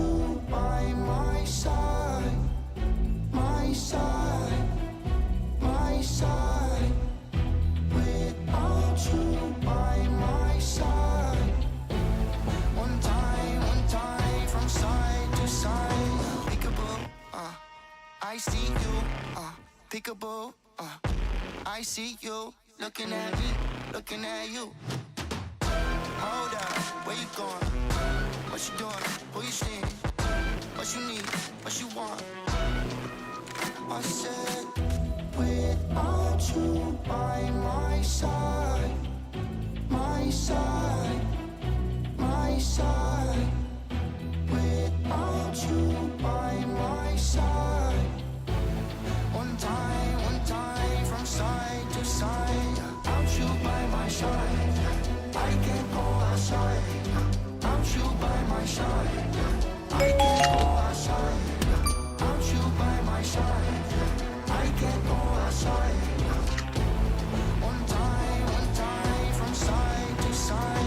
you by my side, my side, my side. Without you by my side. One time from side to side. Peekaboo, I see you, peekaboo, I see you. Looking at me, looking at you. Hold up, where you going? What you doing? Who you seeing? What you need? What you want? I said, without you by my side, my side, my side. Without you by my side. One time from side to side. Without you by my side, I can't go outside. Without you by my side, I can't go outside. Without you by my side, I can't go outside. One time from side to side.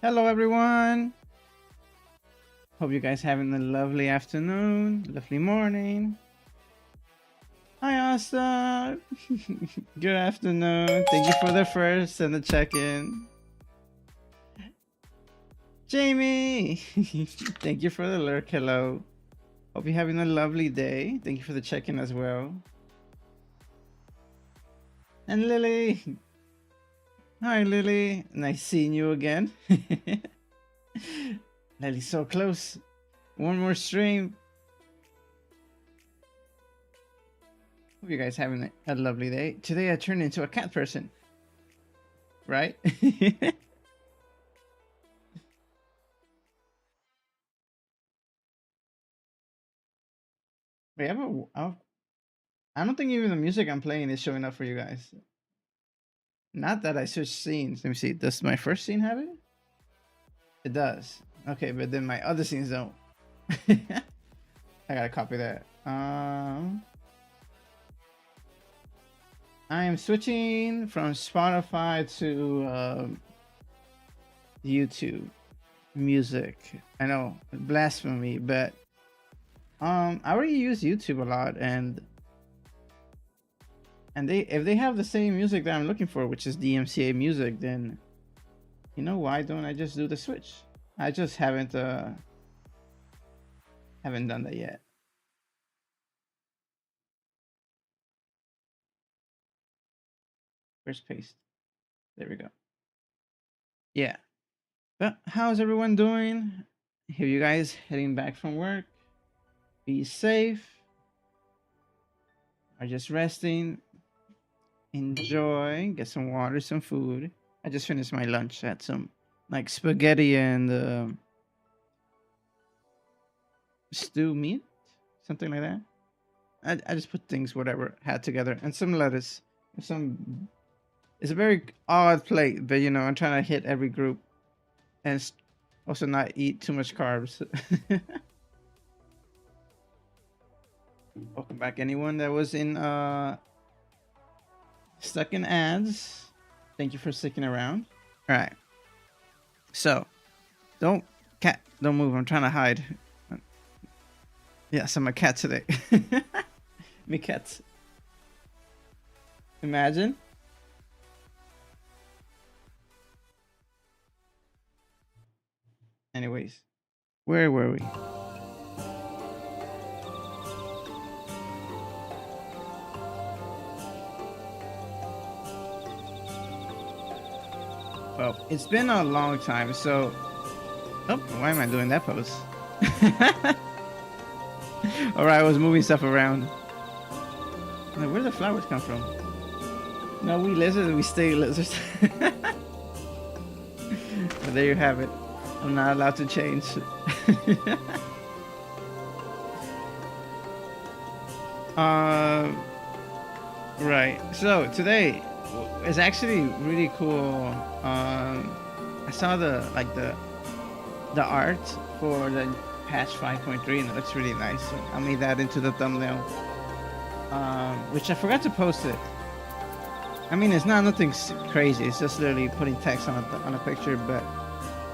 Hello, everyone. Hope you guys having a lovely afternoon, lovely morning. Hi, Asta. Good afternoon. Thank you for the first and the check-in. Jamie, thank you for the lurk. Hello. Hope you're having a lovely day. Thank you for the check-in as well. And Lily. Hi, Lily. Nice seeing you again. Lily's so close. One more stream. Hope you guys having a lovely day. Today I turned into a cat person. Right? Wait, I don't think even the music I'm playing is showing up for you guys. Not that I switched scenes. Let me see. Does my first scene have it? It does. Okay, but then my other scenes don't. I gotta copy that. I am switching from Spotify to YouTube music. I know, blasphemy, but I already use YouTube a lot, and if they have the same music that I'm looking for, which is DMCA music, then you know, why don't I just do the switch? I just haven't done that yet. Where's paste? There we go. Yeah. But how's everyone doing? Here you guys heading back from work. Be safe. Are just resting. Enjoy. Get some water, some food. I just finished my lunch. I had some like spaghetti and stew meat, something like that. I just put things whatever had together and some lettuce. Some. It's a very odd plate, but you know I'm trying to hit every group and also not eat too much carbs. Welcome back, anyone that was in stuck in ads. Thank you for sticking around. All right. So, don't move. I'm trying to hide. Yes, I'm a cat today. Me cat. Imagine. Anyways, where were we? Well, it's been a long time, so... Oh, why am I doing that pose? Alright, I was moving stuff around. Now, where do the flowers come from? No, we lizards, we stay lizards. But there you have it. I'm not allowed to change. Right. So today is actually really cool. I saw the art for the patch 5.3 and it looks really nice. So I made that into the thumbnail. Which I forgot to post it. I mean, it's not nothing crazy. It's just literally putting text on a picture, but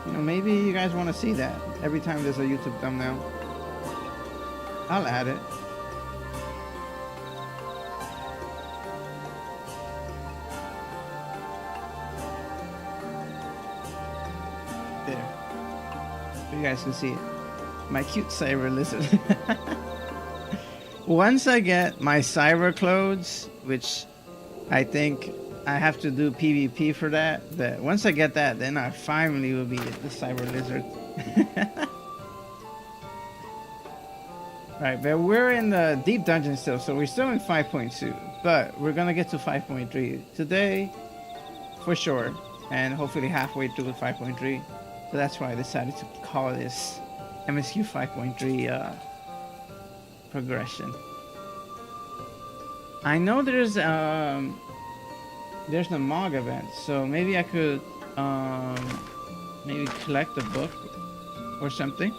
you know, maybe you guys want to see that every time there's a YouTube thumbnail. I'll add it. There. So you guys can see it. My cute cyber lizard. Once I get my cyber clothes, which I think I have to do PvP for that. But once I get that, then I finally will be the cyber lizard. Right, but we're in the deep dungeon still, so we're still in 5.2. But we're gonna get to 5.3 today, for sure, and hopefully halfway through 5.3. So that's why I decided to call this MSQ 5.3 progression. I know there's the MOG event, so maybe I could maybe collect a book or something.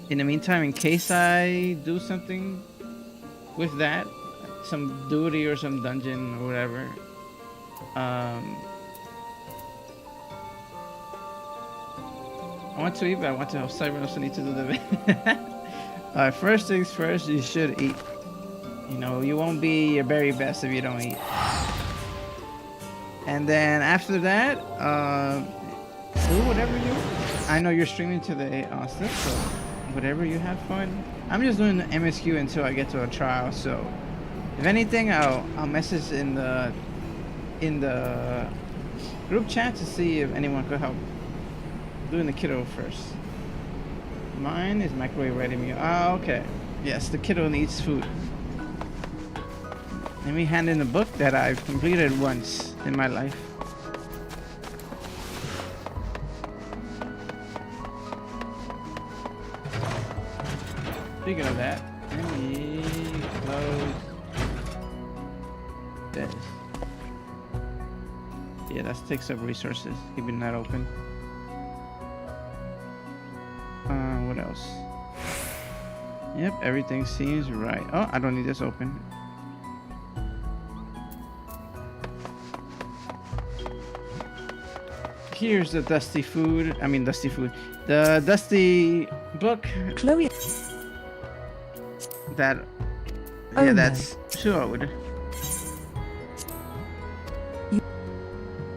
In the meantime, in case I do something with that, some duty or some dungeon or whatever. I want to eat, but I want to have cyber also need to do the first things first, you should eat. You know, you won't be your very best if you don't eat. And then after that, do whatever you... I know you're streaming today, Austin, so whatever you have fun. I'm just doing the MSQ until I get to a trial, so if anything, I'll message in the group chat to see if anyone could help doing the kiddo first. Mine is microwave ready meal. Ah, okay. Yes, the kiddo needs food. Let me hand in a book that I've completed once in my life. Speaking of that, let me close this. Yeah, that takes up resources, keeping that open. What else? Yep, everything seems right. Oh, I don't need this open. Here's the dusty food. I mean, dusty food. The dusty book. Chloe. That. Oh, yeah, no. that's showed.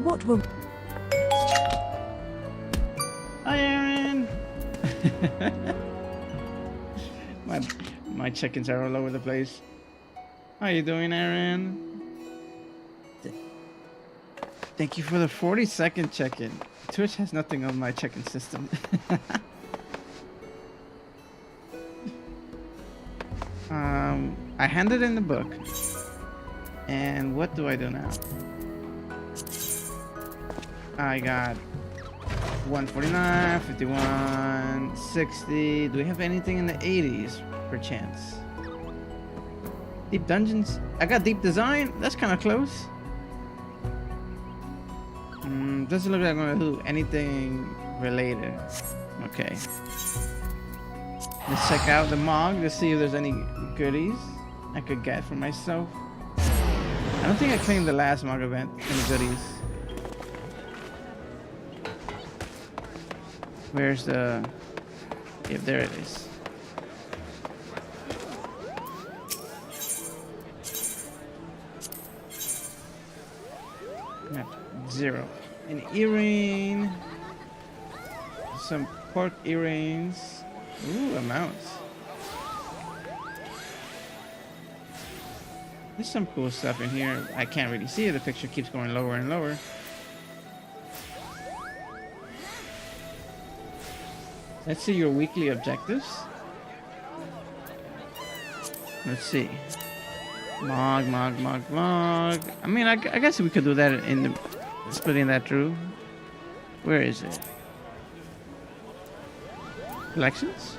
What will... Hi, Aaron. my chickens are all over the place. How you doing, Aaron? Thank you for the 40-second check-in. Twitch has nothing on my check-in system. I handed in the book. And what do I do now? I got 149, 51, 60. Do we have anything in the 80s, perchance? Deep Dungeons? I got Deep Design. That's kind of close. Doesn't look like I'm gonna do anything related. Okay. Let's check out the MOG to see if there's any goodies I could get for myself. I don't think I claimed the last MOG event. Any goodies? Where's the... Yep, there it is. Yep, 0. An earring. Some pork earrings. Ooh, amounts. There's some cool stuff in here. I can't really see it. The picture keeps going lower and lower. Let's see your weekly objectives. Let's see. Mog. I mean, I guess we could do that in the splitting that through. Where is it? Collections?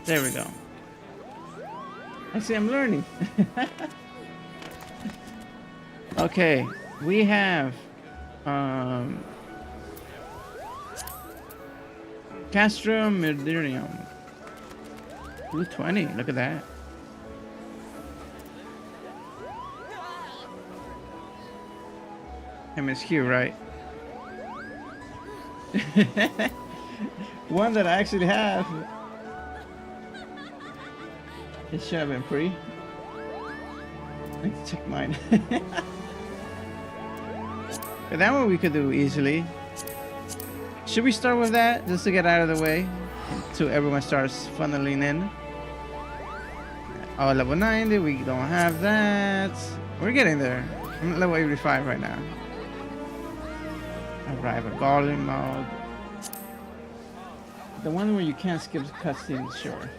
There we go. I see I'm learning. Okay, we have Castrum Myderium. 220, look at that. MSQ, right? One that I actually have. It should have been free. Let's check mine. But that one we could do easily. Should we start with that just to get out of the way until everyone starts funneling in? Oh, level 90, we don't have that. We're getting there. I'm at level 85 right now. Arrive at Garland mode. The one where you can't skip cutscenes, sure.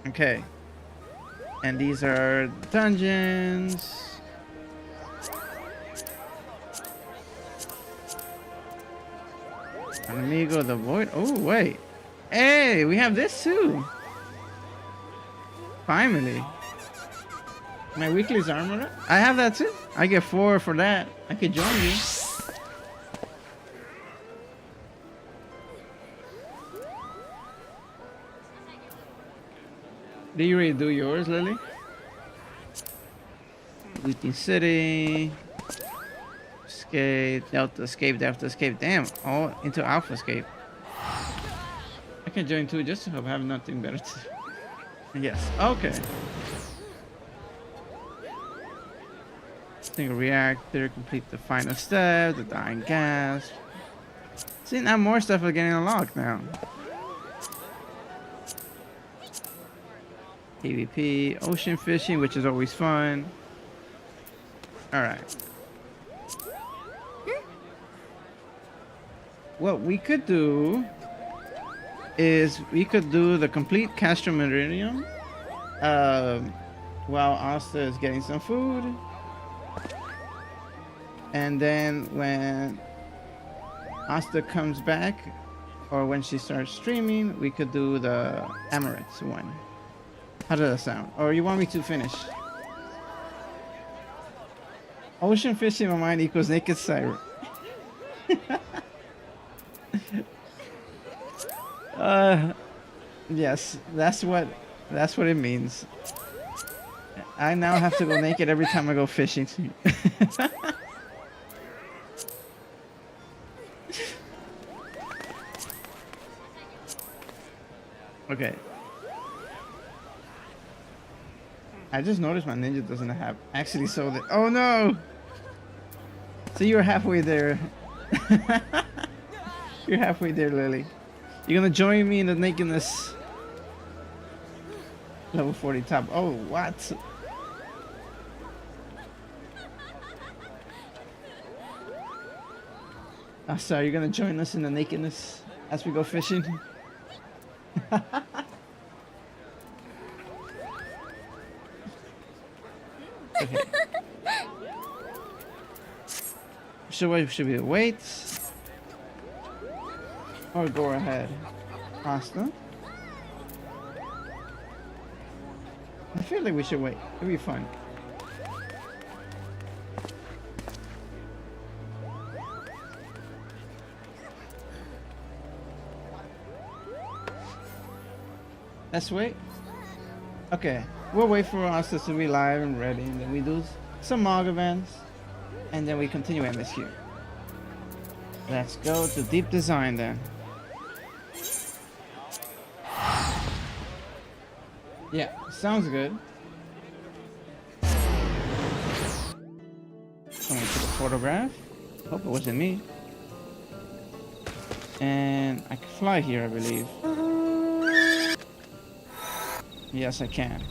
Okay. And these are dungeons. Amigo the Void. Oh, wait. Hey, we have this too. Finally. My weekly's armor. I have that too. I get 4 for that. I could join you. Did you already do yours, Lily? Wheating City. Escape, Delta Escape, Delta Escape. Damn, all into Alpha Escape. I can join too just to hope I have nothing better to do. Yes, okay. Single reactor, complete the final step, the dying gas. See, now more stuff are getting unlocked now. PvP, ocean fishing, which is always fun. Alright. What we could do is we could do the complete Castrum Meridium while Asta is getting some food. And then when Asta comes back, or when she starts streaming, we could do the Emirates one. How does that sound? Or you want me to finish? Ocean fishing in my mind equals naked siren. Yes, that's what it means. I now have to go naked every time I go fishing. Okay. I just noticed my ninja doesn't have actually sold it. Oh no! So you're halfway there. You're halfway there, Lily. You're gonna join me in the nakedness. Level 40 top. Oh, what? Oh, sorry, you're gonna join us in the nakedness as we go fishing? Should we wait? Or go ahead? Asta? I feel like we should wait. It'll be fun. Let's wait. Okay, we'll wait for us to be live and ready, and then we do some MOG events, and then we continue MSQ. Let's go to deep design then. Yeah, sounds good. Going to the photograph. Hope it wasn't me. And I can fly here, I believe. Yes, I can.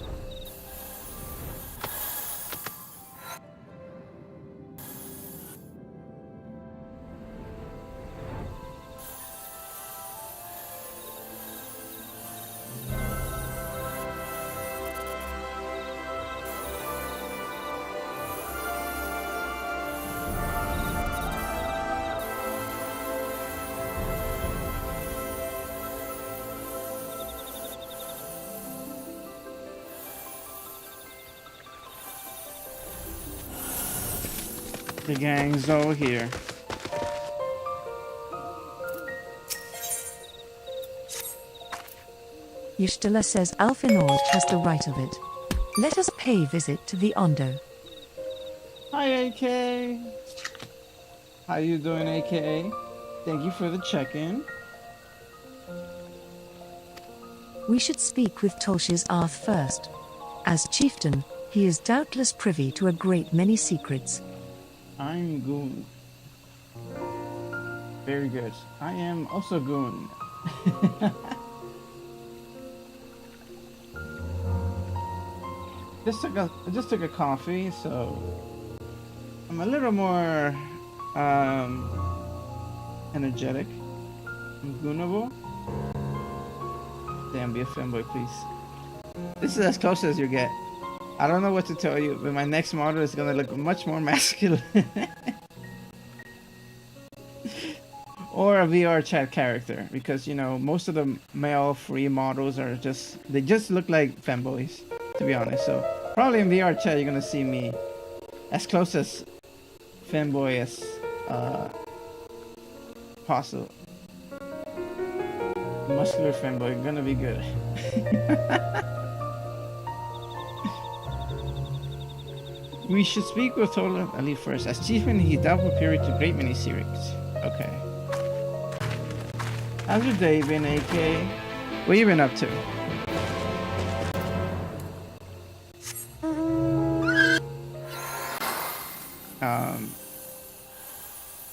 The gang's all here. Yshtala says Alfinord has the right of it. Let us pay visit to the Ondo. Hi, AK. How you doing, AKA? Thank you for the check-in. We should speak with Tolsh's Arth first. As chieftain, he is doubtless privy to a great many secrets. I'm Goon. Very good. I am also Goon. Just took a coffee, so I'm a little more energetic. I'm Goonable. Damn, be a fanboy, please. This is as close as you get. I don't know what to tell you, but my next model is gonna look much more masculine. Or a VR chat character, because you know most of the male free models are they just look like fanboys, to be honest. So probably in VR chat you're gonna see me as close as fanboy as possible. Muscular fanboy, gonna be good. We should speak with Total Ali first. As chieftain, he dealt with period to great many series. Okay. How's your day been, AK? What you been up to?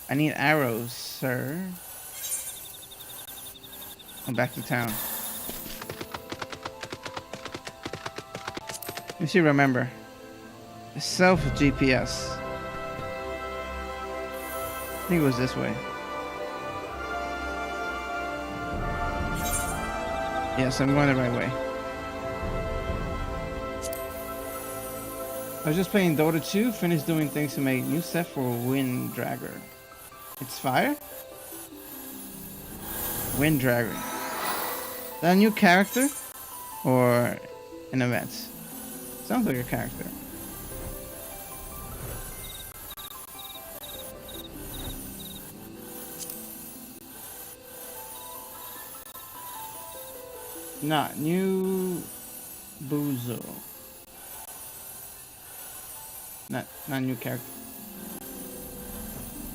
I need arrows, sir. I'm back to town. You should remember. Self GPS. I think it was this way. Yes, I'm going the right way. I was just playing Dota 2, finished doing things to make new set for Wind Dragger. It's fire? Wind Dragger. Is that a new character? Or an event? Sounds like a character. Not new Buzo. Not new character.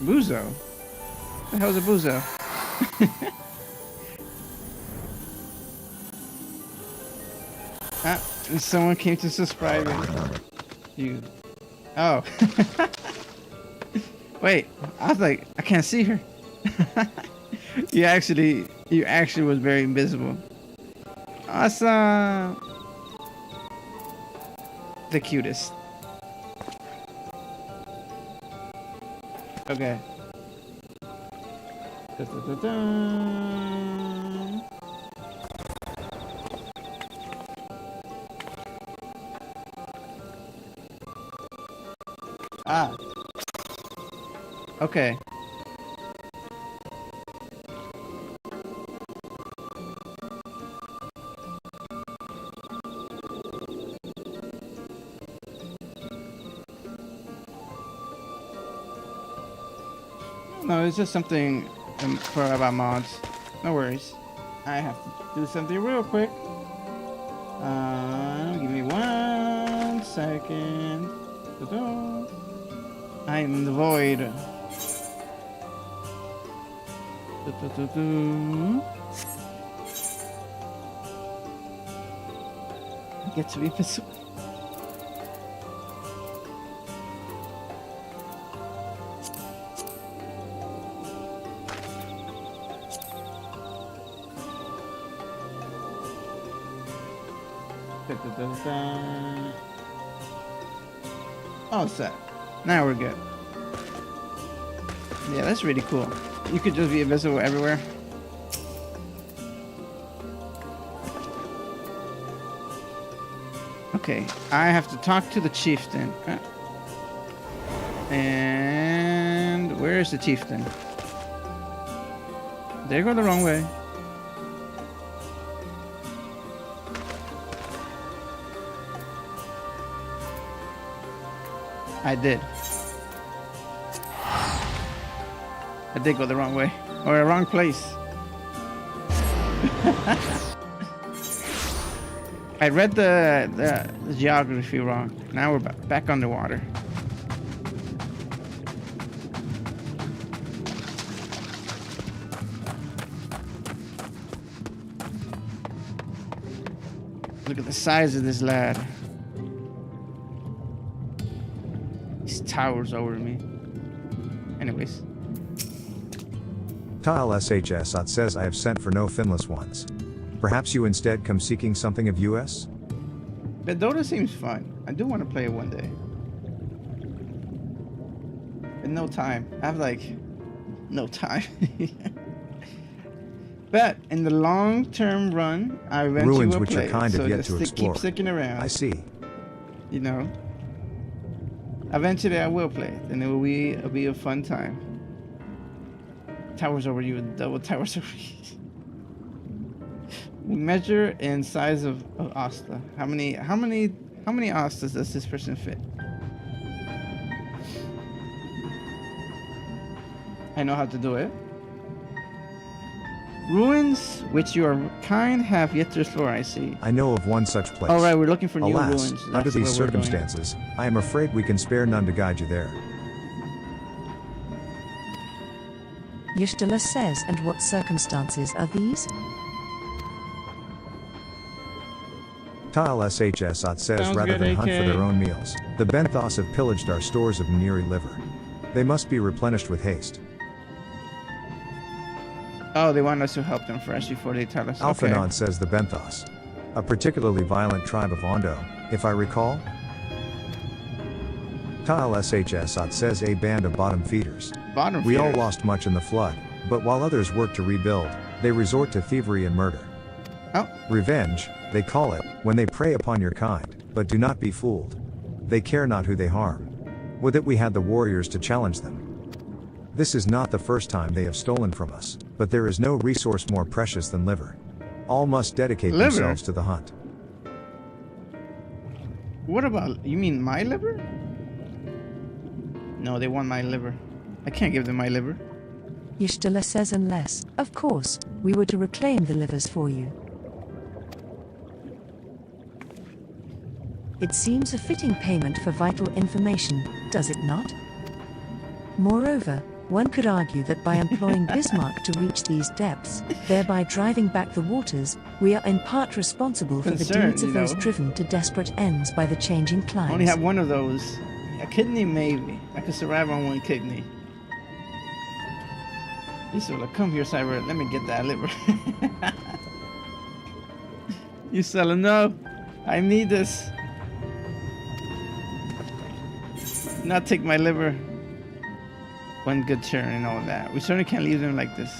Buzo? What the hell's a Buzo? Someone came to subscribe and you. Oh. Wait, I was like, I can't see her. You actually was very invisible. Awesome. The cutest. Okay. Da-da-da-da. Ah. Okay. No, it's just something for about mods. No worries. I have to do something real quick. Give me 1 second. I'm in the void. I get to be visible. All set. Now we're good. Yeah, that's really cool. You could just be invisible everywhere. Okay, I have to talk to the chieftain. And where is the chieftain? They go the wrong way. I did. I did go the wrong way. Or the wrong place. I read the geography wrong. Now we're back underwater. Look at the size of this lad. He towers over me. Anyways. Tile SHS says I have sent for no finless ones. Perhaps you instead come seeking something of US? But Dota seems fun. I do want to play it one day. But no time. I have like no time. But in the long-term run, I eventually Ruins will which play are kind it. of So yet just to explore. keep sticking around. I see. You know. Eventually I will play it, and it will be a fun time. Towers over you, double towers over you. We measure in size of Asta. How many Astas does this person fit? I know how to do it. Ruins which your kind have yet to explore, I see. I know of one such place. All right, we're looking for new Alas, ruins. under That's these where we're going. circumstances, I am afraid we can spare none to guide you there. Yshtala says, and what circumstances are these? Tile SHS says Sounds rather good, than hunt for AK. their own meals, the Benthos have pillaged our stores of Mniri liver. They must be replenished with haste. Oh, they want us to help them first before they tell us. Okay. Alphanon says the Benthos. A particularly violent tribe of Ondo, if I recall. Tile SHS says a band of bottom feeders. Bottom We all feeders. lost much in the flood, but while others work to rebuild, they resort to thievery and murder. Oh, Revenge, they call it, when they prey upon your kind, but do not be fooled. They care not who they harm. Would that we had the warriors to challenge them. This is not the first time they have stolen from us, but there is no resource more precious than liver. All must dedicate Liver? themselves to the hunt. what about, you mean my liver? No, they want my liver. I can't give them my liver. Yshtala says, unless, of course, we were to reclaim the livers for you. It seems a fitting payment for vital information, does it not? Moreover, one could argue that by employing Bismarck to reach these depths, thereby driving back the waters, we are in part responsible for the Concern, deeds of you those know. driven to desperate ends by the changing I climes. only have one of those. A kidney, maybe. I could survive on one kidney. Isola, come here, Cyber. Let me get that liver. Isola, no. I need this. Not take my liver. One good turn and all that. We certainly can't leave them like this.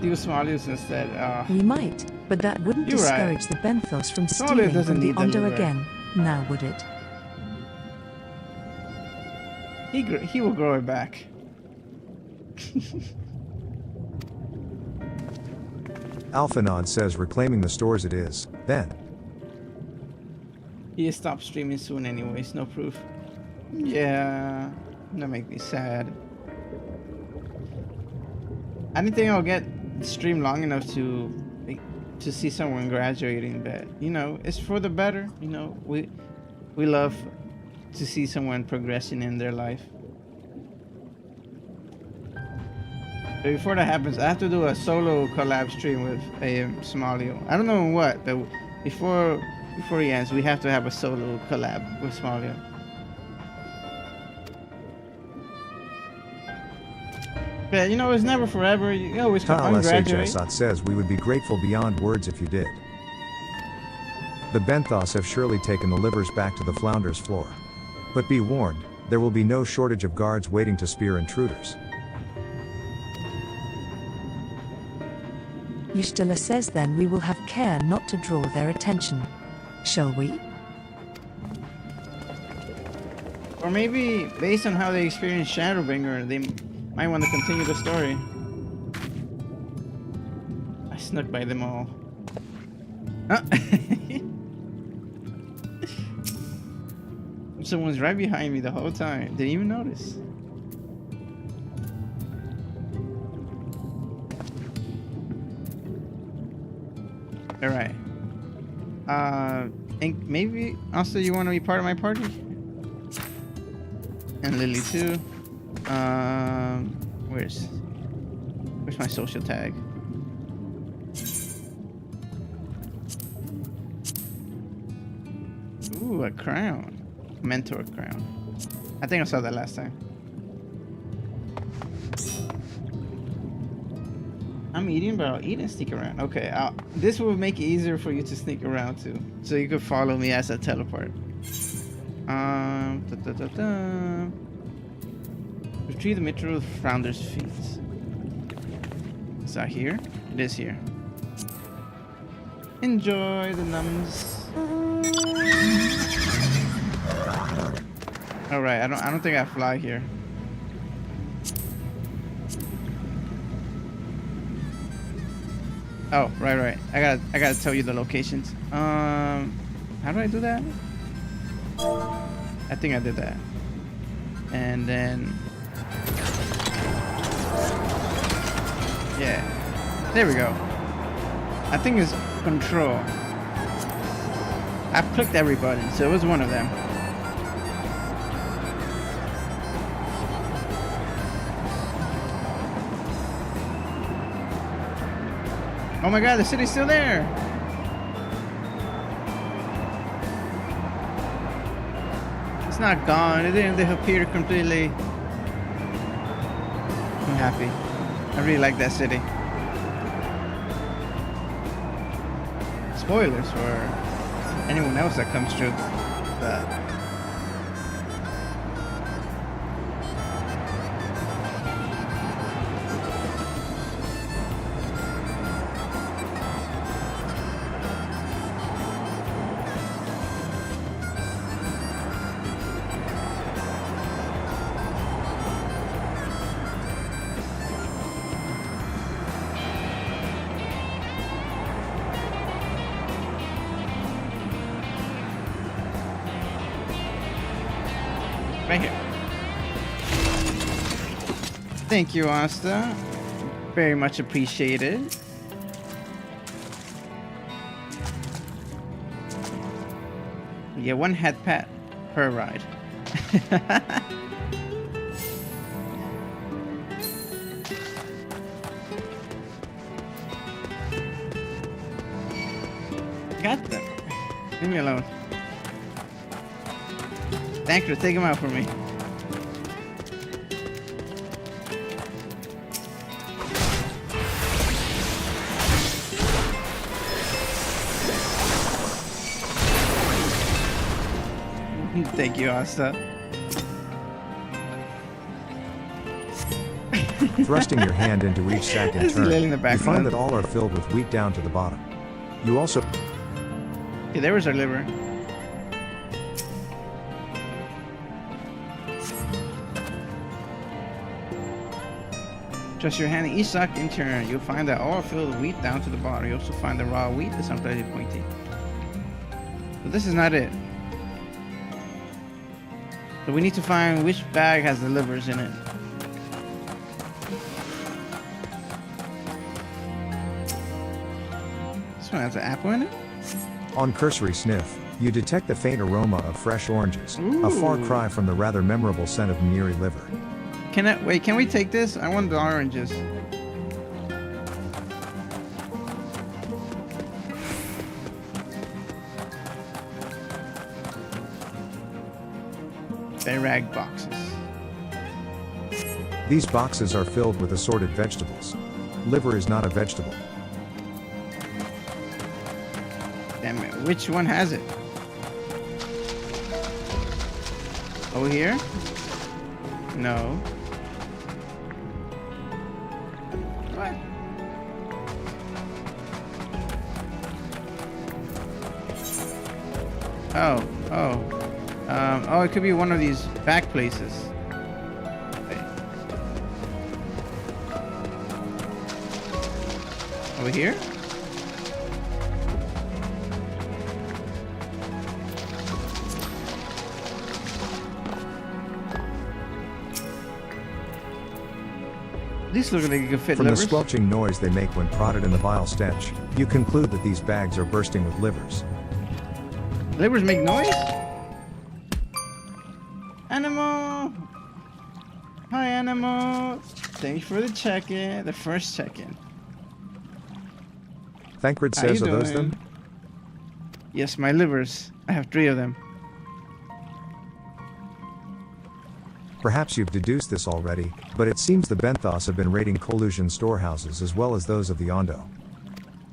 Do Smolius instead. We might, but that wouldn't You're right. discourage the Benthos from Smolius stealing doesn't from the need the Ondo liver. again, now would it? He will grow it back. Alphanod says reclaiming the stores it is, then. He stopped streaming soon anyways, no proof. Yeah, that make me sad. I didn't think I'll get stream long enough to see someone graduating, but you know, it's for the better. You know, we love to see someone progressing in their life. But before that happens, I have to do a solo collab stream with Smolio. I don't know what, but before he ends, we have to have a solo collab with Smolio. But you know, it's never forever. You always can Kyle graduate. SHSOT says we would be grateful beyond words if you did. The Benthos have surely taken the livers back to the Flounder's floor. But be warned, there will be no shortage of guards waiting to spear intruders. Ystela says then we will have care not to draw their attention. Shall we? Or maybe, based on how they experienced Shadowbringer, they might want to continue the story. I snuck by them all. Ah. Someone's right behind me the whole time. Didn't even notice. Alright. Think maybe also you want to be part of my party? And Lily too. Where's my social tag? Ooh, a crown. Mentor crown. I think I saw that last time. I'm eating, but I'll eat and sneak around. Okay, this will make it easier for you to sneak around too, so you could follow me as I teleport. Retrieve the Mithril Founder's feet. Is that here? It is here. Enjoy the nums. All right, I don't think I fly here. Oh, right. I gotta tell you the locations. How do I do that? I think I did that. And then, yeah, there we go. I think it's control. I've clicked every button, so it was one of them. Oh my god, the city's still there! It's not gone, it didn't disappear completely. I'm happy. I really like that city. Spoilers for anyone else that comes through. But right here. Thank you, Asta. Very much appreciated. You get one head pat per ride. Got them. Leave me alone. Thank you. Take him out for me. Thank you, Asta. Thrusting your hand into each sack in This is turn, Lily in the you background. find that all are filled with wheat down to the bottom. You also Okay, there was our liver. Trust your hand in each sack in turn. You'll find that all are filled with wheat down to the bottom. You also find the raw wheat is unpleasantly pointy. But this is not it. So we need to find which bag has the livers in it. This one has an apple in it? On cursory sniff, you detect the faint aroma of fresh oranges, a far Ooh. cry from the rather memorable scent of Miri liver. Can we take this? I want the oranges. They rag boxes. These boxes are filled with assorted vegetables. Liver is not a vegetable. Damn it, which one has it? Over here? No. What? Oh, it could be one of these back places. Wait. Over here? These look like they could fit From the livers. squelching noise they make when prodded in the vile stench, you conclude that these bags are bursting with livers. Livers make noise? Animal! Hi, animal! Thanks for the check-in, the first check-in. Thancred How you says, are those doing? them? Yes, my livers. I have 3 of them. Perhaps you've deduced this already, but it seems the Benthos have been raiding collusion storehouses as well as those of the Ondo.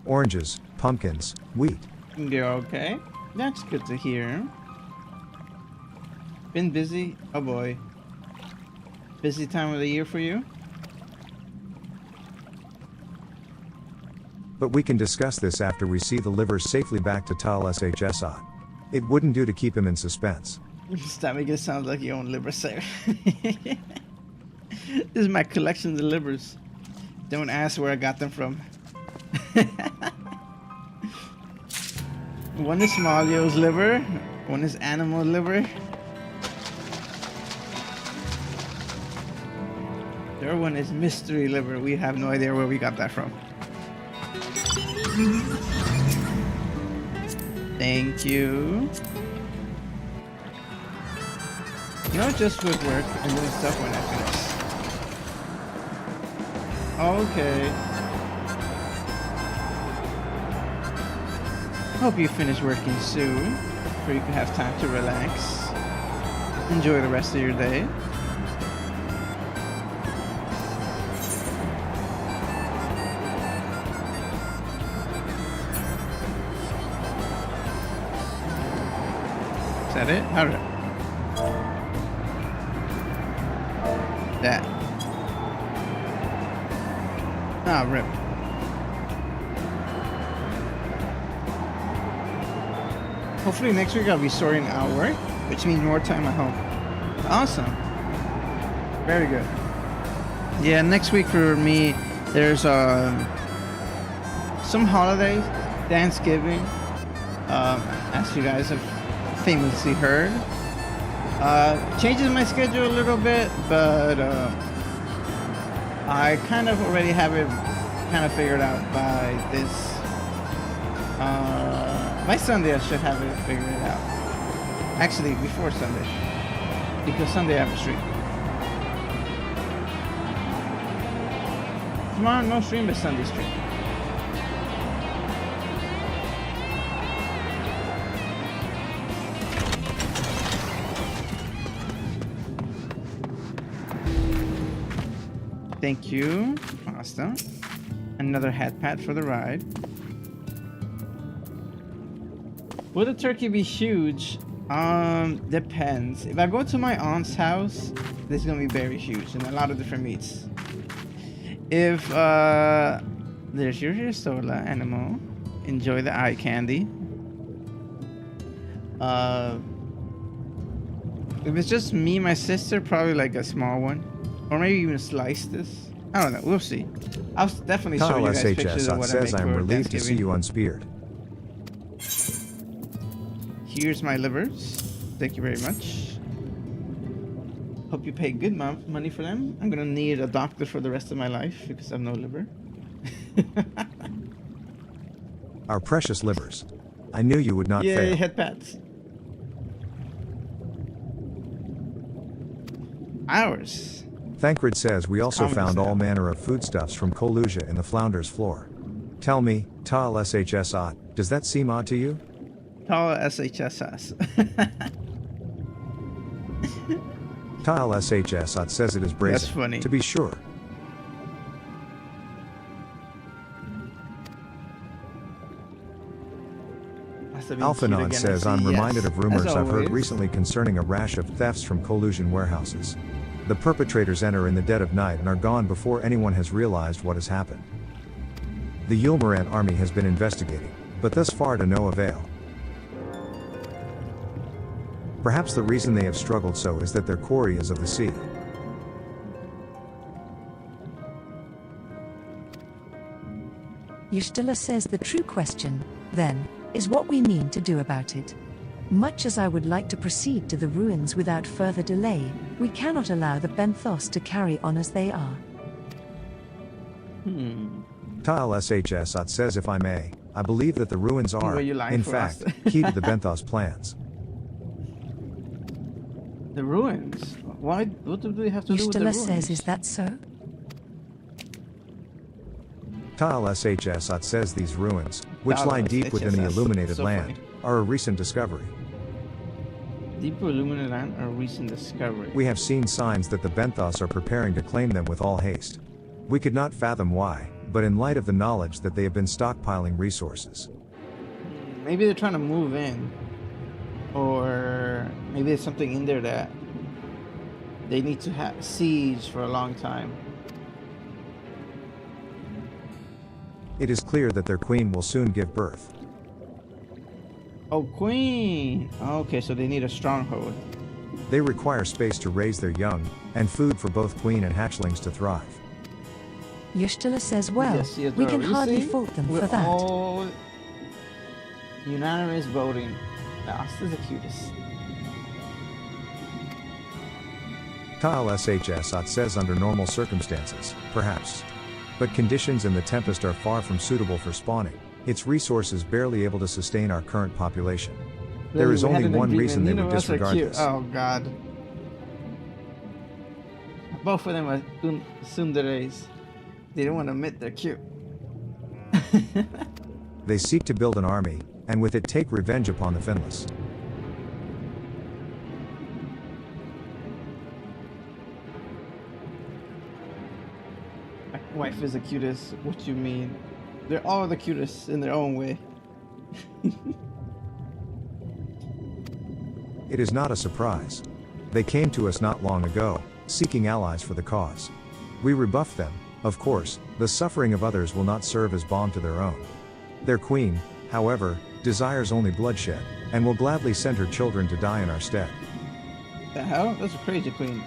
Oranges, pumpkins, wheat. You're okay? That's good to hear. Been busy? Oh boy. Busy time of the year for you? But we can discuss this after we see the livers safely back to Tal SHSI. It wouldn't do to keep him in suspense. Stop making it sound like you own liver, sir. This is my collection of livers. Don't ask where I got them from. One is Smallio's liver, one is animal liver. The other one is mystery liver. We have no idea where we got that from. Thank you. You know, just with work and doing stuff when I finish. Okay. Hope you finish working soon, so you can have time to relax. Enjoy the rest of your day. Is that it? How did that? Ah, rip. Hopefully next week I'll be sorting out work, which means more time at home. Awesome. Very good. Yeah, next week for me, there's some holidays, Thanksgiving, as you guys have famously heard. Changes my schedule a little bit, but I kind of already have it kind of figured out by this. By Sunday I should have it figured out. Actually, before Sunday, because Sunday I have a stream. Tomorrow no stream, but Sunday stream. Thank you, Pasta. Another hat pat for the ride. Will the turkey be huge? Depends. If I go to my aunt's house, this is gonna be very huge and a lot of different meats. If there's your solar animal, enjoy the eye candy. If it's just me and my sister, probably like a small one, or maybe even slice this. I don't know. We'll see. I'll definitely show Kyle you guys pictures of what I says make I'm for relieved to see Thanksgiving. you unspeared. Here's my livers. Thank you very much. Hope you pay good money for them. I'm gonna need a doctor for the rest of my life because I have no liver. Our precious livers. I knew you would not Yay, fail. head pats. Ours. Thancred says we also Common found all sense. manner of foodstuffs from Colusia in the Flounder's floor. Tell me, Tal SHS odd, does that seem odd to you? Tall SHSS. Tal SHS odd says it is brazen. That's funny. To be sure. Alphanon says I'm reminded of rumors I've heard recently concerning a rash of thefts from collusion warehouses. The perpetrators enter in the dead of night and are gone before anyone has realized what has happened. The Yulmaran army has been investigating, but thus far to no avail. Perhaps the reason they have struggled so is that their quarry is of the sea. Ystila says the true question, then, is what we mean to do about it. Much as I would like to proceed to the ruins without further delay, we cannot allow the Benthos to carry on as they are. Tile SHS says if I may, I believe that the ruins are, Were you lying in for fact, us? key to the Benthos plans. The ruins? Why? What do they have to do with the Ystila ruins? says, is that so? Tile SHS says these ruins, which Tile lie deep within the SHS. illuminated So land, funny. are a recent discovery. Deep illuminated land are a recent discovery. We have seen signs that the Benthos are preparing to claim them with all haste. We could not fathom why, but in light of the knowledge that they have been stockpiling resources. Maybe they're trying to move in. Or maybe there's something in there that they need to have siege for a long time. It is clear that their queen will soon give birth. Oh, queen! Okay, so they need a stronghold. They require space to raise their young, and food for both queen and hatchlings to thrive. Ystila says, well, Yes, yes, we can you hardly see? fault them We're for that. all unanimous voting. This is the cutest. Tile SHS says under normal circumstances, perhaps. But conditions in the Tempest are far from suitable for spawning, its resources barely able to sustain our current population. There is We had only an one agreement. reason they Neither would of us are disregard cute. this. Oh god. Both of them are tsunderes. They don't want to admit they're cute. They seek to build an army, and with it take revenge upon the Finless. My wife is the cutest. What you mean? They're all the cutest in their own way. It is not a surprise. They came to us not long ago, seeking allies for the cause. We rebuffed them. Of course, the suffering of others will not serve as balm to their own. Their queen, however, desires only bloodshed, and will gladly send her children to die in our stead. The hell? That's a crazy queen.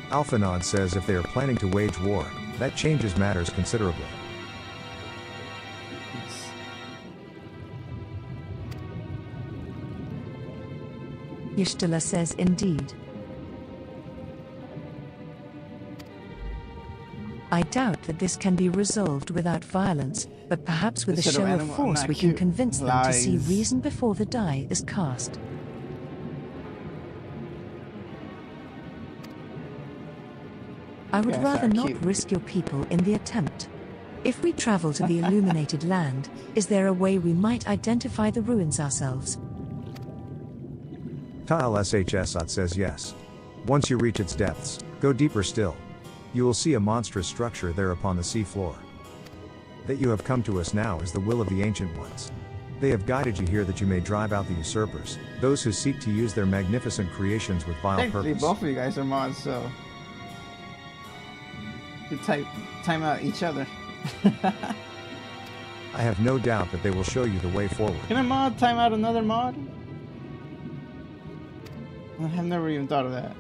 Alphanod says if they are planning to wage war, that changes matters considerably. It's- Ystila says, indeed. I doubt that this can be resolved without violence, but perhaps with a This show little of animal, force not we can cute. convince them to see Lies. reason before the die is cast. I would Yes, rather are not cute. risk your people in the attempt. If we travel to the illuminated land, is there a way we might identify the ruins ourselves? Tile SHS says yes. Once you reach its depths, go deeper still. You will see a monstrous structure there upon the sea floor. That you have come to us now is the will of the Ancient Ones. They have guided you here that you may drive out the usurpers, those who seek to use their magnificent creations with vile Technically, purpose. both of you guys are mods, so to time out each other. I have no doubt that they will show you the way forward. Can a mod time out another mod? I have never even thought of that.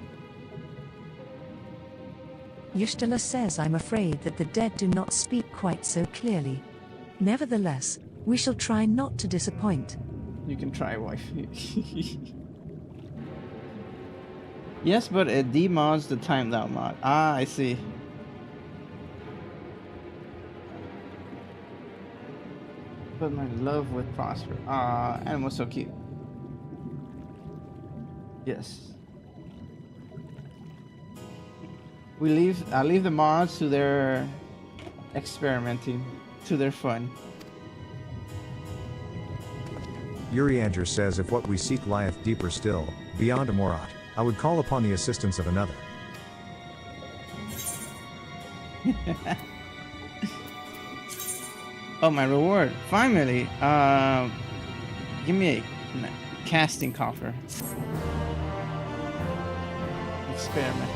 Yustela says, I'm afraid that the dead do not speak quite so clearly. Nevertheless, we shall try not to disappoint. You can try, wife. Yes, but it demods the timed out mod. Ah, I see. But my love would prosper. Ah, animal's so cute. Yes. I leave the mods to their experimenting, to their fun. Yuri Andrew says, if what we seek lieth deeper still, beyond Amorat, I would call upon the assistance of another. Oh, my reward. Finally. Give me a casting coffer. Experiment.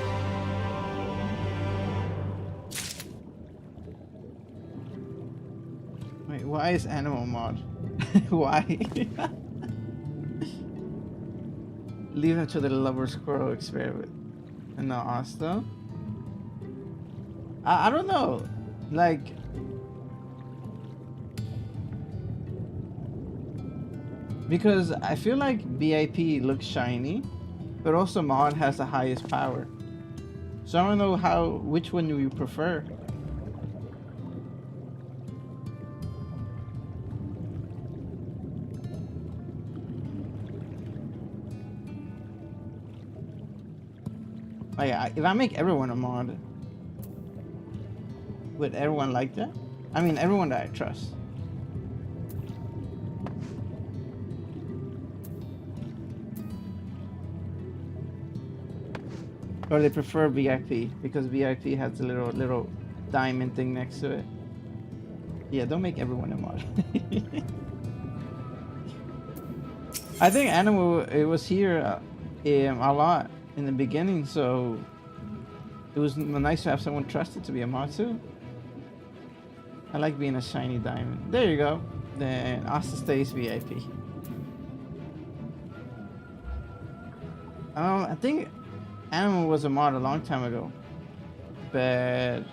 Wait, why is animal mod? Why? Leave him to the lover squirrel experiment. No, Asta? I don't know. Like, because I feel like BIP looks shiny, but also mod has the highest power. So I don't know which one do you prefer? Like, if I make everyone a mod, would everyone like that? I mean, everyone that I trust. Or they prefer VIP because VIP has the little diamond thing next to it. Yeah, don't make everyone a mod. I think Animal, it was here a lot in the beginning, so it was nice to have someone trusted to be a mod too. I like being a shiny diamond. There you go. Then Asta stays VIP. I think Animal was a mod a long time ago, but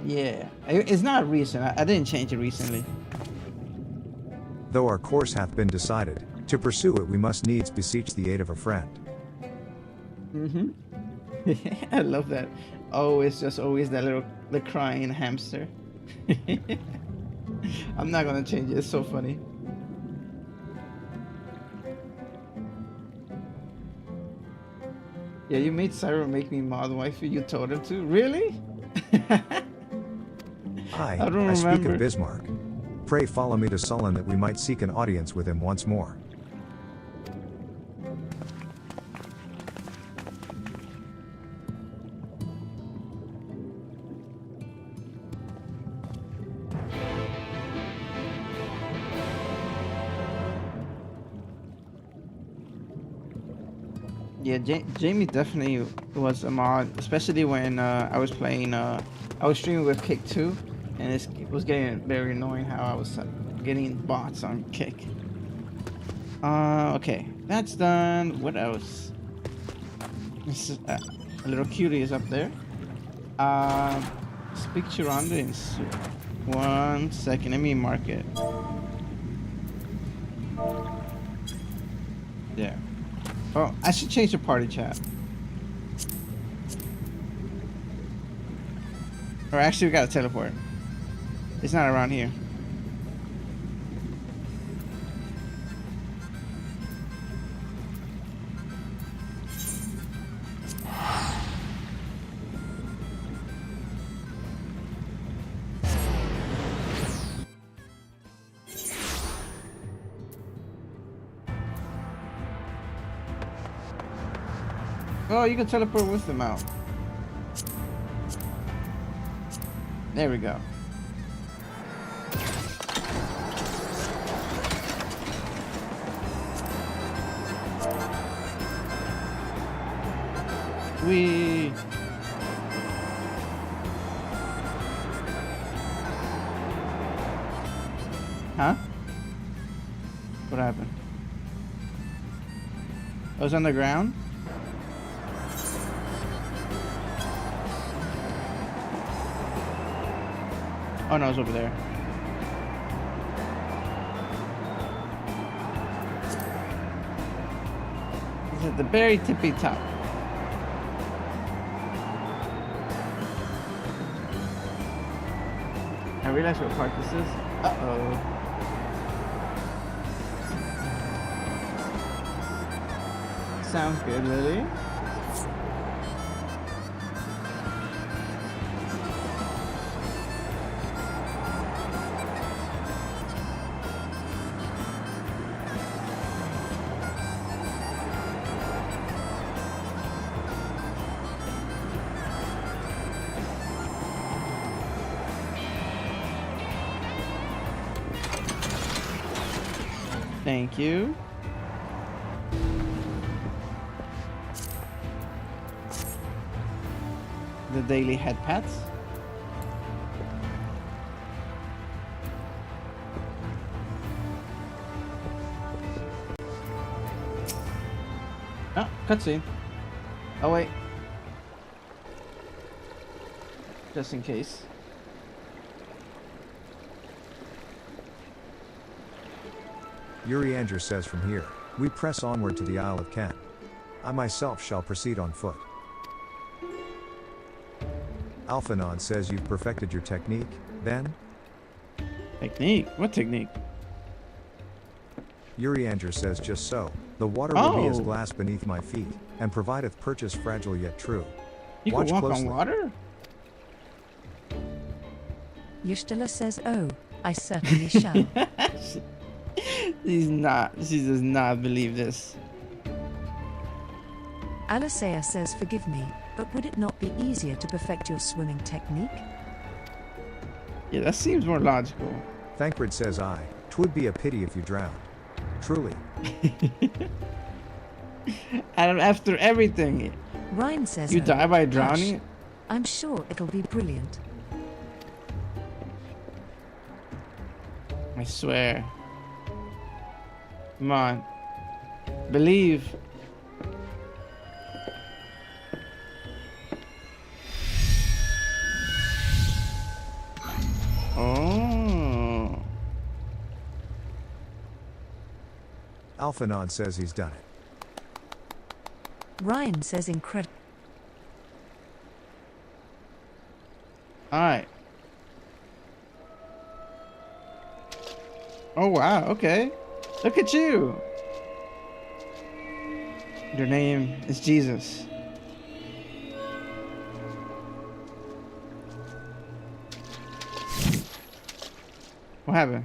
yeah, it's not recent. I didn't change it recently. Though our course hath been decided, to pursue it we must needs beseech the aid of a friend. I love that. Oh, it's just always that the crying hamster. I'm not gonna change it. It's so funny. Yeah, you made Cyber make me mod wifey. You told her to. Really? I don't speak remember. of Bismarck. Pray follow me to Sullen that we might seek an audience with him once more. Yeah, Jamie definitely was a mod, especially when I was playing. I was streaming with Kick 2, and it was getting very annoying how I was getting bots on Kick. Okay, that's done. What else? This is, a little cutie is up there. Speak to Rhonda in 1 second. Let me mark it. There. Oh, I should change the party chat. Or actually, we gotta teleport. It's not around here. Oh, you can teleport with them out. There we go. Huh? What happened? I was on the ground? Oh no, it was over there. It's at the very tippy top. I realize what part this is. Uh-oh. Sounds good, Lily. Thank you. The daily head pats. Oh, cutscene. Oh wait. Just in case. Yuri Andrew says from here, we press onward to the Isle of Kent. I myself shall proceed on foot. Alphanon says you've perfected your technique, then? Technique? What technique? Yuri Andrew says just so, the water will be as Oh. glass beneath my feet, and provideth purchase fragile yet true. You Watch can walk closely. on water? Yustila says, oh, I certainly shall. She does not believe this. Alasea says, forgive me, but would it not be easier to perfect your swimming technique? Yeah, that seems more logical. Thancred says I, 'twould be a pity if you drowned. Truly. And after everything, Ryan says, you oh, die by hush. drowning? I'm sure it'll be brilliant. I swear. Come on. Believe. Oh. Alphanon says he's done it. Ryan says, incredible. Alright. Oh wow, okay. Look at you. Your name is Jesus. What happened?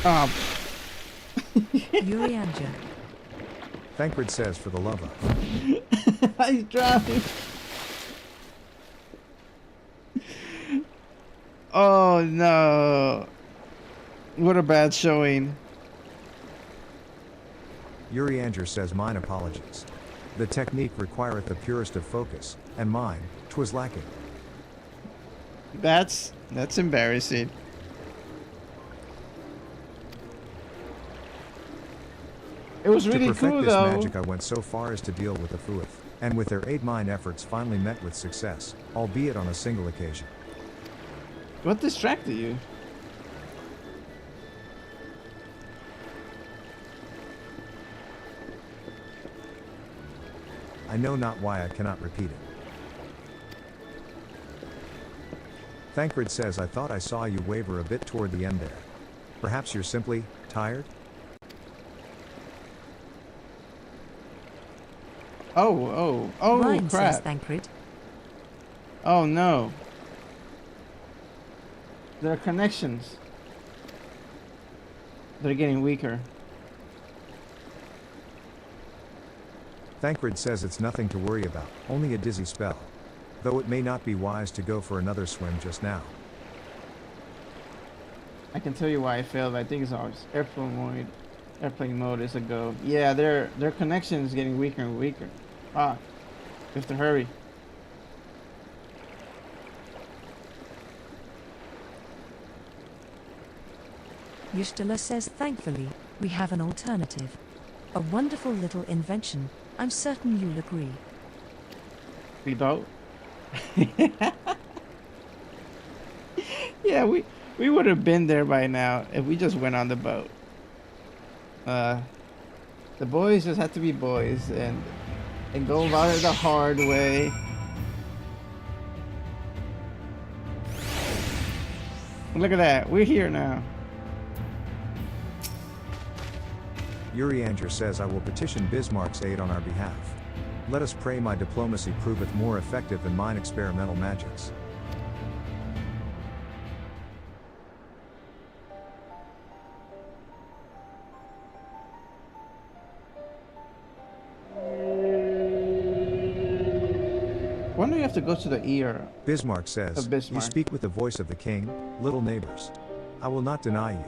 Oh. Yuri Anja. Thancred says for the love of. He's drowning. Oh no. What a bad showing. Yuri Andrew says mine apologies. The technique requireth the purest of focus, and mine, 'twas lacking. That's embarrassing. It was really to perfect cool this though. magic I went so far as to deal with the Fuith, and with their aid mine efforts finally met with success, albeit on a single occasion. What distracted you? I know not why I cannot repeat it. Thancred says I thought I saw you waver a bit toward the end there. Perhaps you're simply tired? Oh Ryan says, crap. Thancred. Oh no. There are connections. They're getting weaker. Thancred says it's nothing to worry about, only a dizzy spell. Though it may not be wise to go for another swim just now. I can tell you why I failed. I think it's always airplane mode is a go. Yeah, their connection is getting weaker and weaker. Ah, we have to hurry. Yushtala says, thankfully, we have an alternative. A wonderful little invention, I'm certain you'll agree. The boat. Yeah, we would have been there by now if we just went on the boat. The boys just have to be boys and go about it the hard way. Look at that, we're here now. Yuri Anger says, I will petition Bismarck's aid on our behalf. Let us pray my diplomacy proveth more effective than mine experimental magics. When do you have to go to the ear? Bismarck says, Bismarck. You speak with the voice of the king, little neighbors. I will not deny you.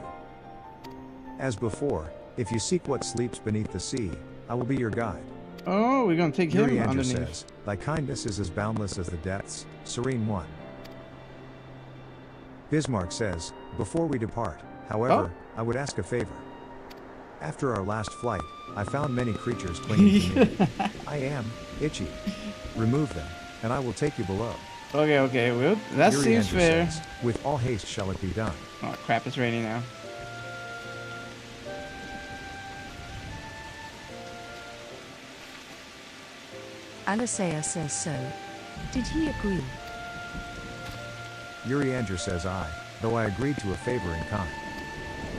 As before, if you seek what sleeps beneath the sea, I will be your guide. Oh, we're gonna take Yuri him Anger underneath. says, Thy kindness is as boundless as the depths, serene one. Bismarck says, Before we depart, however, I would ask a favor. After our last flight, I found many creatures clinging to me. I am itchy. Remove them, and I will take you below. Okay, well, that Yuri seems Anger fair. says, With all haste shall it be done. Oh crap, it's raining now. Alasea says so. Did he agree? Yuri Anger says though I agreed to a favor in kind.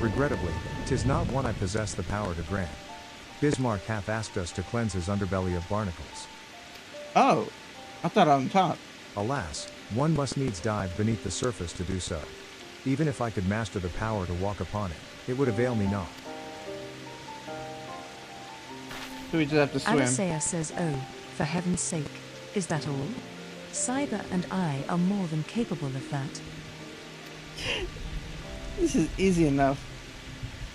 Regrettably, 'tis not one I possess the power to grant. Bismarck hath asked us to cleanse his underbelly of barnacles. Oh, I thought on top. Alas, one must needs dive beneath the surface to do so. Even if I could master the power to walk upon it, it would avail me not. So we just have to swim. Alasea says, oh, for heaven's sake, is that all? Cyber and I are more than capable of that. This is easy enough.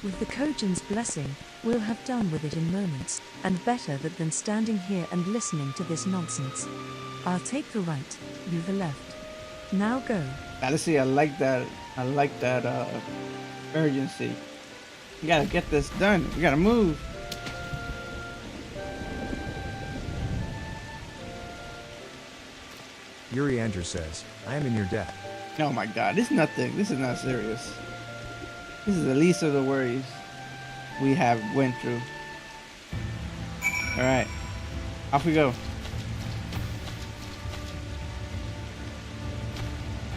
With the Kojin's blessing, we'll have done with it in moments, and better that than standing here and listening to this nonsense. I'll take the right, you the left. Now go. Honestly, I like that urgency. We gotta get this done. We gotta move. Yuri Anger says, I am in your debt. Oh my god, this is nothing. This is not serious. This is the least of the worries we have went through. Alright. Off we go.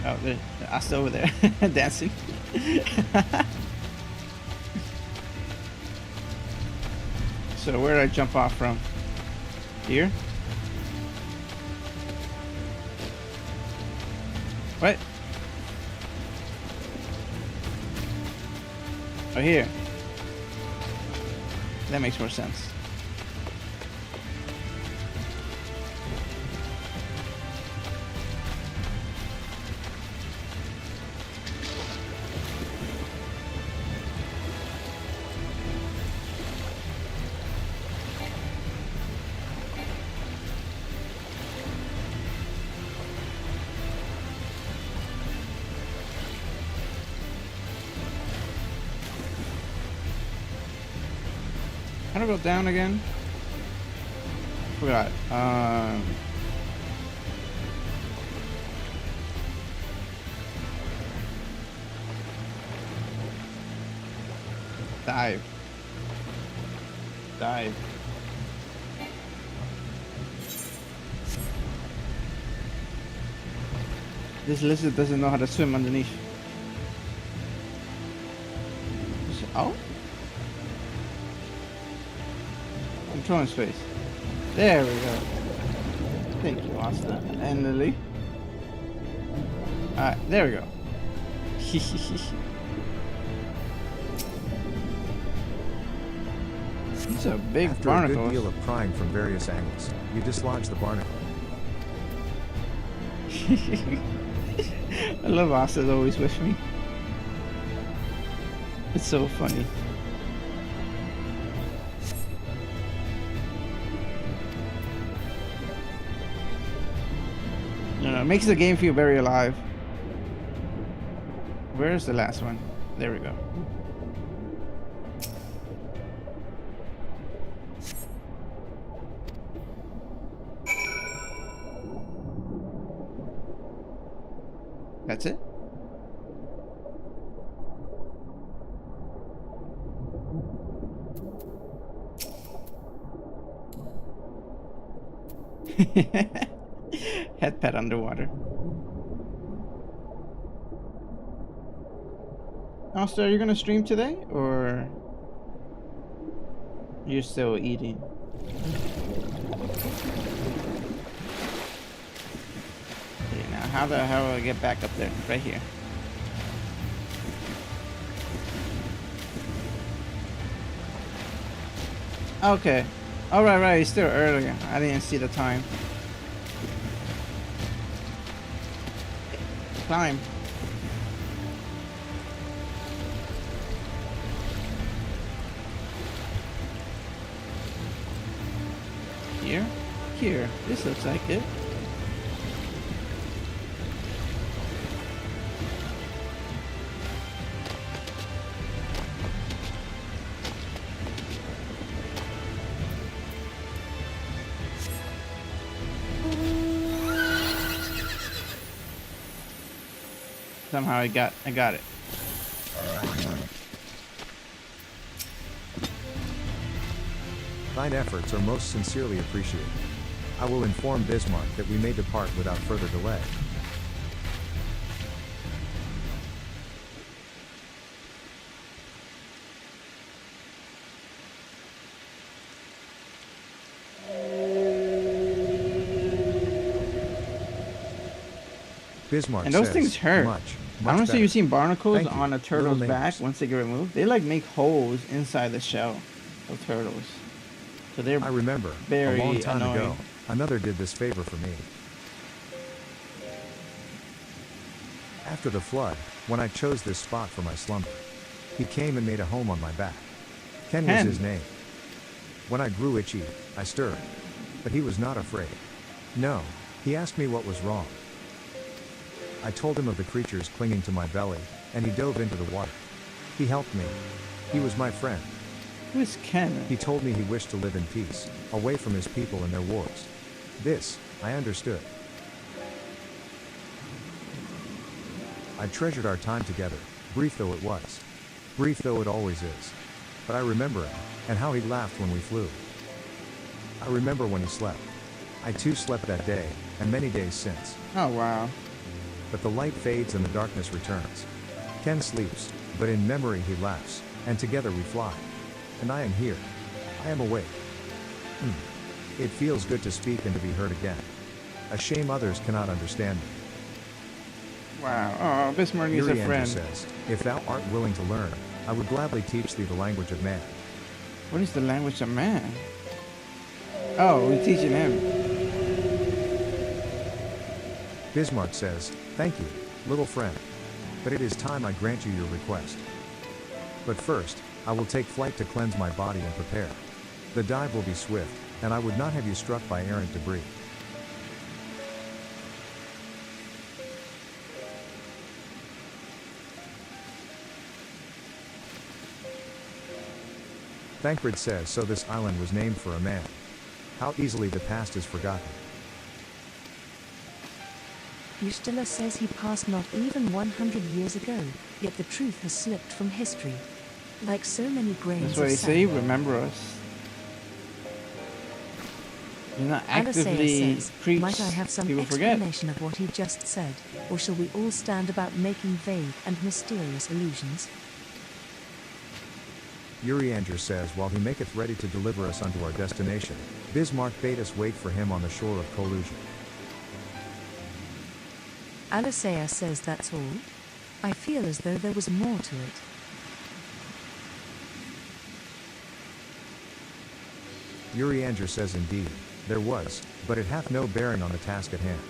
Oh, there's us over there dancing. So where did I jump off from? Here? What? Oh, here. That makes more sense. How do I go down again? Forgot. Dive. Dive. This lizard doesn't know how to swim underneath. Oh? Controlling space. There we go. Thank you, Asta and Lily. Alright, there we go. It's a big After barnacle. a good deal of prying from various angles, you dislodge the barnacle. I love Asta's always with me. It's so funny. It makes the game feel very alive. Where's the last one? There we go. That's it? Head pet underwater. Also, are you gonna stream today, or you're still eating? Okay, now how the hell do I get back up there? Right here. Okay. Oh, right, it's still early. I didn't see the time. Climb. Here? Here. This looks like it. Somehow I got it. Thine efforts are most sincerely appreciated. I will inform Bismarck that we may depart without further delay. Bismarck And those says, things hurt. Much I don't know if better. you've seen barnacles Thank you, on a turtle's little back neighbors. once they get removed. They like make holes inside the shell of turtles. So they're I remember, very a long time annoying. ago, another did this favor for me. After the flood, when I chose this spot for my slumber, he came and made a home on my back. Ken was Ken. his name. When I grew itchy, I stirred. But he was not afraid. No, he asked me what was wrong. I told him of the creatures clinging to my belly, and he dove into the water. He helped me. He was my friend. Who's Ken? He told me he wished to live in peace, away from his people and their wars. This, I understood. I treasured our time together, brief though it was. Brief though it always is. But I remember him, and how he laughed when we flew. I remember when he slept. I too slept that day, and many days since. Oh, wow. But the light fades and the darkness returns. Ken sleeps, but in memory he laughs, and together we fly. And I am here. I am awake. It feels good to speak and to be heard again. A shame others cannot understand me. Wow. Oh, Bismarck is a Yuri Andrew friend. says, if thou art willing to learn, I would gladly teach thee the language of man. What is the language of man? Oh, we're teaching him. Bismarck says, thank you, little friend. But it is time I grant you your request. But first, I will take flight to cleanse my body and prepare. The dive will be swift, and I would not have you struck by errant debris. Thancred says, so this island was named for a man. How easily the past is forgotten. Ustila says he passed not even 100 years ago, yet the truth has slipped from history. Like so many grains That's what of they say. sand. Remember us. You're not Alasea actively says, preach. might I have some People forget. explanation of what he just said, or shall we all stand about making vague and mysterious allusions? Yuri Andrew says, while he maketh ready to deliver us unto our destination, Bismarck bade us wait for him on the shore of Collusion. Alasea says that's all. I feel as though there was more to it. Yuri Andrew says, indeed, there was, but it hath no bearing on the task at hand.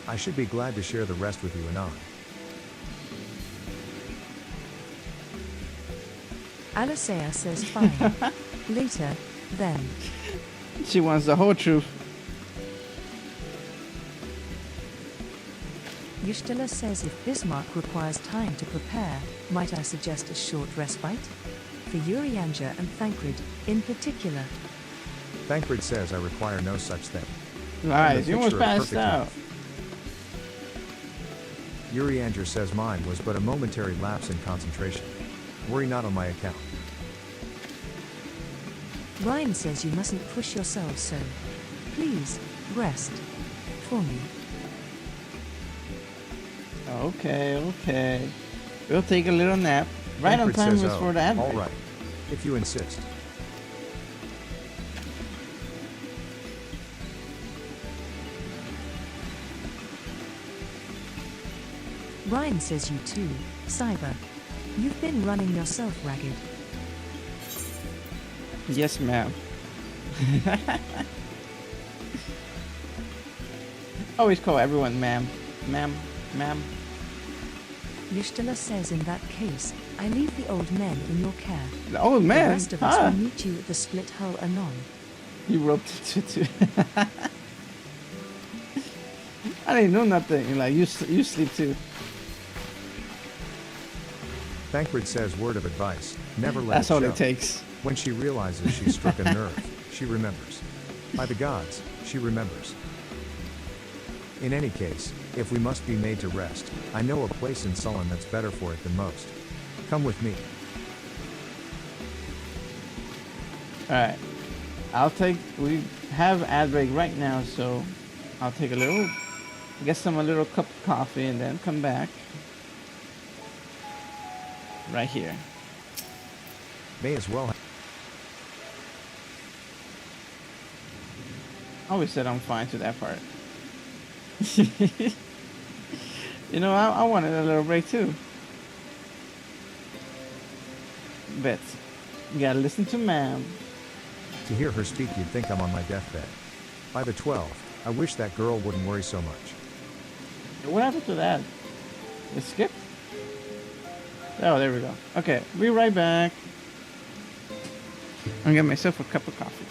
I should be glad to share the rest with you anon. Alasea says fine. Later, then. She wants the whole truth. Ustila says if Bismarck requires time to prepare, might I suggest a short respite? For Urianger and Thancred, in particular. Thancred says, I require no such thing. Lies. The You almost picture of passed perfect out. health. Yuri Andrew says mine was but a momentary lapse in concentration. Worry not on my account. Ryan says you mustn't push yourself so. Please, rest. For me. Okay, okay. We'll take a little nap. Right on Tancred time says, was for the ad break. all right, if you insist. Ryan says you too, Cyber. You've been running yourself ragged. Yes, ma'am. Always call everyone ma'am. Ma'am. Ma'am. Yushtila says in that case, I leave the old men in your care. The old man? The rest of us will meet you at the split hull anon. You roped it too. I didn't know nothing. You're like, you sleep too. Tancred says word of advice, never let That's it all show. it takes. When she realizes she struck a nerve, she remembers. By the gods, she remembers. In any case, if we must be made to rest, I know a place in Sullen that's better for it than most. Come with me. Alright. We have ad break right now, so I'll take a little, a little cup of coffee and then come back. Right here. May as well. I always said I'm fine to that part. You know, I wanted a little break too. But you gotta listen to ma'am. To hear her speak, you'd think I'm on my deathbed. By the 12, I wish that girl wouldn't worry so much. What happened to that? It skipped? Oh, there we go. Okay, be right back. I'm gonna get myself a cup of coffee.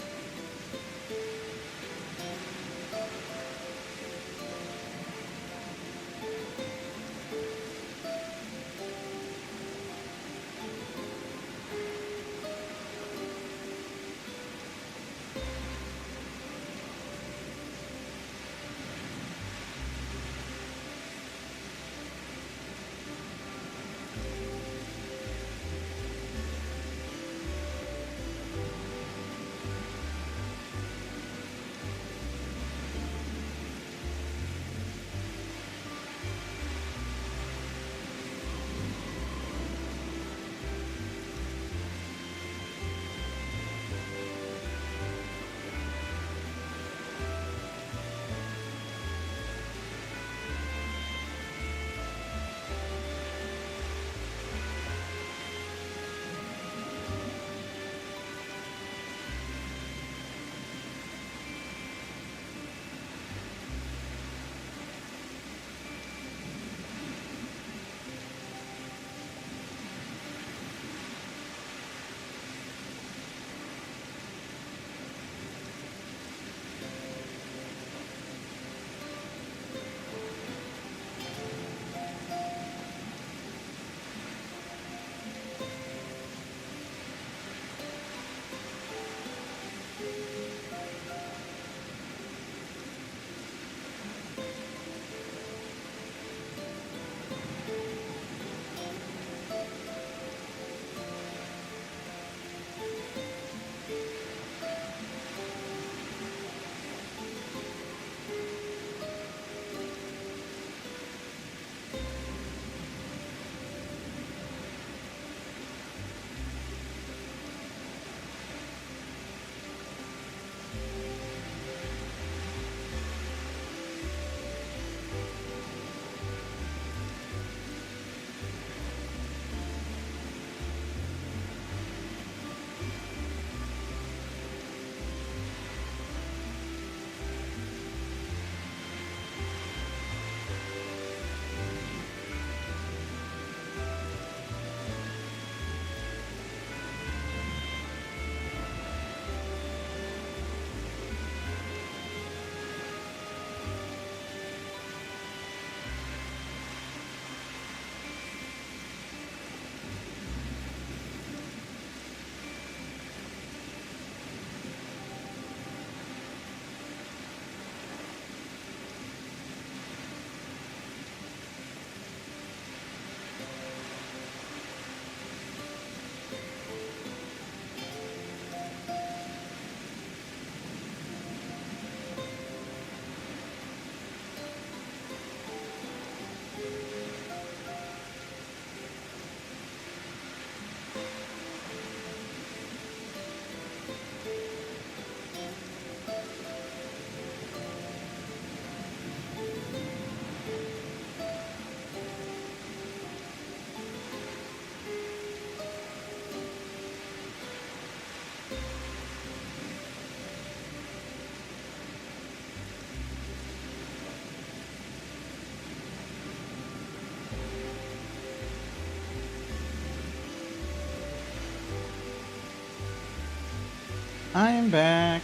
I am back.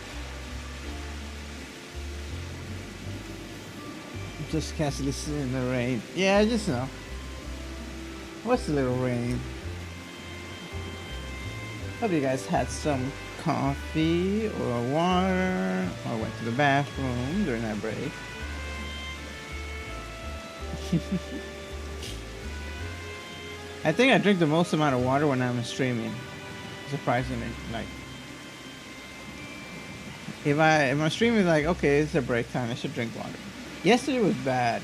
Just casually sitting in the rain. Yeah, I just know. What's a little rain? Hope you guys had some coffee or water or went to the bathroom during that break. I think I drink the most amount of water when I'm streaming. Surprisingly, like if I'm streaming, like okay, it's a break time, I should drink water. Yesterday was bad.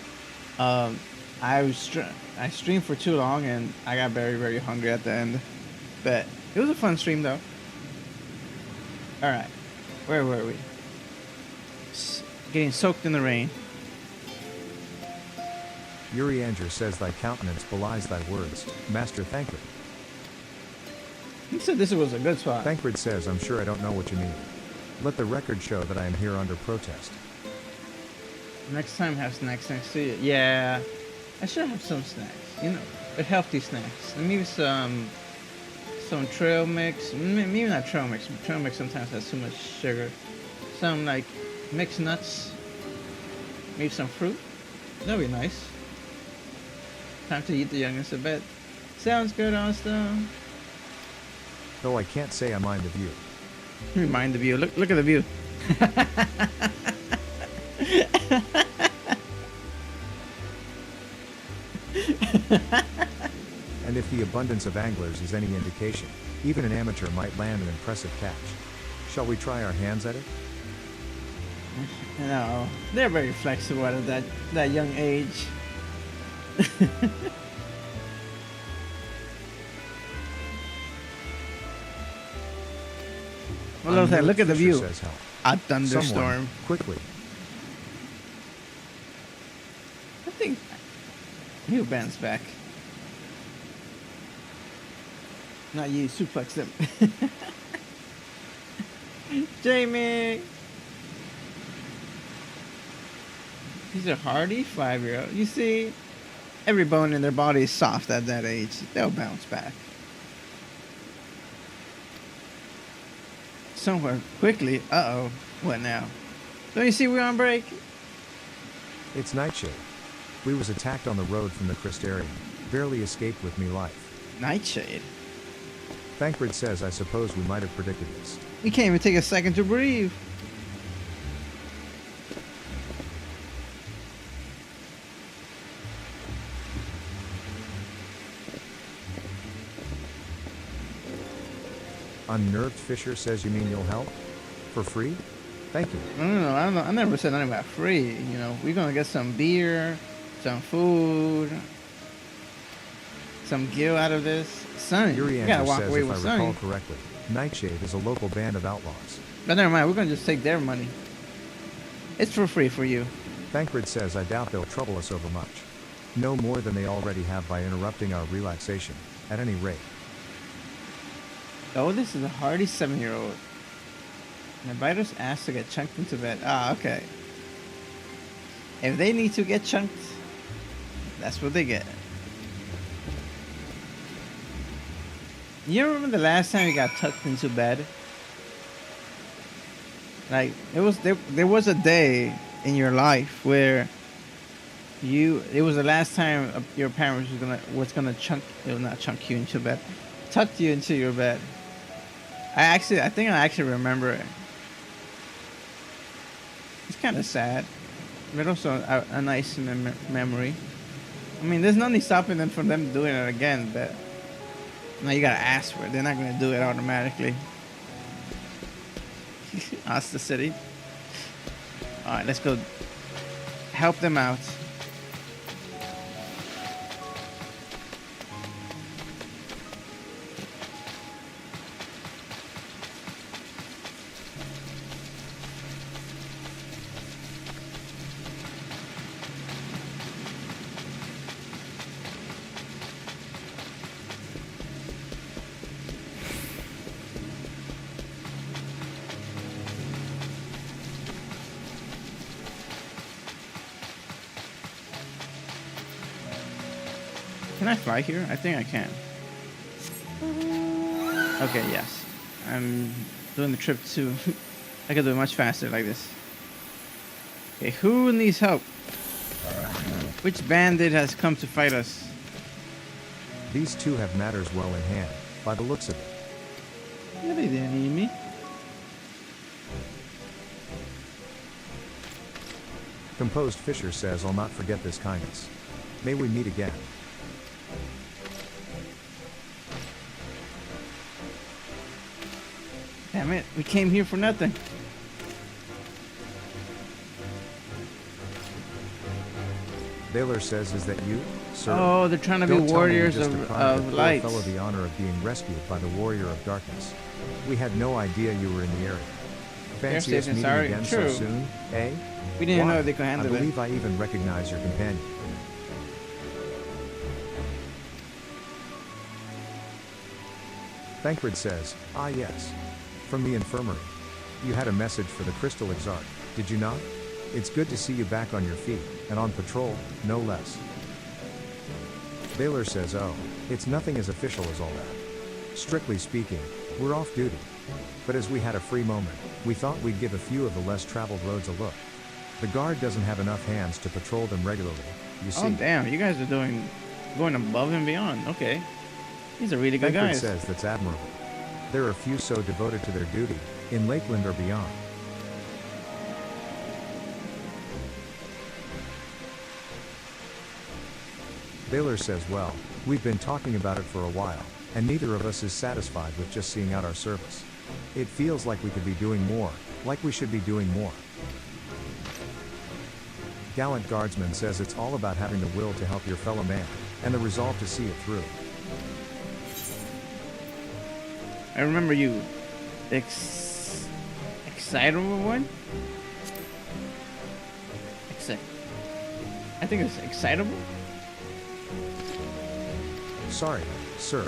I streamed for too long and I got very, very hungry at the end. But it was a fun stream though. All right, where were we? Getting soaked in the rain. Yuri Anger says thy countenance belies thy words, Master Thancred. He said this was a good spot. Thancred says I'm sure I don't know what you mean. Let the record show that I am here under protest. Next time have snacks next to you. Yeah, I should have some snacks. You know, but healthy snacks. And maybe some trail mix. Maybe not trail mix. Trail mix sometimes has too much sugar. Some like mixed nuts. Maybe some fruit. That'd be nice. Time to eat the youngest of bed. Sounds good, Austin. Though I can't say I mind the view. Mind the view. Look at the view. And if the abundance of anglers is any indication, even an amateur might land an impressive catch. Shall we try our hands at it? No, they're very flexible at that young age. Well, look at the view. Says help. A thunderstorm. Someone, quickly. I think he'll bounce back. Not you, suplex him. Jamie! He's a hardy 5-year-old. You see, every bone in their body is soft at that age. They'll bounce back. Somewhere quickly. Uh-oh. What now? Don't you see we're on break? It's Nightshade. We was attacked on the road from the Crystarium. Barely escaped with me life. Nightshade. Thancred says I suppose we might have predicted this. We can't even take a second to breathe. Unnerved Fisher says you mean you'll help? For free? Thank you. No, I don't know. I never said nothing about free. You know, we're gonna get some beer, some food, some gear out of this. Son, Yuri you gotta Andrew walk says away if I with recall something. correctly, Nightshade is a local band of outlaws. But never mind, we're gonna just take their money. It's for free for you. Thancred says I doubt they'll trouble us over much. No more than they already have by interrupting our relaxation, at any rate. Oh, this is a hardy 7-year-old. The biters asked to get chunked into bed. Ah, okay. If they need to get chunked, that's what they get. You remember the last time you got tucked into bed? Like there was a day in your life where it was the last time your parents was gonna chunk, it was not chunk you into bed, tucked you into your bed. I think I actually remember it. It's kind of sad, but also a nice memory. I mean, there's nothing stopping them from them doing it again, but now you gotta ask for it. They're not gonna do it automatically. Ask the city. All right, let's go help them out. Can I fly here? I think I can. Okay, yes. I'm doing the trip too. I could do it much faster like this. Okay, who needs help? Which bandit has come to fight us? These two have matters well in hand, by the looks of it. Yeah, they didn't need me. Composed Fisher says, I'll not forget this kindness. May we meet again. Damn it, we came here for nothing. Baylor says, is that you, sir? Oh, they're trying to be Don't tell me you warriors just deprived the of poor light. fellow the honor of being rescued by the warrior of darkness. We had no idea you were in the area. Fancy us safe and meeting sorry. again True. so soon, eh? We didn't Why? know they could handle I believe it. I even recognize your companion. Thancred says, ah yes. From the infirmary. You had a message for the Crystal Exarch, did you not? It's good to see you back on your feet, and on patrol, no less. Baylor says, oh, it's nothing as official as all that. Strictly speaking, we're off duty. But as we had a free moment, we thought we'd give a few of the less traveled roads a look. The guard doesn't have enough hands to patrol them regularly, you see. Oh damn, you guys are going above and beyond. Okay. These are really good Thancred guys. says that's admirable. There are few so devoted to their duty, in Lakeland or beyond. Baylor says, well, we've been talking about it for a while, and neither of us is satisfied with just seeing out our service. It feels like we could be doing more, like we should be doing more. Gallant Guardsman says it's all about having the will to help your fellow man, and the resolve to see it through. I remember you. Excitable one? I think it's excitable. Sorry, sir.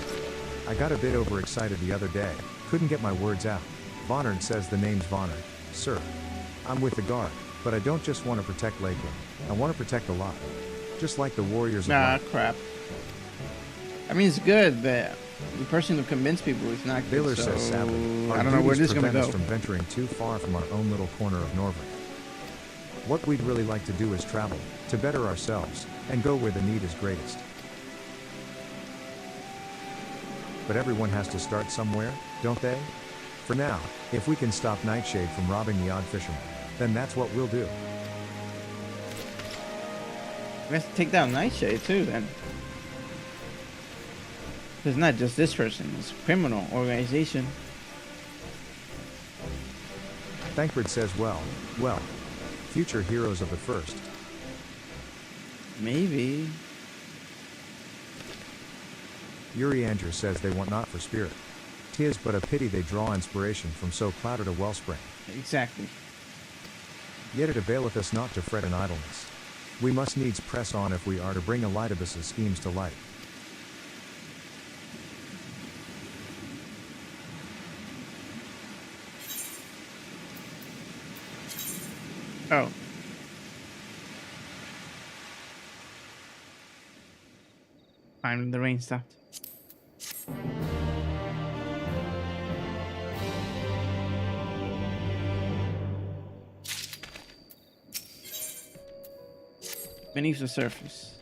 I got a bit overexcited the other day, couldn't get my words out. Vonard says the name's Vonard, sir. I'm with the guard, but I don't just want to protect Lakeland. I want to protect a lot. Just like the warriors of Nah, light. crap. I mean, it's good, but the person who convinced people is not good. Baylor So says sadly, our I don't know where duties this is gonna prevent go. us from venturing too far from our own little corner of Norvik. What we'd really like to do is travel, to better ourselves, and go where the need is greatest. But everyone has to start somewhere, don't they? For now, if we can stop Nightshade from robbing the odd fisherman, then that's what we'll do. We have to take down Nightshade too, then. It's not just this person; it's a criminal organization. Thancred says, well, future heroes of the first. Maybe. Yuri Andrew says they want not for spirit. 'Tis but a pity they draw inspiration from so clouded a wellspring. Exactly. Yet it availeth us not to fret in idleness. We must needs press on if we are to bring Elidibus's schemes to light. Oh. Finally, the rain stopped. Beneath the surface.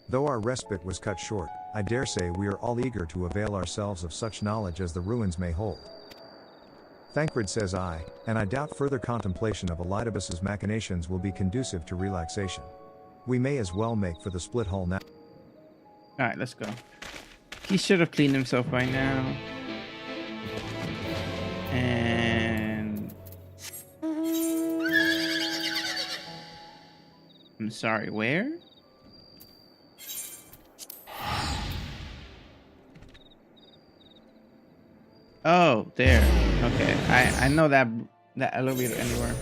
Though our respite was cut short, I dare say we are all eager to avail ourselves of such knowledge as the ruins may hold. Thancred says I, and I doubt further contemplation of Elidibus's machinations will be conducive to relaxation. We may as well make for the split hull now. Alright, let's go. He should have cleaned himself by now. And... I'm sorry, where? Oh, there. Okay, I know that elevator anywhere.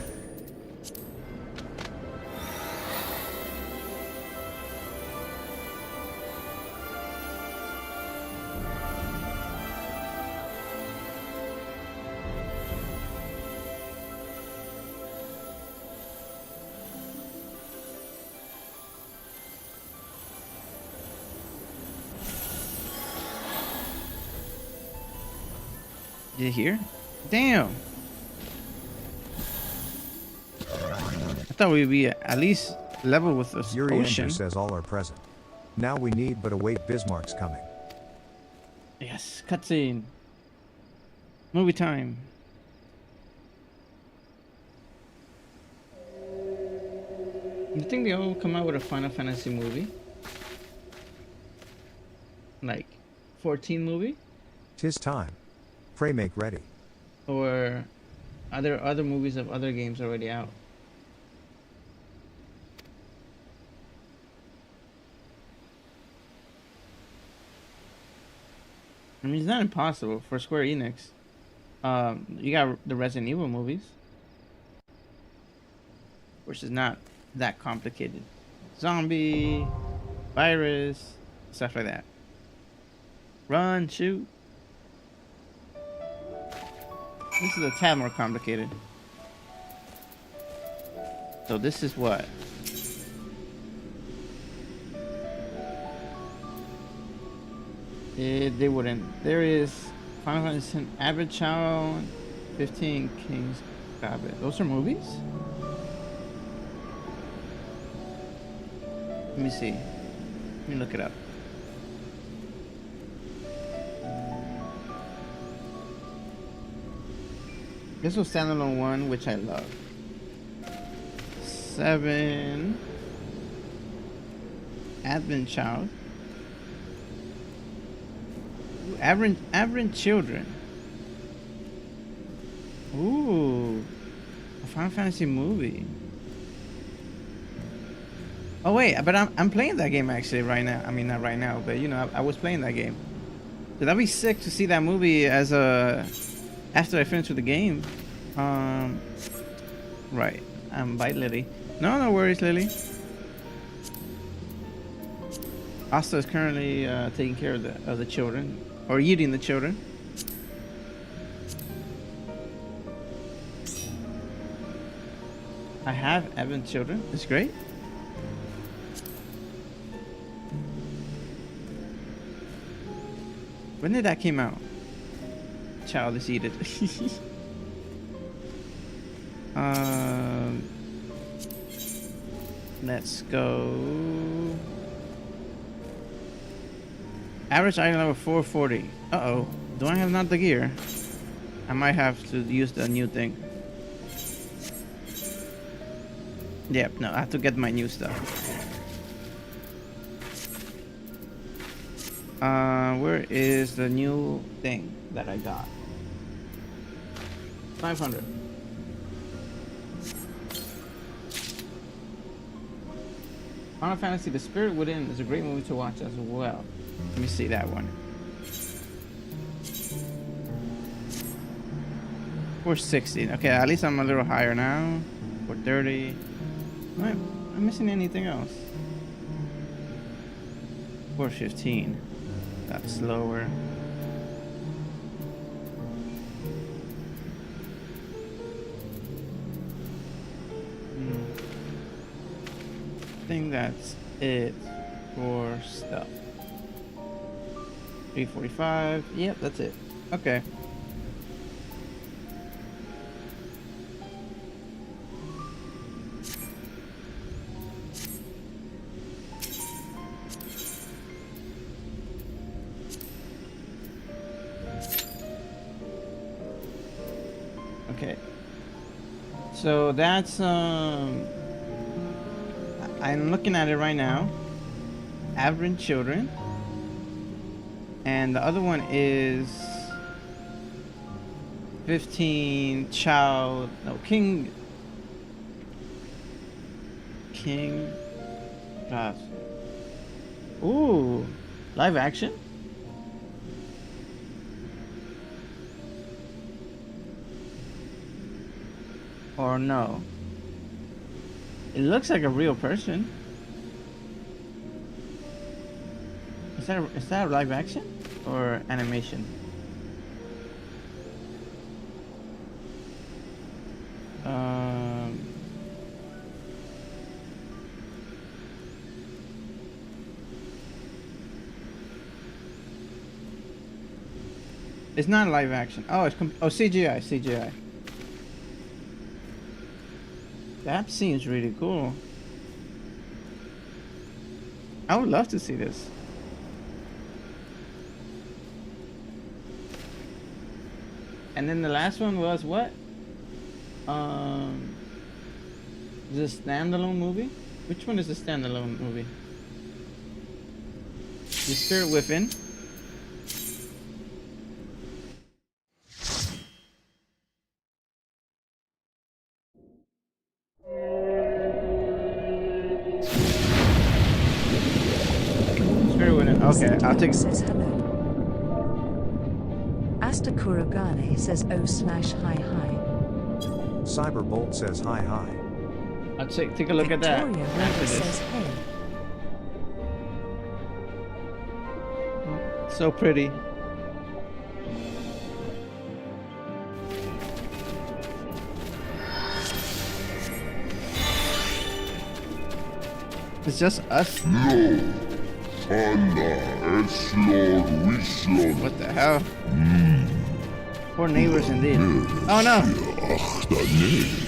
Is it here? Damn. I thought we'd be at least level with the Yuri ocean. Ender says all are present. Now we need but await Bismarck's coming. Yes, cutscene. Movie time. You think they'll come out with a Final Fantasy movie? Like 14 movie? 'Tis time. Pray make ready. Or are there other movies of other games already out? I mean, it's not impossible for Square Enix. You got the Resident Evil movies, which is not that complicated. Zombie, virus, stuff like that. Run, shoot. This is a tad more complicated. So this is what? They wouldn't. There is Final Fantasy X, Average Child, 15 Kings Goblet. Those are movies? Let me see. Let me look it up. This was standalone one, which I love. 7. Advent Child. Ooh, Aberrant Children. Ooh. A Final Fantasy movie. Oh wait, but I'm playing that game actually right now. I mean, not right now, but you know, I was playing that game. So that'd be sick to see that movie as a after I finish with the game. Right. Bye, Lily. No worries, Lily. Asta is currently taking care of the children, or eating the children. I have Evan children. It's great. When did that came out? Child is eaten. Let's go. Average item level 440. Uh-oh. Do I have not the gear? I might have to use the new thing. Yep, no, I have to get my new stuff. Where is the new thing that I got? 500. Final Fantasy The Spirit Within is a great movie to watch as well. Let me see that one. 460. Okay, at least I'm a little higher now. 430. Am I missing anything else? 415. That's lower. I think that's it for stuff. 345. Yep, that's it. Okay. Okay. So that's I'm looking at it right now. Aberrant Children. And the other one is 15 Child. No, King. Gosh. Ooh. Live action? Or no? It looks like a real person. Is that live action or animation? It's not live action. Oh, it's CGI. CGI. That seems really cool. I would love to see this. And then the last one was what? Is it a standalone movie? Which one is the standalone movie? The Spirit Within. Spirit Within. Okay, I'll take. Says hello. Asta Kurogane says oh/hi hi. Cyberbolt says hi hi. I'll take a look at that. Victoria After Rose this. says hey. So pretty. It's just us. Allah Eslor Wislor What the hell? Poor neighbors indeed. Oh no! Achtane.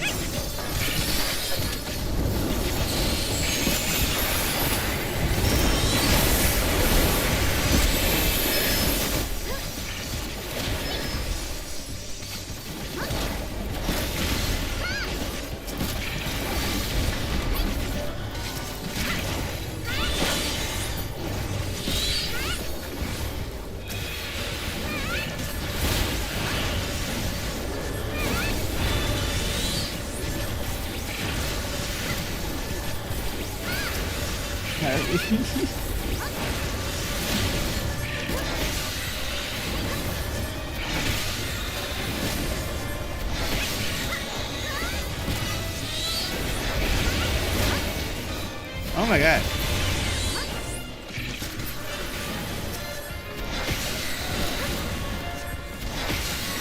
Oh my god.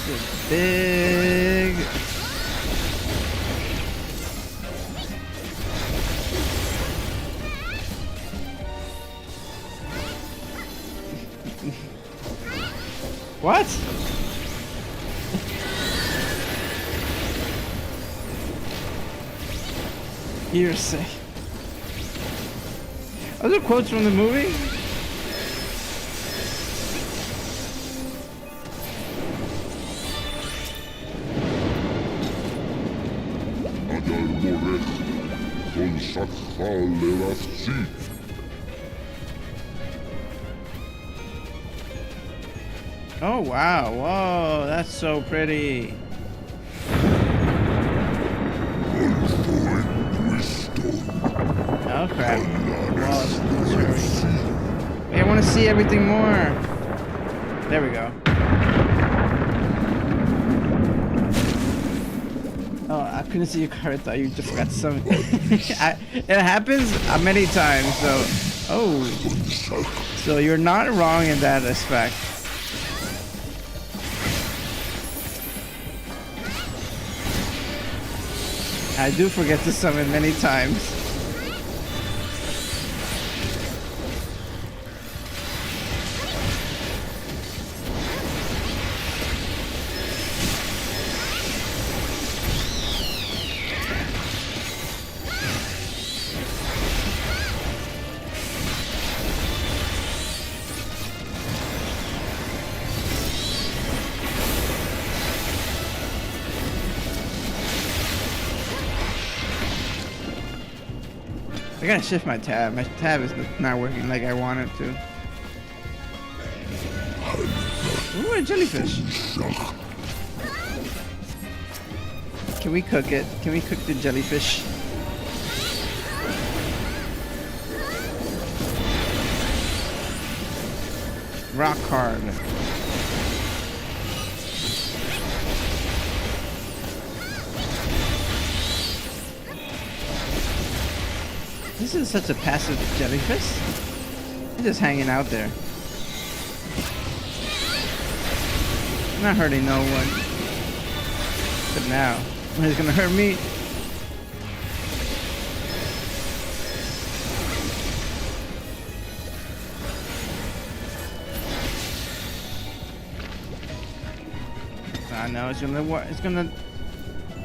This is big. What? You're sick. Are there quotes from the movie? Adar Moret Con Sakhal Levassi Oh wow, whoa, that's so pretty. Oh crap. Well, let's hurry. Wait, I want to see everything more. There we go. Oh, I couldn't see your card. I thought you just got some. It happens many times, so. Oh. So you're not wrong in that aspect. I do forget to summon many times. I gotta shift my tab. My tab is not working like I want it to. Ooh, a jellyfish. Can we cook it? Can we cook the jellyfish? Rock hard. This is such a passive jellyfish. He's just hanging out there. Not hurting no one. But now, he's gonna hurt me. I know it's gonna.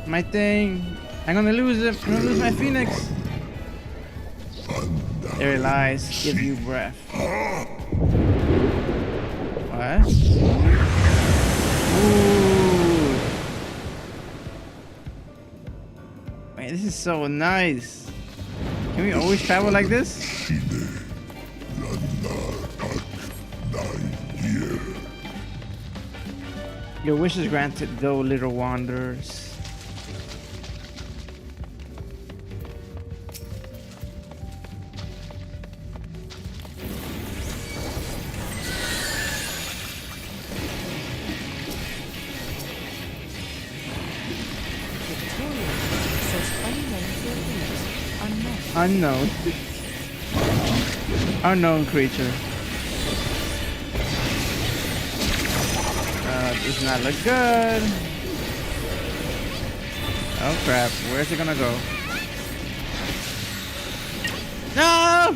My thing. I'm gonna lose him. I'm gonna lose my phoenix. There it lies. Give you breath. What? Ooh. Man, this is so nice. Can we always travel like this? Your wish is granted. Go, little wanderers. Unknown. Unknown creature. Does not look good. Oh crap, where's it gonna go? No!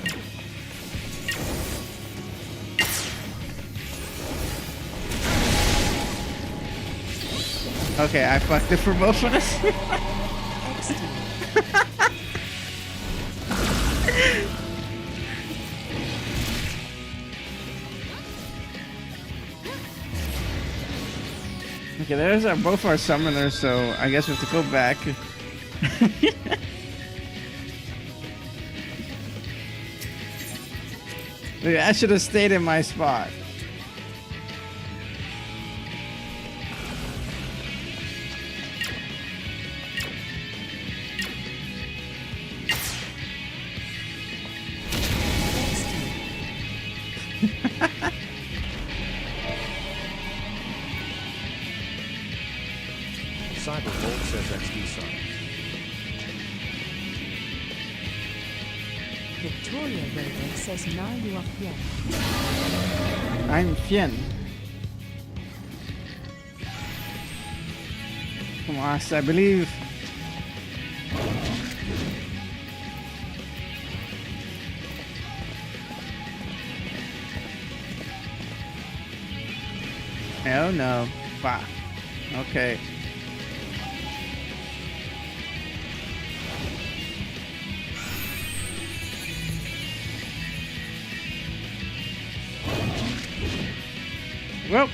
Okay, I fucked it for both of us. Okay, there's both our summoners, so I guess we have to go back. Maybe I should have stayed in my spot. Cyberbolt says XD son. Victoria Raven says now you are Fien. I'm Fien. Come on, I believe. Hell no. Fuck. Okay. Well.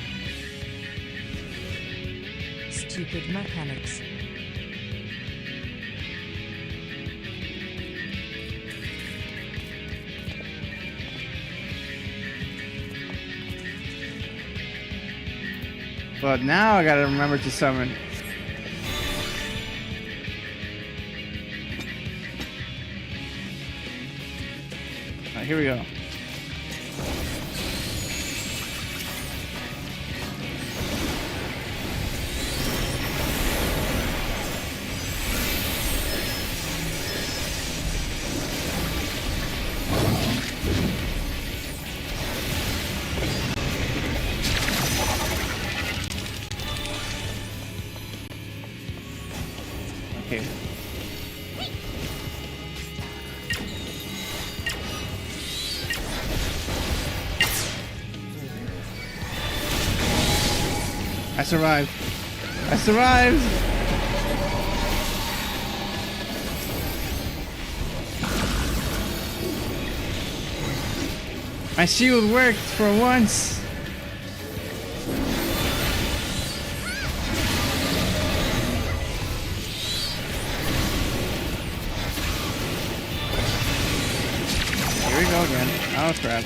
Stupid mechanics. But now I gotta remember to summon. Alright, here we go. Okay. I survived. I survived! My shield worked for once! Here we go again. Oh crap.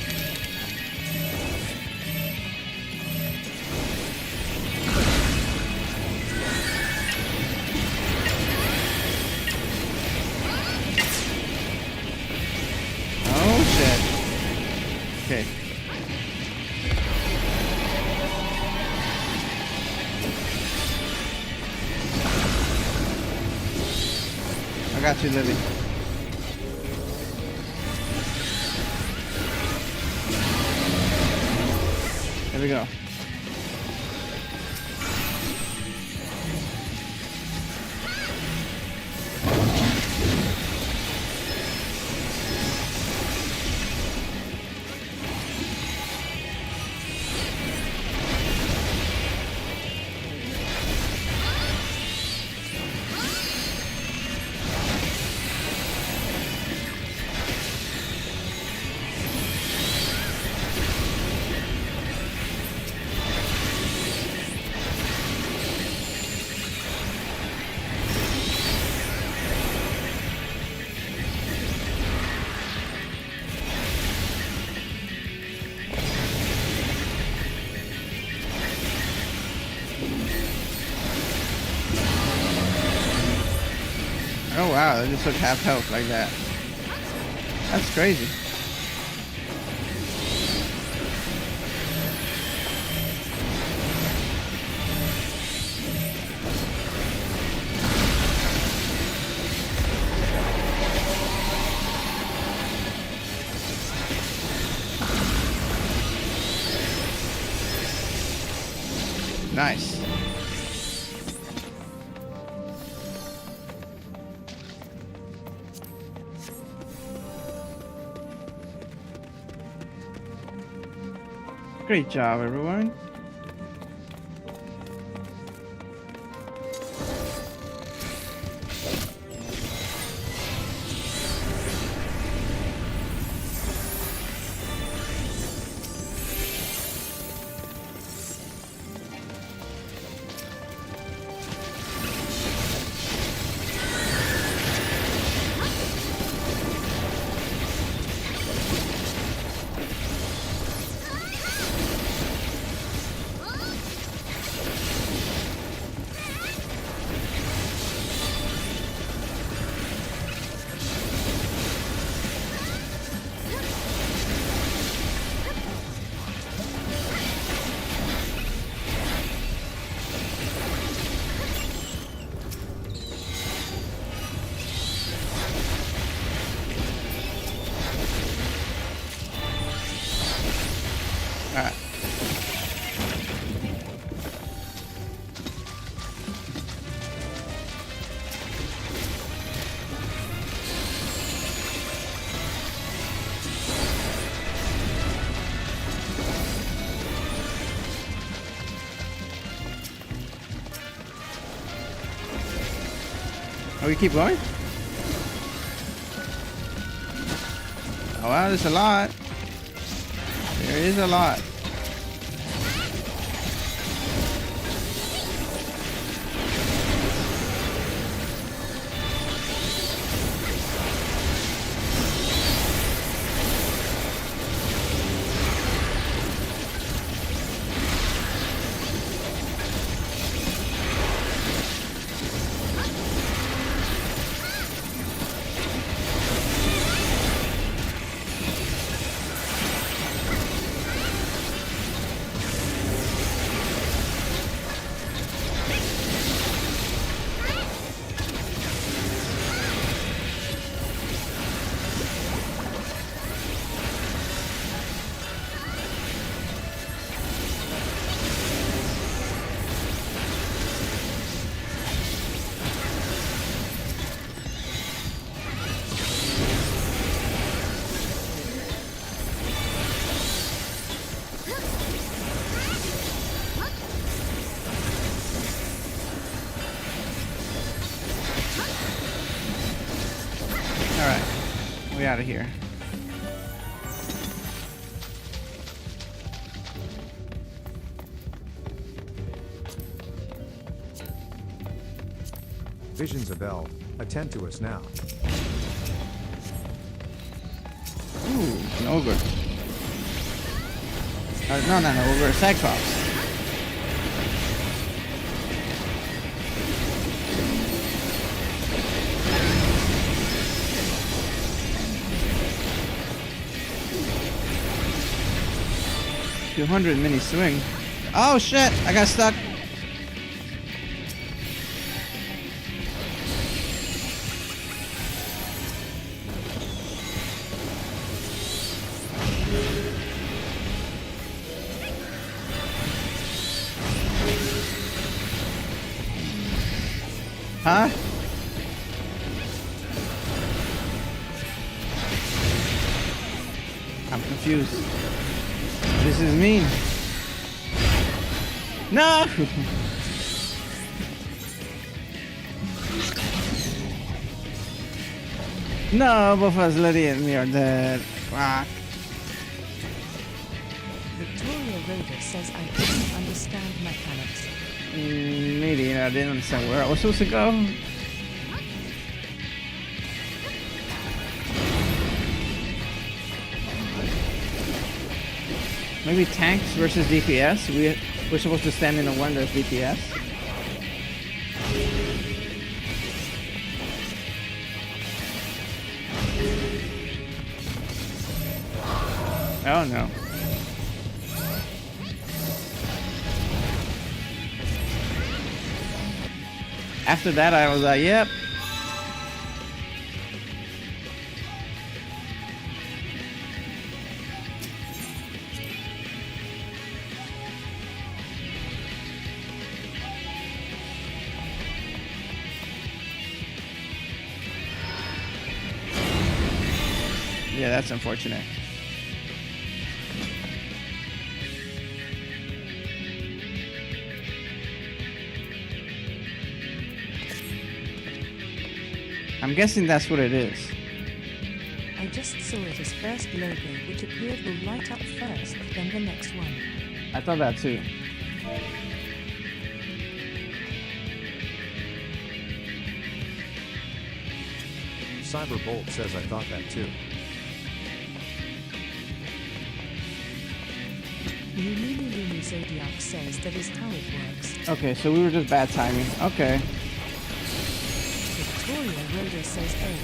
Oh shit. Okay. I got you, Lily. There we go. wow, they just took half health like that. That's crazy. Nice. Great job, everyone. Alright. Oh, we keep going? Oh wow, there's a lot. There is a lot. Alright, we out of here. Visions of El, attend to us now. Ooh, an ogre. No, not an ogre, a cyclops. $200 mini swing. Oh shit! I got stuck. Huh? I'm confused. This is mean. No! No, both of us, Lydia and me are dead. Fuck. Victoria Rhoda says I didn't understand mechanics. Maybe I didn't understand where I was supposed to go. Maybe tanks versus DPS. We're supposed to stand in a one that's DPS. Oh no. After that, I was like, yep. Yeah, that's unfortunate. I'm guessing that's what it is. I just saw it as first logo, which appeared will light up first, then the next one. I thought that too. Cyberbolt says I thought that too. Lulu Zodiac says that is how it works. Okay, so we were just bad timing. Okay. Victoria Rhoda says A.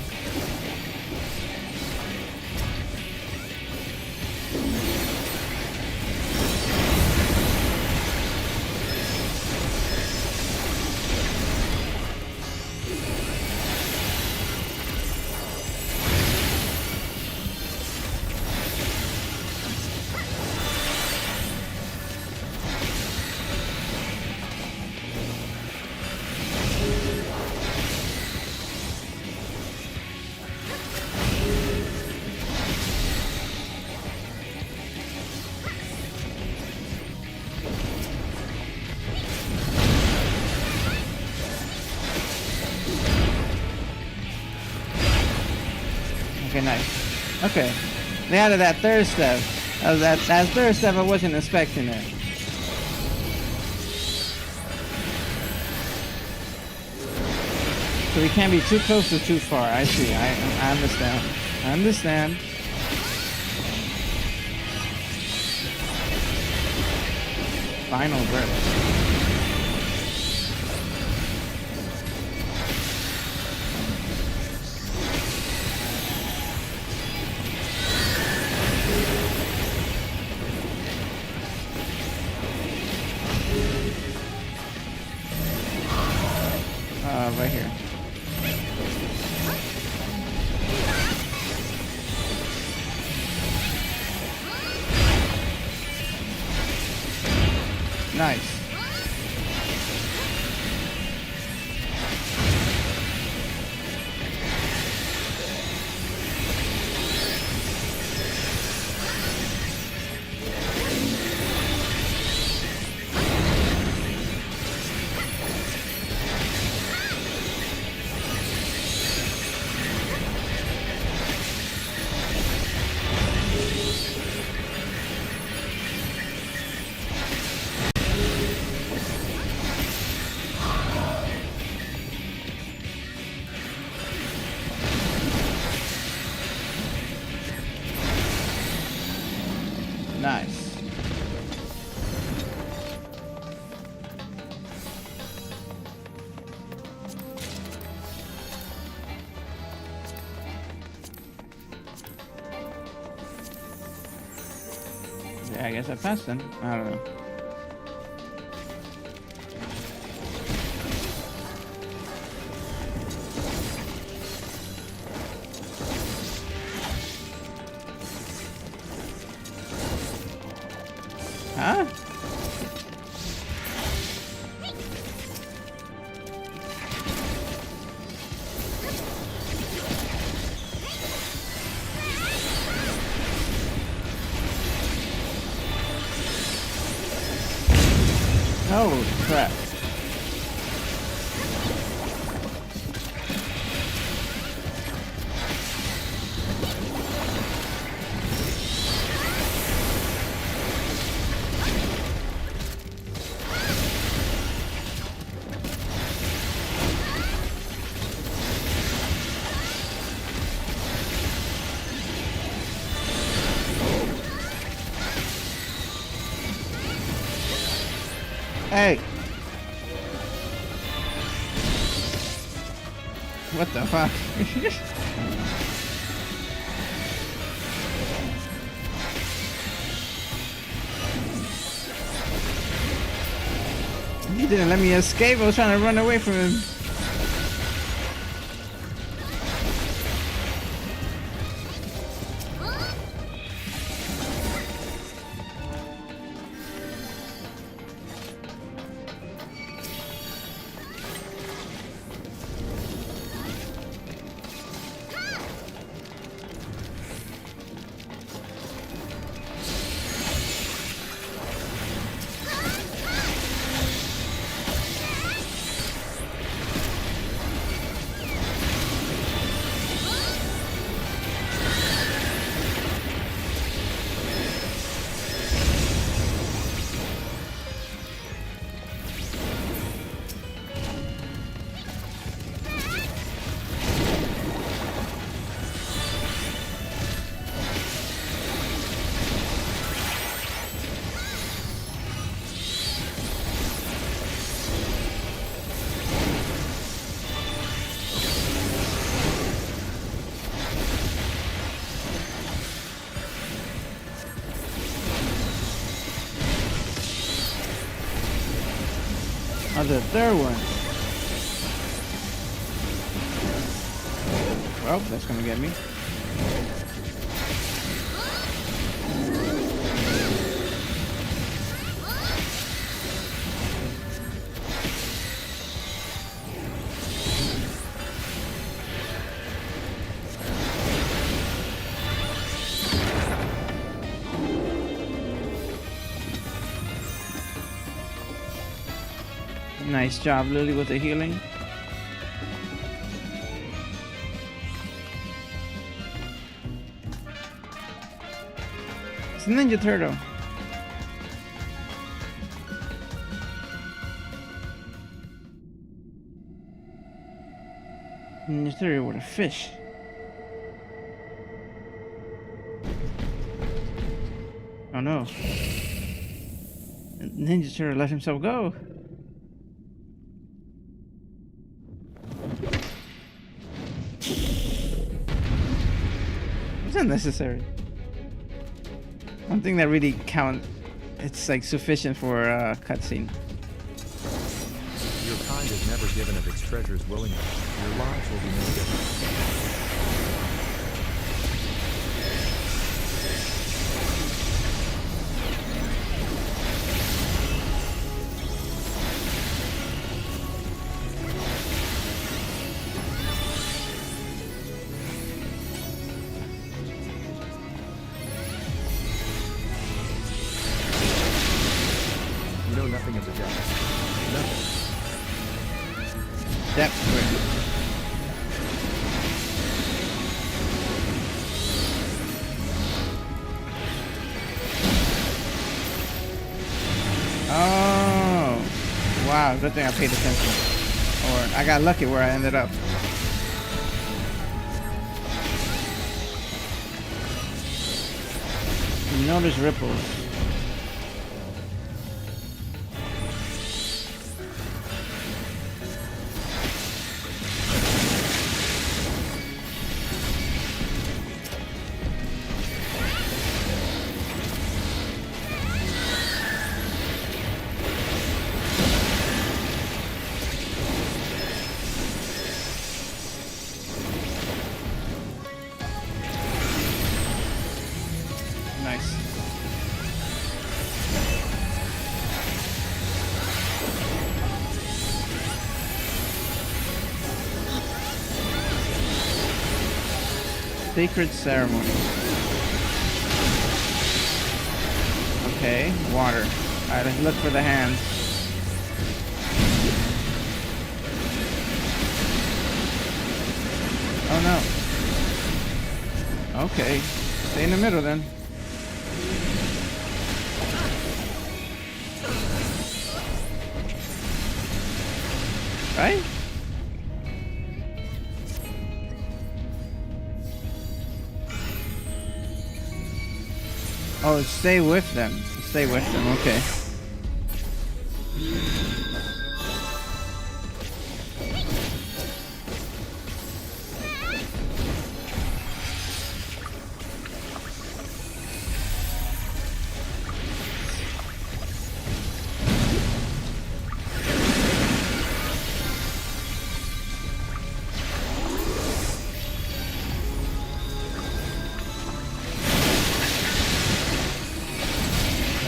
Okay, nice. Okay. They added that third step. That third step, I wasn't expecting it. So we can't be too close or too far. I see. I understand. I understand. Final verdict. Right here. Nice. Nice. Yeah, I guess I passed then. I don't know. Huh? Holy crap. Hey! What the fuck? didn't let me escape. I was trying to run away from him. Oh, the third one. Well, that's gonna get me. Nice job, Lily, with the healing. It's a Ninja Turtle. Ninja Turtle with a fish. Oh no. Ninja Turtle let himself go. It's unnecessary. One thing that really counts, it's like sufficient for a cutscene. Your kind is never given of its treasures willingly. Your lives will be no different. You know nothing of the depths. Nothing. Depth grip. Oh, wow! Good thing I paid attention, or I got lucky where I ended up. You notice ripples. Nice. Sacred ceremony. Okay, water. Alright, let's look for the hands. Oh no. Okay, stay in the middle then. Right? Oh, stay with them. Stay with them, okay.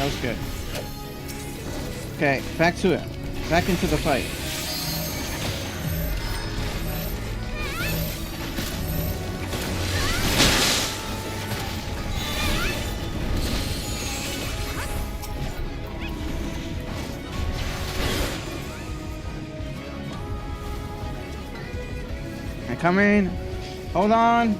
That was good. Okay, back to it. Back into the fight. I'm coming. Hold on.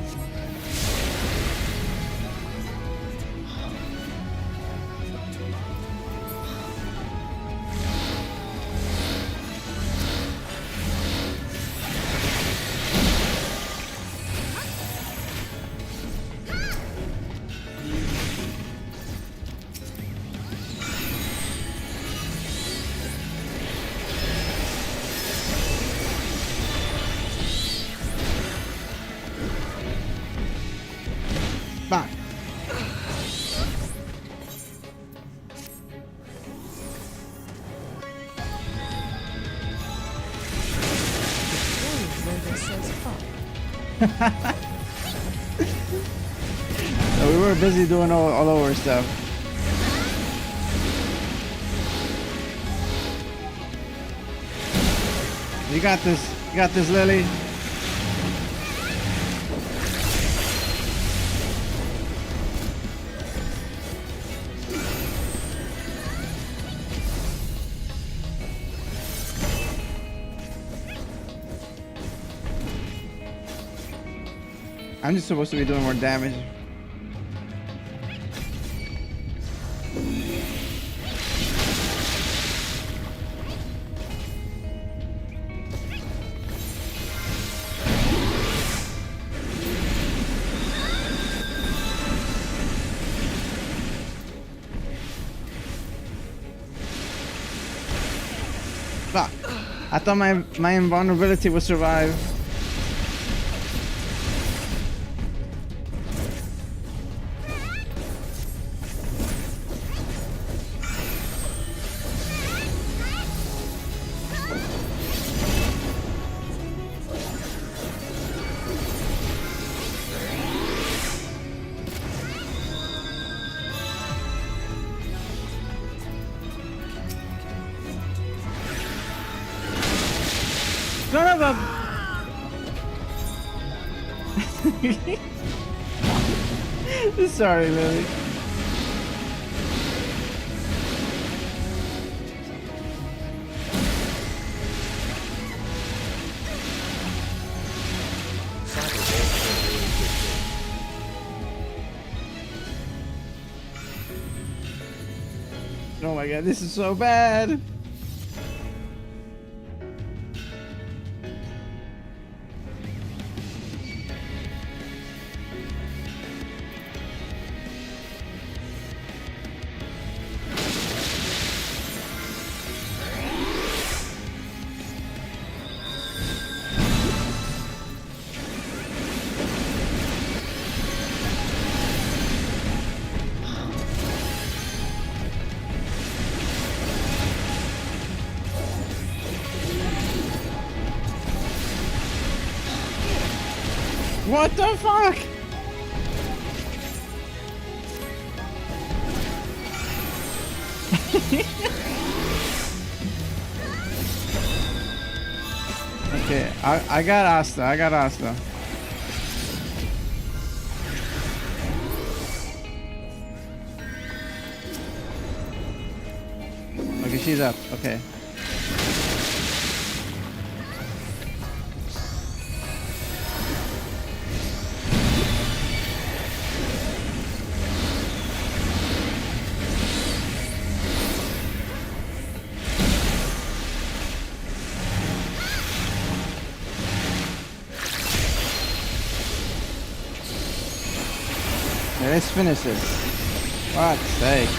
Back. Rover says fuck. So we were busy doing all our stuff. You got this. You got this, Lily. I'm just supposed to be doing more damage. Fuck. I thought my invulnerability would survive. Son of a... Sorry, Lily. Oh my god, this is so bad. What the fuck? Okay, I got Asta. I got Asta. Okay, she's up. Okay. Let's finish this. Fuck's sake.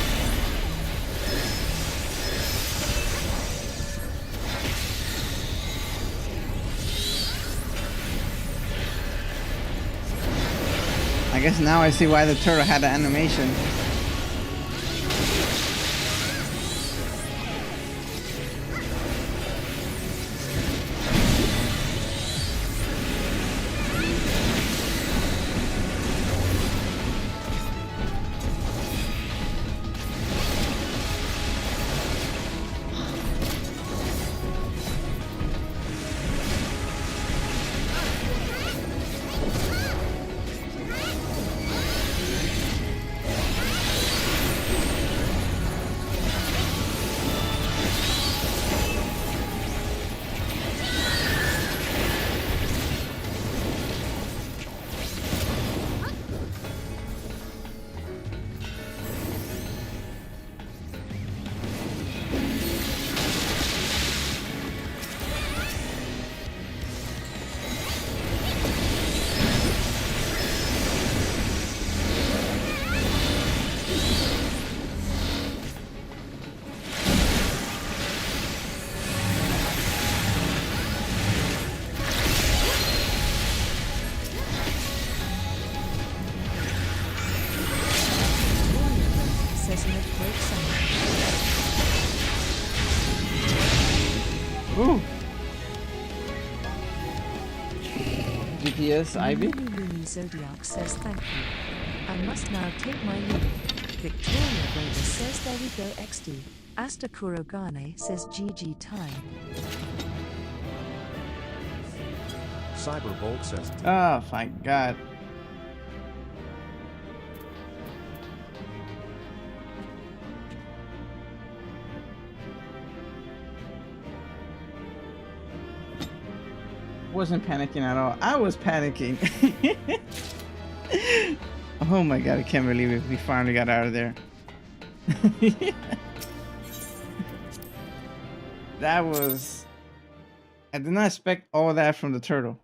I guess now I see why the turtle had an animation. GTS Ivy. Lulu Zodiac says thank you. I must now take my leave. Victoria Vader says there we go XD. Asta Kurogane says GG time. Cyberbolt says Oh my god. Wasn't panicking at all. I was panicking. Oh my god, I can't believe it. We finally got out of there. That was... I did not expect all that from the turtle.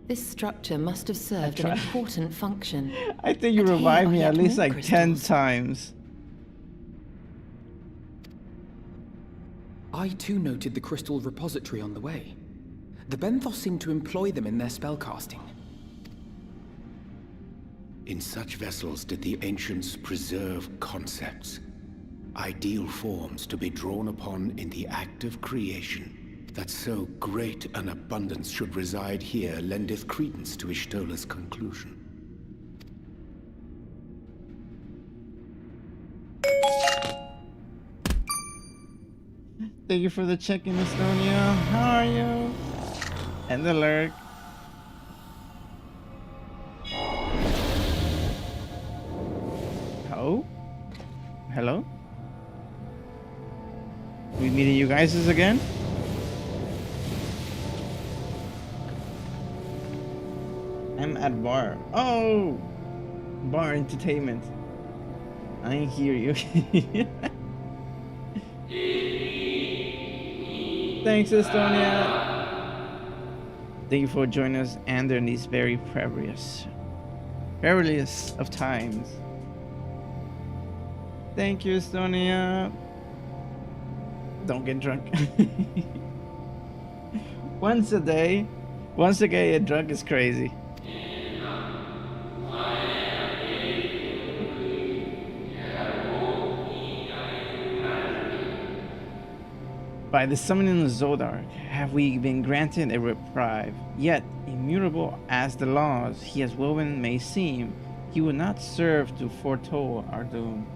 This structure must have served an tried. important function. I think you And here revived are me yet at least more like 10 crystals. times. I too noted the crystal repository on the way. The Benthos seem to employ them in their spellcasting. In such vessels did the ancients preserve concepts, ideal forms to be drawn upon in the act of creation. That so great an abundance should reside here lendeth credence to Ishtola's conclusion. Thank you for the check-in, Estonia. How are you? And the lurk. Oh? Hello? We meeting you guys again? I'm at bar. Oh! Bar entertainment. I hear you. Thanks, Estonia. Thank you for joining us, and in these very perilous of times. Thank you, Estonia. Don't get drunk. Once a day a drunk is crazy. By the summoning of Zodark have we been granted a reprieve, yet immutable as the laws he has woven may seem, he will not serve to foretold our doom.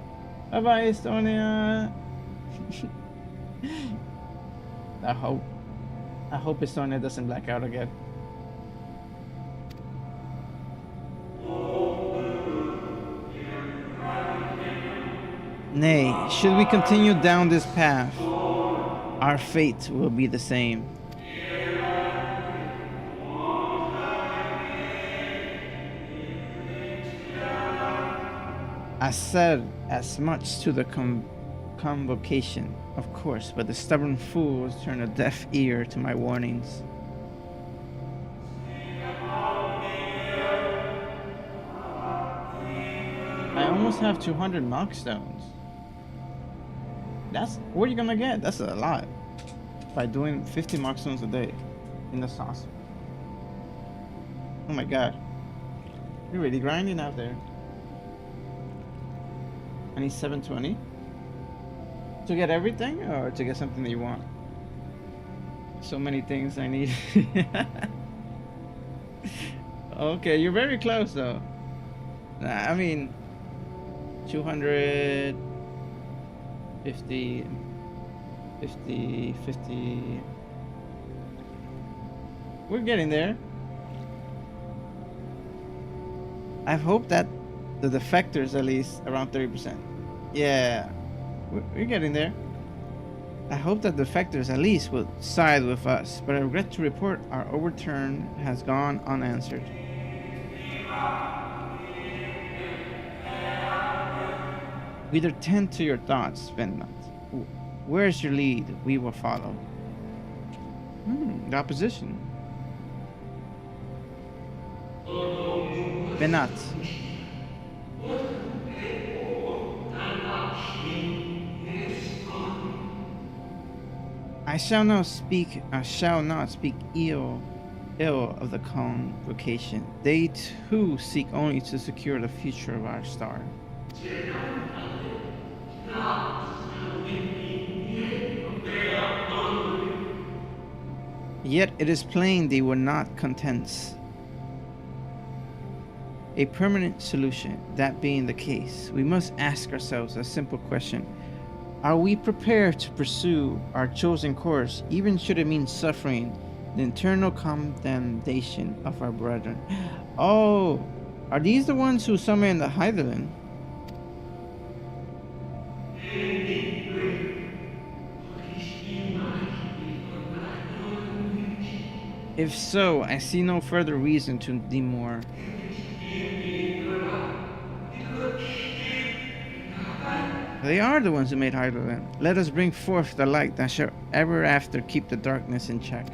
Bye bye, Estonia. I hope Estonia doesn't black out again. Nay, should we continue down this path, our fate will be the same. I said as much to the convocation, of course, but the stubborn fools turn a deaf ear to my warnings. I almost have 200 mark stones. That's what you're gonna get. That's a lot. By doing 50 mark stones a day in the sauce. Oh my god. You're really grinding out there. I need 720 to get everything, or to get something that you want. So many things I need. Okay, you're very close though. I mean 200 50 we're getting there. I hope that the defectors at least around 30%. Yeah, we're getting there. I hope that defectors at least will side with us, but I regret to report our overturn has gone unanswered. We tend to your thoughts, Venmat. Where's your lead? We will follow. The opposition. Venat. I shall not speak ill of the convocation. They too seek only to secure the future of our star. Yet it is plain they were not content. A permanent solution. That being the case, we must ask ourselves a simple question. Are we prepared to pursue our chosen course, even should it mean suffering the eternal condemnation of our brethren? Oh, are these the ones who summoned the Hydaelyn? If so, I see no further reason to demur. They are the ones who made Hydaelyn. Let us bring forth the light that shall ever after keep the darkness in check.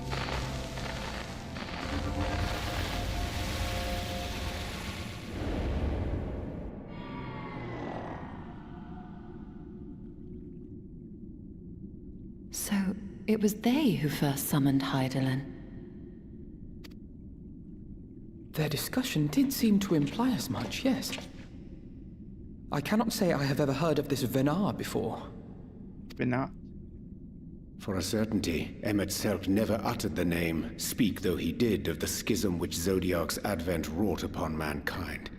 So, it was they who first summoned Hydaelyn. Their discussion did seem to imply as much, yes. I cannot say I have ever heard of this Venar before. Venar? For a certainty, Emmet Selk never uttered the name, speak though he did of the schism which Zodiark's advent wrought upon mankind.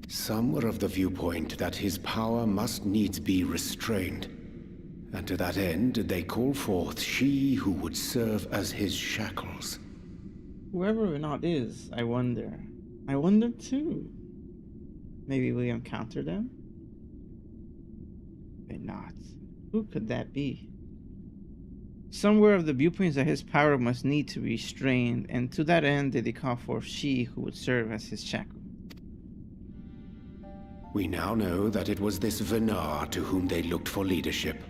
Some were of the viewpoint that his power must needs be restrained, and to that end they call forth she who would serve as his shackles. Whoever Venar is, I wonder. I wonder too. Maybe we encounter them? But not. Who could that be? Somewhere of the viewpoints that his power must need to be restrained, and to that end did he call forth she who would serve as his shackle. We now know that it was this Venar to whom they looked for leadership.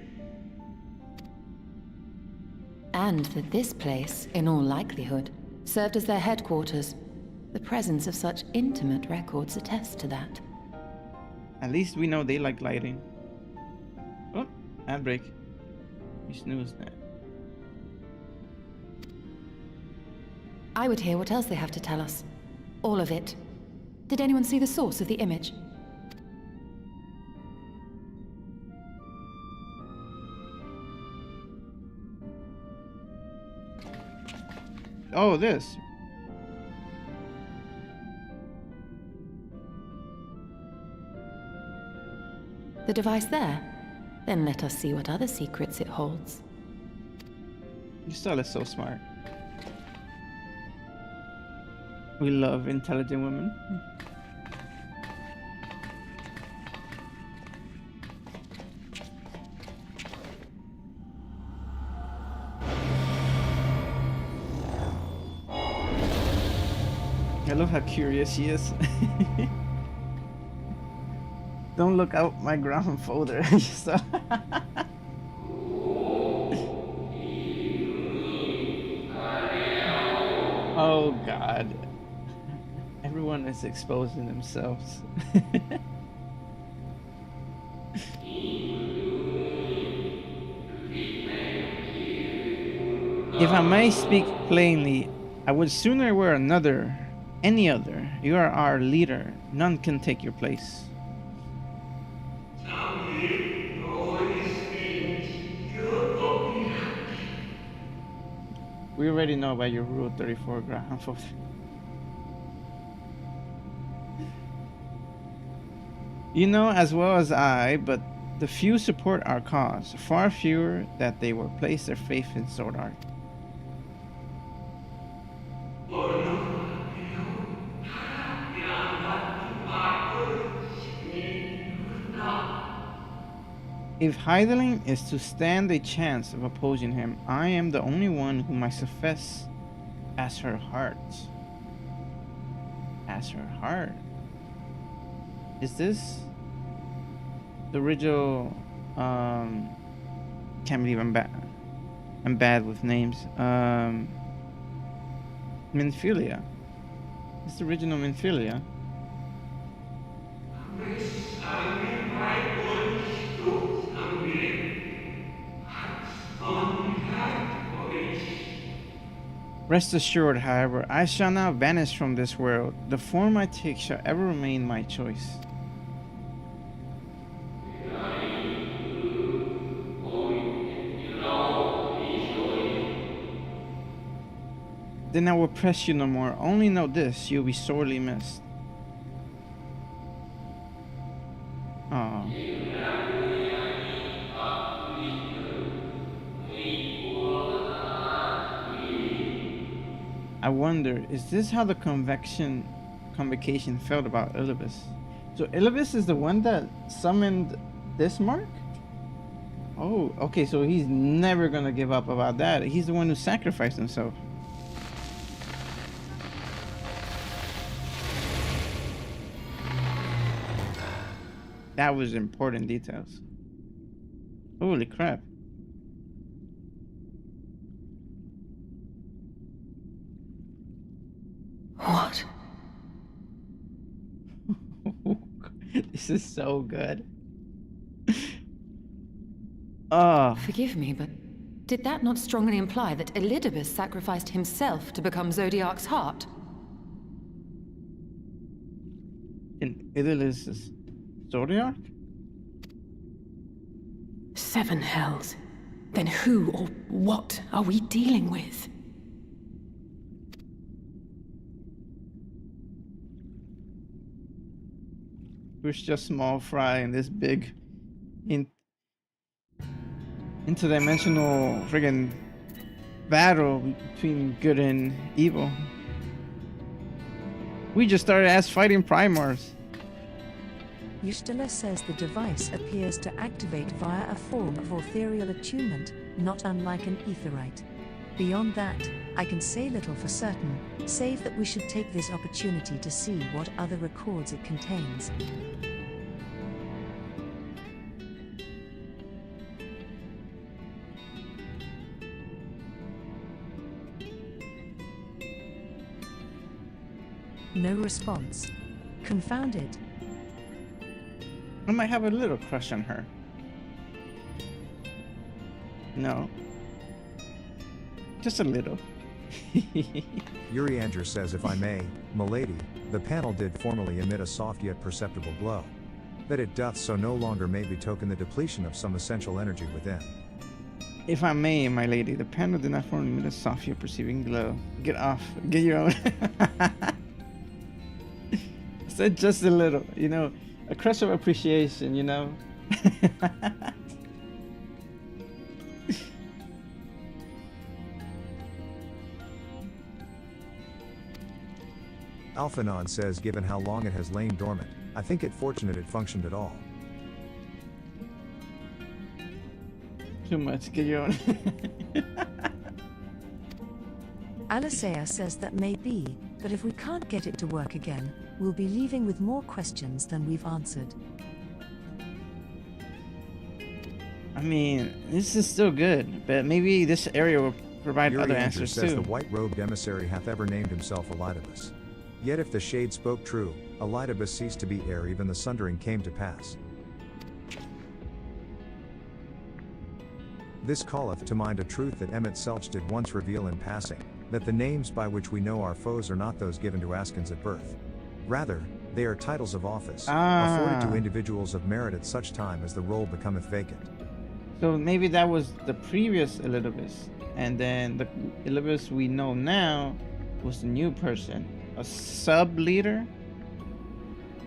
And that this place, in all likelihood, served as their headquarters. The presence of such intimate records attests to that. At least we know they like lighting. Oh, ad break. We snoozed that. I would hear what else they have to tell us. All of it. Did anyone see the source of the image? Oh, this. The device there? Then let us see what other secrets it holds. Giselle is so smart. We love intelligent women. I love how curious she is. Don't look out my ground folder. Oh God. Everyone is exposing themselves. If I may speak plainly, I would sooner wear any other. You are our leader. None can take your place. We already know about your Rule 34 ground folder. You know as well as I, but the few support our cause, far fewer that they will place their faith in Sword Art. If Hydaelyn is to stand a chance of opposing him, I am the only one who might suffice as her heart. As her heart? Is this the original? Can't believe I'm bad with names. Minfilia. It's the original Minfilia. Rest assured, however, I shall not vanish from this world. The form I take shall ever remain my choice. Then I will press you no more. Only know this, you'll be sorely missed. Oh. I wonder, is this how the convocation felt about Elibis? So Elibis is the one that summoned this mark? Oh, okay, so he's never gonna give up about that. He's the one who sacrificed himself. That was important details. Holy crap. What? This is so good. Forgive me, but did that not strongly imply that Elidibus sacrificed himself to become Zodiac's heart? In Idyllis' Zodiac? 7 hells. Then who or what are we dealing with? Who's just small fry in this big interdimensional friggin' battle between good and evil. We just started as fighting Primars. Eustila says the device appears to activate via a form of ethereal attunement, not unlike an aetherite. Beyond that, I can say little for certain, save that we should take this opportunity to see what other records it contains. No response. Confounded. I might have a little crush on her. No. Just a little. Yuri Andrew says, if I may, milady, the panel did formerly emit a soft yet perceptible glow. That it doth so no longer may betoken the depletion of some essential energy within. If I may, my lady, the panel did not form emit a soft yet perceiving glow. Get off. Get your own. I said just a little, you know, a crush of appreciation, you know. Alphanon says, given how long it has lain dormant, I think it fortunate it functioned at all. Too much. Get your own. Alicea says that may be, but if we can't get it to work again, we'll be leaving with more questions than we've answered. I mean, this is still good, but maybe this area will provide Yuri other Andrew answers says too. the white-robed emissary hath ever named himself Elidibus. Yet if the shade spoke true, Elidibus ceased to be ere even the sundering came to pass. This calleth to mind a truth that Emmett Selch did once reveal in passing, that the names by which we know our foes are not those given to Askins at birth. Rather, they are titles of office, afforded to individuals of merit at such time as the role becometh vacant. So maybe that was the previous Elidibus, and then the Elidibus we know now was the new person, a sub-leader,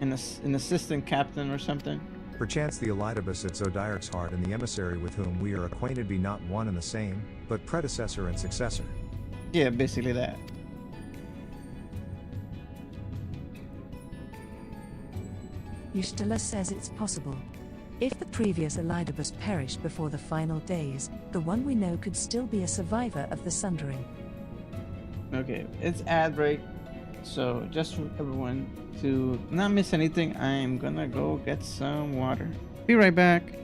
an assistant captain or something. Perchance the Elidibus at Zodiac's heart and the emissary with whom we are acquainted be not one and the same, but predecessor and successor. Yeah, basically that. Eustila says it's possible. If the previous Elidibus perished before the final days, the one we know could still be a survivor of the Sundering. Okay, it's ad break, so just for everyone to not miss anything, I'm gonna go get some water. Be right back.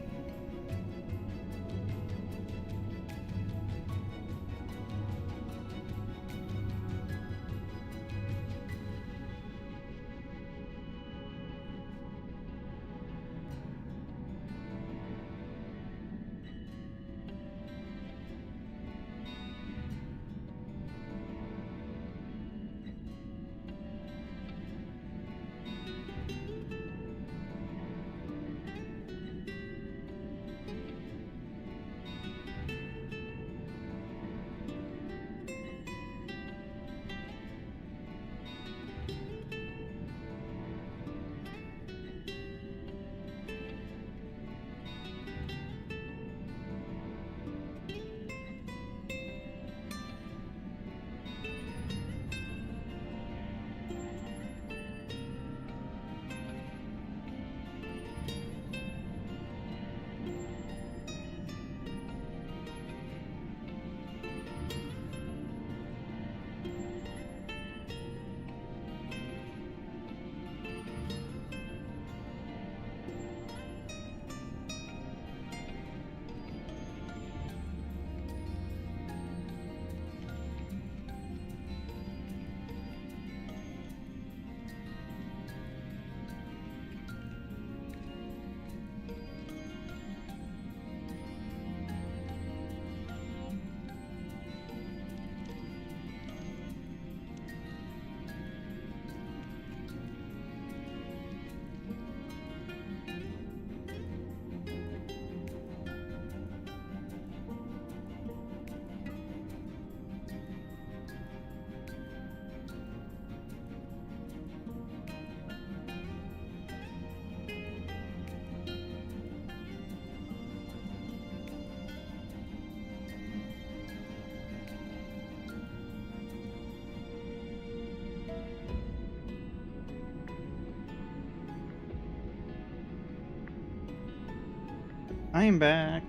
am back.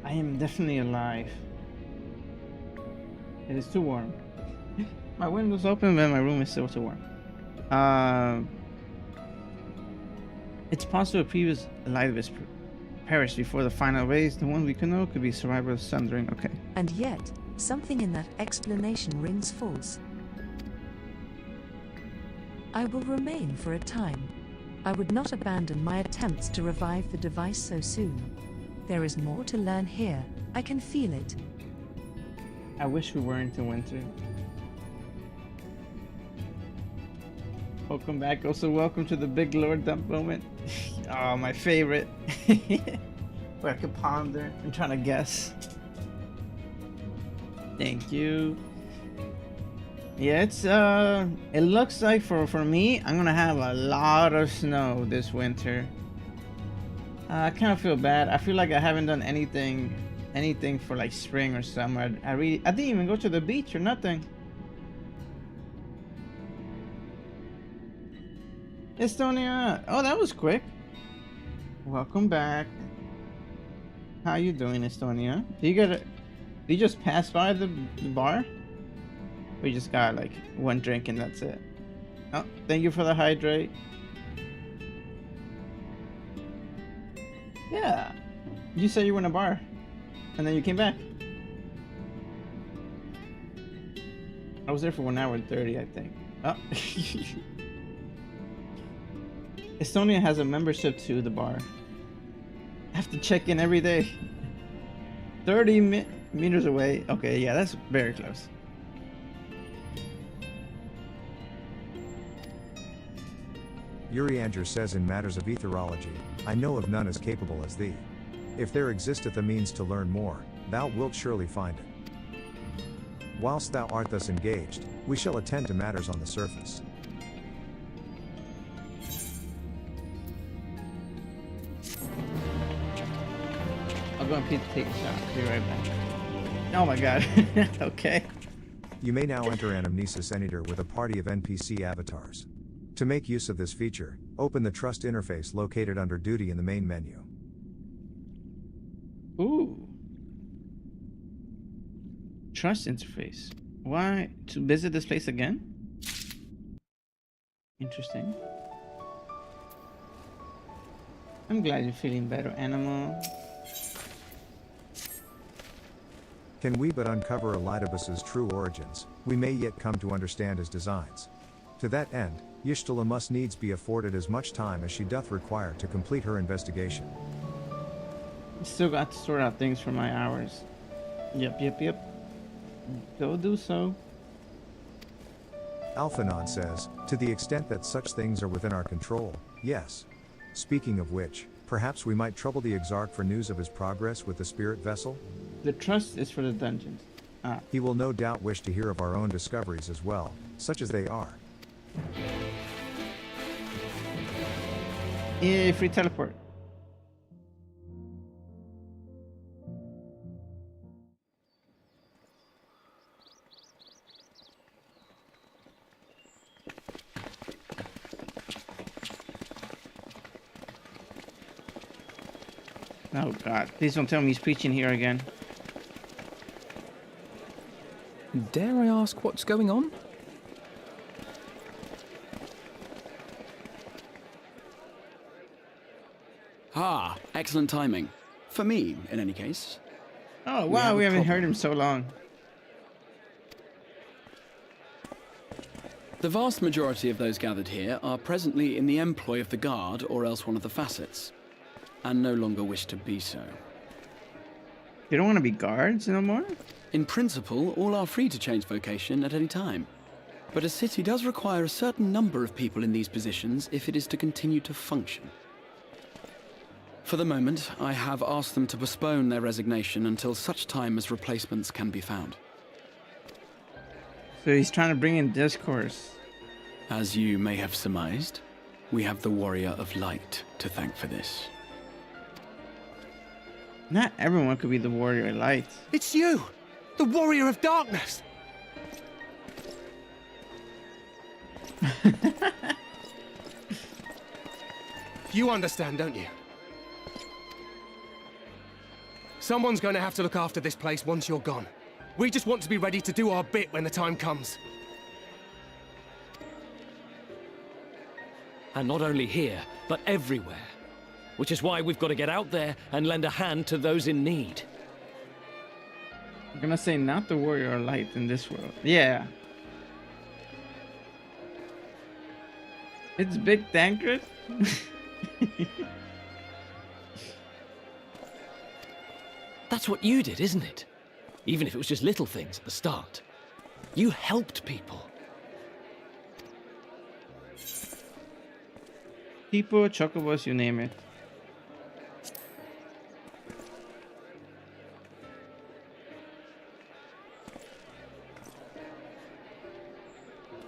I am definitely alive. It is too warm. My window's open, but my room is still too warm. It's possible previous Elidibus perished before the final race. The one we can know could be survivor of Sundering. Okay. And yet, something in that explanation rings false. I will remain for a time. I would not abandon my attempts to revive the device so soon. There is more to learn here. I can feel it. I wish we weren't in winter. Welcome back. Also, welcome to the Big Lord Dump moment. Oh, my favorite. Where I can ponder and trying to guess. Thank you. Yeah, it's it looks like for me, I'm gonna have a lot of snow this winter. I kind of feel bad. I feel like I haven't done anything for like spring or summer. I didn't even go to the beach or nothing. Estonia, oh, that was quick. Welcome back. How you doing, Estonia? Did you just pass by the bar? We just got like one drink and that's it. Oh, thank you for the hydrate. Yeah, you said you were in a bar, and then you came back. I was there for 1 hour and 30, I think. Oh. Estonia has a membership to the bar. I have to check in every day. 30 meters away. Okay, yeah, that's very close. Yuri Andrew says, in matters of etherology, I know of none as capable as thee. If there existeth a means to learn more, thou wilt surely find it. Whilst thou art thus engaged, we shall attend to matters on the surface. I'll go and take a shot. Be right back. Oh my god. Okay. You may now enter Anamnesis Editor with a party of NPC avatars. To make use of this feature, open the Trust interface located under Duty in the main menu. Ooh. Trust interface. Why? To visit this place again? Interesting. I'm glad you're feeling better, Animal. Can we but uncover Elidibus's true origins, we may yet come to understand his designs. To that end, Yshtala must needs be afforded as much time as she doth require to complete her investigation. Still got to sort out things for my hours. Yep. Go do so. Alphanon says, to the extent that such things are within our control, yes. Speaking of which, perhaps we might trouble the Exarch for news of his progress with the spirit vessel? The trust is for the dungeons. Ah. He will no doubt wish to hear of our own discoveries as well, such as they are. Yay, free teleport. Oh god, please don't tell me he's preaching here again. Dare I ask what's going on? Ah, excellent timing. For me, in any case. Oh wow, we haven't heard him so long. The vast majority of those gathered here are presently in the employ of the Guard or else one of the facets, and no longer wish to be so. You don't want to be guards no more? In principle, all are free to change vocation at any time. But a city does require a certain number of people in these positions if it is to continue to function. For the moment, I have asked them to postpone their resignation until such time as replacements can be found. So he's trying to bring in discourse. As you may have surmised, we have the Warrior of Light to thank for this. Not everyone could be the Warrior of Light. It's you! The Warrior of Darkness! You understand, don't you? Someone's going to have to look after this place once you're gone. We just want to be ready to do our bit when the time comes. And not only here, but everywhere. Which is why we've got to get out there and lend a hand to those in need. I'm gonna say not the warrior of light in this world. Yeah. It's Big Tancred? That's what you did, isn't it? Even if it was just little things at the start. You helped people. People, chocobos, you name it.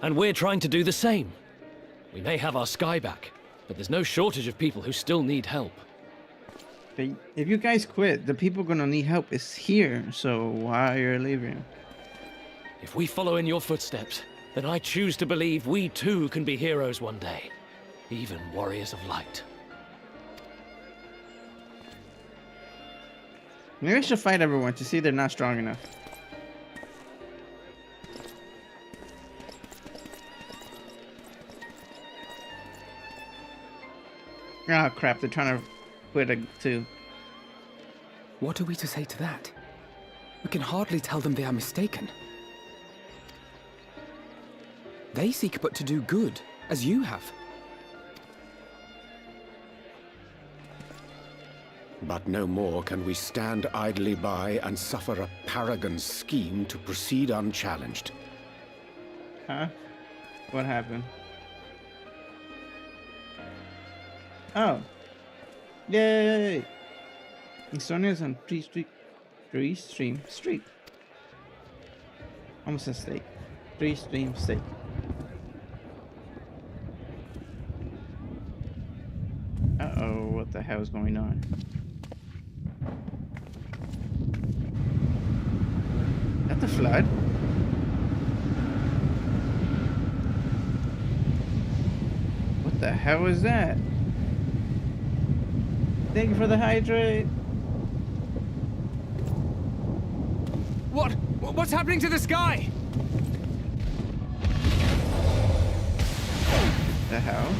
And we're trying to do the same. We may have our sky back, but there's no shortage of people who still need help. But if you guys quit, the people gonna need help is here, so why are you leaving? If we follow in your footsteps, then I choose to believe we too can be heroes one day. Even warriors of light. Maybe I should fight everyone to see they're not strong enough. Oh crap, they're trying to quit too. What are we to say to that? We can hardly tell them they are mistaken. They seek but to do good, as you have. But no more can we stand idly by and suffer a paragon's scheme to proceed unchallenged. Huh? What happened? Oh. Yay! Insomnia's on three-stream streak. Almost a steak. 3-stream steak. Uh-oh, what the hell is going on? Is that the flood? What the hell is that? Thank you for the hydrate. What's happening to the sky? The hell?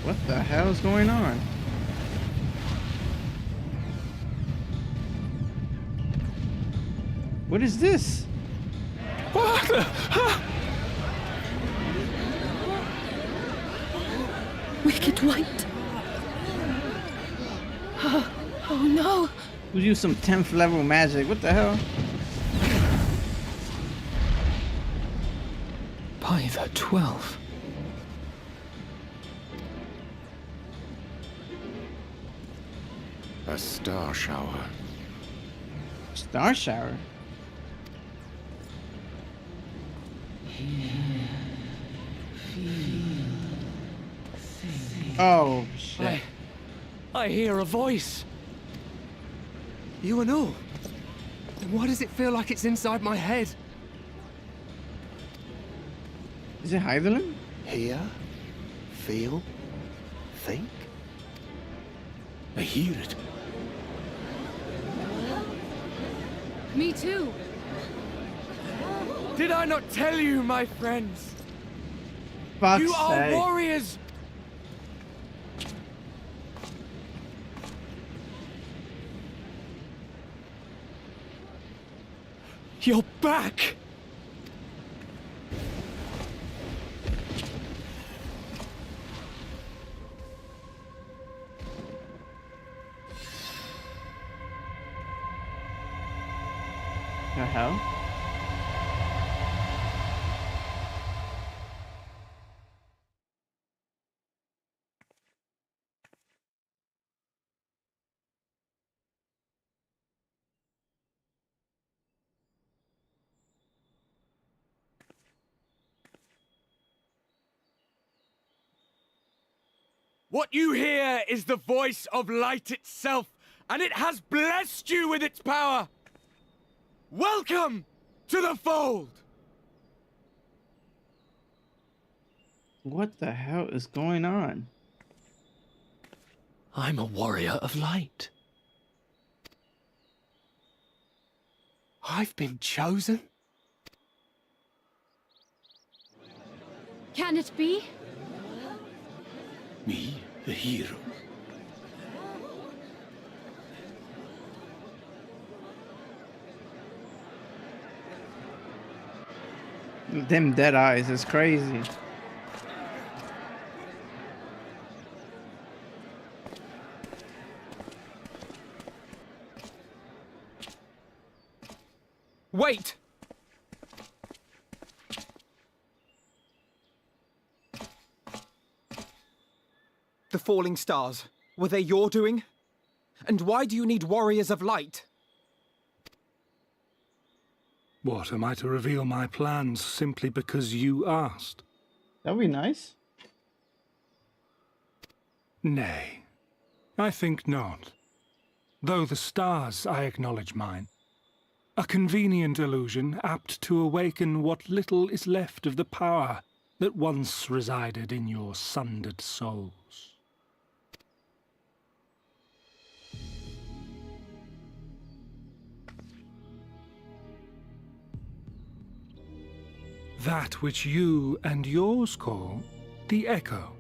What the hell is going on? What is this? What the? Wicked White. Oh no. Who used some 10th level magic? What the hell? By the 12. A star shower. Star shower? Oh shit. I hear a voice. You and all? Then why does it feel like it's inside my head? Is it Heidelin? Hear, feel, think. I hear it. Me too. Did I not tell you, my friends? Fuck's You are sake. warriors! You're back! The hell? What you hear is the voice of light itself, and it has blessed you with its power. Welcome to the fold! What the hell is going on? I'm a warrior of light. I've been chosen? Can it be? Me, a hero. Them dead eyes is crazy. Wait! The falling stars, were they your doing? And why do you need warriors of light? What, am I to reveal my plans simply because you asked? That'd be nice. Nay, I think not. Though the stars, I acknowledge mine. A convenient illusion apt to awaken what little is left of the power that once resided in your sundered souls. That which you and yours call the echo.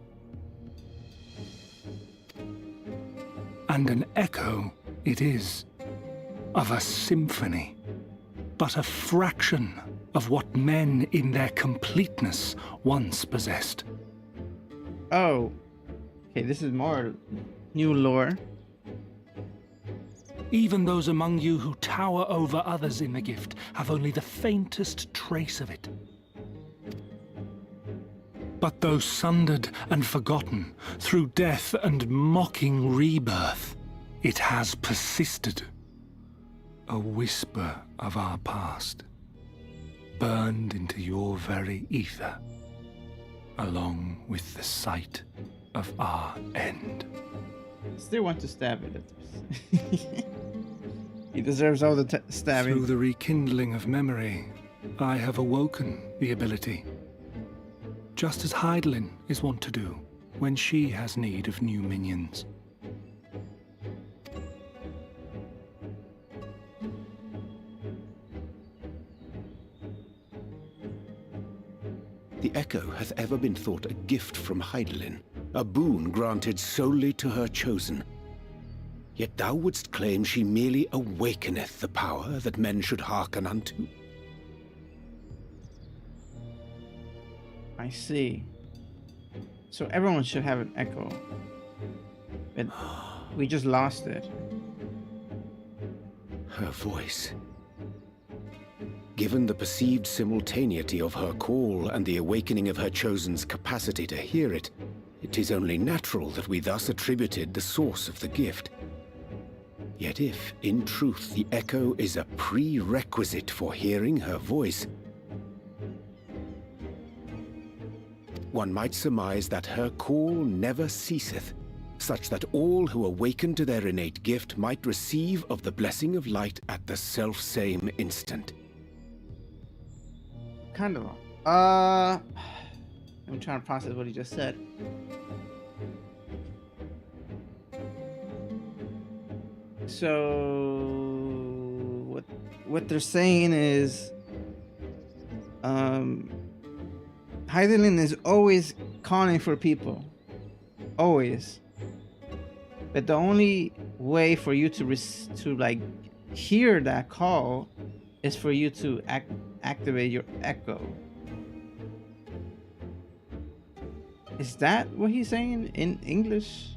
And an echo it is, of a symphony, but a fraction of what men in their completeness once possessed. Oh. Okay, this is more new lore. Even those among you who tower over others in the gift have only the faintest trace of it. But though sundered and forgotten through death and mocking rebirth, it has persisted. A whisper of our past, burned into your very ether, along with the sight of our end. Still want to stab it at this. He deserves all the stabbing. Through the rekindling of memory, I have awoken the ability. Just as Heidelin is wont to do when she has need of new minions. The echo hath ever been thought a gift from Heidelin, a boon granted solely to her chosen. Yet thou wouldst claim she merely awakeneth the power that men should hearken unto. I see. So everyone should have an echo. But we just lost it. Her voice. Given the perceived simultaneity of her call and the awakening of her chosen's capacity to hear it, it is only natural that we thus attributed the source of the gift. Yet if, in truth, the echo is a prerequisite for hearing her voice, one might surmise that her call never ceaseth, such that all who awaken to their innate gift might receive of the blessing of light at the self-same instant. Kind of. I'm trying to process what he just said. So what they're saying is Heidelin is always calling for people. Always. But the only way for you to like hear that call is for you to activate your echo. Is that what he's saying in English?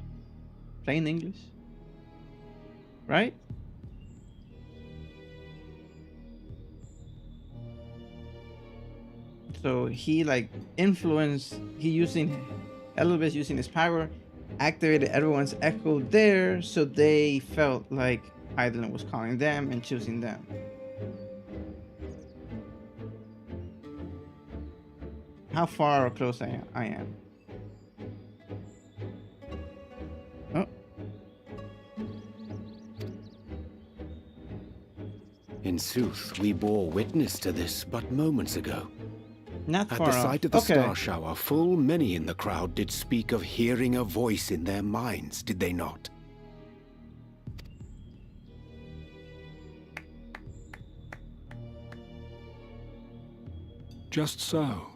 Plain English? Right? So he like influenced, Elvis using his power, activated everyone's echo there, so they felt like Heidelin was calling them and choosing them. How far or close I am? Oh. In sooth, we bore witness to this but moments ago. Not At far the off. sight of the Okay. star shower, full many in the crowd did speak of hearing a voice in their minds, did they not? Just so.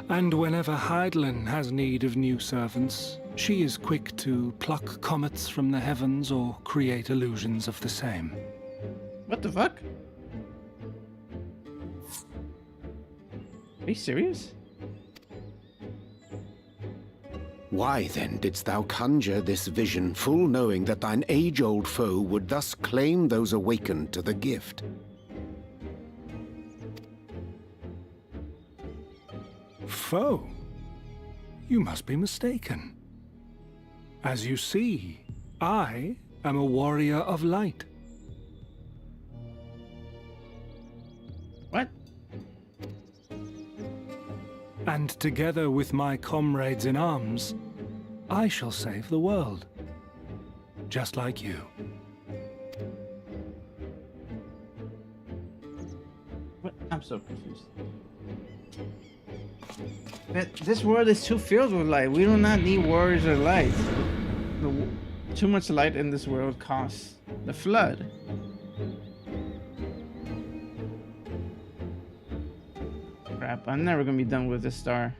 And whenever Hydaelyn has need of new servants, she is quick to pluck comets from the heavens or create illusions of the same. What the fuck? Are you serious? Why then didst thou conjure this vision, full knowing that thine age-old foe would thus claim those awakened to the gift? Foe? You must be mistaken. As you see, I am a warrior of light. What? And together with my comrades in arms, I shall save the world. Just like you. What? I'm so confused. But this world is too filled with light. We do not need warriors of light. Too much light in this world costs the flood. Crap, I'm never gonna be done with this star.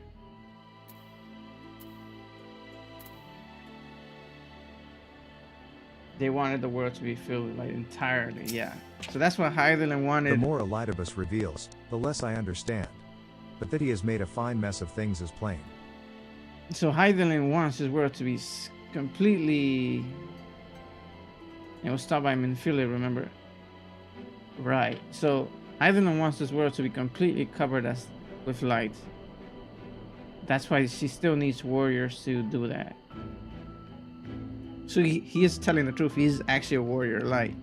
They wanted the world to be filled with light entirely, yeah. So that's what Hydaelyn wanted. The more Elidibus reveals, the less I understand. But that he has made a fine mess of things is plain. So Hydaelyn wants his world to be completely... It was stopped by Minfield, remember? Right. So Hydaelyn wants this world to be completely covered with light. That's why she still needs warriors to do that. So he is telling the truth. He is actually a warrior of light.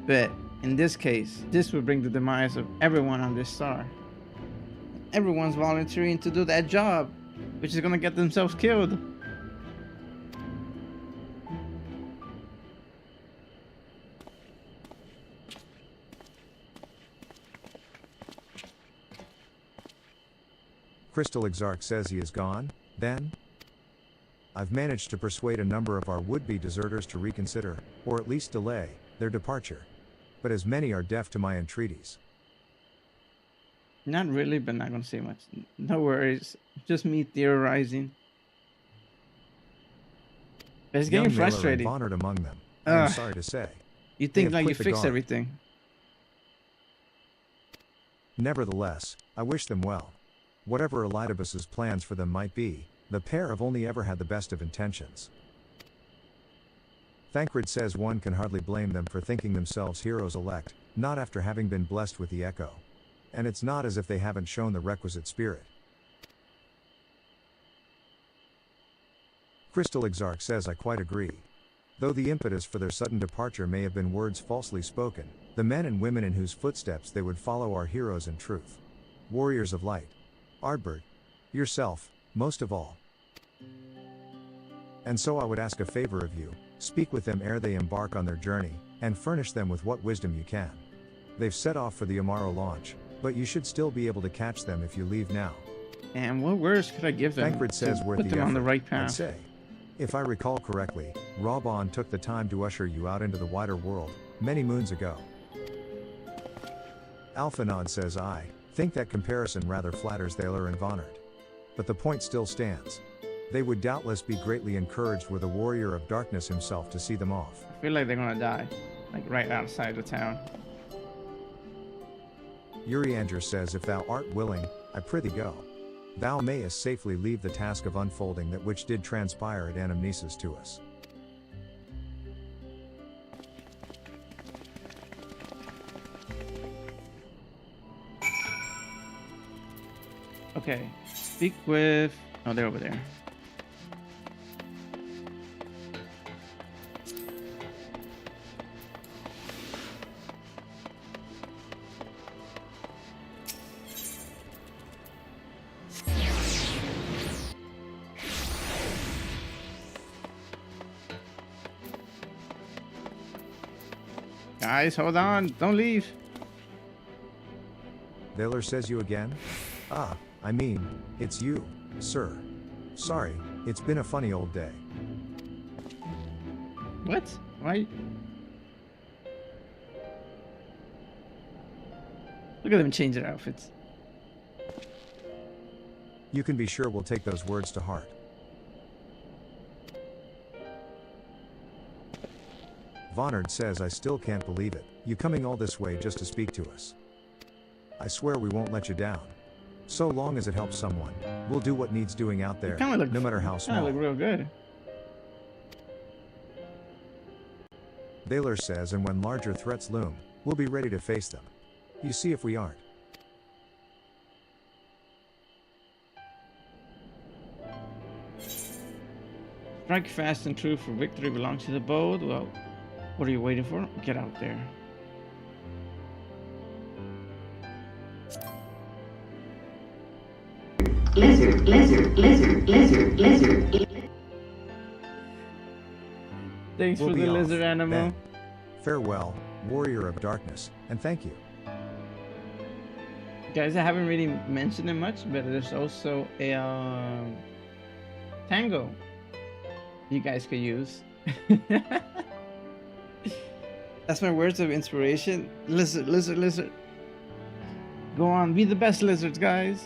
But in this case, this would bring the demise of everyone on this star. Everyone's volunteering to do that job, which is gonna get themselves killed. Crystal Exarch says he is gone, then? I've managed to persuade a number of our would-be deserters to reconsider, or at least delay, their departure. But as many are deaf to my entreaties. Not really, but not gonna say much. No worries. Just me theorizing. But it's getting Young Miller and frustrating. Bonard among them, I'm sorry to say. You They think have like you quit the fixed guard. everything. Nevertheless, I wish them well. Whatever Elidibus's plans for them might be, the pair have only ever had the best of intentions. Thancred says one can hardly blame them for thinking themselves heroes elect, not after having been blessed with the echo. And it's not as if they haven't shown the requisite spirit. Crystal Exarch says I quite agree. Though the impetus for their sudden departure may have been words falsely spoken, the men and women in whose footsteps they would follow are heroes in truth. Warriors of light. Ardbert. Yourself, most of all. And so I would ask a favor of you, speak with them ere they embark on their journey, and furnish them with what wisdom you can. They've set off for the Amaro launch, but you should still be able to catch them if you leave now. And what words could I give them Thancred says to worth put the them on the effort, right I'd path? say. If I recall correctly, Raubon took the time to usher you out into the wider world, many moons ago. Alphanod says I think that comparison rather flatters Thaler and Vonard. But the point still stands. They would doubtless be greatly encouraged were the warrior of darkness himself to see them off. I feel like they're gonna die, like right outside the town. Urianger says if thou art willing, I prithee go. Thou mayest safely leave the task of unfolding that which did transpire at Anamnesis to us. Okay, speak with... Oh, they're over there. Guys, hold on. Don't leave. Thaler says you again? Ah, I mean, it's you, sir. Sorry, it's been a funny old day. What? Why? Look at them change their outfits. You can be sure we'll take those words to heart. Vonard says I still can't believe it, you coming all this way just to speak to us. I swear we won't let you down. So long as it helps someone, we'll do what needs doing out there, no matter how small. Look real good. Thaler says, and when larger threats loom, we'll be ready to face them. You see if we aren't. Strike fast and true, for victory belongs to the bold. Well, what are you waiting for? Get out there. Lizard, lizard, lizard, lizard, lizard. Thanks We'll for be the off, lizard animal. then. Farewell, warrior of darkness, and thank you. Guys, I haven't really mentioned it much, but there's also a tango you guys could use. That's my words of inspiration. Lizard, lizard, lizard. Go on, be the best lizards, guys.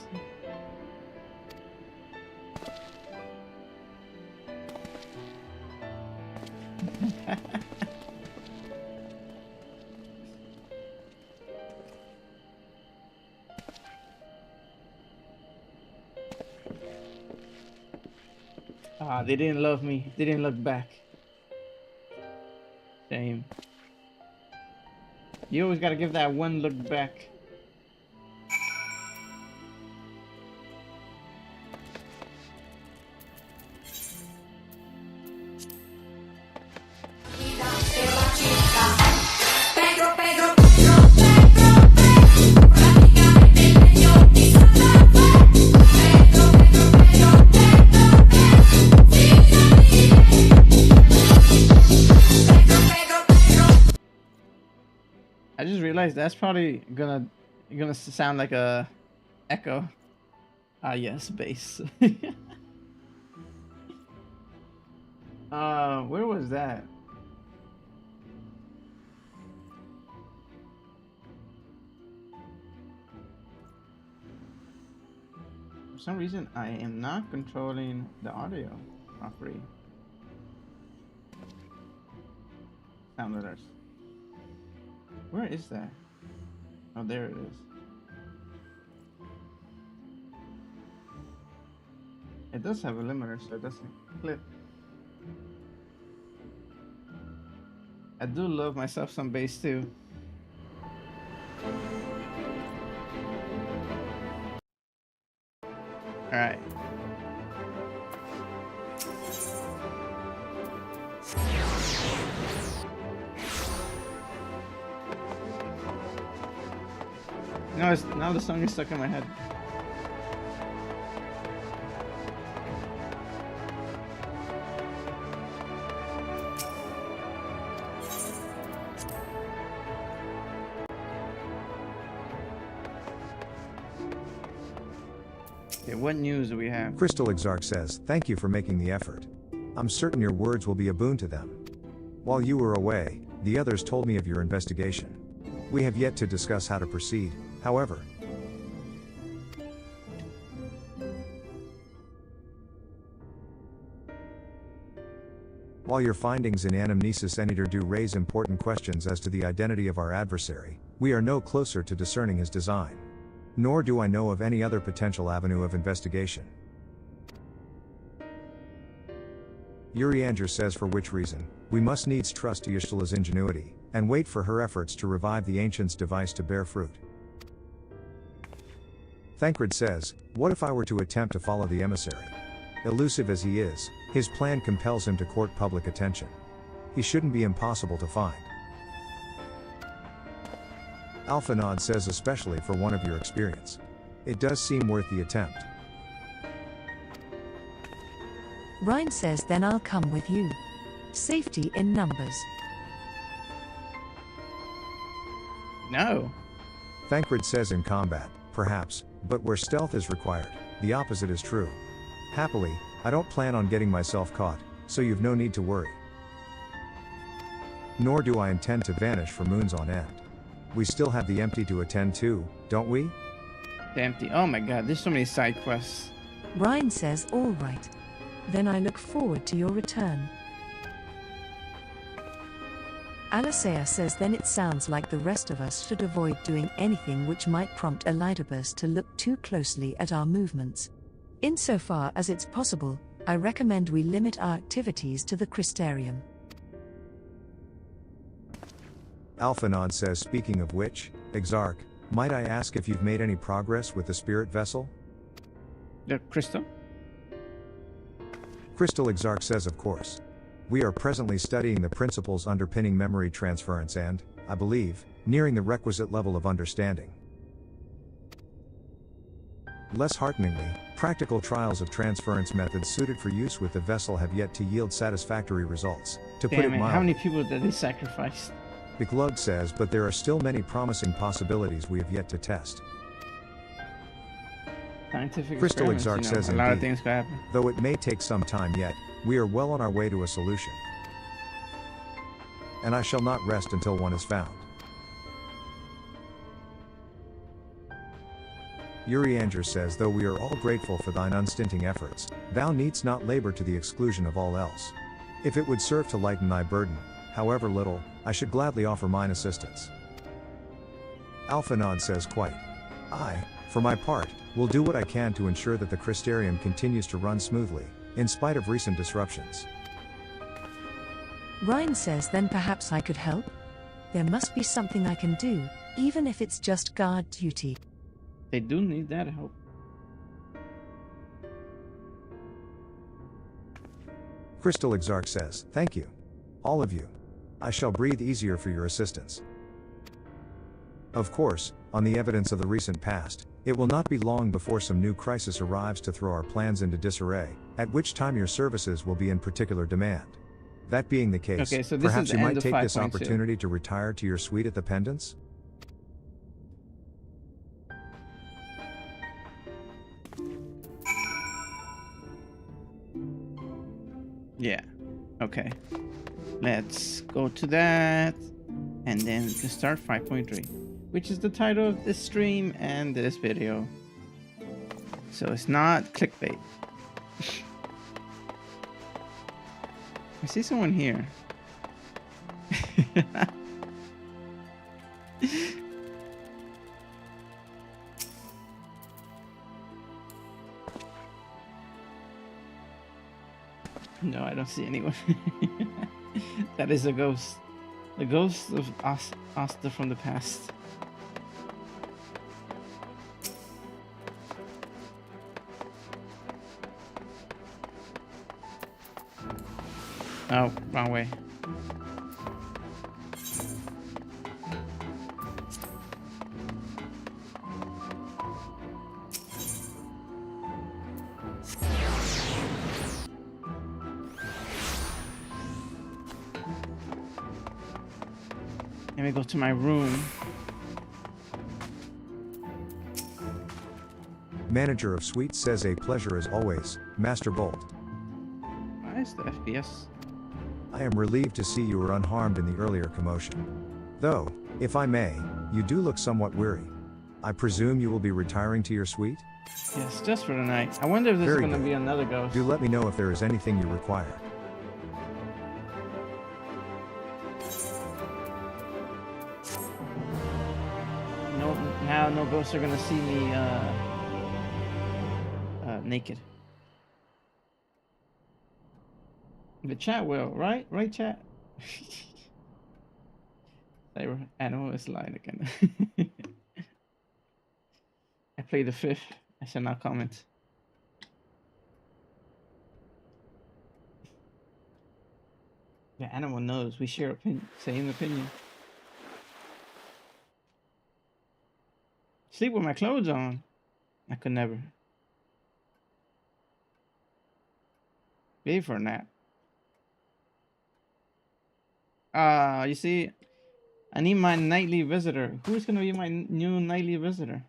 Ah, they didn't love me. They didn't look back. Shame. You always gotta give that one look back. I just realized that's probably gonna sound like a echo. Ah yes, bass. Where was that? For some reason I am not controlling the audio properly. Sound letters. Where is that? Oh, there it is. It does have a limiter, so it doesn't clip. I do love myself some bass too. Alright. Now the song is stuck in my head. Okay, what news do we have? Crystal Exarch says, thank you for making the effort. I'm certain your words will be a boon to them. While you were away, the others told me of your investigation. We have yet to discuss how to proceed, however. While your findings in Anamnesis Enitor do raise important questions as to the identity of our adversary, we are no closer to discerning his design. Nor do I know of any other potential avenue of investigation. Urianger says, for which reason, we must needs trust to Yshtala's ingenuity, and wait for her efforts to revive the Ancient's device to bear fruit. Thancred says, what if I were to attempt to follow the emissary? Elusive as he is, his plan compels him to court public attention. He shouldn't be impossible to find. Alphanod says, especially for one of your experience. It does seem worth the attempt. Ryan says, then I'll come with you. Safety in numbers. No. Thancred says in combat, perhaps, but where stealth is required, the opposite is true. Happily, I don't plan on getting myself caught, so you've no need to worry. Nor do I intend to vanish for moons on end. We still have the empty to attend to, don't we? The empty. Oh my god, there's so many side quests. Ryan says, all right. Then I look forward to your return. Alicea says then it sounds like the rest of us should avoid doing anything which might prompt Elidibus to look too closely at our movements. Insofar as it's possible, I recommend we limit our activities to the Crystarium. Alphanon says, speaking of which, Exarch, might I ask if you've made any progress with the spirit vessel? The crystal? Crystal Exarch says, of course. We are presently studying the principles underpinning memory transference and, I believe, nearing the requisite level of understanding. Less hearteningly, practical trials of transference methods suited for use with the vessel have yet to yield satisfactory results, to put it mildly. How many people did they sacrifice? Biglug says, but there are still many promising possibilities we have yet to test. Scientific Crystal experiments, Exarch says, a lot of things could happen. Though it may take some time yet, we are well on our way to a solution. And I shall not rest until one is found. Urianger says, though we are all grateful for thine unstinting efforts, thou needst not labor to the exclusion of all else. If it would serve to lighten thy burden, however little, I should gladly offer mine assistance. Alphanon says, quite. I, for my part, will do what I can to ensure that the Crystarium continues to run smoothly, in spite of recent disruptions. Ryan says then perhaps I could help? There must be something I can do, even if it's just guard duty. They do need that help. Crystal Exarch says, thank you. All of you. I shall breathe easier for your assistance. Of course, on the evidence of the recent past, it will not be long before some new crisis arrives to throw our plans into disarray, at which time your services will be in particular demand. That being the case, okay, so this perhaps is you the might end of take this 5.2. opportunity to retire to your suite at the Pendants? Yeah. Okay. Let's go to that. And then we can start 5.3, which is the title of this stream and this video. So it's not clickbait. I see someone here. No, I don't see anyone. That is a ghost. The ghost of Asta from the past. Oh, wrong way. Let me go to my room. Manager of Suite says, a pleasure as always, Master Bolt. Why is the FPS? I am relieved to see you were unharmed in the earlier commotion. Though, if I may, you do look somewhat weary. I presume you will be retiring to your suite? Yes, just for the night. I wonder if this is going to be another ghost. Do let me know if there is anything you require. No, now no ghosts are going to see me naked. The chat will, right? Right, chat? Cyber animal is lying again. I play the fifth. I shall not comment. The animal knows we share same opinion. Sleep with my clothes on. I could never. Pay for a nap. You see, I need my nightly visitor. Who's gonna be my new nightly visitor?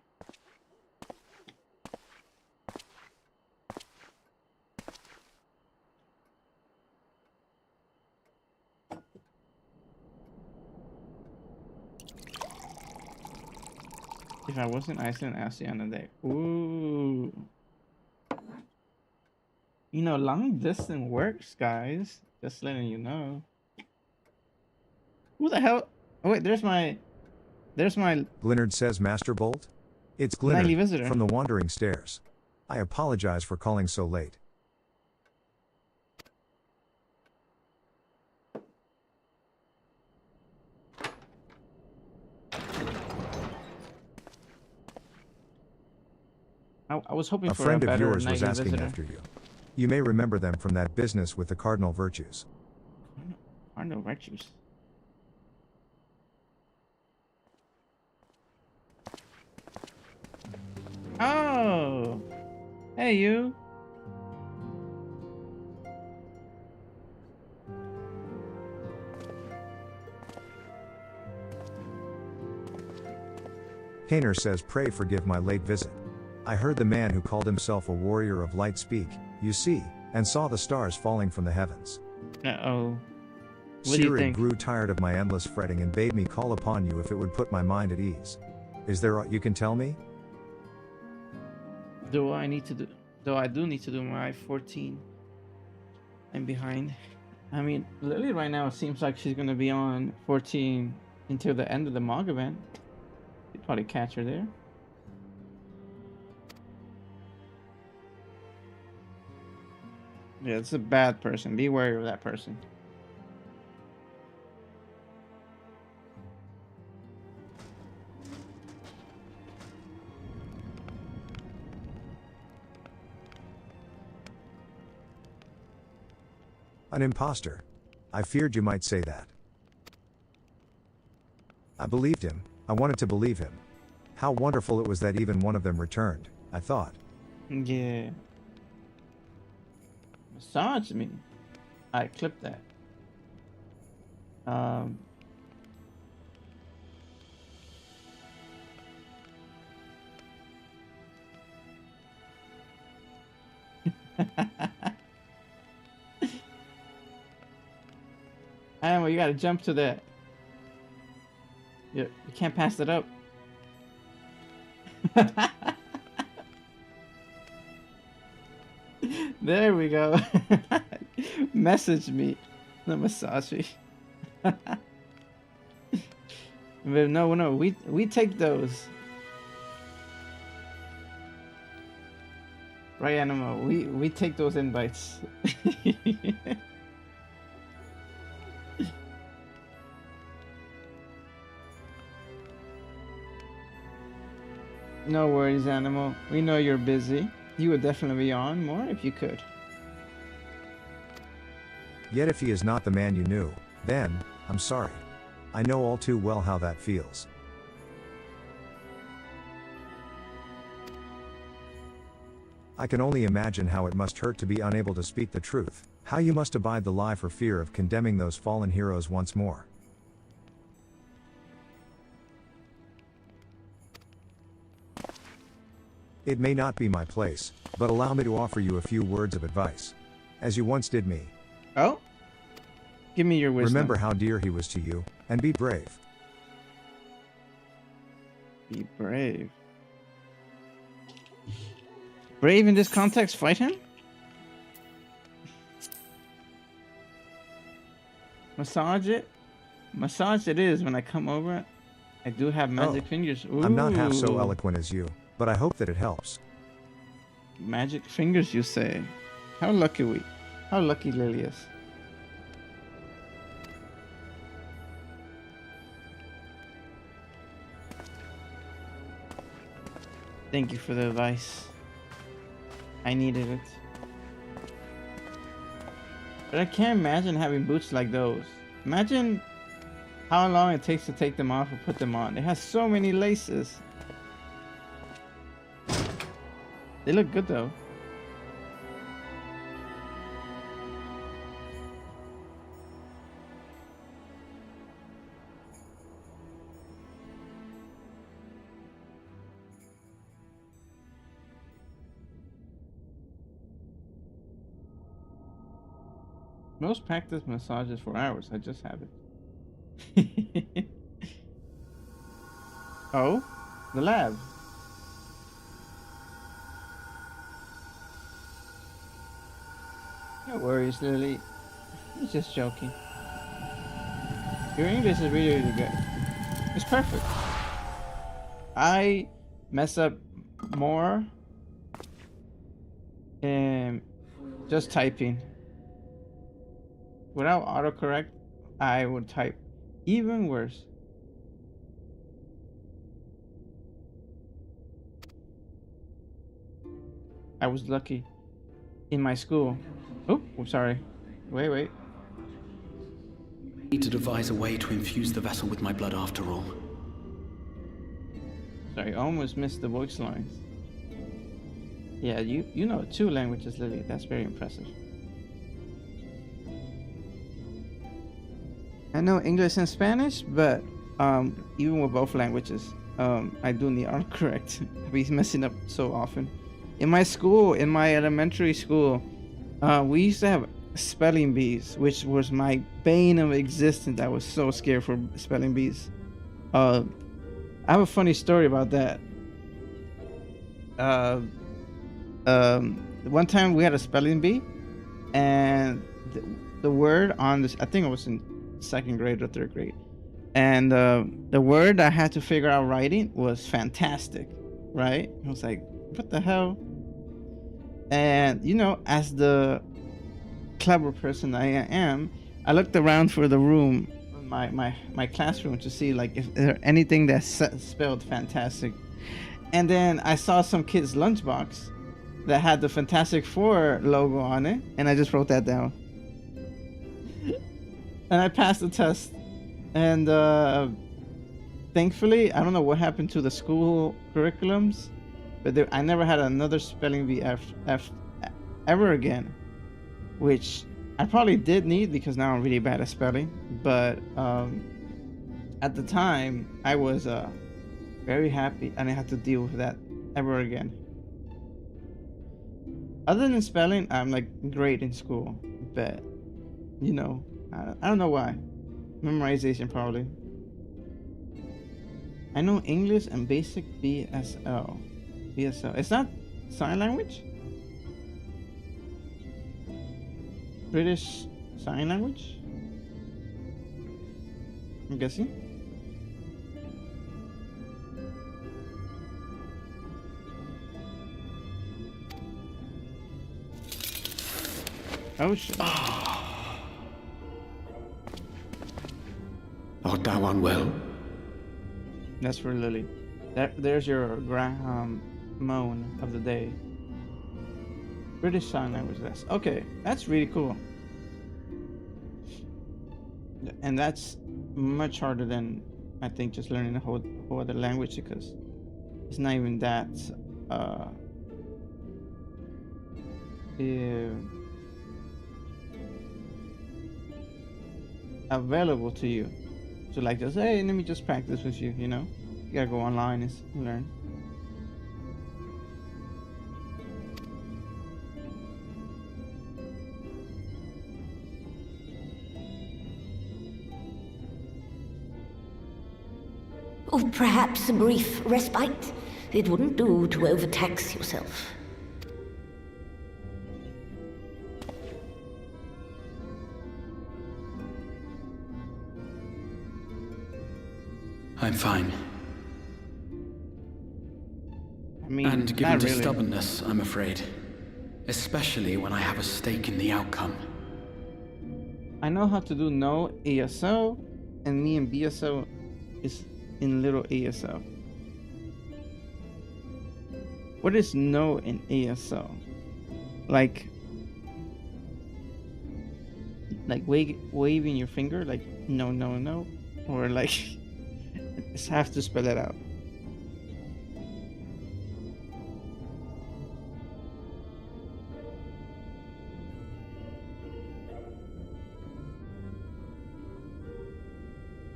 If I was in Iceland, I'll see on the day. Ooh. You know, long distance works, guys. Just letting you know. Who the hell? Oh, wait, there's my Glennard says, Master Bolt? It's nightly Glennard visitor. from the Wandering Stairs. I apologize for calling so late. I was hoping A for friend a of better yours was nightly asking visitor. after you. You may remember them from that business with the cardinal virtues. Cardinal virtues. Oh, hey you. Painter says, pray forgive my late visit. I heard the man who called himself a warrior of light speak, you see, and saw the stars falling from the heavens. Uh-oh. What do you Siri think? grew tired of my endless fretting and bade me call upon you if it would put my mind at ease. Is there aught you can tell me? Though I do need to do my 14. I'm behind. I mean, Lily right now seems like she's gonna be on 14 until the end of the MOG event. You'd probably catch her there. Yeah, it's a bad person. Be wary of that person. An imposter. I feared you might say that. I believed him. I wanted to believe him. How wonderful it was that even one of them returned, I thought. Yeah. Massage me. I clipped that. Animal, you gotta jump to that. You can't pass it up. There we go. Message me. The massage me. But no, we take those. Right, Animal? We take those invites. No worries, Animal. We know you're busy. You would definitely be on more if you could. Yet if he is not the man you knew, then, I'm sorry. I know all too well how that feels. I can only imagine how it must hurt to be unable to speak the truth, how you must abide the lie for fear of condemning those fallen heroes once more. It may not be my place, but allow me to offer you a few words of advice. As you once did me. Oh? Give me your wisdom. Remember how dear he was to you, and be brave. Be brave. Brave in this context, fight him? Massage it? Massage it is when I come over. I do have magic fingers. Ooh. I'm not half so eloquent as you, but I hope that it helps. Magic fingers, you say? How lucky we. How lucky Lily is. Thank you for the advice. I needed it. But I can't imagine having boots like those. Imagine how long it takes to take them off or put them on. It has so many laces. They look good though. Most practice massages for hours. I just have it. Oh, the lab. No worries, Lily. He's just joking. Your English is really, really good. It's perfect. I mess up more just typing. Without autocorrect, I would type even worse. I was lucky in my school. Oh, I'm sorry. Wait. Need to devise a way to infuse the vessel with my blood after all. Sorry, I almost missed the voice lines. Yeah, you know 2 languages, Lily. That's very impressive. I know English and Spanish, but even with both languages, I do need autocorrect. I be messing up so often. In my school, in my elementary school, we used to have spelling bees, which was my bane of existence. I was so scared for spelling bees. I have a funny story about that. One time we had a spelling bee, and the word on this, I think it was in 2nd grade or 3rd grade, and the word I had to figure out writing was fantastic, right? I was like, what the hell? And you know, as the clever person I am, I looked around for the room, my classroom, to see like if there anything that's spelled fantastic. And then I saw some kid's lunchbox that had the Fantastic Four logo on it, and I just wrote that down. And I passed the test. And thankfully, I don't know what happened to the school curriculums, but I never had another spelling bee ever again, which I probably did need because now I'm really bad at spelling. But at the time, I was very happy I didn't have to deal with that ever again. Other than spelling, I'm like great in school, but you know, I don't know why. Memorization probably. I know English and basic BSL. It's not sign language? British Sign Language? I'm guessing. Oh shit. Art thou unwell? That's for Lily. There's your moan of the day. British Sign Language. That's okay. That's really cool. And that's much harder than I think just learning a whole other language, because it's not even that available to you. So like just, hey, let me just practice with you, you know? You gotta go online and learn. Or perhaps a brief respite? It wouldn't do to overtax yourself. I'm fine. I mean, and given not to really. stubbornness, I'm afraid. Especially when I have a stake in the outcome. I know how to do no ASO, and me and BSO is in little ASO. What is no in ASO? Like waving your finger, like no, no, no, or like just have to spell it out.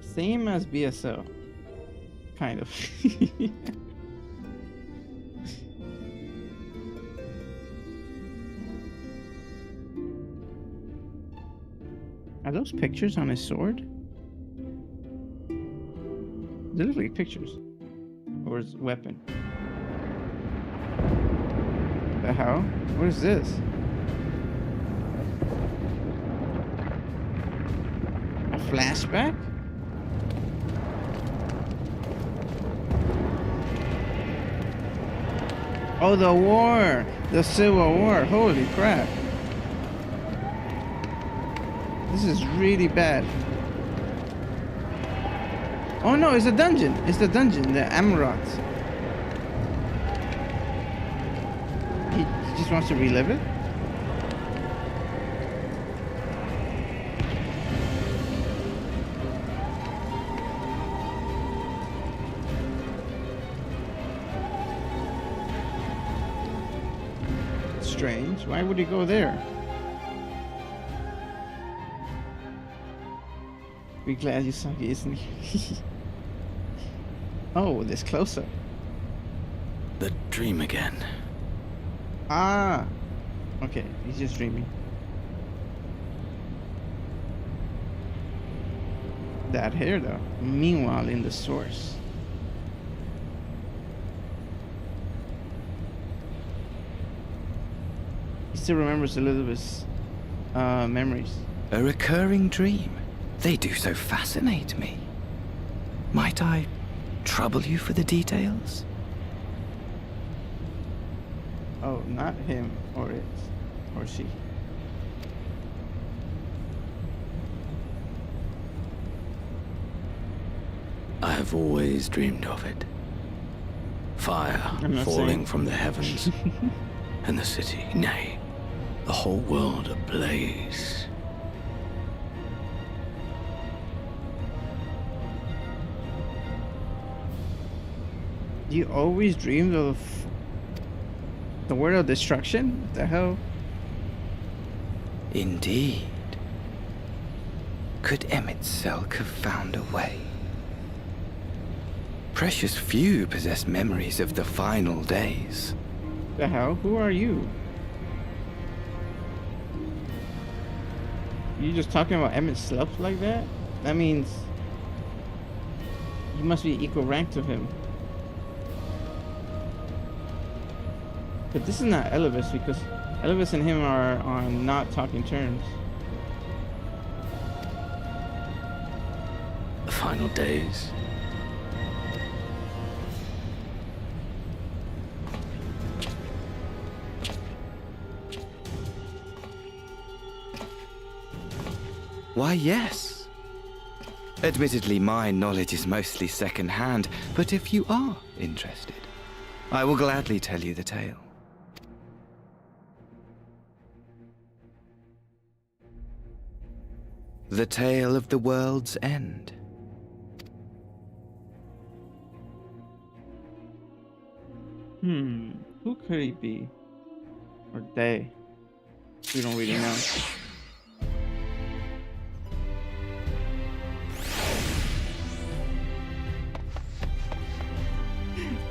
Same as BSO, kind of. those pictures on his sword? They look like pictures. Or his weapon. The hell? What is this? A flashback? Oh, the war! The Civil War. Holy crap. This is really bad. Oh no, it's a dungeon. It's the dungeon, the Amaroth. He just wants to relive it? Strange. Why would he go there? Be glad you saw it, isn't he? Oh, this closer. The dream again. Ah. Okay, he's just dreaming. That hair, though. Meanwhile, in the source. He still remembers Elizabeth's memories. A recurring dream. They do so fascinate me. Might I trouble you for the details? Oh, not him, or it, or she. I have always dreamed of it. Fire falling from the heavens, and the city, nay, the whole world ablaze. You always dreamed of the world of destruction? What the hell? Indeed. Could Emmett Selk have found a way? Precious few possess memories of the final days. The hell? Who are you? You just talking about Emmett Selk like that? That means you must be equal rank to him. But this is not Elvis, because Elvis and him are on not talking terms. The final days. Why, yes. Admittedly, my knowledge is mostly second-hand, but if you are interested, I will gladly tell you the tale. The tale of the world's end. Who could he be? Or they? We don't really know.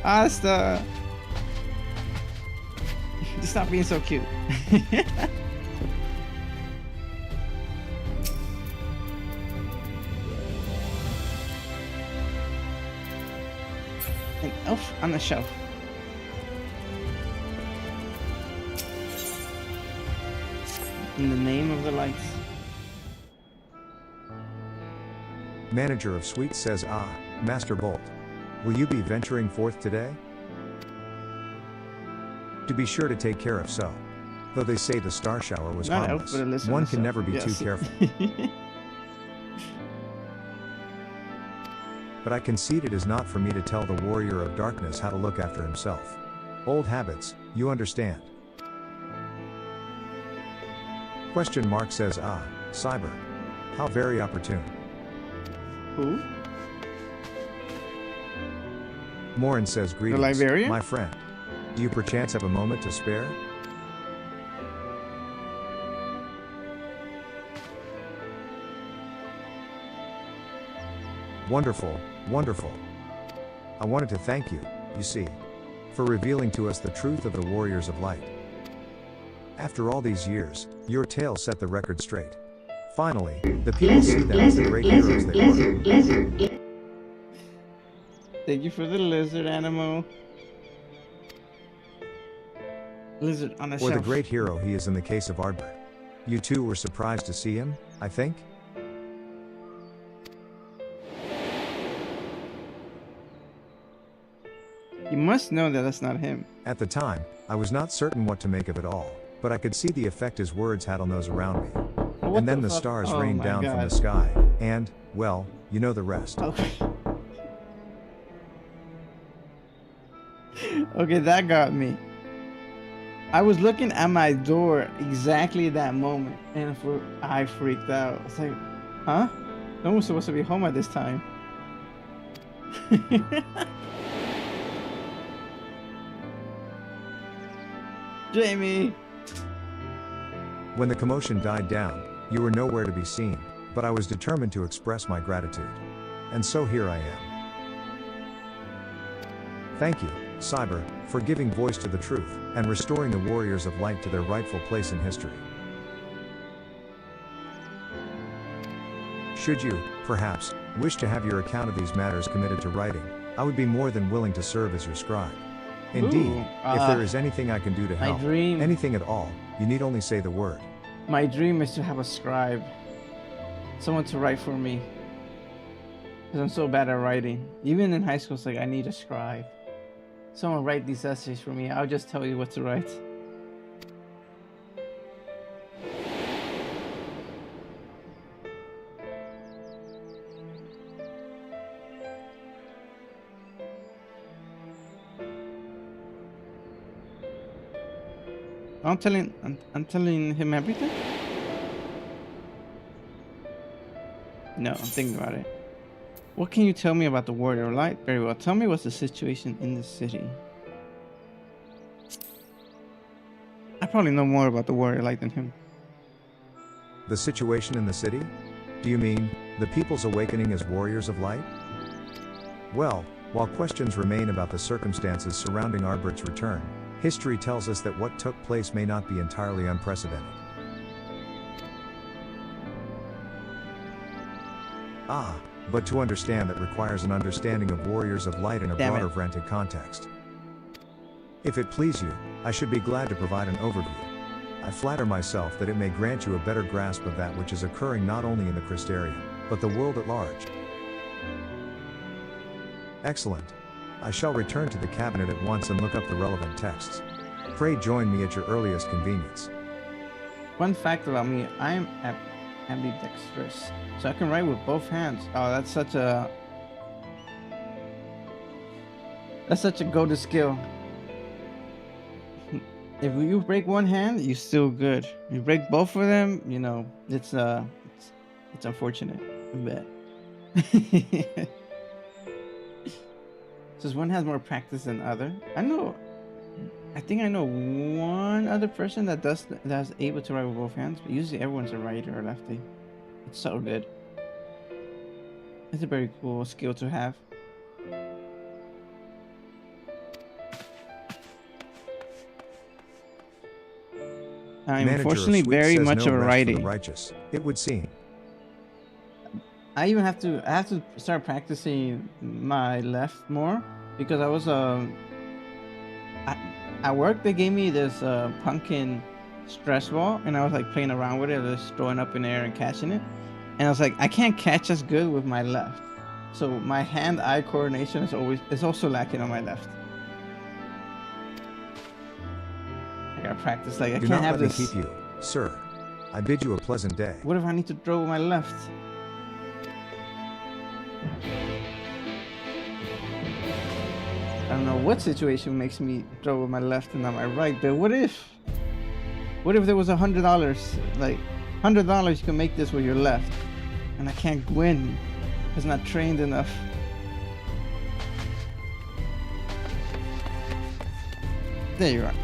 Asta! Stop being so cute. An elf on the shelf. In the name of the lights. Manager of Suite says, Master Bolt. Will you be venturing forth today? To be sure to take care of so. Though they say the star shower was Not harmless, elf, but one can never be too careful. But I concede it is not for me to tell the warrior of darkness how to look after himself. Old habits, you understand. Question mark says, Cyber. How very opportune. Who? Morin says, greetings, Liberian? my friend. Do you perchance have a moment to spare? Wonderful, wonderful. I wanted to thank you, you see, for revealing to us the truth of the Warriors of Light. After all these years, your tale set the record straight. Finally, the people see them as the great heroes they are. Thank you for the lizard animal. Lizard on a Or shelf. the great hero he is in the case of Ardbert. You two were surprised to see him, I think? You must know that that's not him. At the time, I was not certain what to make of it all, but I could see the effect his words had on those around me. What And then the the fuck? stars Oh rained my down from God. the sky, and, well, you know the rest. Okay, that got me. I was looking at my door exactly that moment, and I freaked out. I was like, huh? No one's supposed to be home at this time. Jamie! When the commotion died down, you were nowhere to be seen, but I was determined to express my gratitude. And so here I am. Thank you, Cyber, for giving voice to the truth, and restoring the Warriors of Light to their rightful place in history. Should you, perhaps, wish to have your account of these matters committed to writing, I would be more than willing to serve as your scribe. Indeed, Ooh, if there is anything I can do to my help, dream. anything at all, you need only say the word. My dream is to have a scribe. Someone to write for me. Because I'm so bad at writing. Even in high school, it's like, I need a scribe. Someone write these essays for me. I'll just tell you what to write. I'm telling him everything? No, I'm thinking about it. What can you tell me about the Warrior of Light? Very well. Tell me what's the situation in the city. I probably know more about the Warrior of Light than him. The situation in the city? Do you mean, the people's awakening as Warriors of Light? Well, while questions remain about the circumstances surrounding Arbert's return, history tells us that what took place may not be entirely unprecedented. Ah, but to understand that requires an understanding of Warriors of Light in a Damn broader it. Vrented context. If it please you, I should be glad to provide an overview. I flatter myself that it may grant you a better grasp of that which is occurring not only in the Crystarium, but the world at large. Excellent. I shall return to the cabinet at once and look up the relevant texts. Pray join me at your earliest convenience. Fun fact about me, I am ambidextrous. So I can write with both hands. Oh, that's such a go-to skill. If you break one hand, you're still good. You break both of them, you know, it's unfortunate. I bet. Says one has more practice than other. I think I know one other person that's able to write with both hands, but usually everyone's a righty or lefty. It's so good. It's a very cool skill to have. I'm Manager of unfortunately Sweet very says much no of a rest for righty. the righteous, it would seem. I have to start practicing my left more because I was at work they gave me this pumpkin stress ball and I was like playing around with it, just throwing up in the air and catching it, and I was like, I can't catch as good with my left, so my hand-eye coordination is also lacking on my left. I gotta practice. Like I Do can't not have let this. me keep you, sir. I bid you a pleasant day. What if I need to throw with my left? I don't know what situation makes me throw with my left and not my right, but what if there was $100, like $100 you can make this with your left, and I can't win because I'm not trained enough. There you are.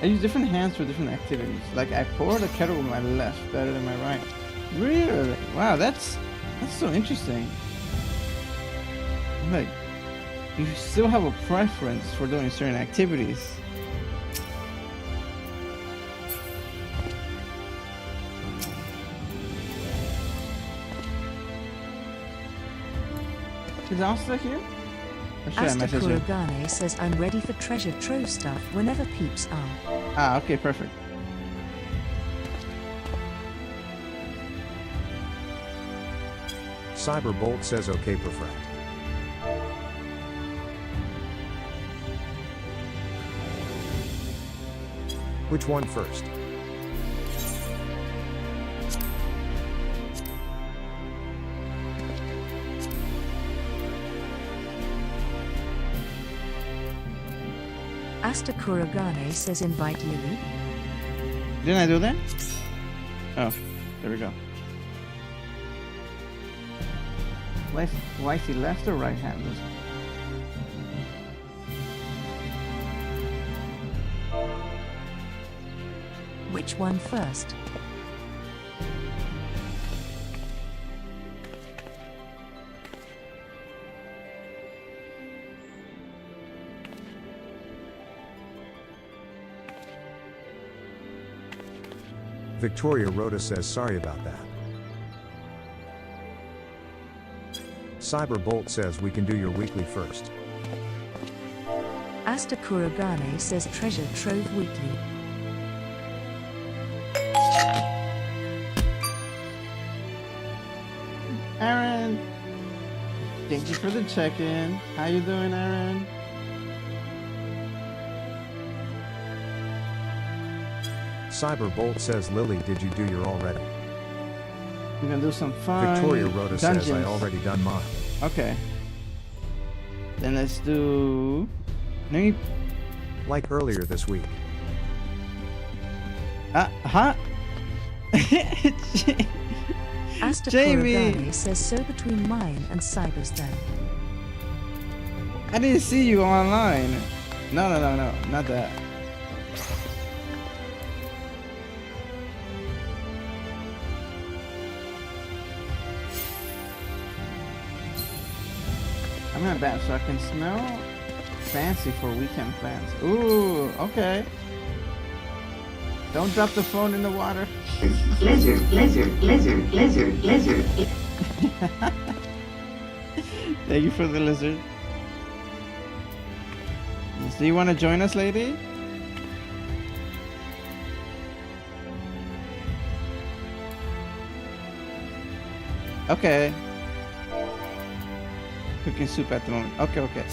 I use different hands for different activities. Like I pour the kettle with my left better than my right. Really? Wow, that's so interesting. Like You still have a preference for doing certain activities. Is Asta here? Or should I Asta message her? Kurogane says I'm ready for treasure trove stuff whenever peeps are. Ah, okay, perfect. Cyberbolt says okay, perfect. Which one first? Asta Kurogane says invite Lily. Didn't I do that? Oh, there we go. Wifey left or right hand? Which one first? Victoria Rhoda says sorry about that. Cyberbolt says we can do your weekly first. Asta Kurogane says treasure trove weekly. Aaron, thank you for the check-in. How you doing, Aaron? Cyberbolt says Lily, did you do your already? We're gonna do some fun. Victoria Rhoda says I dungeons. already done mine. Okay. Then let's do. Like earlier this week. Huh? Asta Jamie! Kurogane says so between mine and Cyber's then. I didn't see you online. No, not that. I'm not bad, so I can smell fancy for weekend plans. Ooh, okay. Don't drop the phone in the water. Lizard, lizard, lizard, lizard, lizard. Thank you for the lizard. Do you want to join us, lady? Okay. Cooking soup at the moment. Okay.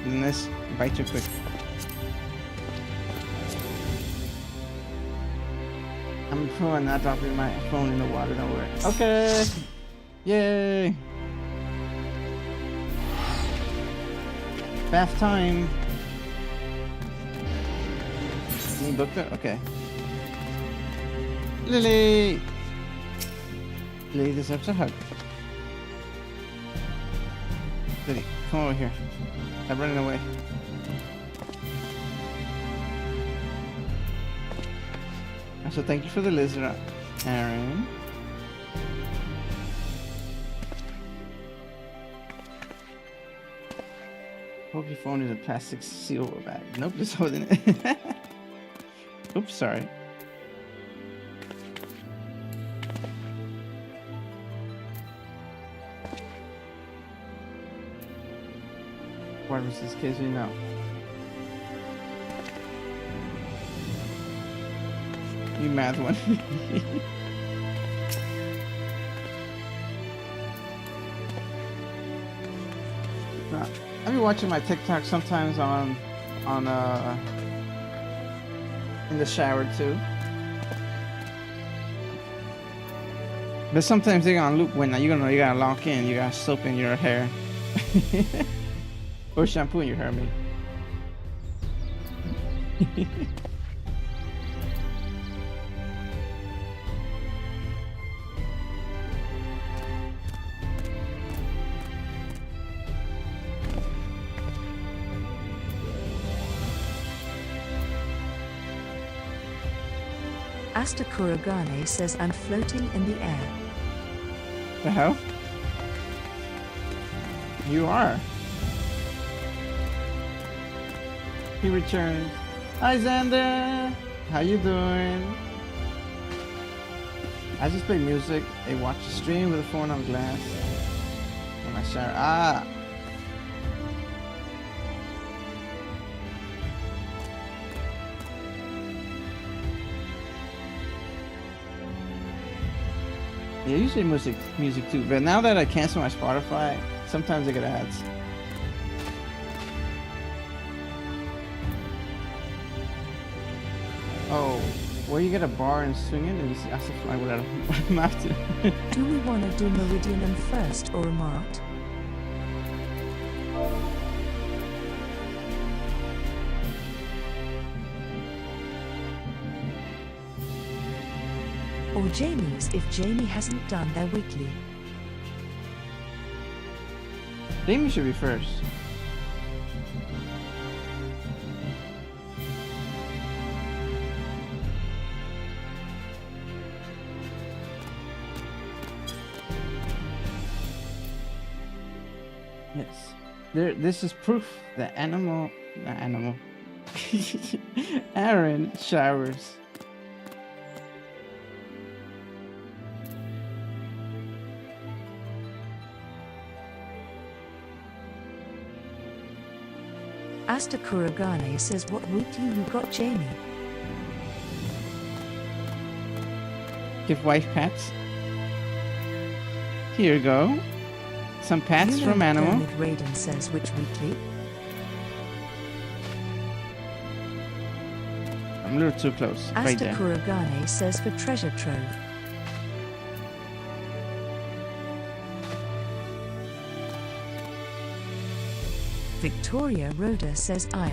Then let's bite you quick. I'm probably not dropping my phone in the water, don't worry. Okay. Yay. Bath time. You booked it? Okay. Lily! Lily deserves a hug. Lily, come over here. I'm running away. So thank you for the lizard, Aaron. Hope your phone is a plastic silver bag. Nope, just holding it. Oops, sorry. What was this case we know? You math one. I've been watching my TikTok sometimes on in the shower too. But sometimes they gonna loop when you gotta lock in, you got soap in your hair. Or shampoo in your hair, maybe. Asta Kurogane says I'm floating in the air. The hell? You are. He returns. Hi Xander! How you doing? I just play music. I watch the stream with a phone on glass. And I share. Ah! Yeah, usually music too. But now that I cancel my Spotify, sometimes I get ads. Oh, where you get a bar and swing it and you see us fly without a map to. Do we want to do Meridian first or Mart? Or Jamie's if Jamie hasn't done their weekly. Jamie should be first. Yes. This is proof that Aaron showers. Asta Kuragane says what weekly you got, Jamie? Give wife pats. Here you go. Some pats You know from Animal. Dermot Raiden says which weekly? I'm a little too close. Right Asta there. Kuragane says for treasure trove. Victoria Rhoda says Aya.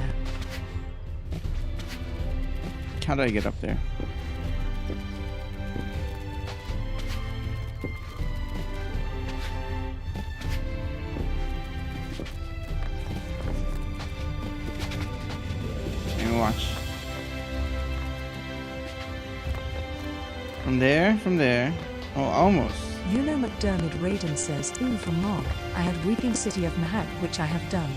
How do I get up there? Let me watch. From there. Oh, almost. You know McDermott Raiden says ooh from Mog. I had Weeping City of Mahak, which I have done.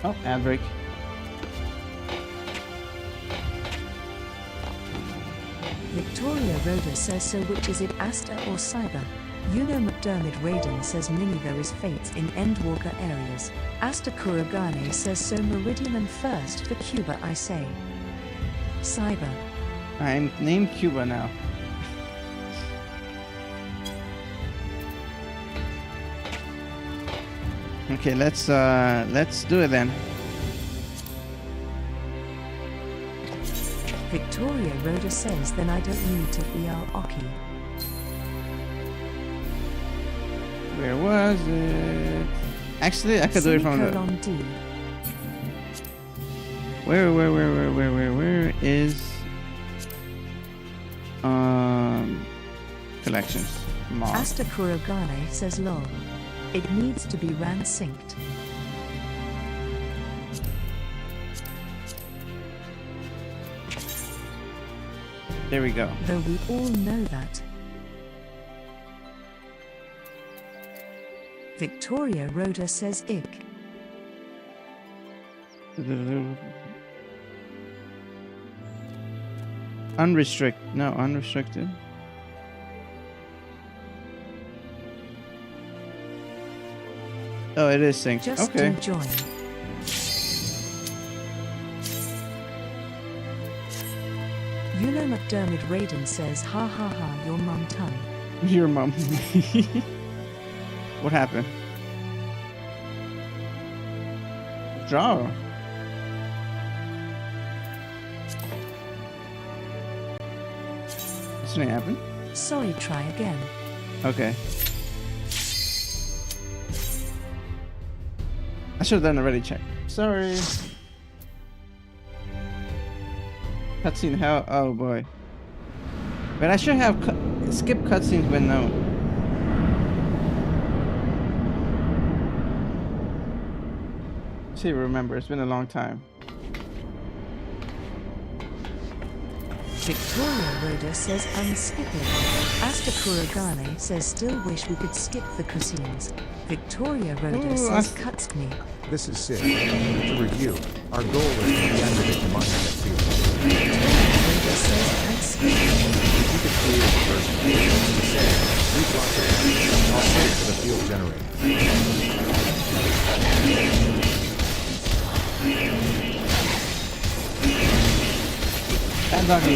Oh, ad break. Victoria Rhoda says so which is it, Asta or Cyber? You know McDermott Raiden says mini there is fates in Endwalker areas. Asta Kuragane says so Meridian and first for Cuba I say. Cyber. I'm named Cuba now. Okay, let's do it then. Victoria Rhoda says then I don't need to be our Oki. Where was it? Actually, I could do it from the. Semicolon D. Where is collections? Mom. Asta Kuragane says lol. It needs to be RAN synced. There we go. Though we all know that. Victoria Rhoda says ick. Unrestricted. No, unrestricted. Oh, it is synced. Just okay. do join. You know McDermott Raiden says ha ha ha your mum tongue. Your mum. What happened? Draw. Something happened? Sorry, try again. Okay. I should have done a ready check. Sorry. Cutscene hell. Oh boy. But I should have skip cutscenes when known. See, remember, it's been a long time. Victoria Rhoda says unskippable. Asta Kuragane says still wish we could skip the cutscenes. Victoria Rhoda says cuts me. This is Sid. To review, our goal is to deactivate the mindset field. Rhoda says unskippable. If you could create a version of what you said, reblock it. I'll save for the field generator. And doggies.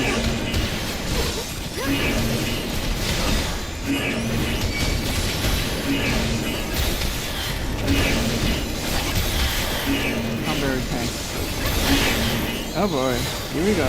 I'm very tense. Oh boy, here we go.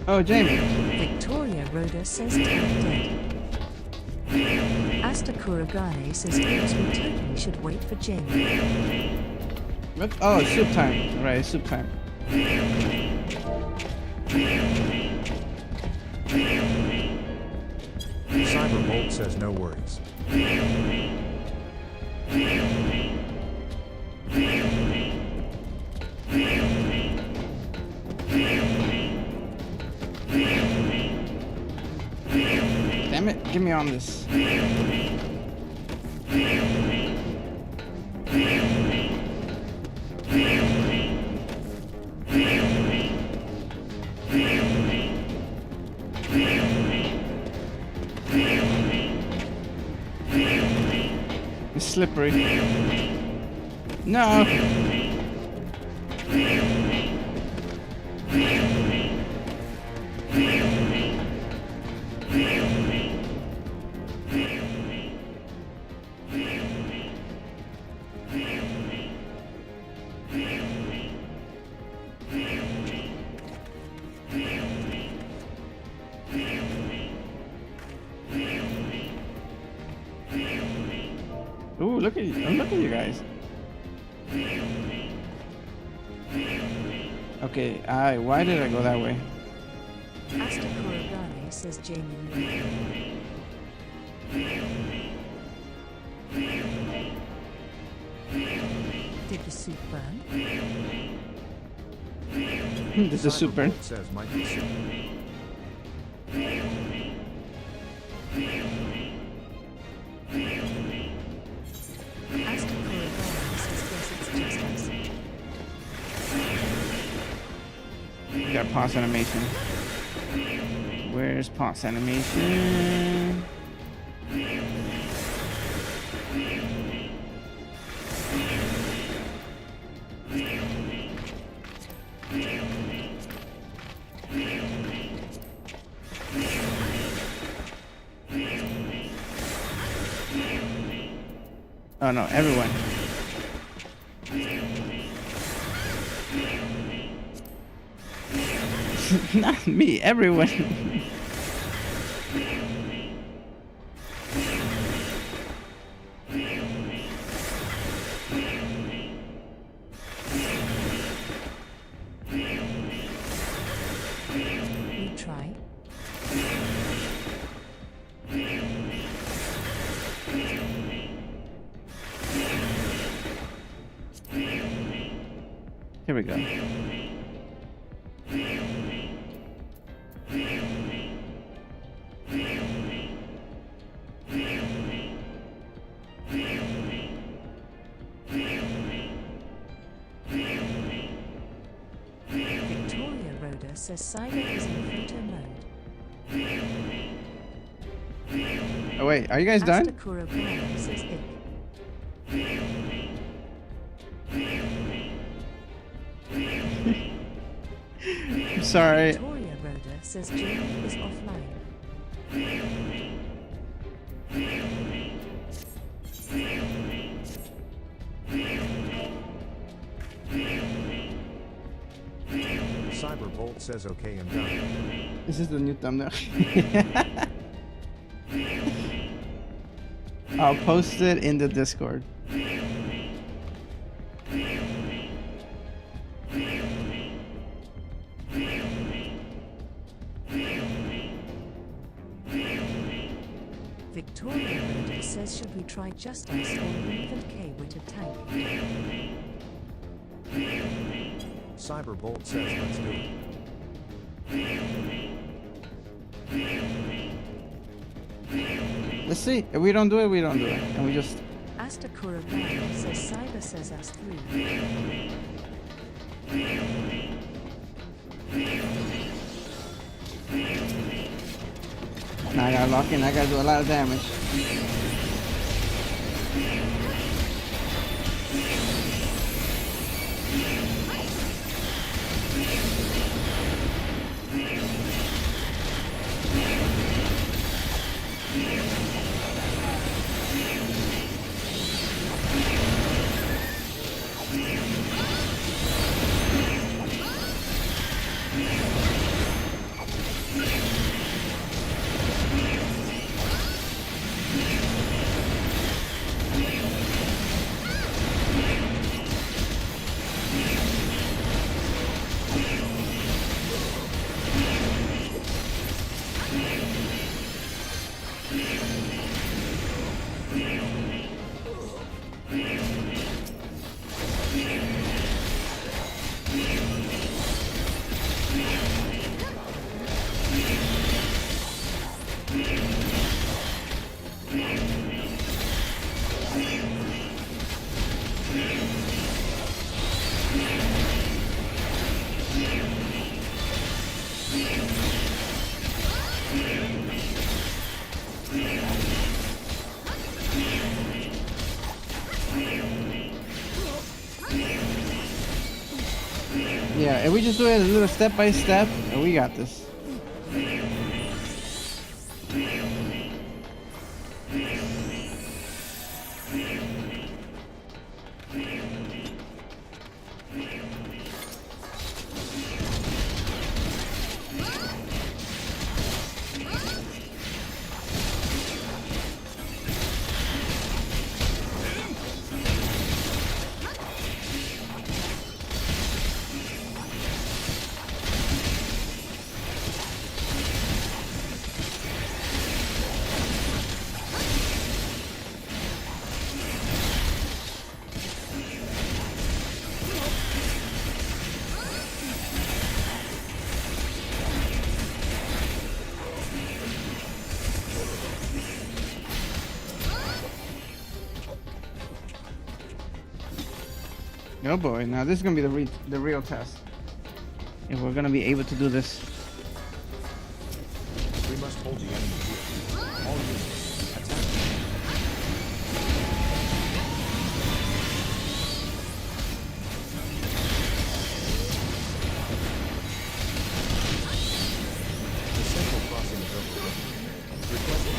Oh, Jamie. Victoria Rhoda says dead. Asta Kuragane says yes, we totally should wait for Jamie. What? Oh, soup time. Right, soup time. Cyberbolt says no worries. Damn it, give me on this. It's slippery. No. Ooh, look at you. Look at you guys. Okay, why did I go that way? Asta Kuragane says Jamie. Did the soup burn? This is super. Says Michael soup. Asta Kuragane says yes, it's just us. We got pause animation. Where's pause animation? Oh no, everyone. Not me, everyone. Retry. Here we go. Victoria Rhoda says Cyber is in photo mode. Oh wait, are you guys Asta done? Kuragane says ick. I'm sorry. Victoria Rhoda says Jamie is offline. Cyberbolt says okay and done. This is the new thumbnail. I'll post it in the Discord. says, should we try Justice or Infant K-Witted Tank? Cyberbolt says let's do it. Let's see. If we don't do it, we don't do it. And we just... Astakura Band says Cyber says us 3. Now I gotta lock in. I gotta do a lot of damage. Yeah, if we just do it a little step by step, we got this. Oh boy, now this is gonna be the real test. If we're gonna be able to do this. We must hold the enemy here. All units, attack. The central crossing is overrun. Requesting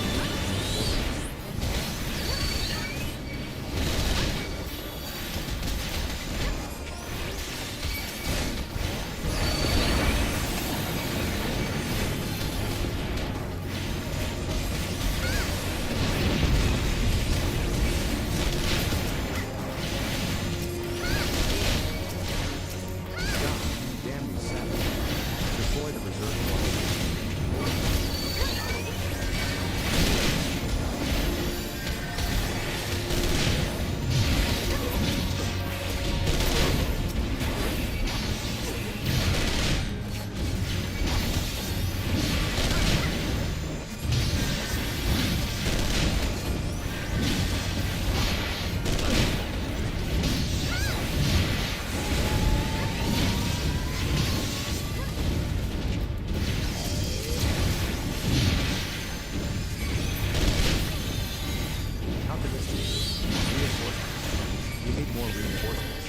reinforcements.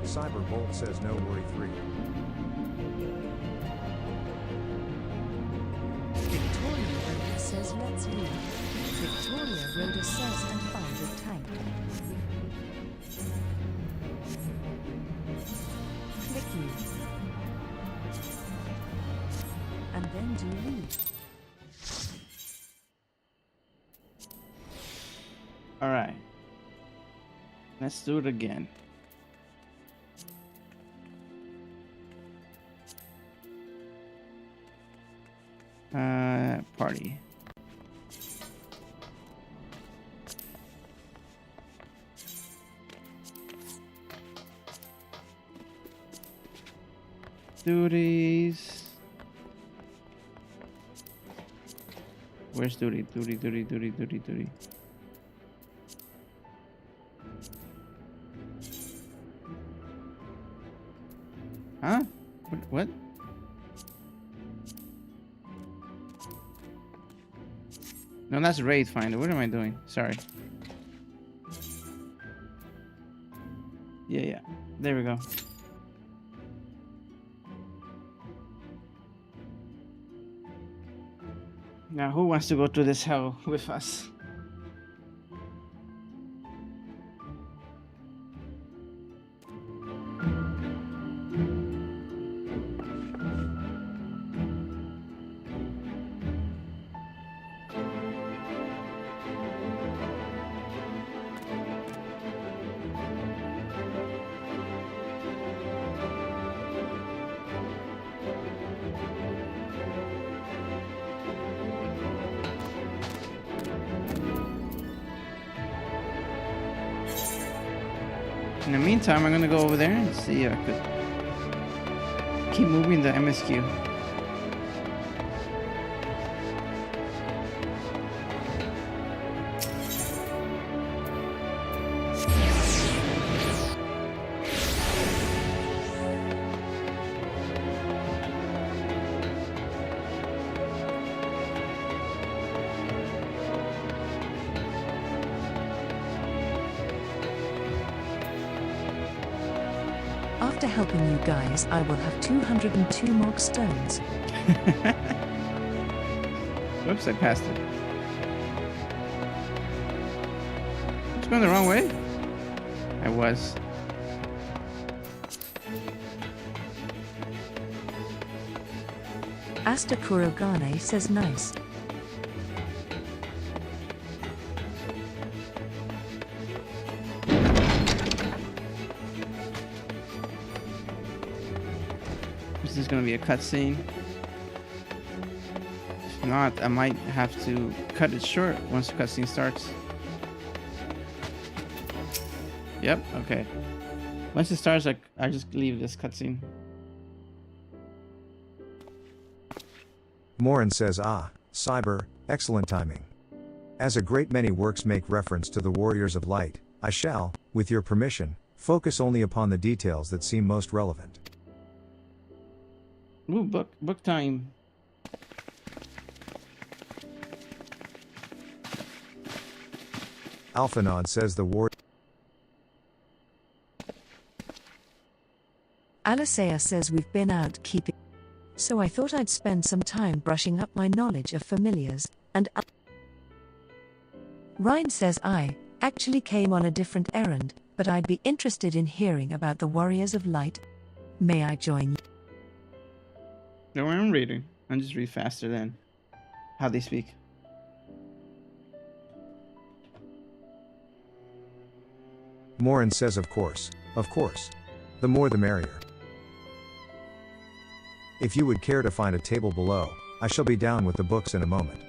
Cyberbolt says no worry 3. Victoria Rhoda says let's leave. Victoria Rhoda says and 5. a tank. Click you. And then do leave. Alright. Let's do it again. Party. Duties. Where's duty? Duty. Huh? What? No, that's raid finder. What am I doing? Sorry. Yeah. There we go. Now, who wants to go to this hell with us? In the meantime, I'm gonna go over there and see if I could keep moving the MSQ. After helping you guys, I will have 202 more stones. Whoops, I passed it. It's going the wrong way? I was. Asta Kurogane says nice. This is gonna be a cutscene. If not, I might have to cut it short once the cutscene starts. Yep, okay. Once it starts, I just leave this cutscene. Morin says, Cyber, excellent timing. As a great many works make reference to the Warriors of Light, I shall, with your permission, focus only upon the details that seem most relevant. Ooh, book time. Alphanod says the war. Alicea says we've been out keeping. So I thought I'd spend some time brushing up my knowledge of familiars, and Ryan says I actually came on a different errand, but I'd be interested in hearing about the Warriors of Light. May I join you? No, I'm reading. I just read faster than how they speak. Morin says of course. The more the merrier. If you would care to find a table below, I shall be down with the books in a moment.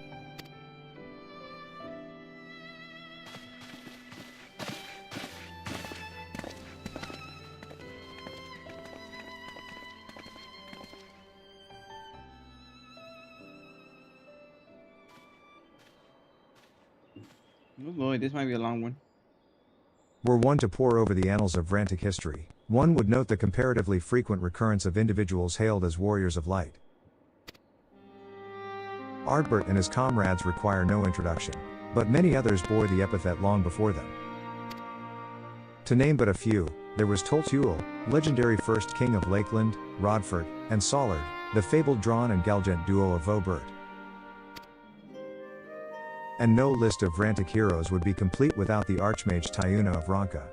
Oh boy, this might be a long one. Were one to pore over the annals of Vrantic history, one would note the comparatively frequent recurrence of individuals hailed as Warriors of Light. Ardbert and his comrades require no introduction, but many others bore the epithet long before them. To name but a few, there was Toltuel, legendary first king of Lakeland, Rodford, and Sollard, the fabled Drawn and Galgent duo of Vobert. and no list of Vrantic heroes would be complete without the Archmage Tyuna of Ronka.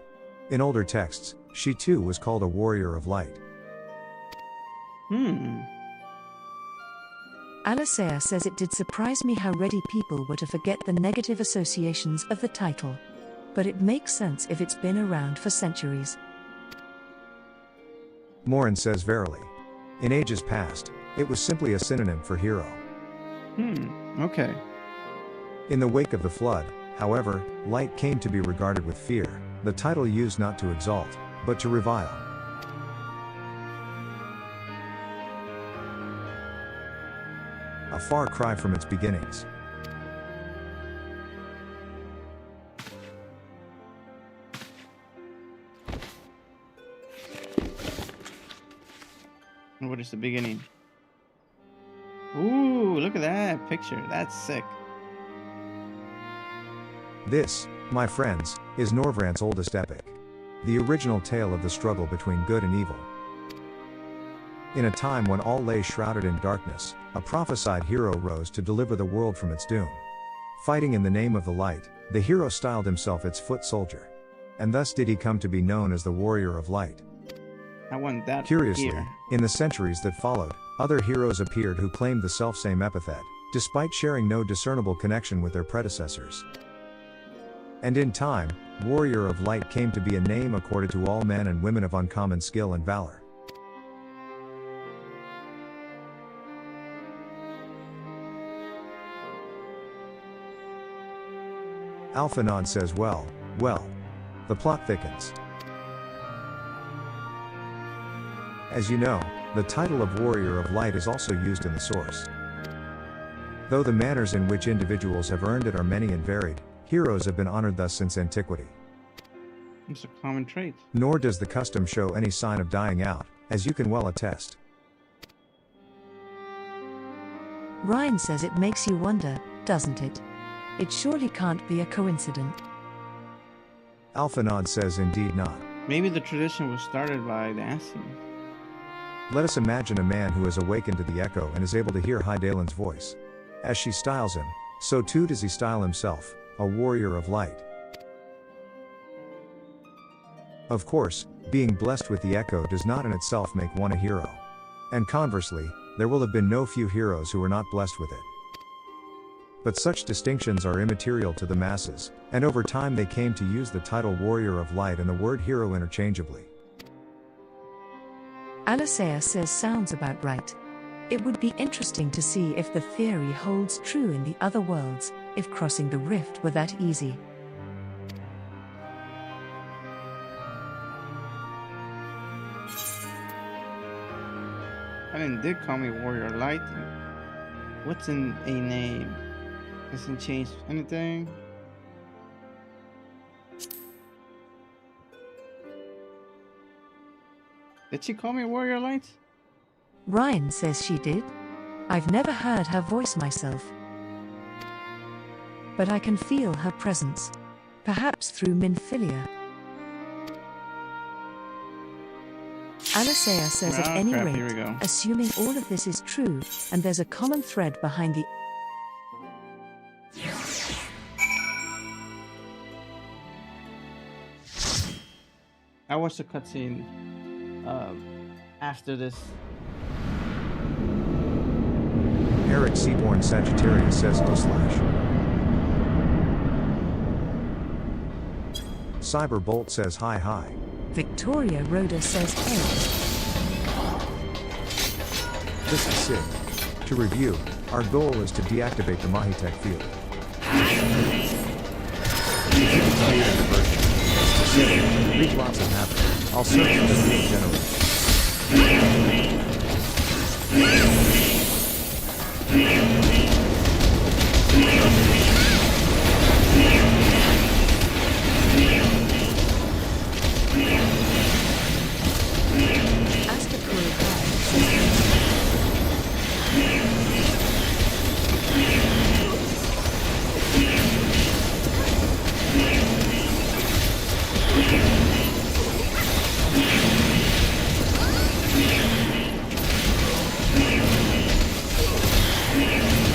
In older texts, she too was called a warrior of light. Alicea says it did surprise me how ready people were to forget the negative associations of the title. But it makes sense if it's been around for centuries. Morin says verily. In ages past, it was simply a synonym for hero. Okay. In the wake of the flood, however, light came to be regarded with fear, the title used not to exalt, but to revile. A far cry from its beginnings. What is the beginning? Ooh, look at that picture. That's sick. This, my friends, is Norvrant's oldest epic. The original tale of the struggle between good and evil. In a time when all lay shrouded in darkness, a prophesied hero rose to deliver the world from its doom. Fighting in the name of the light, the hero styled himself its foot soldier. And thus did he come to be known as the Warrior of Light. I want that. Curiously, here. in the centuries that followed, other heroes appeared who claimed the selfsame epithet, despite sharing no discernible connection with their predecessors. And in time, Warrior of Light came to be a name accorded to all men and women of uncommon skill and valor. Alphanod says well, the plot thickens. As you know, the title of Warrior of Light is also used in the source. Though the manners in which individuals have earned it are many and varied, heroes have been honored thus since antiquity. It's a common trait. Nor does the custom show any sign of dying out, as you can well attest. Ryan says it makes you wonder, doesn't it? It surely can't be a coincidence. Alphanod says indeed not. Maybe the tradition was started by the Ascians. Let us imagine a man who has awakened to the echo and is able to hear Hydaelyn's voice. As she styles him, so too does he style himself, a warrior of light. Of course, being blessed with the echo does not in itself make one a hero. And conversely, there will have been no few heroes who were not blessed with it. But such distinctions are immaterial to the masses, and over time they came to use the title Warrior of Light and the word hero interchangeably. Alicea says sounds about right. It would be interesting to see if the theory holds true in the other worlds, if crossing the rift were that easy. I mean, did call me Warrior Light. What's in a name? Doesn't change anything. Did she call me Warrior Light? Ryan says she did. I've never heard her voice myself. But I can feel her presence. Perhaps through Minfilia. Alicea says at any crap, here we rate, go. assuming all of this is true, and there's a common thread behind the I watched the cutscene after this. Eric Seaborn Sagittarius says Cyberbolt says hi. Victoria Rhoda says hey. This is Sid. To review, our goal is to deactivate the Mahitech field. Read lots of maps. I'll search for the field Yeah.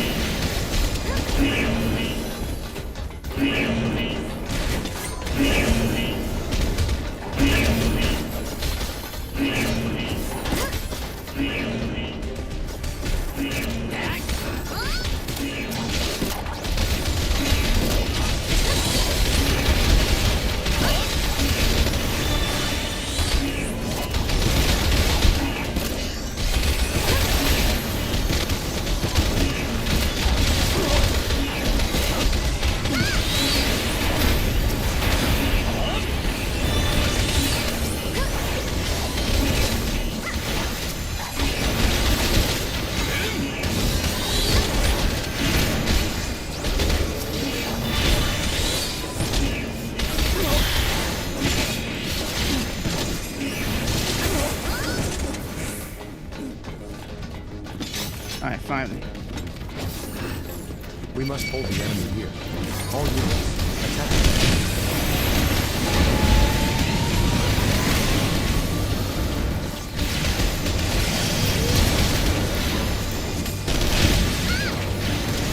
Alright, finally. We must hold the enemy here. All units, attack.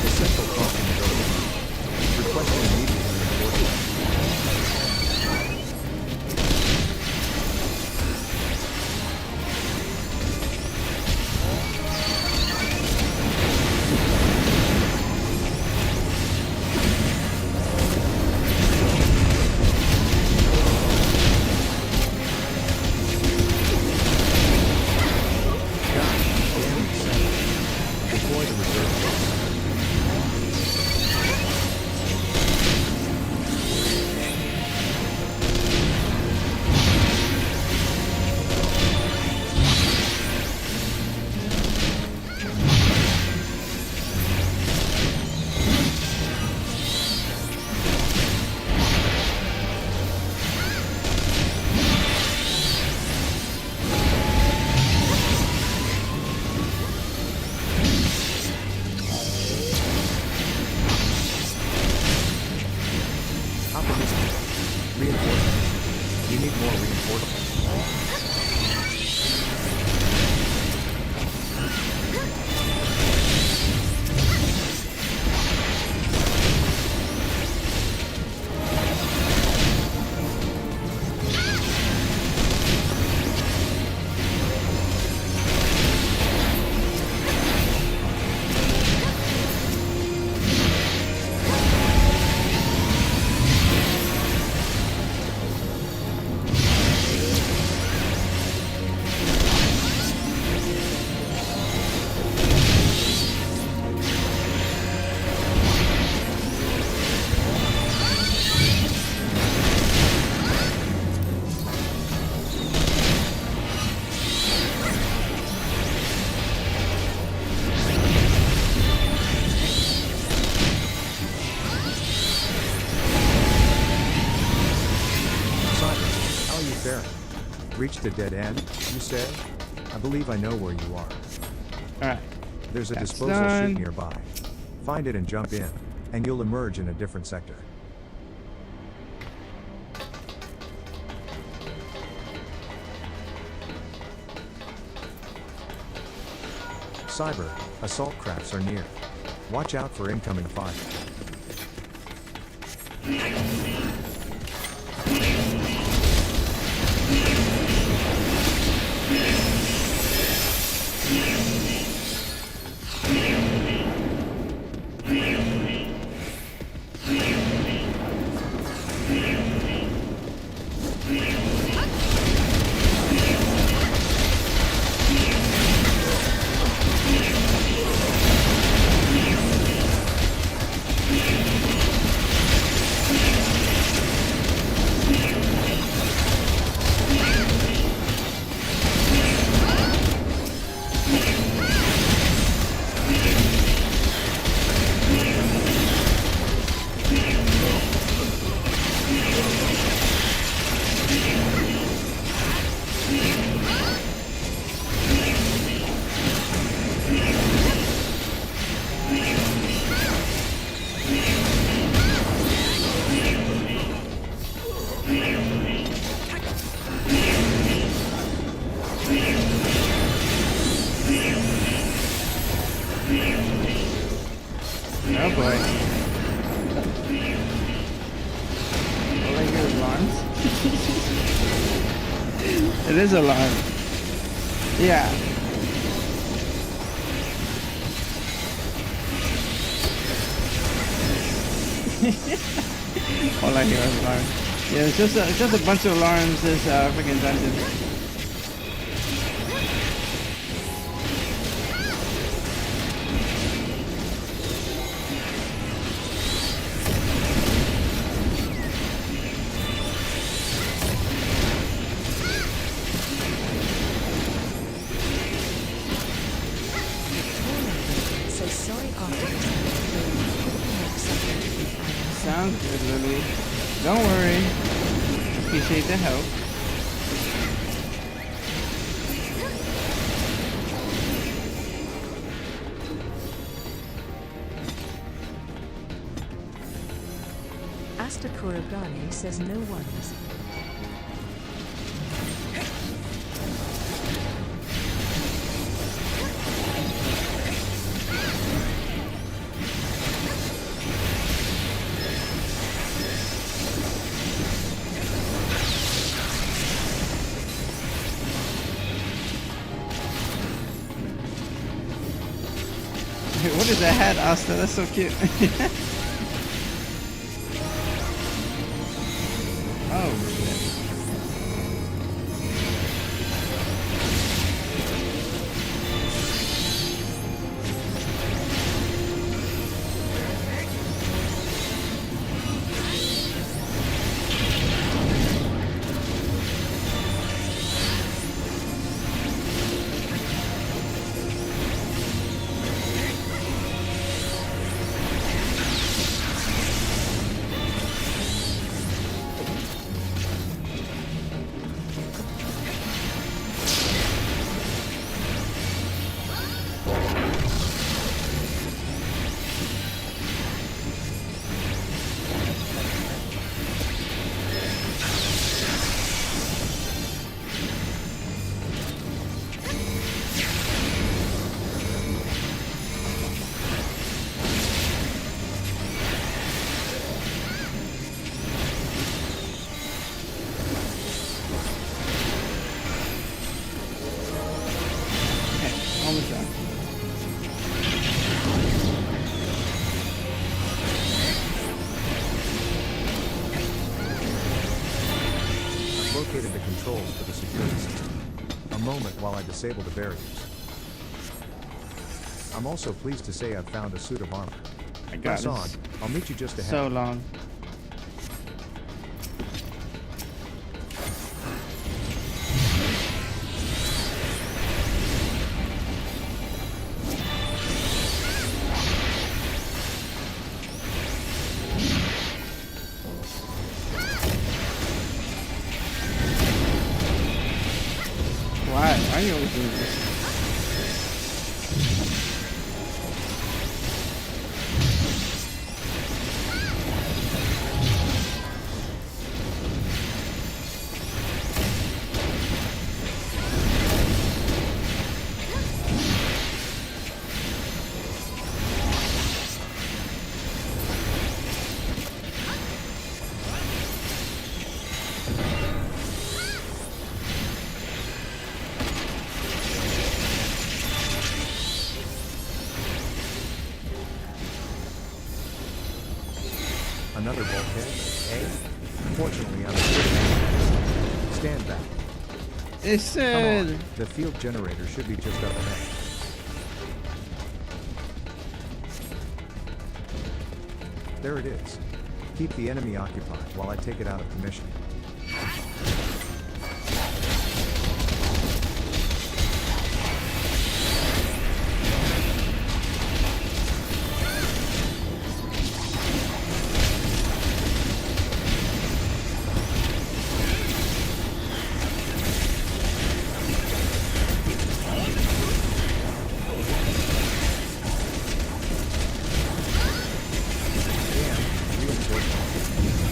Essential crossing is open. Requesting immediate reinforcement. Reached a dead end, you say? I believe I know where you are. Alright. There's a That's disposal done. chute nearby. Find it and jump in, and you'll emerge in a different sector. Cyber, assault crafts are near. Watch out for incoming fire. Oh boy. Oh, I hear alarms. It is alarm. Yeah. All I hear is alarms. Yeah, it's just a bunch of alarms. This freaking dungeon. Sounds good, Lily. Don't worry. Appreciate the help. Morgane says no worries. What is that hat, Asta? That's so cute. Oh shit. Almost done. I've located the controls for the security system. A moment while I disable the barriers. I'm also pleased to say I've found a suit of armor. I got Press this. on. I'll meet you just ahead. So long. Why? Why are you always doing this? Another bulkhead, eh? Fortunately, I'm good. Stand back. It Come said. on. The field generator should be just up ahead. There it is. Keep the enemy occupied while I take it out of commission.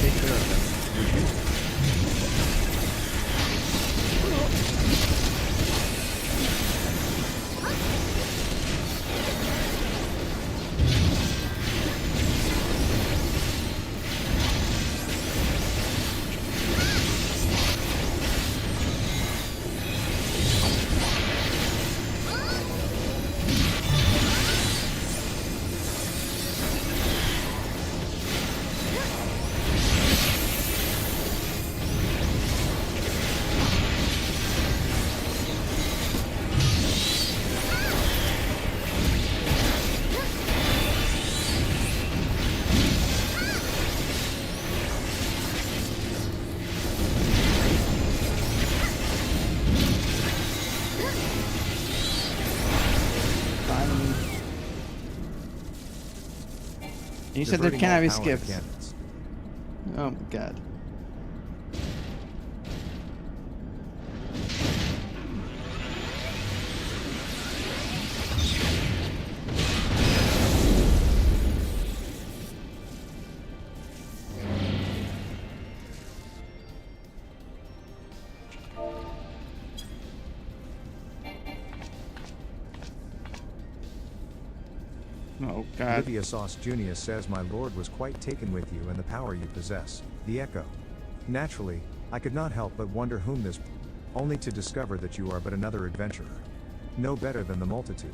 Take care of them. Would you? You said there Diverting cannot all be power to skips. cannons. Oh my god. Oh, God. Livia Sauce Junius says my lord was quite taken with you and the power you possess, the Echo. Naturally, I could not help but wonder whom this, only to discover that you are but another adventurer. No better than the multitude.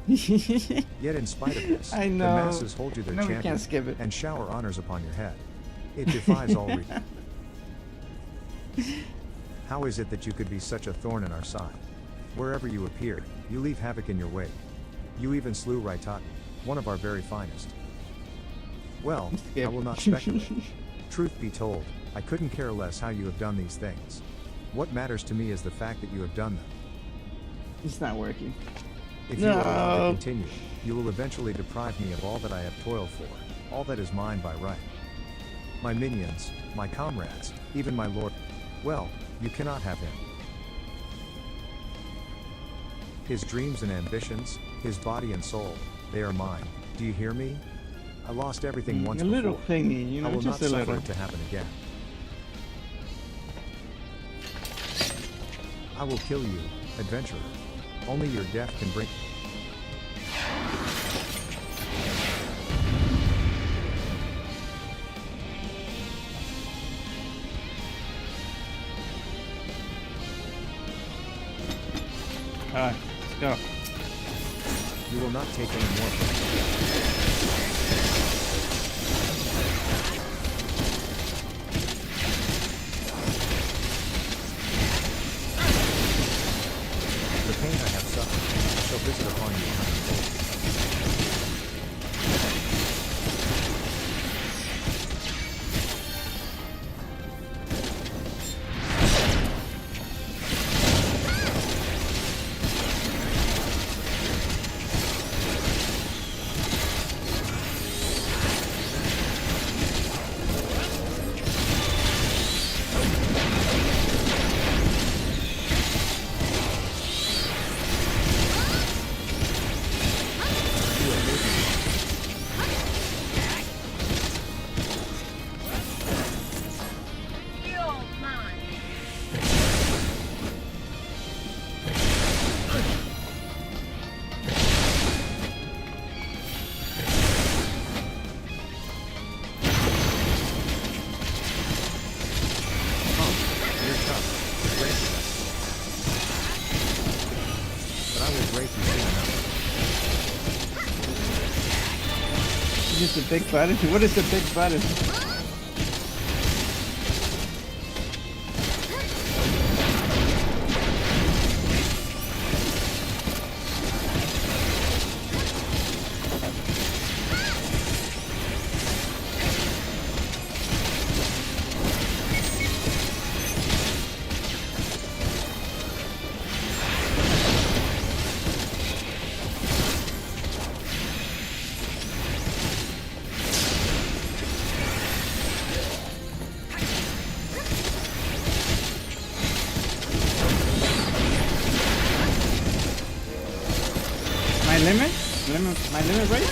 Yet in spite of this, I the know. masses hold you their No, we champion can't skip it. and shower honors upon your head. It defies all reason. How is it that you could be such a thorn in our side? Wherever you appear, you leave havoc in your wake. You even slew Raitatan, one of our very finest. Well, I will not speculate. Truth be told, I couldn't care less how you have done these things. What matters to me is the fact that you have done them. It's not working. If you are allowed to continue, you will eventually deprive me of all that I have toiled for, all that is mine by right. My minions, my comrades, even my lord. Well, you cannot have him. His dreams and ambitions, his body and soul, they are mine. Do you hear me? I lost everything once a before. little thingy, you know, I will just not a suffer little. it to happen again. I will kill you, adventurer. Only your death can bring... Alright, let's go. You will not take any more from me. The pain I have suffered, I shall visit upon you hundredfold. Is this a big button? What is the big button? My limit rate?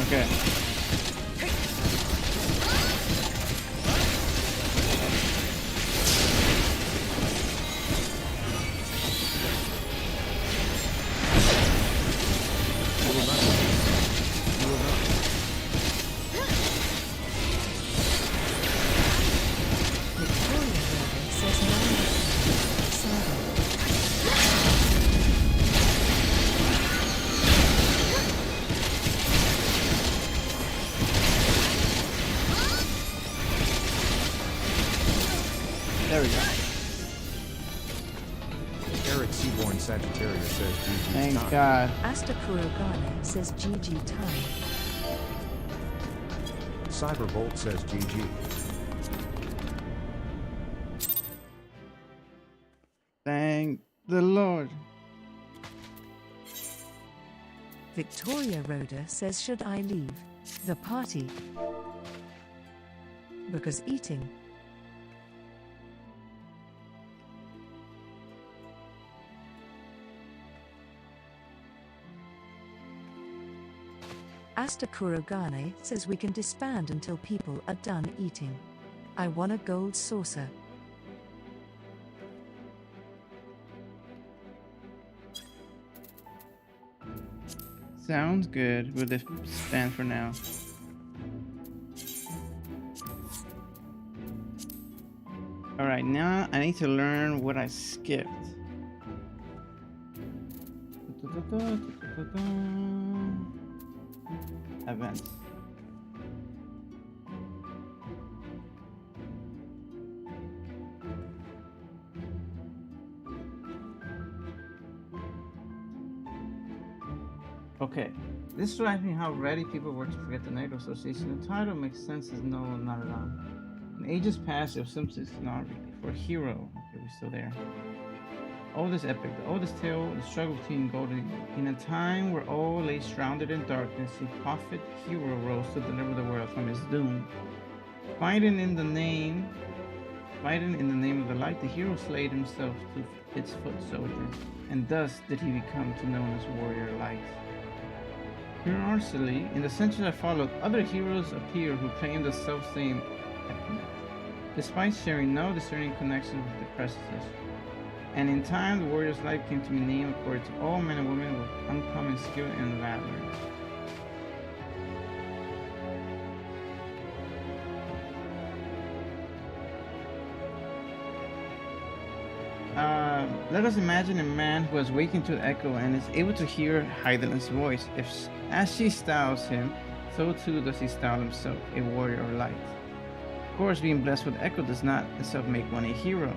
Okay. There we go. Eric Seaborn Sagittarius says GG. Thank God. Asta Kurogane says GG time. Cyberbolt says GG. Thank the Lord. Victoria Rhoda says, should I leave the party? Because eating. Asta Kurogane says we can disband until people are done eating. I want a gold saucer. Sounds good. We'll disband for now. Alright, now I need to learn what I skipped. Events. Okay, this drives me how ready people were to forget the Negro Association. The title makes sense as no, not at all. In ages past, it was something not really for a hero. Okay, we're still there. All this epic, the oldest tale, the struggle between gold and evil. In a time where all lay shrouded in darkness, a prophet hero rose to deliver the world from its doom. Fighting in the name of the light, the hero slayed himself to its foot soldier, and thus did he become to known as Warrior Light. Curiously, in the centuries that followed, other heroes appeared who claimed the self-same epithet, despite sharing no discerning connection with the predecessors. And in time, the warrior's life came to be named according to all men and women with uncommon skill and valor. Let us imagine a man who has wakened to the echo and is able to hear Heidel's voice. As she styles him, so too does he style himself, a warrior of light. Of course, being blessed with echo does not itself make one a hero.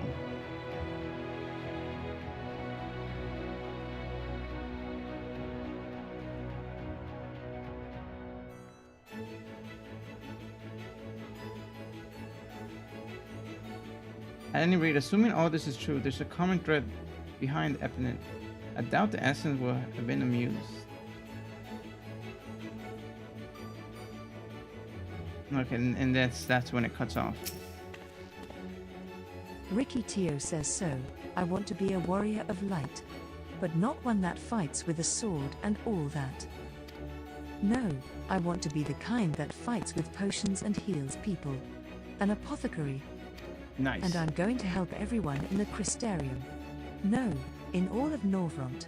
At any rate, assuming all this is true, there's a common thread behind the epithet. I doubt the essence will have been amused. Okay, and that's when it cuts off. Ricky Teo says so. I want to be a warrior of light, but not one that fights with a sword and all that. No, I want to be the kind that fights with potions and heals people. An apothecary. Nice. And I'm going to help everyone in the Crystarium. No, in all of Norvront.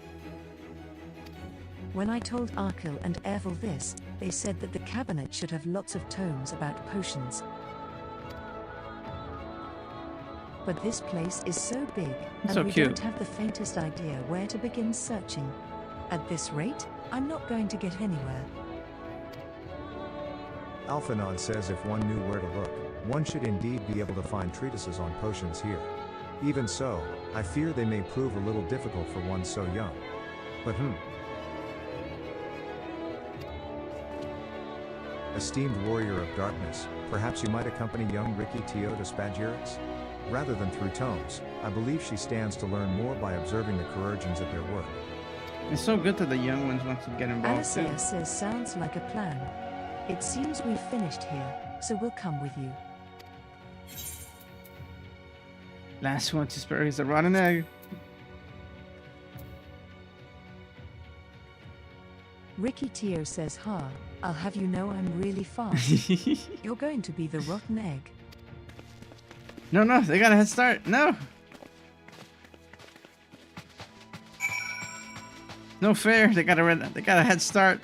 When I told Arkil and Erfil this, they said that the cabinet should have lots of tomes about potions. But this place is so big, and so we cute. don't have the faintest idea where to begin searching. At this rate, I'm not going to get anywhere. Alphanon says if one knew where to look, one should indeed be able to find treatises on potions here. Even so, I fear they may prove a little difficult for one so young. But Esteemed warrior of darkness, perhaps you might accompany young Ricky Teo to Spagirix? Rather than through tomes, I believe she stands to learn more by observing the Chirurgeons at their work. It's so good that the young ones want to get involved too. Alicia says sounds like a plan. It seems we've finished here, so we'll come with you. Last one to spare is a rotten egg. Ricky Teo says, ha, I'll have you know I'm really fast. You're going to be the rotten egg. No, they got a head start. No. No fair. They got a head start.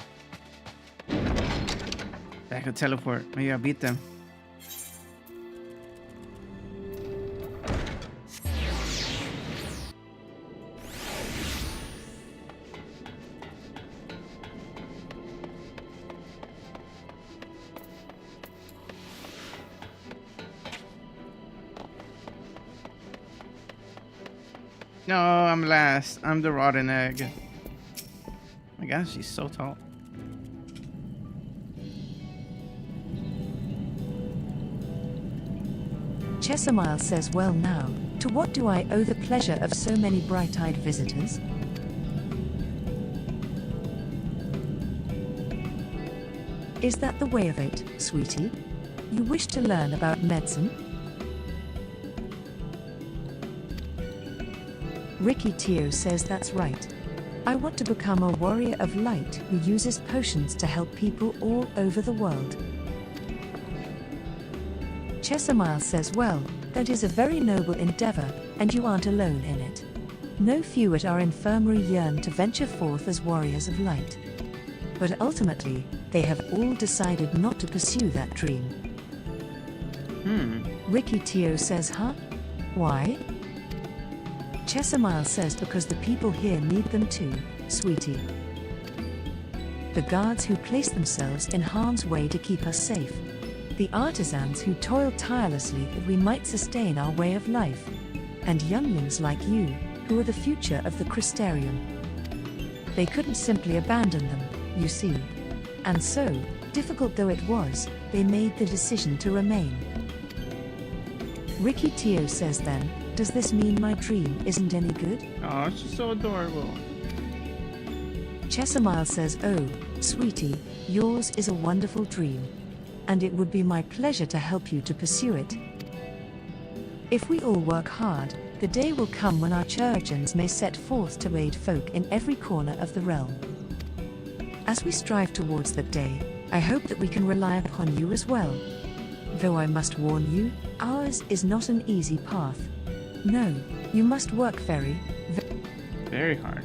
I could teleport. Maybe I'll beat them. No, I'm last. I'm the rotten egg. Oh my gosh, she's so tall. Chesamile says, well now, to what do I owe the pleasure of so many bright-eyed visitors? Is that the way of it, sweetie? You wish to learn about medicine? Ricky Teo says that's right. I want to become a warrior of light who uses potions to help people all over the world. Chesamile says, well, that is a very noble endeavor, and you aren't alone in it. No few at our infirmary yearn to venture forth as warriors of light. But ultimately, they have all decided not to pursue that dream. Ricky Teo says, huh? Why? Chesamile says because the people here need them too, sweetie. The guards who place themselves in harm's way to keep us safe. The artisans who toil tirelessly that we might sustain our way of life. And younglings like you, who are the future of the Crystarium. They couldn't simply abandon them, you see. And so, difficult though it was, they made the decision to remain. Ricky Teo says then, does this mean my dream isn't any good? Oh, it's just so adorable. Chesamile says, oh, sweetie, yours is a wonderful dream. And it would be my pleasure to help you to pursue it. If we all work hard, the day will come when our chirurgeons may set forth to aid folk in every corner of the realm. As we strive towards that day, I hope that we can rely upon you as well. Though I must warn you, ours is not an easy path. No, you must work very hard.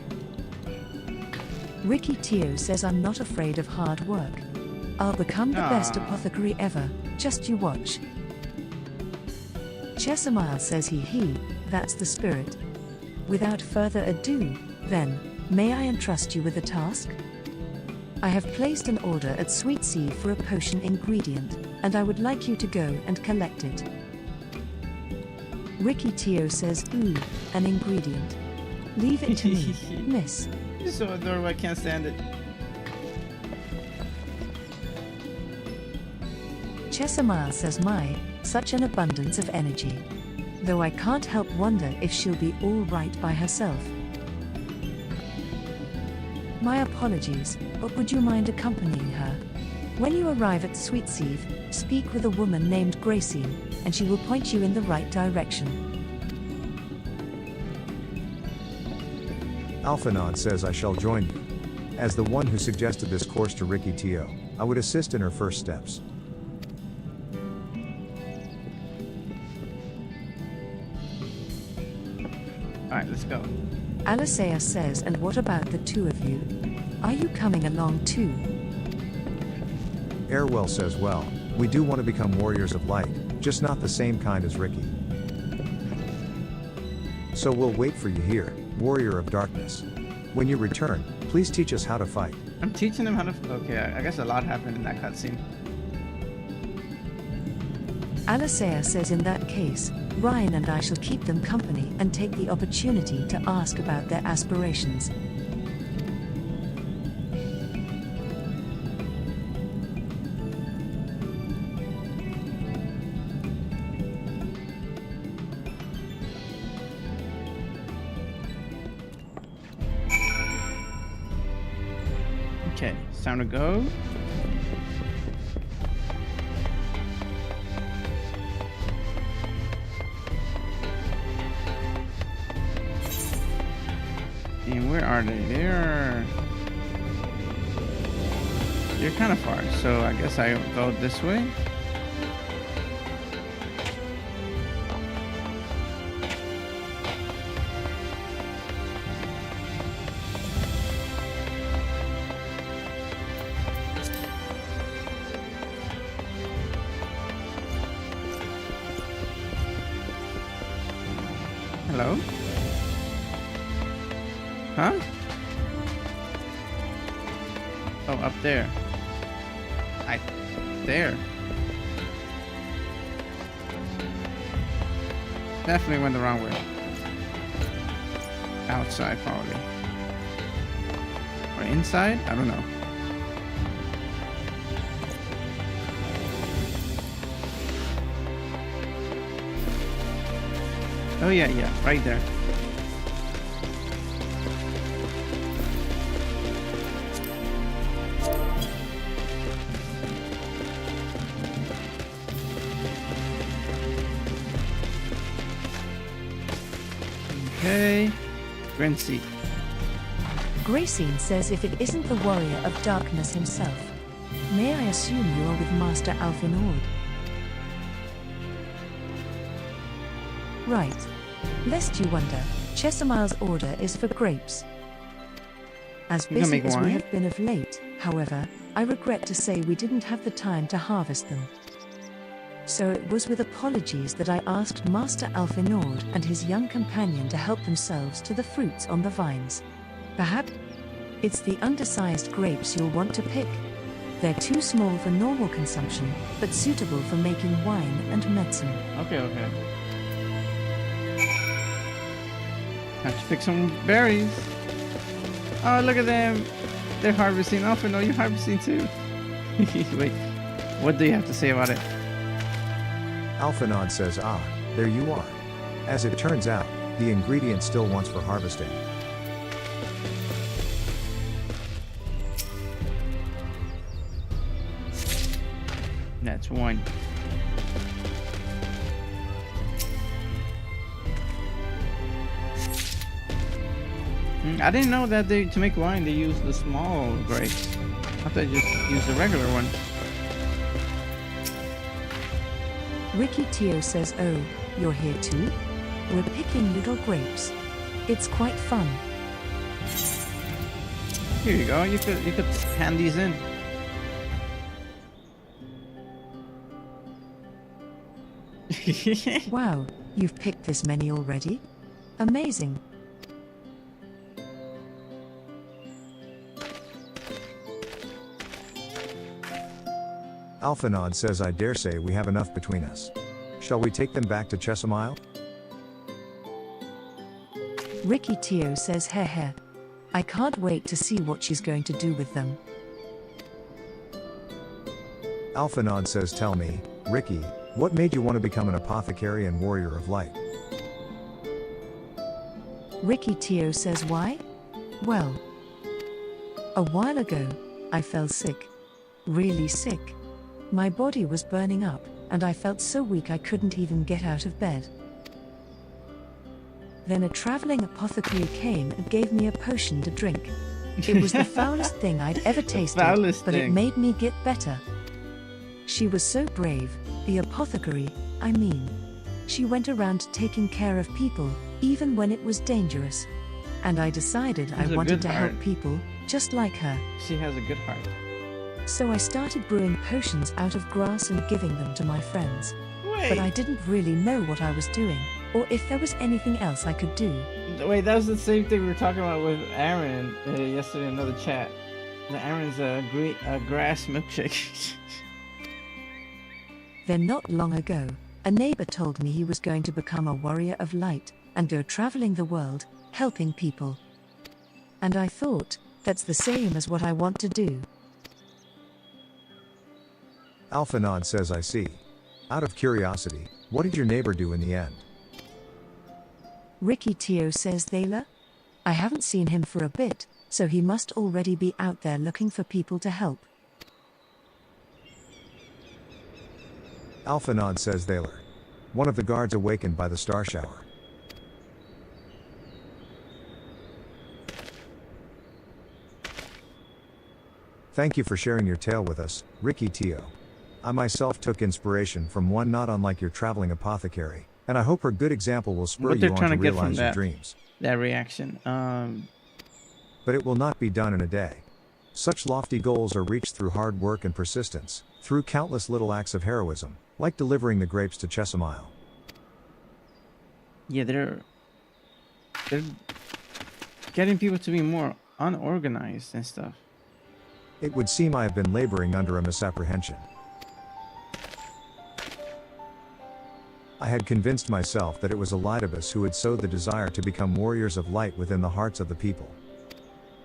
Ricky Teo says I'm not afraid of hard work. I'll become the best apothecary ever, just you watch. Chesamile says that's the spirit. Without further ado, then, may I entrust you with a task? I have placed an order at Sweet Sea for a potion ingredient, and I would like you to go and collect it. Ricky Teo says, ooh, an ingredient. Leave it to me, miss. It's so adorable, I can't stand it. Chesamile says, such an abundance of energy. Though I can't help wonder if she'll be all right by herself. My apologies, but would you mind accompanying her? When you arrive at Sweet Sea, speak with a woman named Gracie, and she will point you in the right direction. Alphanod says I shall join you. As the one who suggested this course to Ricky Teo, I would assist in her first steps. Alright, let's go. Alicea says, and what about the two of you? Are you coming along too? Airwell says, well, we do want to become warriors of light, just not the same kind as Ricky. So we'll wait for you here, warrior of darkness. When you return, please teach us how to fight. I'm teaching them how to... Okay, I guess a lot happened in that cutscene. Alicea says in that case, Ryan and I shall keep them company and take the opportunity to ask about their aspirations. Okay, it's time to go. And where are they? They're kind of far, so I guess I go this way. Hello? Huh? Oh, up there. There. Definitely went the wrong way. Outside, probably. Or inside? I don't know. Oh yeah, right there. Okay, Grency. Gracine says if it isn't the warrior of darkness himself. May I assume you are with Master Alfinord? Right. Lest you wonder, Chessamile's order is for grapes. As You can busy make as we wine? have been of late, however, I regret to say we didn't have the time to harvest them. So it was with apologies that I asked Master Alfinord and his young companion to help themselves to the fruits on the vines. Perhaps it's the undersized grapes you'll want to pick. They're too small for normal consumption, but suitable for making wine and medicine. Okay. Have to pick some berries. Oh, look at them. They're harvesting. Oh, no, you're harvesting too. Wait, what do you have to say about it? Alphanod says, ah, there you are. As it turns out, the ingredient still wants for harvesting. That's one. I didn't know that to make wine they use the small grapes. I thought they just use the regular one. Ricky Teo says, oh, you're here too? We're picking little grapes. It's quite fun. Here you go. You could hand these in. Wow, you've picked this many already? Amazing. Alphanod says, I dare say we have enough between us. Shall we take them back to Chessamile? Ricky Teo says, heh. I can't wait to see what she's going to do with them. Alphanod says, tell me, Ricky, what made you want to become an apothecary and warrior of light? Ricky Teo says, why? Well, a while ago, I fell sick. Really sick. My body was burning up, and I felt so weak I couldn't even get out of bed. Then a traveling apothecary came and gave me a potion to drink. It was the foulest thing I'd ever tasted, but it made me get better. She was so brave, the apothecary, I mean. She went around taking care of people, even when it was dangerous. And I decided I wanted to help people, just like her. She has a good heart. So I started brewing potions out of grass and giving them to my friends. Wait. But I didn't really know what I was doing, or if there was anything else I could do. Wait, that was the same thing we were talking about with Aaron yesterday in another chat. Aaron's a grass milkshake. Then not long ago, a neighbor told me he was going to become a warrior of light and go traveling the world, helping people. And I thought, that's the same as what I want to do. Alphanod says, I see. Out of curiosity, what did your neighbor do in the end? Ricky Teo says, Thaler? I haven't seen him for a bit, so he must already be out there looking for people to help. Alphanod says, Thaler. One of the guards awakened by the star shower. Thank you for sharing your tale with us, Ricky Teo. I myself took inspiration from one not unlike your traveling apothecary, and I hope her good example will spur you on to realize your dreams. That reaction. But it will not be done in a day. Such lofty goals are reached through hard work and persistence, through countless little acts of heroism, like delivering the grapes to Chessamile. Yeah, they're getting people to be more unorganized and stuff. It would seem I have been laboring under a misapprehension. I had convinced myself that it was Elidibus who had sowed the desire to become warriors of light within the hearts of the people.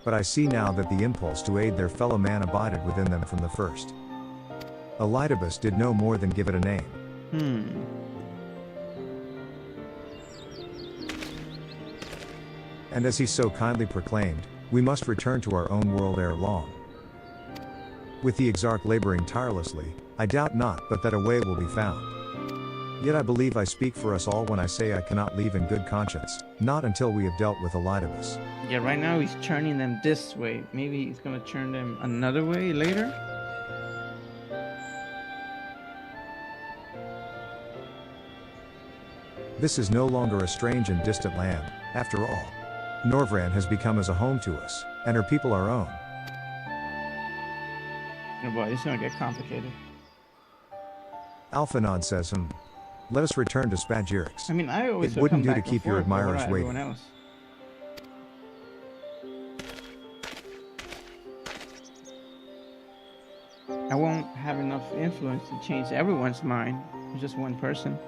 But I see now that the impulse to aid their fellow man abided within them from the first. Elidibus did no more than give it a name. And as he so kindly proclaimed, we must return to our own world ere long. With the Exarch laboring tirelessly, I doubt not but that a way will be found. Yet I believe I speak for us all when I say I cannot leave in good conscience, not until we have dealt with Elidibus. Yeah, right now he's churning them this way. Maybe he's gonna churn them another way later. This is no longer a strange and distant land, after all. Norvran has become as a home to us, and her people our own. Oh boy, it's gonna get complicated. Alphanod says, let us return to Spagirix. I mean, I always It wouldn't come do to back keep and your forth, but what admirers about waiting. everyone else? I won't have enough influence to change everyone's mind. It's just one person.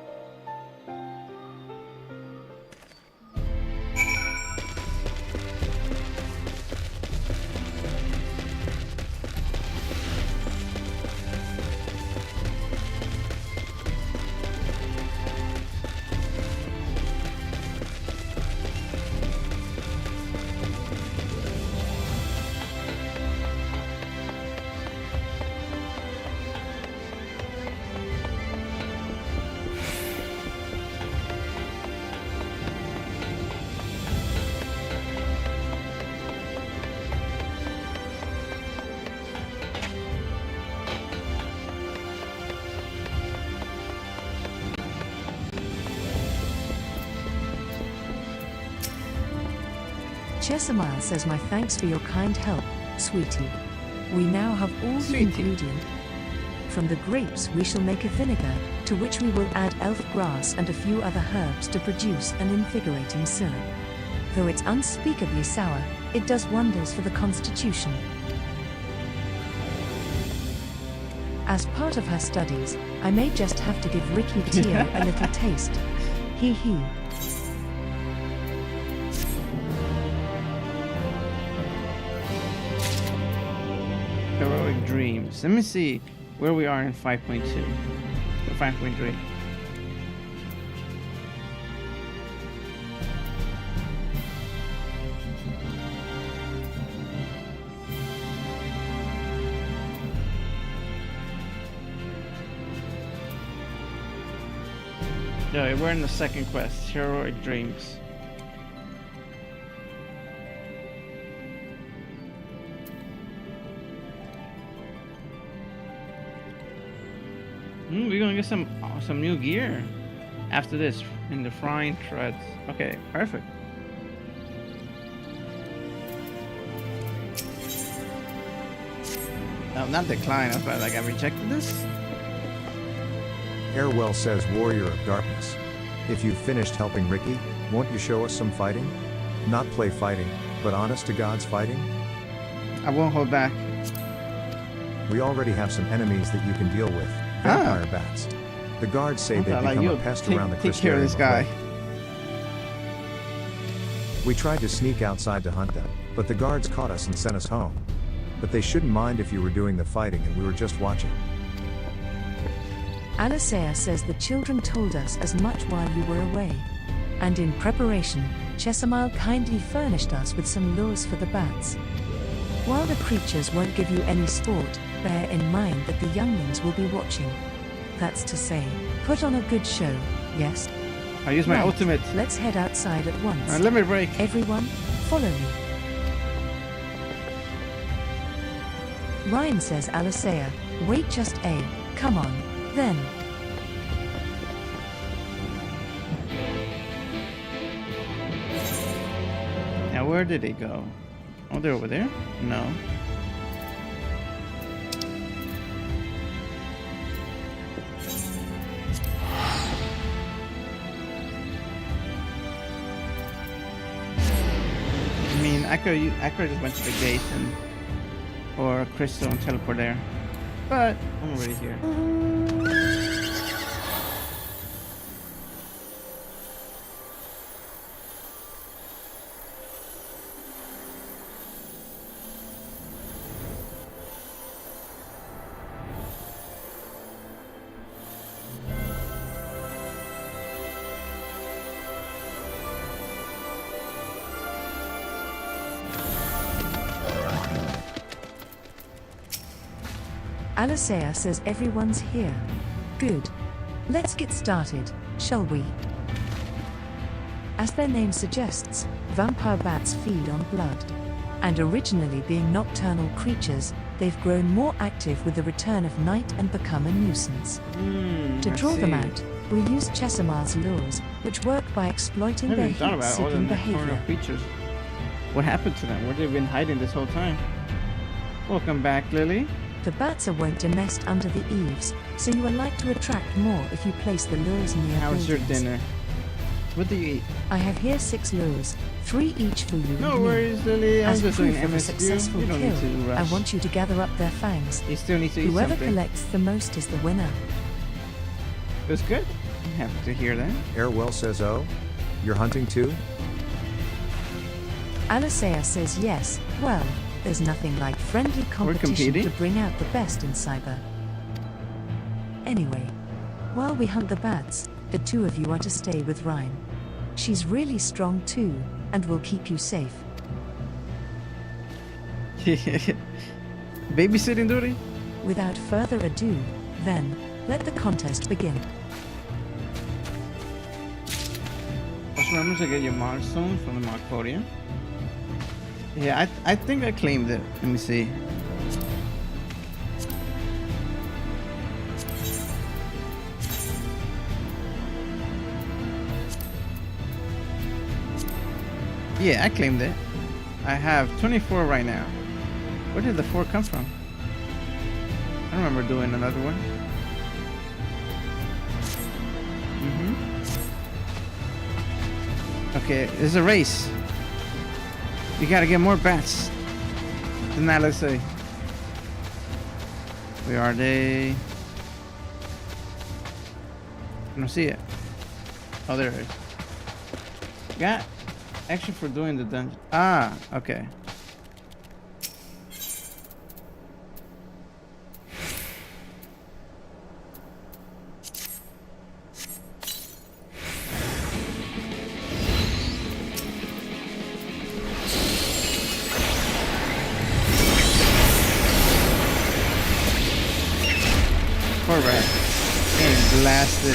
Chesimile says my thanks for your kind help, sweetie. We now have all the ingredient. From the grapes we shall make a vinegar, to which we will add elf grass and a few other herbs to produce an invigorating syrup. Though it's unspeakably sour, it does wonders for the constitution. As part of her studies, I may just have to give Ricky Tio a little taste. Hee hee. Heroic dreams. Let me see where we are in 5.2 or 5.3. Yeah, we're in the second quest, Heroic Dreams. We're gonna get some new gear after this in the frying threads. Okay, perfect. No, not decline. I was like, I rejected this. Airwell says, Warrior of Darkness. If you've finished helping Ricky, won't you show us some fighting? Not play fighting, but honest to God's fighting? I won't hold back. We already have some enemies that you can deal with. Vampire bats. The guards say they become a pest around the Take care of this guy. We tried to sneak outside to hunt them, but the guards caught us and sent us home. But they shouldn't mind if you were doing the fighting and we were just watching. Alicea says the children told us as much while you were away. And in preparation, Chesimile kindly furnished us with some lures for the bats. While the creatures won't give you any sport, bear in mind that the younglings will be watching. That's to say, put on a good show, yes? I use my ultimate. Let's head outside at once. Let me break. Everyone, follow me. Ryan says Alicea, wait just a, come on, then. Now where did they go? Oh, they're over there? No. I mean, I could just went to the gate and or a crystal and teleport there, but I'm already here. Alicea says everyone's here. Good. Let's get started, shall we? As their name suggests, vampire bats feed on blood. And originally being nocturnal creatures, they've grown more active with the return of night and become a nuisance. To draw them out, we use Chesimar's lures, which work by exploiting their heat-seeking behavior. Creatures. What happened to them? Where they've been hiding this whole time? Welcome back, Lily. The bats are wont to nest under the eaves, so you are like to attract more if you place the lures near How's your buildings. dinner? What do you eat? I have here 6 lures, 3 each for you. No and me. worries, Lily. I'm As just proof doing of a MSQ. successful You don't kill, need to rush. I want you to gather up their fangs. You still need to eat Whoever something. collects the most is the winner. It was good. I'm happy to hear that. Airwell says, oh? You're hunting too? Alicea says yes. Well, there's nothing like friendly competition competing? to bring out the best in cyber. Anyway, while we hunt the bats, the 2 of you are to stay with Rhine. She's really strong too, and will keep you safe. Babysitting duty? Without further ado, then, let the contest begin. Just remember to get your milestone from the Mark Podium. Yeah, I think I claimed it. Let me see. Yeah, I claimed it. I have 24 right now. Where did the 4 come from? I don't remember doing another one. Okay, there's a race. You gotta get more bats than that, let's say. Where are they? I don't see it. Oh, there it is. Got action for doing the dungeon. Ah, okay. Poor rat. Getting blasted.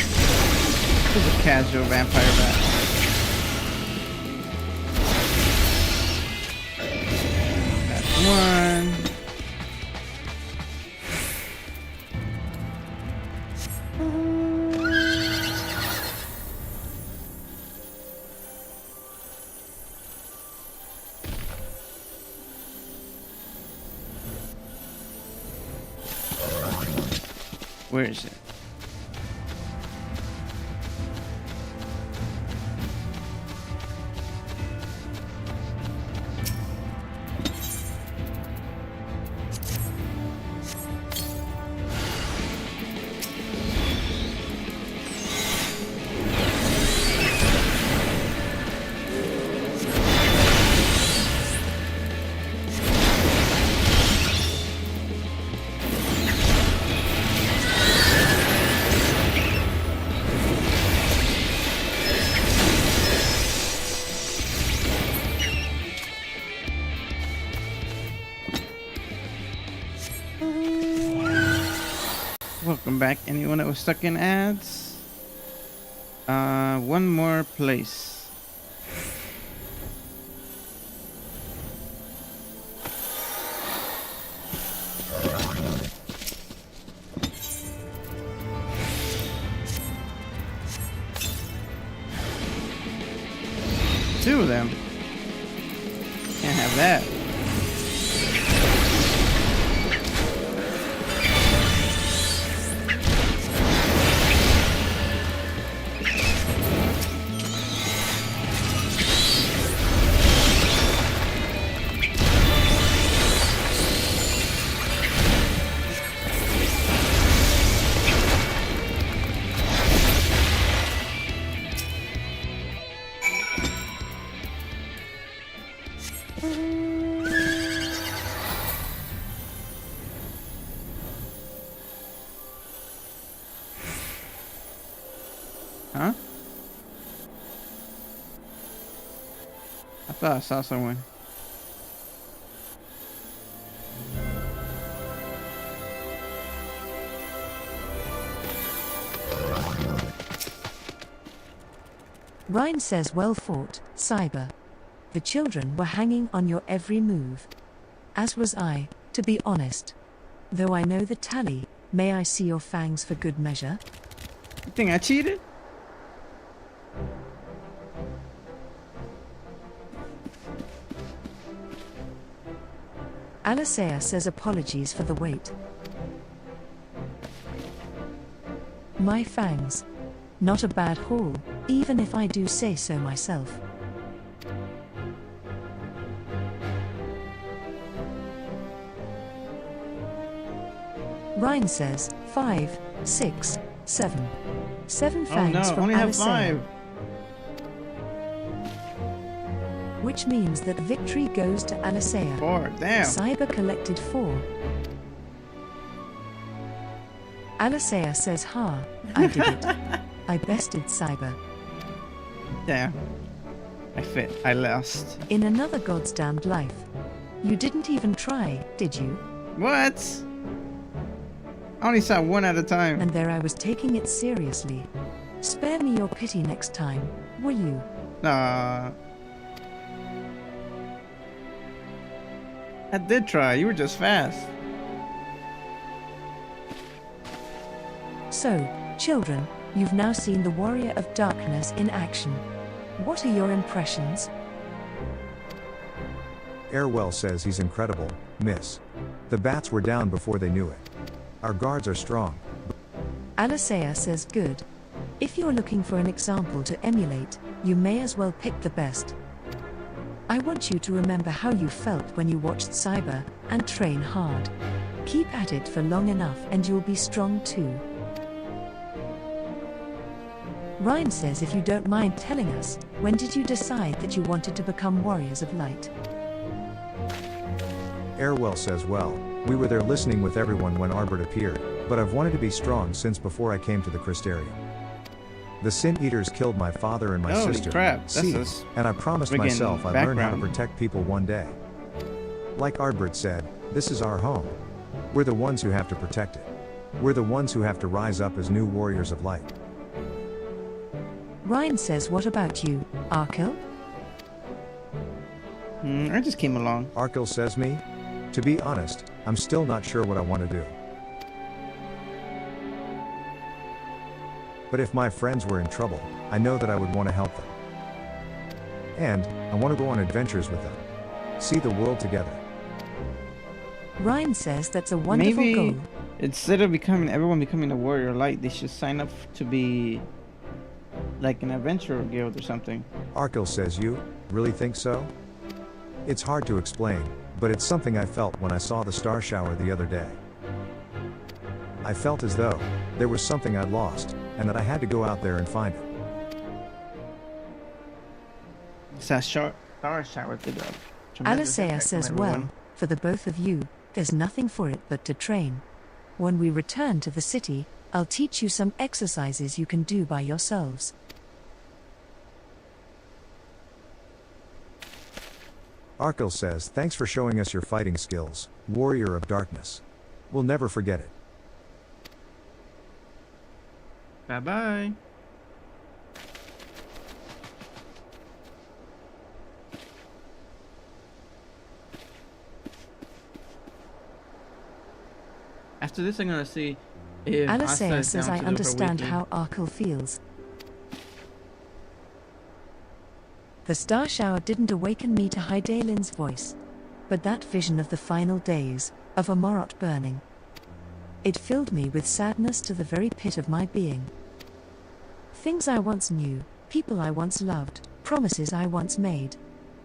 Just a casual vampire rat. That's one. Where is it? Welcome back, anyone that was stuck in ads. One more place. Two of them. Can't have that. Huh? I thought I saw someone. Ryan says, well fought, Cyber. The children were hanging on your every move. As was I, to be honest. Though I know the tally, may I see your fangs for good measure? You think I cheated? Alicea says apologies for the wait. My fangs. Not a bad haul, even if I do say so myself. Ryan says, 5, 6, 7. 7 fangs no, from only have Alicea. 5. Which means that victory goes to Alicea. 4, damn. Cyber collected 4. Alicea says, ha, I did it. I bested Cyber. Damn. I lost. In another God's damned life. You didn't even try, did you? What? I only saw 1 at a time. And there I was taking it seriously. Spare me your pity next time, will you? Nah. I did try, you were just fast. So, children, you've now seen the Warrior of Darkness in action. What are your impressions? Airwell says he's incredible, miss. The bats were down before they knew it. Our guards are strong. Alicea says good. If you're looking for an example to emulate, you may as well pick the best. I want you to remember how you felt when you watched Cyber, and train hard. Keep at it for long enough and you'll be strong too. Ryan says, if you don't mind telling us, when did you decide that you wanted to become Warriors of Light? Airwell says, well, we were there listening with everyone when Arbert appeared, but I've wanted to be strong since before I came to the Crystarium. The Sin Eaters killed my father and my Holy sister, crap, that's C, a and I promised friggin' myself I'd learn how to background. protect people one day. Like Arbert said, this is our home. We're the ones who have to protect it. We're the ones who have to rise up as new Warriors of Light. Ryan says, what about you, Arkil? I just came along. Arkil says me? To be honest, I'm still not sure what I want to do. But if my friends were in trouble, I know that I would want to help them. And, I want to go on adventures with them. See the world together. Ryan says that's a wonderful Maybe goal. instead of everyone becoming a Warrior of Light, they should sign up to be like an adventurer guild or something. Arkil says, you really think so? It's hard to explain, but it's something I felt when I saw the star shower the other day. I felt as though there was something I'd lost, and that I had to go out there and find it. Star shower did a tremendous Alicea impact says, on well, everyone. for the both of you, there's nothing for it but to train. When we return to the city, I'll teach you some exercises you can do by yourselves. Arkil says, thanks for showing us your fighting skills, Warrior of Darkness. We'll never forget it. Bye-bye. After this, I'm gonna see if Asta Alicea is says, down I to do her understand weekly. how Arkil feels. The star shower didn't awaken me to Hydaelyn's voice, but that vision of the final days, of Amorot burning. It filled me with sadness to the very pit of my being. Things I once knew, people I once loved, promises I once made.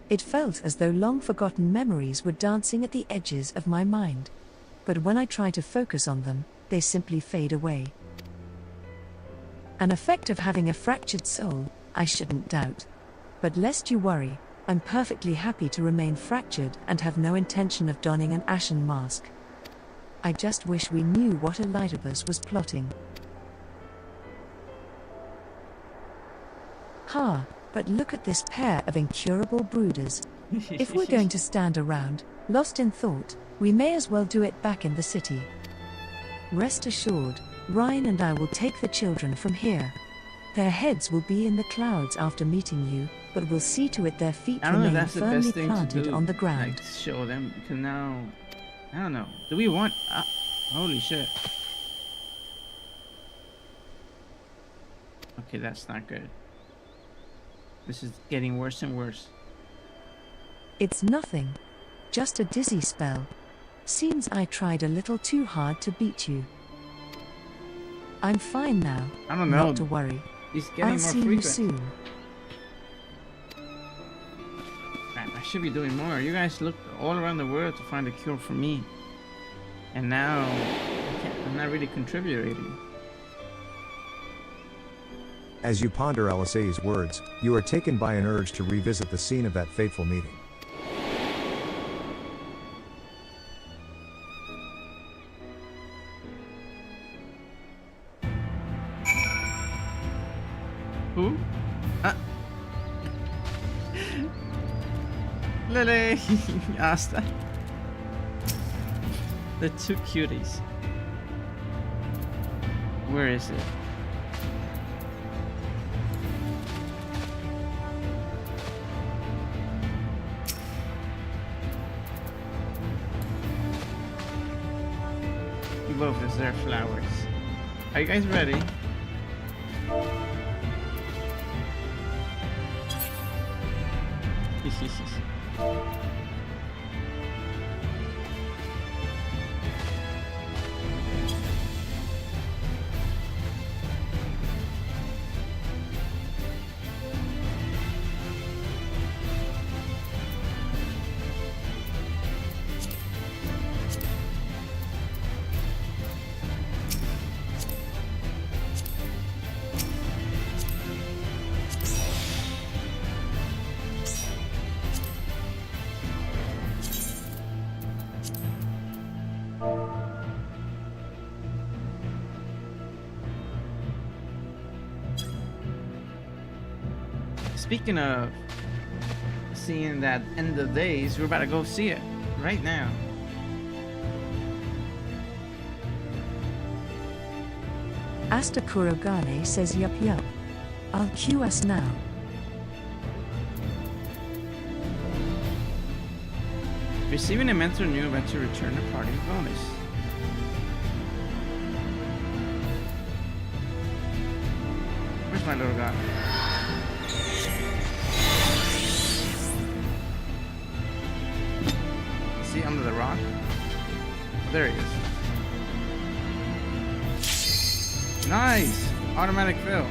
It felt as though long-forgotten memories were dancing at the edges of my mind. But when I try to focus on them, they simply fade away. An effect of having a fractured soul, I shouldn't doubt. But lest you worry, I'm perfectly happy to remain fractured and have no intention of donning an ashen mask. I just wish we knew what Elidibus was plotting. Ha, but look at this pair of incurable brooders. If we're going to stand around, lost in thought, we may as well do it back in the city. Rest assured, Ryan and I will take the children from here. Their heads will be in the clouds after meeting you, but we'll see to it their feet I don't know if remain that's the firmly best thing to planted do. on the ground. Like, show them, because now, I don't know. Do we want? Holy shit. Okay, that's not good. This is getting worse and worse. It's nothing. Just a dizzy spell. Seems I tried a little too hard to beat you. I'm fine now. I don't know. Not to worry. He's getting I'll more see frequent. you soon. Crap, I should be doing more. You guys looked all around the world to find a cure for me. And now, I'm not really contributing. As you ponder LSA's words, you are taken by an urge to revisit the scene of that fateful meeting. Who? Lily! Asta. The two cuties. Where is it? You both deserve flowers. Are you guys ready? Speaking of seeing that end of days, we're about to go see it right now. Asta Kurogane says yup. I'll cue us now. Receiving a mentor new event to return a party bonus. Where's my little guy? See under the rock? Oh, there he is. Nice! Automatic fill.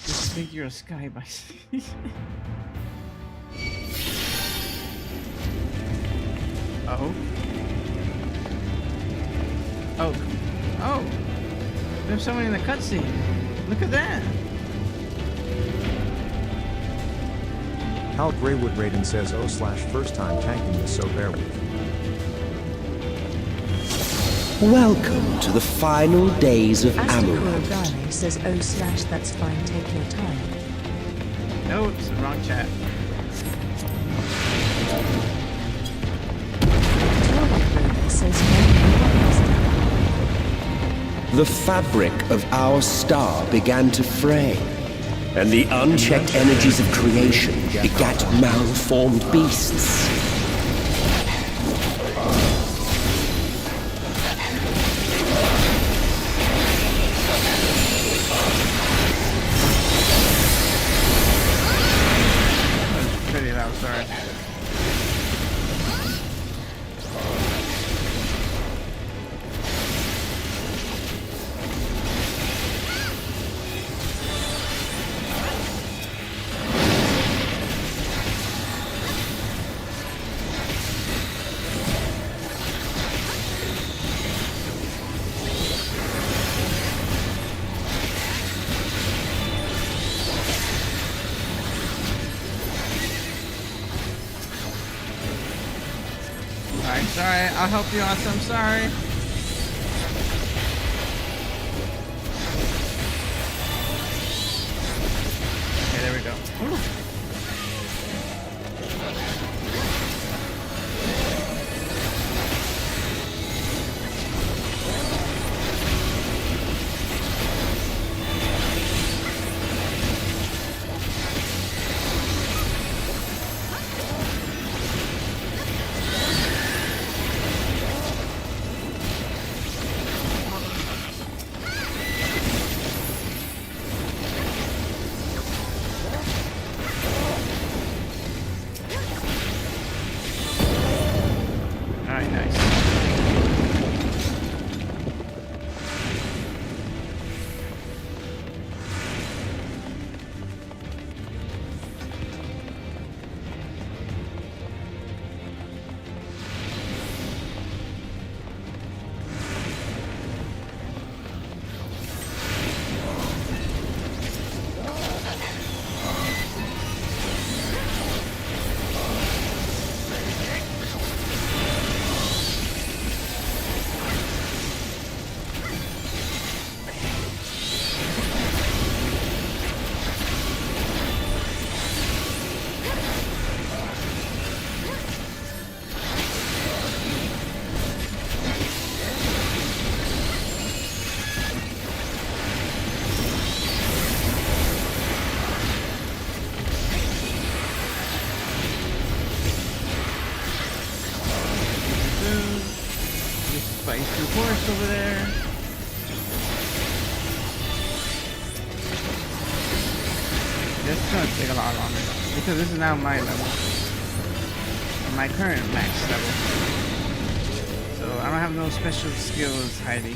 Just think you're a sky bison. Oh. Oh. Oh! There's someone in the cutscene. Look at that! Hal Greywood Raiden says first time tanking this, so bear with. Welcome to the final days of Asta Amarok. Kurogane says that's fine, take your time. No, it's the wrong chat. Says The fabric of our star began to fray, and the unchecked energies of creation begat malformed beasts. Pretty loud, sorry. Alright, sorry, I'll help you out, I'm sorry. Okay, there we go. Ooh. H2 forest over there. This is gonna take a lot longer because this is now my level, my current max level. So I don't have no special skills, Heidi.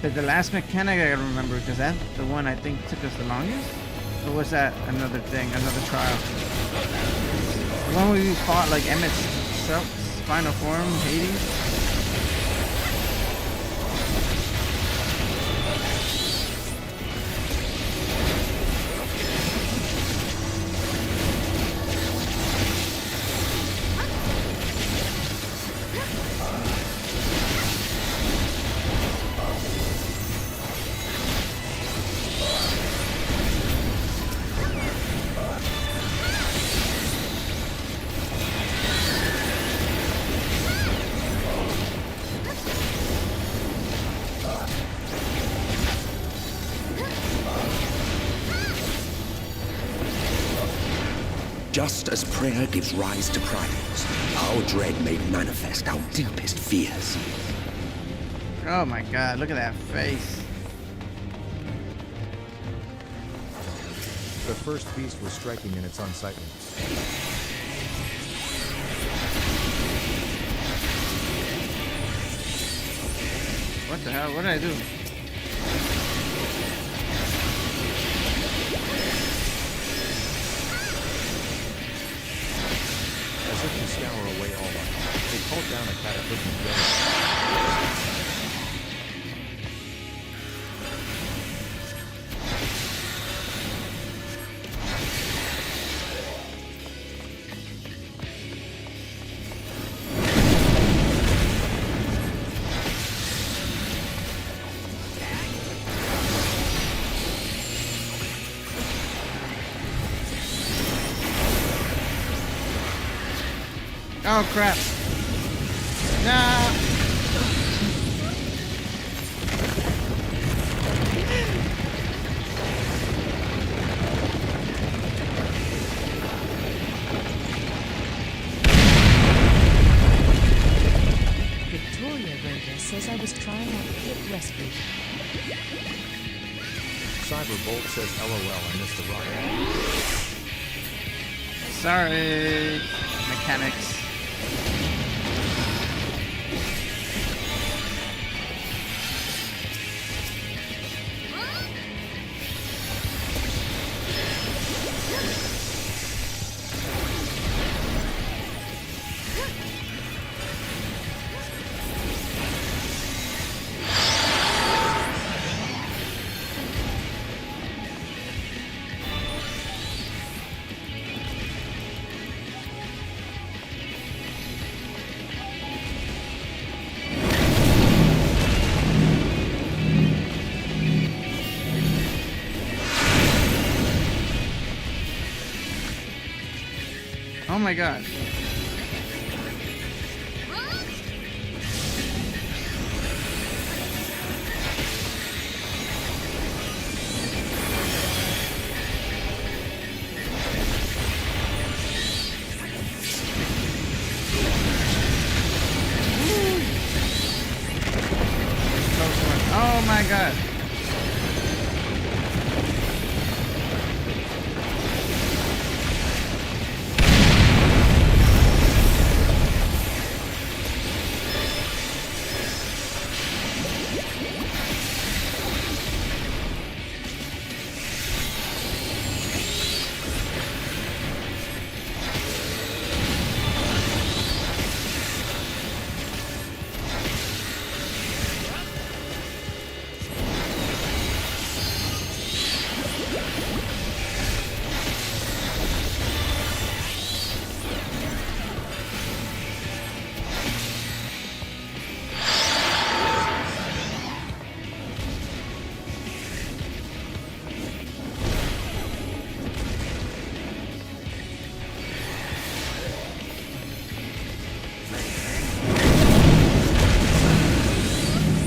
But the last mechanic I gotta remember because that's the one I think took us the longest. Or was that another thing, another trial? The one where we fought like Emmett's final form, Hades. Just as prayer gives rise to primals, our dread made manifest our deepest fears. Oh my god, look at that face. The first beast was striking in its unsightliness. What the hell? What did I do? As if to scour away all life, they called down a cataclysmic rain. Oh crap. No. Victoria Rhoda says I was trying out Pit Rescue. Cyberbolt says LOL, I missed the ride. Sorry, mechanics. Oh my god. Oh my god.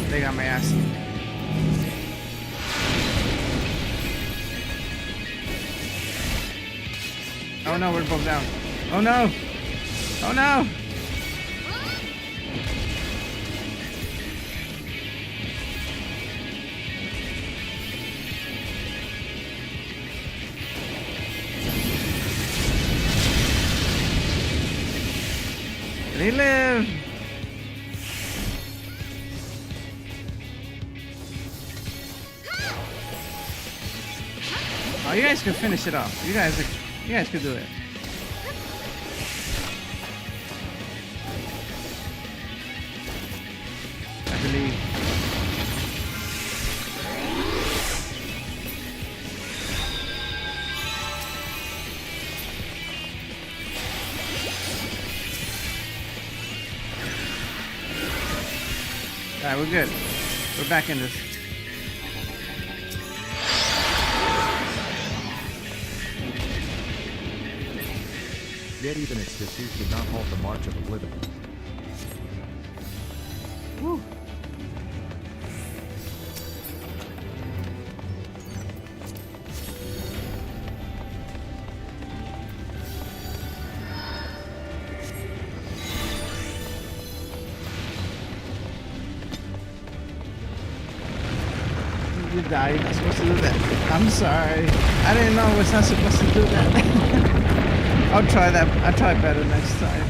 They got my ass. Oh no, we're both down. Oh no! Oh no! They live! Oh, you guys can finish it off. You guys can do it. I believe. Alright, we're good. We're back in this. Yet even its defeat did not halt the march of oblivion. Woo. You died. You're not supposed to do that. I'm sorry. I didn't know I was not supposed to do that. I'll try that. I'll try better next time.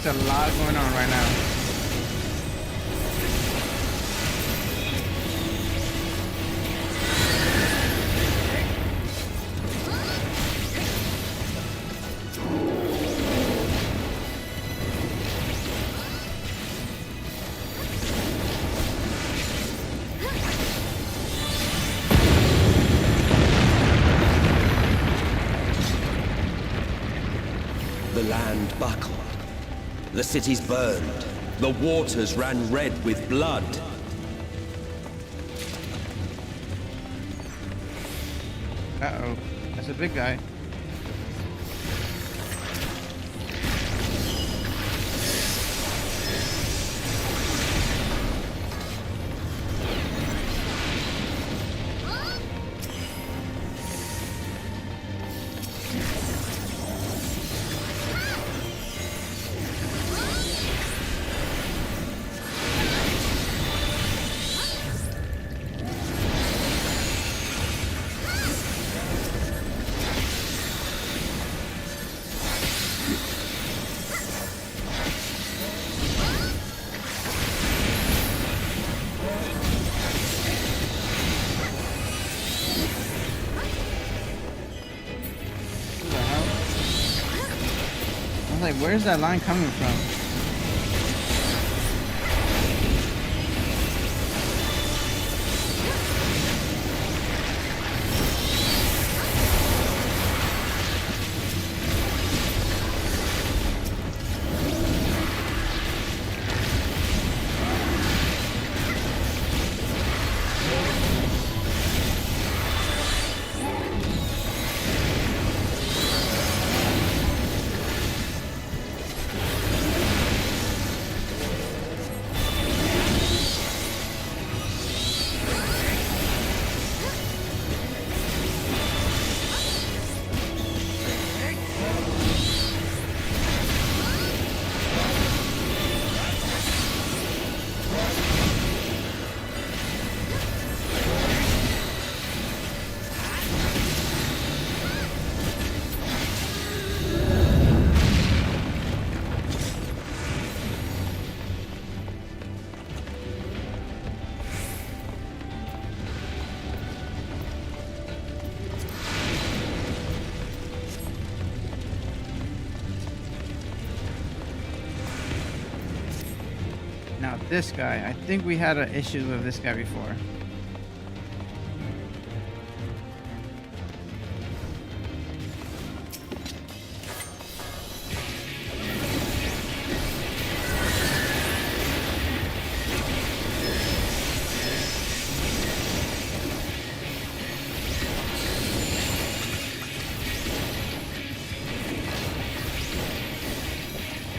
There's a lot going on right now. The land buckled. The cities burned. The waters ran red with blood. Uh-oh. That's a big guy. Like, where's that line coming from? this guy. I think we had an issue with this guy before.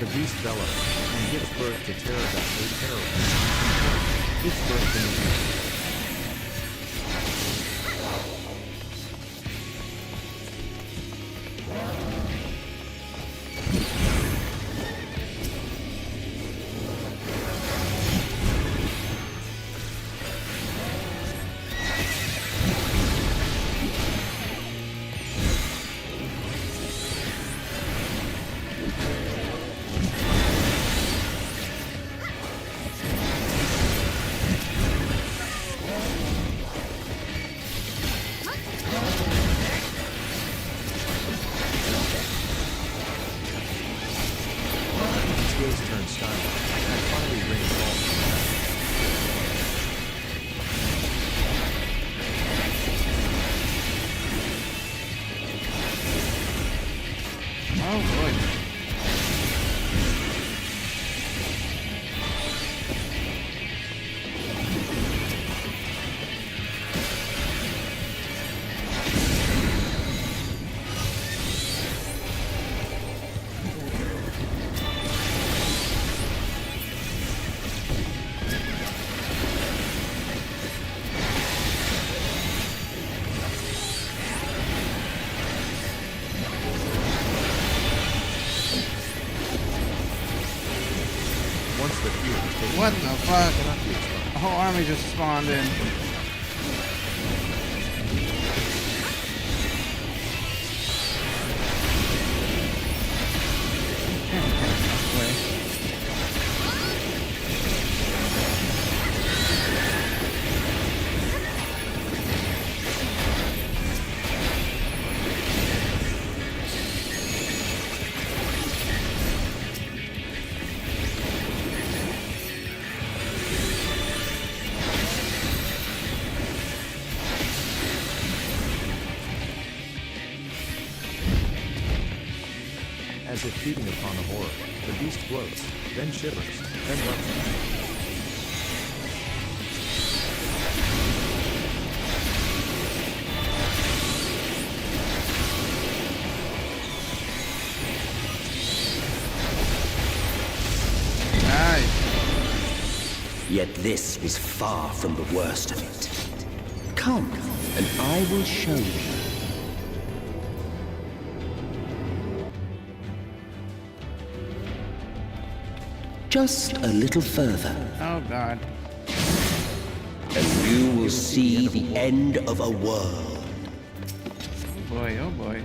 The beast bellows and gives birth to pterodactyl terror. Gives birth to new. What the fuck? A whole army just spawned in. As if feeding upon a horror, the beast glows, then shivers, then levels. Yet this is far from the worst of it. Come, and I will show you. Just a little further. Oh God. And you will see the end of a world. Oh boy, oh boy.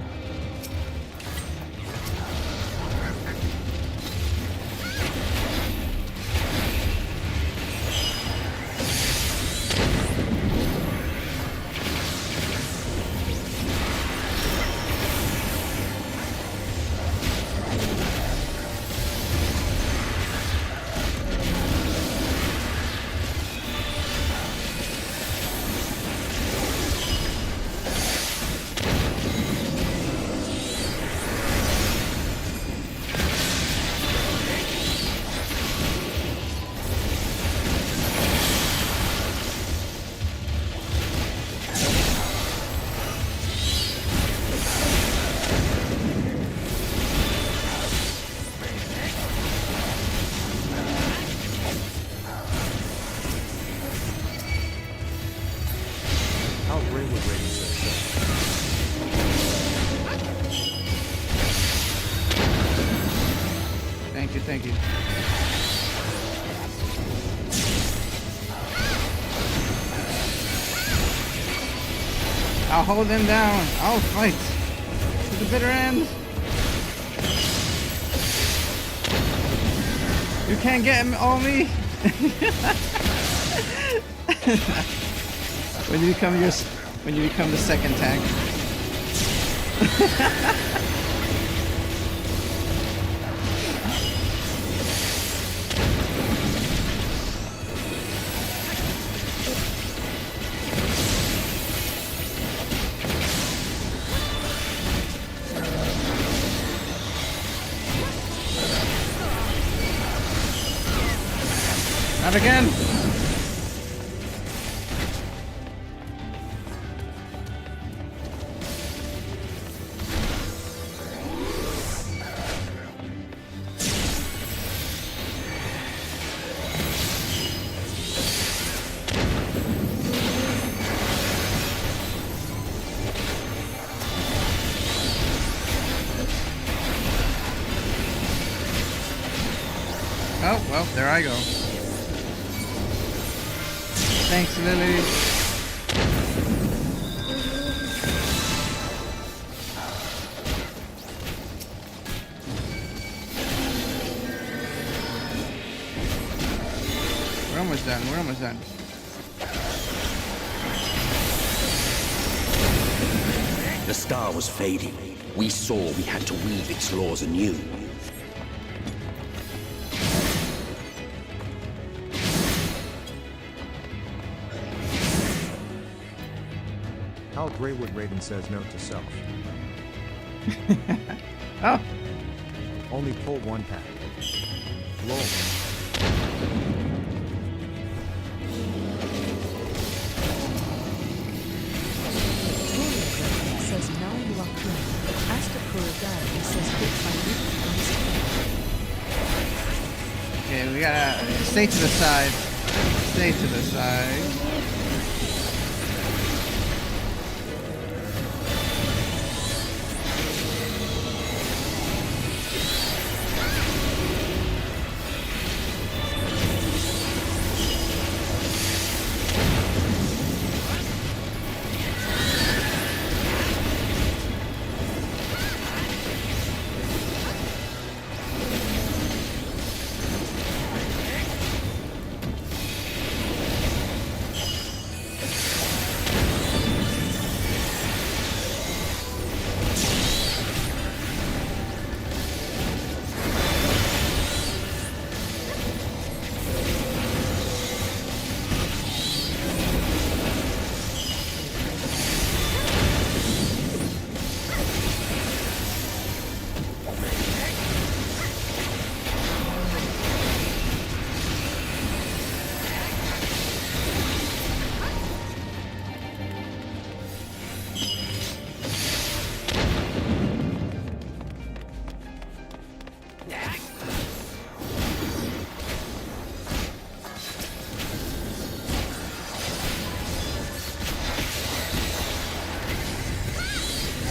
Thank you. I'll hold them down. I'll fight to the bitter end. You can't get him on me. When you become the second tank. Not again. Oh, well, there I go. Thanks, Lily. We're almost done. We're almost done. The star was fading. We saw we had to weave its laws anew. How Greywood Raiden says note to self. Oh. Only pull one pack. Lol. Says now you are correct. Asta Kuragari says bit by bit. Okay, we gotta stay to the side. Stay to the side.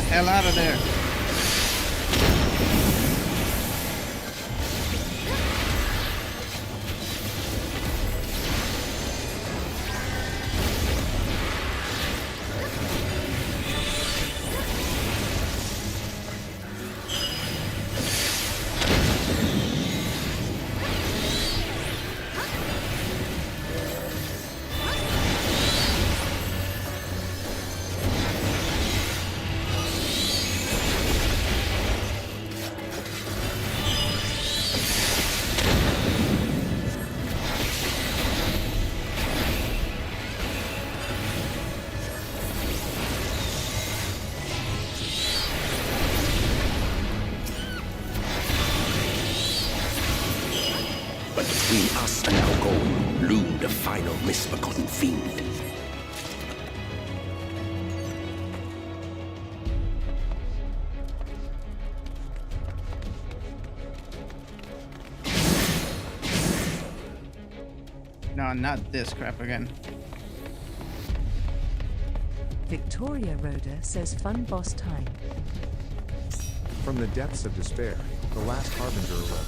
Hell out of there. But between us and our goal loomed a final misbegotten fiend. No, not this crap again. Victoria Rhoda says fun boss time. From the depths of despair, the last harbinger arose.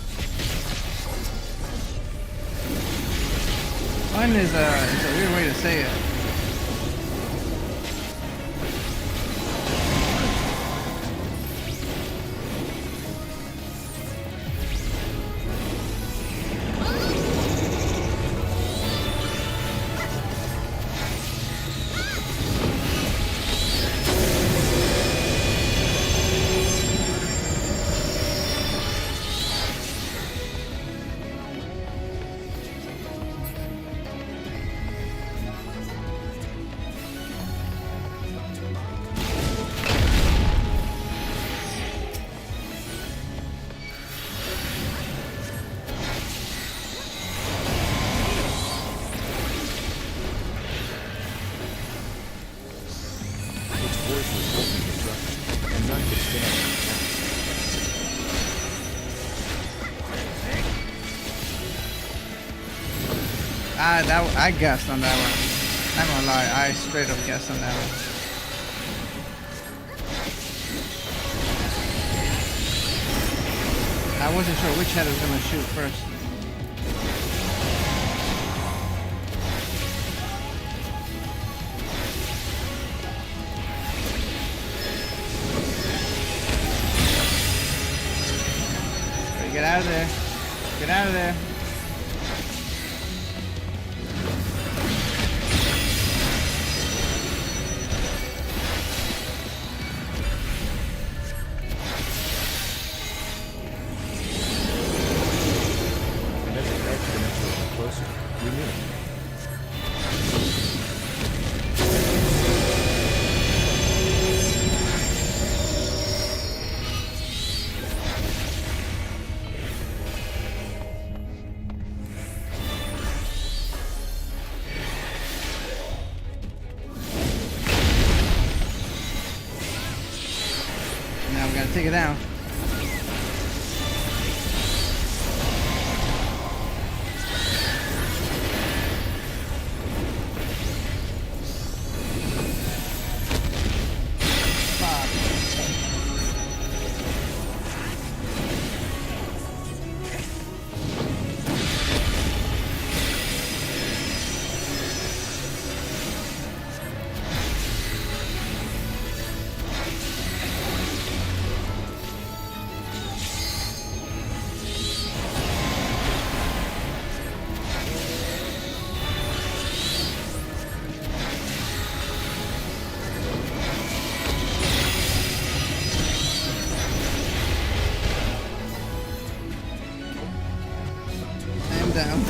Fun is a weird way to say it. I guessed on that one. I'm gonna lie, I straight up guessed on that one. I wasn't sure which head I was gonna shoot first. Get out of there. Get out of there. And as it edged dimensionally closer, we knew it. Now we gotta take it down. Down.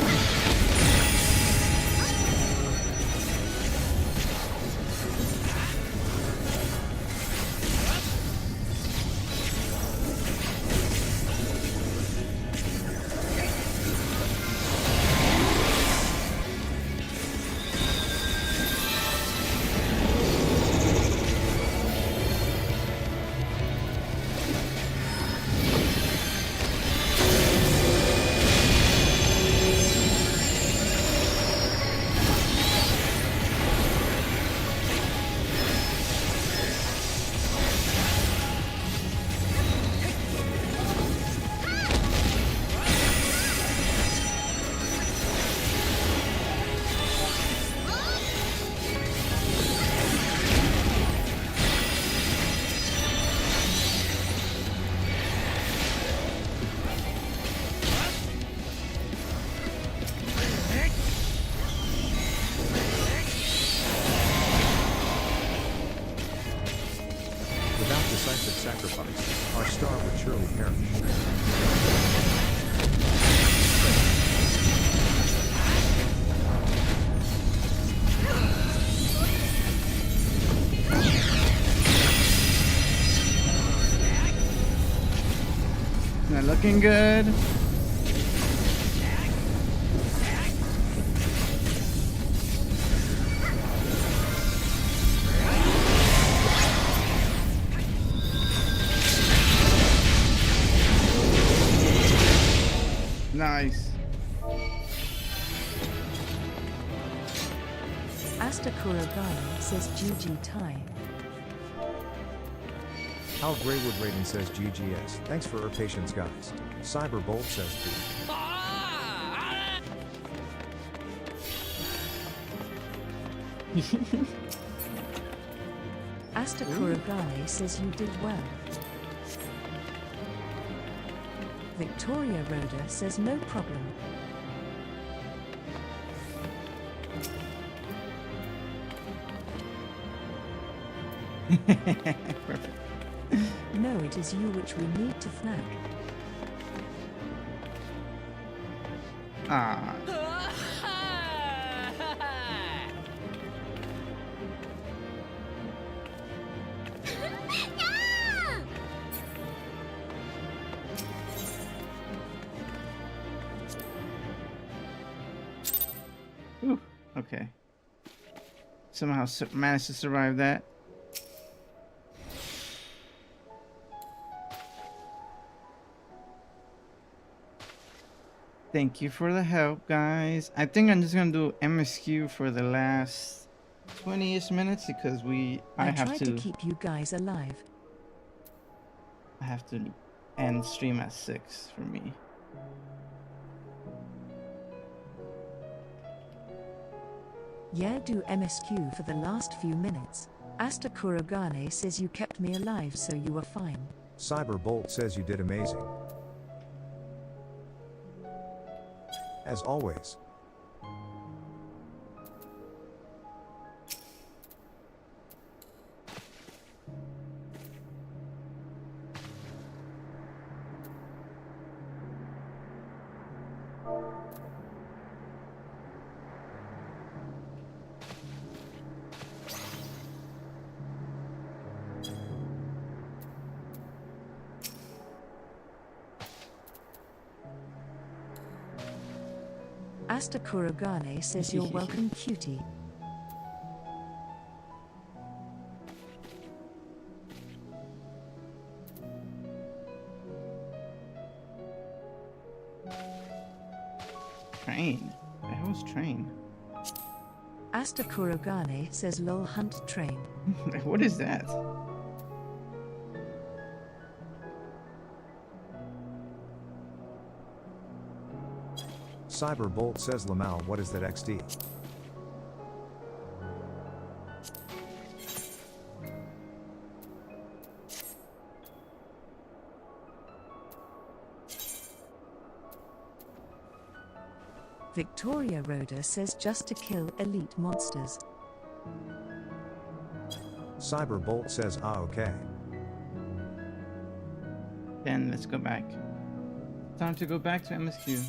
Without decisive sacrifice, our star would surely perish. Not looking good. Nice. Asta Kurogane says GG time. Hal Greywood Raiden says GGS. Thanks for your patience, guys. Cyberbolt says B. Asta Kurogane says you did well. Victoria Rhoda says no problem. Perfect. No, it is you which we need to flag. Ah. Ooh, okay. Somehow managed to survive that. Thank you for the help, guys. I think I'm just gonna do MSQ for the last 20-ish minutes because I have tried to keep you guys alive. I have to end stream at 6 for me. Yeah, do MSQ for the last few minutes. Asta Kurogane says you kept me alive, so you were fine. Cyberbolt says you did amazing. As always. Asta Kurogane says you're welcome, cutie. Train? The hell's train? Asta Kurogane says lol hunt train. What is that? Cyberbolt says Lamal, what is that XD? Victoria Rhoda says just to kill elite monsters. Cyberbolt says okay. Then let's go back. Time to go back to MSQ.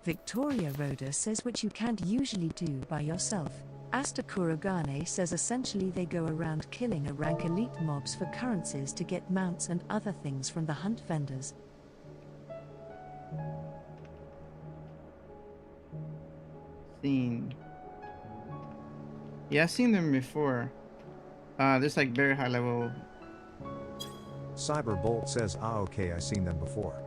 Victoria Rhoda says which you can't usually do by yourself. Asta Kurogane says essentially they go around killing a rank elite mobs for currencies to get mounts and other things from the hunt vendors. Seen. Yeah, I've seen them before. There's like very high level. Cyberbolt says okay, I seen them before.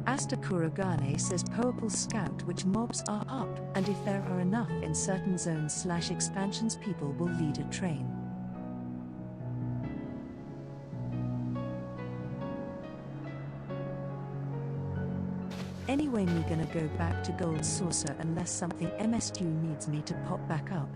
Asta Kurogane says Powerful Scout which mobs are up, and if there are enough in certain zones/expansions people will lead a train. Anyway, me gonna go back to Gold Saucer unless something MSQ needs me to pop back up.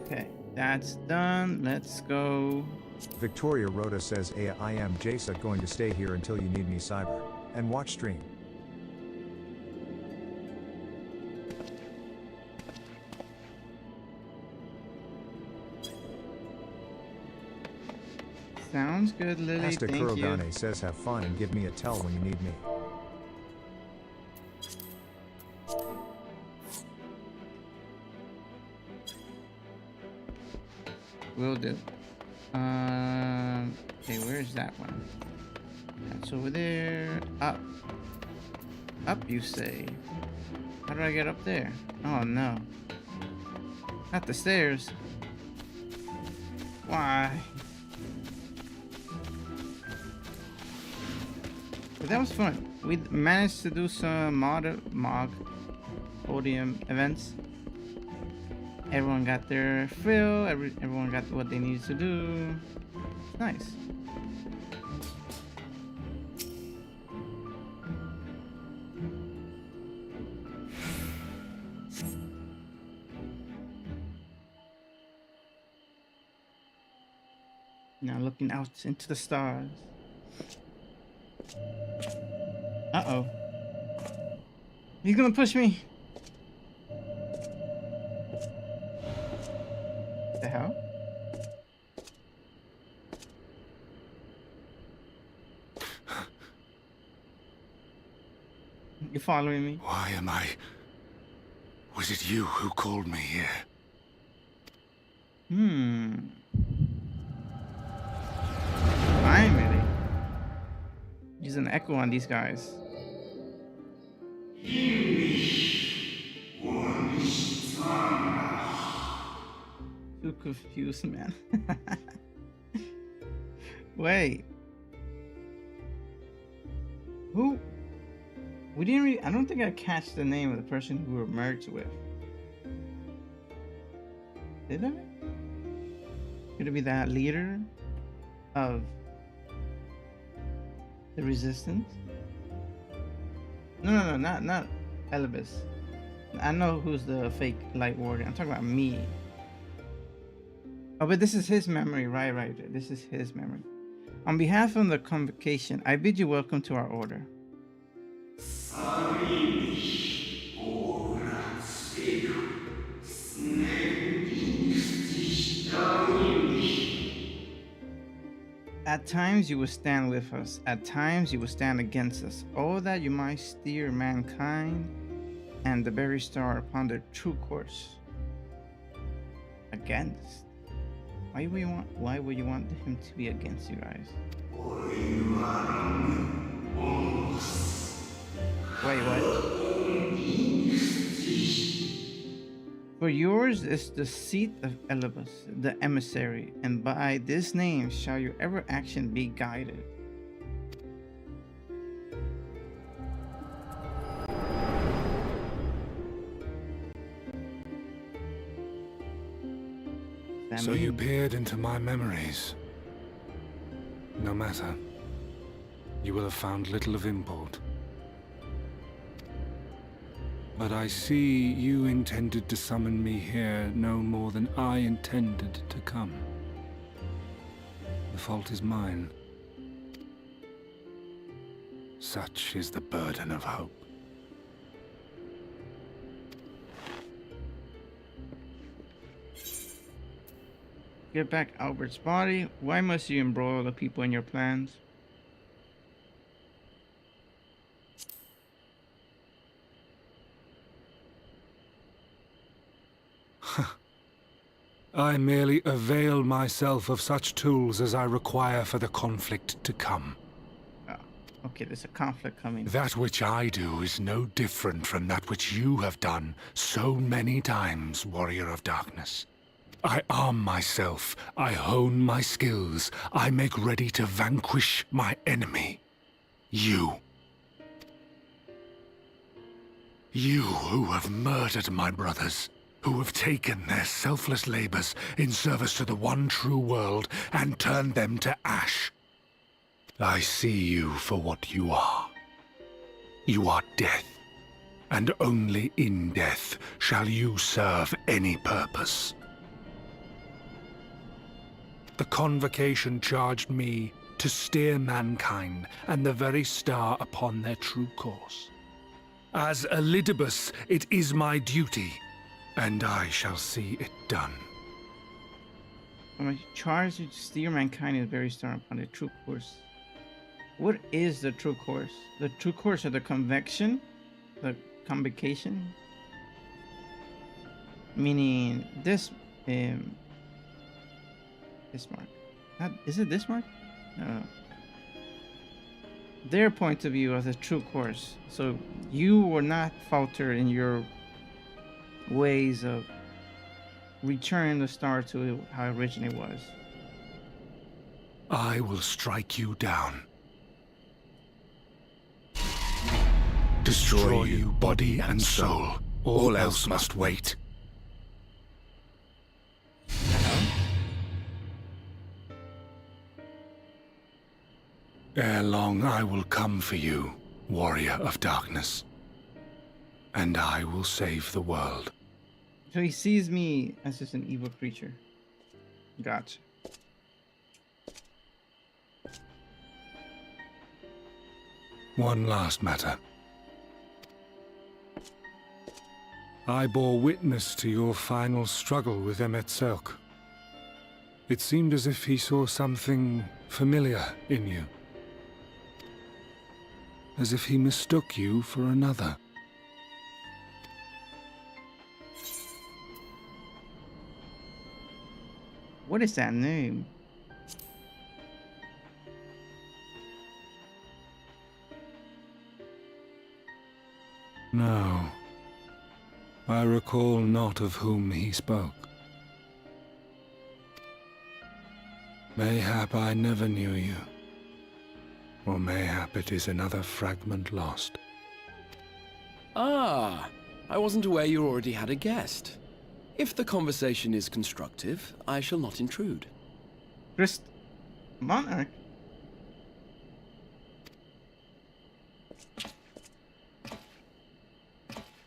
Okay, that's done. Let's go. Victoria Rhoda says I am Jasa going to stay here until you need me, Cyber, and watch stream. Sounds good, Lily. Asta Thank you. Kurogane says have fun and give me a tell when you need me. Will do. Okay, where's that one? That's over there. Up. Up, you say? How do I get up there? Oh no. Not the stairs. Why? But that was fun. We managed to do some MOG podium events. Everyone got their fill. Everyone got what they needed to do. Nice. Now looking out into the stars. Uh-oh. He's gonna push me. The hell? You following me? Why am I... Was it you who called me here? Finally. Use an echo on these guys. Too confused, man. Wait. Who? We didn't really... I don't think I catch the name of the person we were merged with. Did I? Could it be that leader of the resistance? No, not Elibus. I know who's the fake light warrior. I'm talking about me. Oh, but this is his memory, right. This is his memory. On behalf of the convocation, I bid you welcome to our order. At times you will stand with us, at times you will stand against us, all that you might steer mankind and the very star upon their true course. Against? Why would you want him to be against you guys? Wait, what? For yours is the seat of Elibus, the emissary, and by this name shall your every action be guided. So you peered into my memories. No matter. You will have found little of import. But I see you intended to summon me here no more than I intended to come. The fault is mine. Such is the burden of hope. Get back Albert's body. Why must you embroil the people in your plans? I merely avail myself of such tools as I require for the conflict to come. Oh, okay, there's a conflict coming. That which I do is no different from that which you have done so many times, Warrior of Darkness. I arm myself, I hone my skills, I make ready to vanquish my enemy. You. You who have murdered my brothers, who have taken their selfless labors in service to the one true world and turned them to ash. I see you for what you are. You are death, and only in death shall you serve any purpose. The convocation charged me to steer mankind and the very star upon their true course. As Elidibus, it is my duty, and I shall see it done. I'm charged to steer mankind in the very star upon the true course. What is the true course? The true course of the convection? The convocation? Meaning this mark. Is it this mark? No. Their point of view of the true course. So you will not falter in your ways of returning the star to how it originally was. I will strike you down. Destroy you body and soul. All else must wait. Ere long I will come for you, Warrior of Darkness. And I will save the world. So he sees me as just an evil creature. Gotcha. One last matter. I bore witness to your final struggle with Emet-Selk. It seemed as if he saw something familiar in you. as if he mistook you for another. What is that name? No, I recall not of whom he spoke. Mayhap I never knew you, or mayhap it is another fragment lost. Ah, I wasn't aware you already had a guest. If the conversation is constructive, I shall not intrude. Christ Monarch?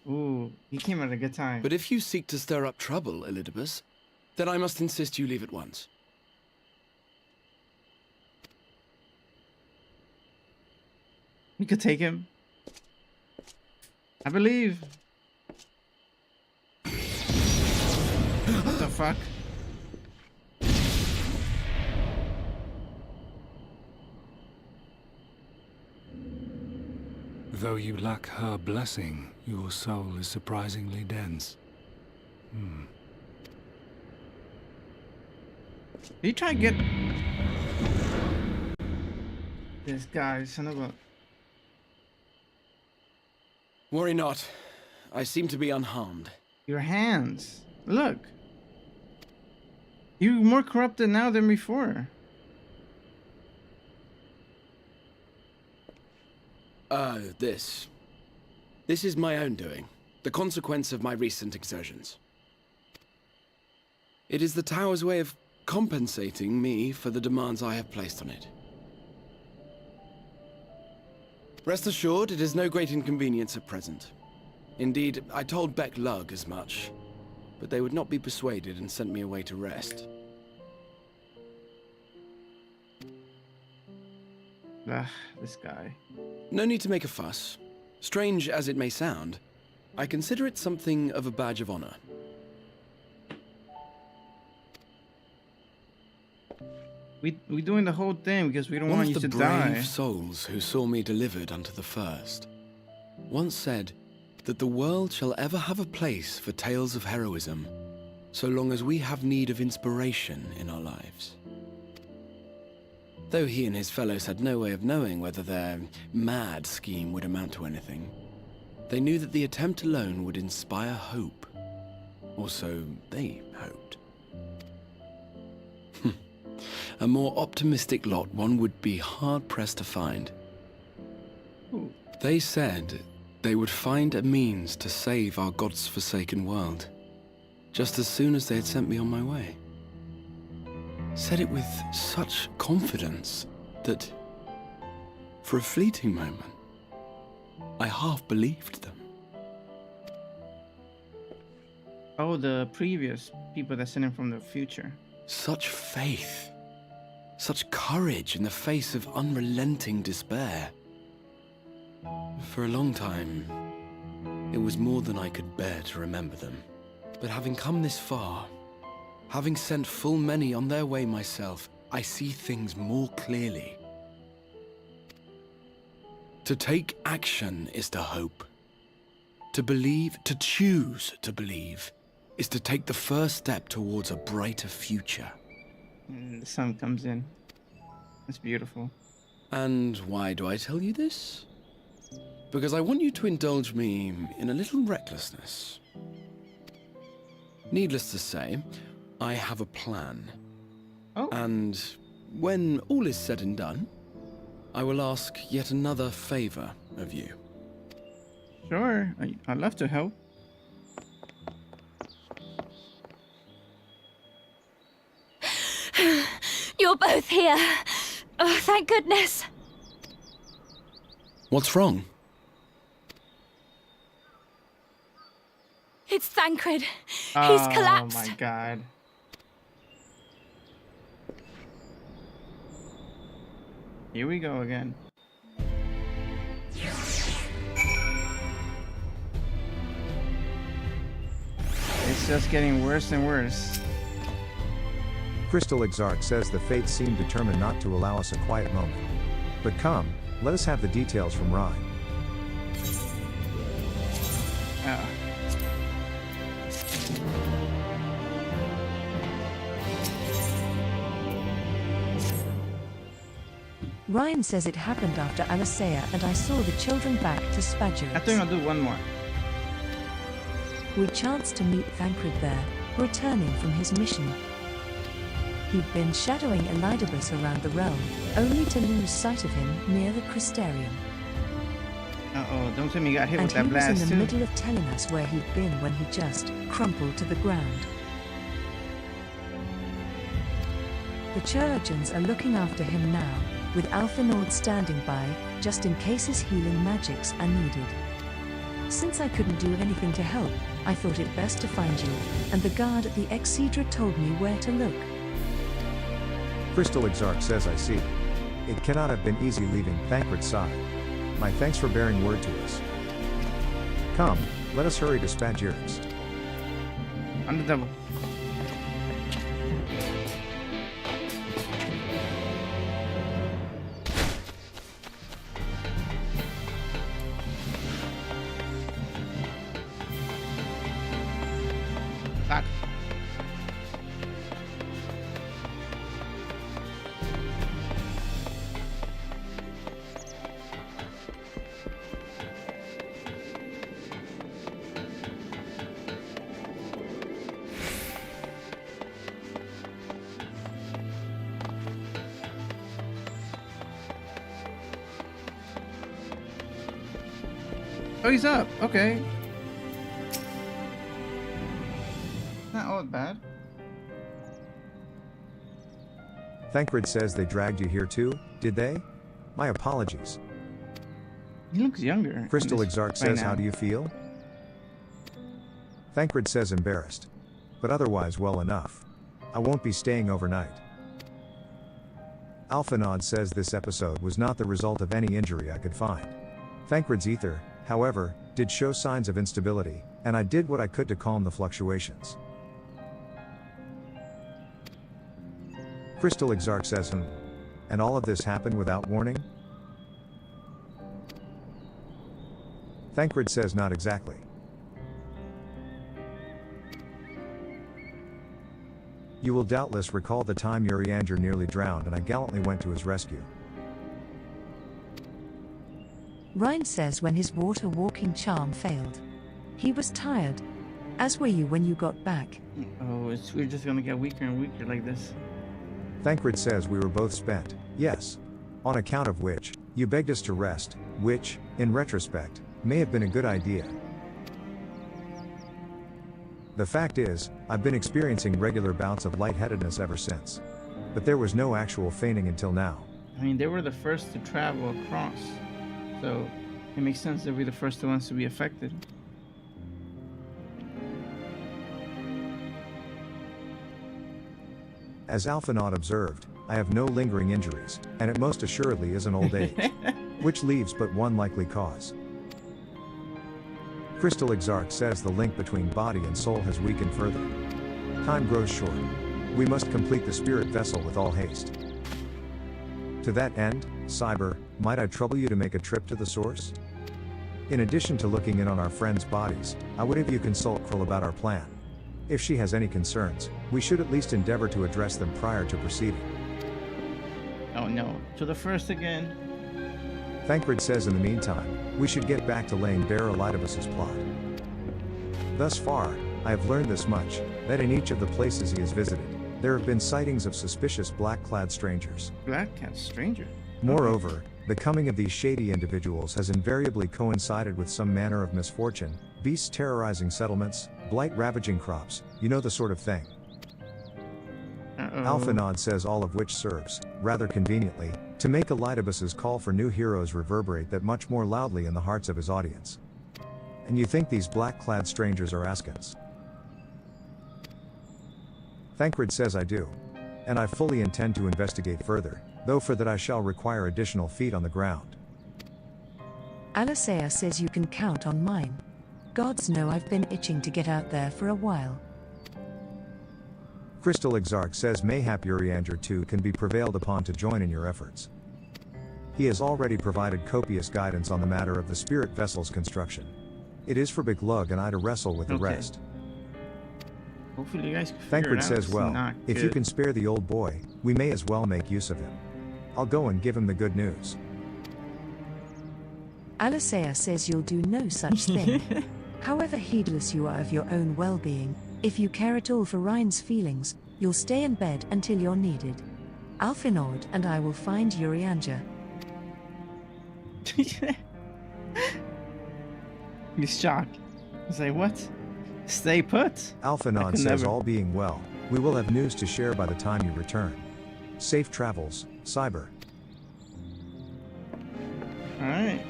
Ooh, he came at a good time. But if you seek to stir up trouble, Elidibus, then I must insist you leave at once. We could take him. I believe. What the fuck? Though you lack her blessing, your soul is surprisingly dense. Did you try to get this guy, son of a... Worry not. I seem to be unharmed. Your hands. Look. You're more corrupted now than before. This is my own doing. The consequence of my recent exertions. It is the tower's way of compensating me for the demands I have placed on it. Rest assured, it is no great inconvenience at present. Indeed, I told Beck Lug as much, but they would not be persuaded and sent me away to rest. This guy. No need to make a fuss. Strange as it may sound, I consider it something of a badge of honor. We're doing the whole thing because we don't want you to die. One of the brave souls who saw me delivered unto the first once said that the world shall ever have a place for tales of heroism, so long as we have need of inspiration in our lives. Though he and his fellows had no way of knowing whether their mad scheme would amount to anything, they knew that the attempt alone would inspire hope. Or so they hoped. A more optimistic lot one would be hard-pressed to find. Ooh. They said they would find a means to save our God's forsaken world, just as soon as they had sent me on my way. Said it with such confidence that, for a fleeting moment, I half believed them. Oh, the previous people that sent him from the future. Such faith, such courage in the face of unrelenting despair. For a long time, it was more than I could bear to remember them. But having come this far, having sent full many on their way myself, I see things more clearly. To take action is to hope. To believe, to choose to believe, is to take the first step towards a brighter future. And the sun comes in. It's beautiful. And why do I tell you this? Because I want you to indulge me in a little recklessness. Needless to say, I have a plan. Oh. And when all is said and done, I will ask yet another favor of you. Sure, I'd love to help. You're both here. Oh, thank goodness. What's wrong? It's Thancred. He's collapsed. Oh my god. Here we go again. It's just getting worse and worse. Crystal Exarch says the fates seem determined not to allow us a quiet moment. But come, Let us have the details from Ryan. Ryan says it happened after Alicea and I saw the children back to Spadger's. I think I'll do one more. We chanced to meet Thancred there, returning from his mission. He'd been shadowing Elidibus around the realm, only to lose sight of him near the Crystarium. Uh-oh, don't tell me you got hit And with that he was blast in the too. middle of telling us where he'd been when he just crumpled to the ground. The Chirurgeons are looking after him now, with Alphinaud standing by, just in case his healing magics are needed. Since I couldn't do anything to help, I thought it best to find you, and the guard at the Exedra told me where to look. Crystal Exarch says I see. It cannot have been easy leaving Thancred's side. My thanks for bearing word to us. Come, let us hurry to Spadger's. On the double. Fuck. Oh, he's up. Okay. Not all bad. Thancred says they dragged you here too, did they? My apologies. He looks younger. Crystal Right Exarch says, now. how do you feel? Thancred says embarrassed. But otherwise well enough. I won't be staying overnight. Alphinaud says this episode was not the result of any injury I could find. Thancred's ether, however, did show signs of instability, and I did what I could to calm the fluctuations. Crystal Exarch says, and all of this happened without warning? Thancred says not exactly. You will doubtless recall the time Urianger nearly drowned and I gallantly went to his rescue. Ryan says when his water walking charm failed. He was tired. As were you when you got back. Oh, we're just gonna get weaker and weaker like this. Thancred says we were both spent, yes. On account of which, you begged us to rest, which, in retrospect, may have been a good idea. The fact is, I've been experiencing regular bouts of lightheadedness ever since. But there was no actual fainting until now. I mean, they were the first to travel across. So, it makes sense they'll be the first ones to be affected. As Alphinaud observed, I have no lingering injuries, and it most assuredly is an old age. Which leaves but one likely cause. Crystal Exarch says the link between body and soul has weakened further. Time grows short. We must complete the spirit vessel with all haste. To that end, Cyber, might I trouble you to make a trip to the source? In addition to looking in on our friends' bodies, I would have you consult Krill about our plan. If she has any concerns, we should at least endeavor to address them prior to proceeding. Oh no, to the first again. Thancred says in the meantime, we should get back to laying bare Elidibus's plot. Thus far, I have learned this much, that in each of the places he has visited, there have been sightings of suspicious black-clad strangers. Black-clad stranger? Moreover, the coming of these shady individuals has invariably coincided with some manner of misfortune, beasts terrorizing settlements, blight ravaging crops, you know the sort of thing. Alphinaud says all of which serves, rather conveniently, to make Elidibus's call for new heroes reverberate that much more loudly in the hearts of his audience. And you think these black-clad strangers are Askans? Thancred says I do. And I fully intend to investigate further, though for that I shall require additional feet on the ground. Alicea says you can count on mine. Gods know I've been itching to get out there for a while. Crystal Exarch says mayhap Urianger too can be prevailed upon to join in your efforts. He has already provided copious guidance on the matter of the spirit vessel's construction. It is for Big Lug and I to wrestle with the rest. Hopefully you guys can figure it Thancred out. says, It's well, not if you good. can spare the old boy, we may as well make use of him. I'll go and give him the good news. Alicea says you'll do no such thing. However heedless you are of your own well-being, if you care at all for Ryan's feelings, you'll stay in bed until you're needed. Alfinord and I will find Urianger. He's shocked. He's like, what? Stay put? Alphanon says, never. all being well, we will have news to share by the time you return. Safe travels, Cyber. Alright.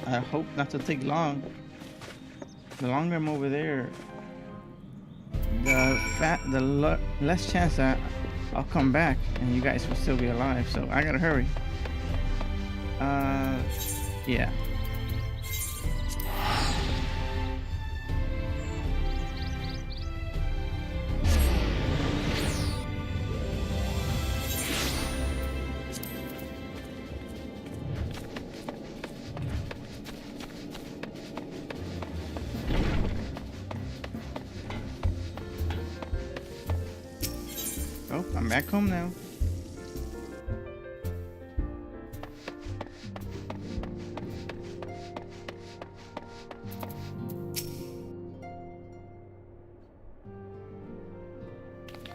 I hope not to take long. The longer I'm over there, the less chance that I'll come back and you guys will still be alive. So I gotta hurry. Yeah. Oh, I'm back home now.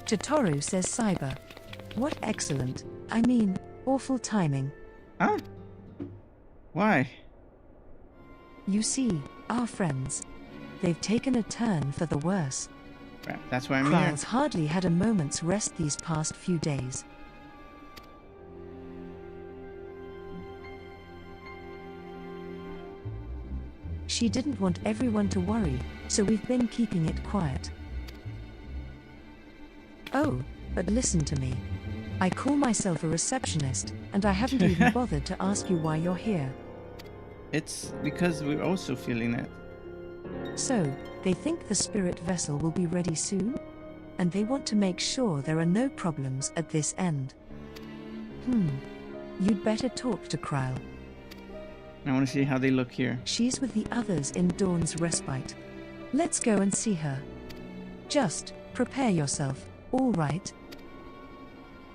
Totoro says Cyber. What excellent, I mean, awful timing. Huh? Why? You see, our friends. They've taken a turn for the worse. Crap, that's why I'm here. Kryle's hardly had a moment's rest these past few days. She didn't want everyone to worry, so we've been keeping it quiet. Oh, but listen to me. I call myself a receptionist, and I haven't even bothered to ask you why you're here. It's because we're also feeling it. So, they think the spirit vessel will be ready soon? And they want to make sure there are no problems at this end. You'd better talk to Kryle. I want to see how they look here. She's with the others in Dawn's Respite. Let's go and see her. Just prepare yourself, all right?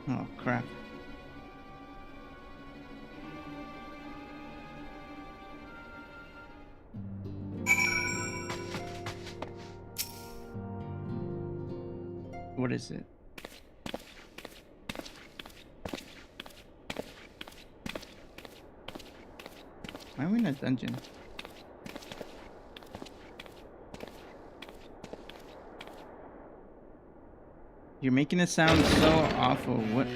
Oh, crap. What is it? Why are we in a dungeon? You're making it sound so awful. What?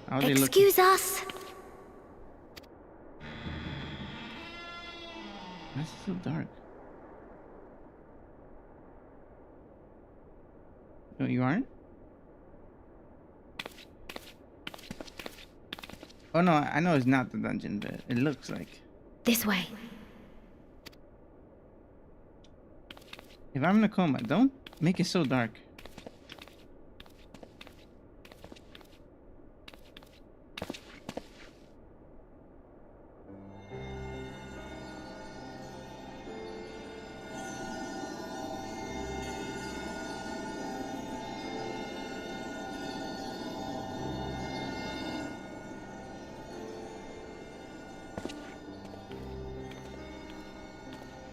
How are they looking? Excuse us. Why is it so dark? No, you aren't? Oh no, I know it's not the dungeon, but it looks like. This way. If I'm in a coma, don't make it so dark.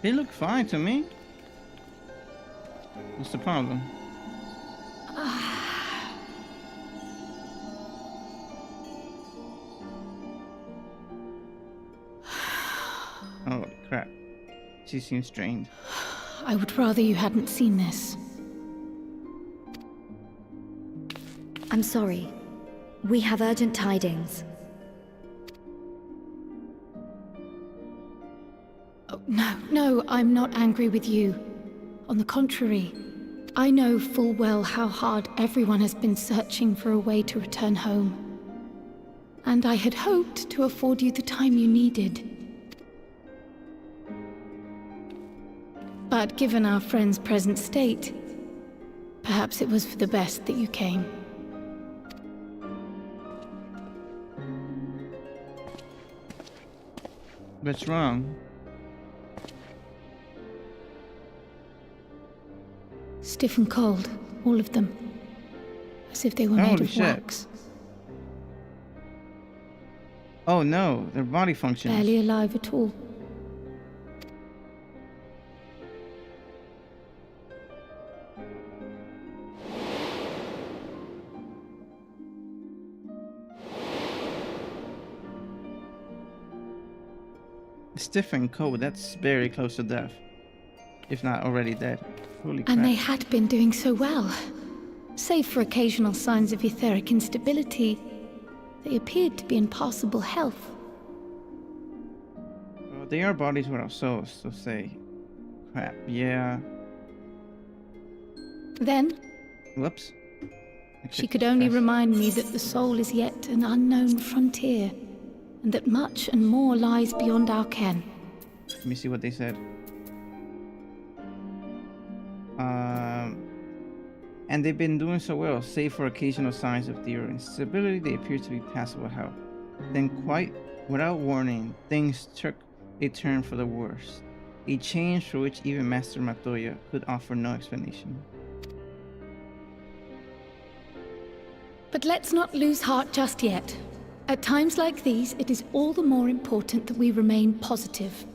They look fine to me. What's the problem? Oh crap. She seems strained. I would rather you hadn't seen this. I'm sorry. We have urgent tidings. Oh, no, I'm not angry with you. On the contrary, I know full well how hard everyone has been searching for a way to return home. And I had hoped to afford you the time you needed. But given our friend's present state, perhaps it was for the best that you came. What's wrong? Stiff and cold, all of them. As if they were made Holy of shit. wax. Oh no, their body functions. Barely alive at all. Stiff and cold, that's very close to death. If not already dead. Holy crap. And they had been doing so well. Save for occasional signs of etheric instability, they appeared to be in passable health. Well, they are bodies without souls, so say. Crap, yeah. Then, Whoops. she could only remind me that the soul is yet an unknown frontier, and that much and more lies beyond our ken. Let me see what they said. And they've been doing so well, save for occasional signs of their instability, they appear to be passable health. Then quite without warning, things took a turn for the worse. A change for which even Master Matoya could offer no explanation. But let's not lose heart just yet. At times like these, it is all the more important that we remain positive.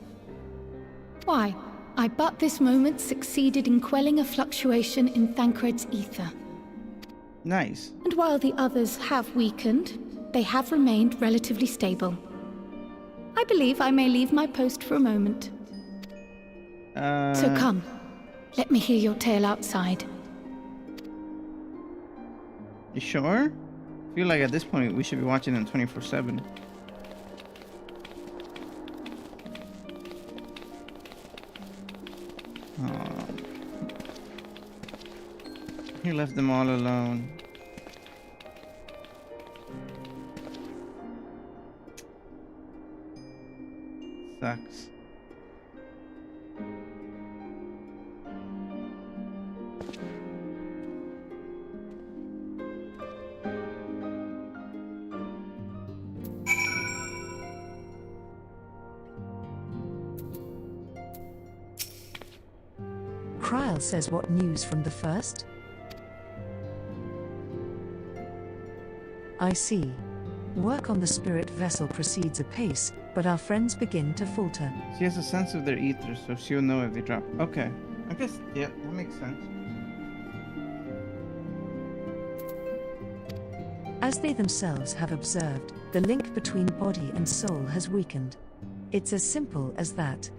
Why? I but this moment succeeded in quelling a fluctuation in Thancred's ether. Nice. And while the others have weakened, they have remained relatively stable. I believe I may leave my post for a moment. So come, let me hear your tale outside. You sure? I feel like at this point we should be watching them 24/7. He left them all alone. Sucks. Kryl says, what news from the first? I see. Work on the spirit vessel proceeds apace, but our friends begin to falter. She has a sense of their ether, so she'll know if they drop. Okay. I guess, yeah, that makes sense. As they themselves have observed, the link between body and soul has weakened. It's as simple as that.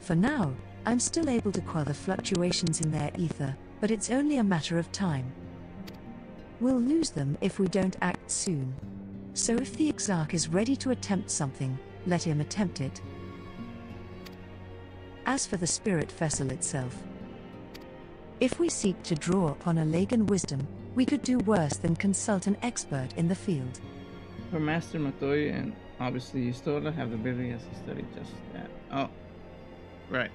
For now, I'm still able to quell the fluctuations in their ether, but it's only a matter of time. We'll lose them if we don't act soon. So if the Exarch is ready to attempt something, let him attempt it. As for the spirit vessel itself, if we seek to draw upon a Lagan wisdom, we could do worse than consult an expert in the field. For Master Matoya and obviously Yustola have the ability as he studied just that. Oh, right.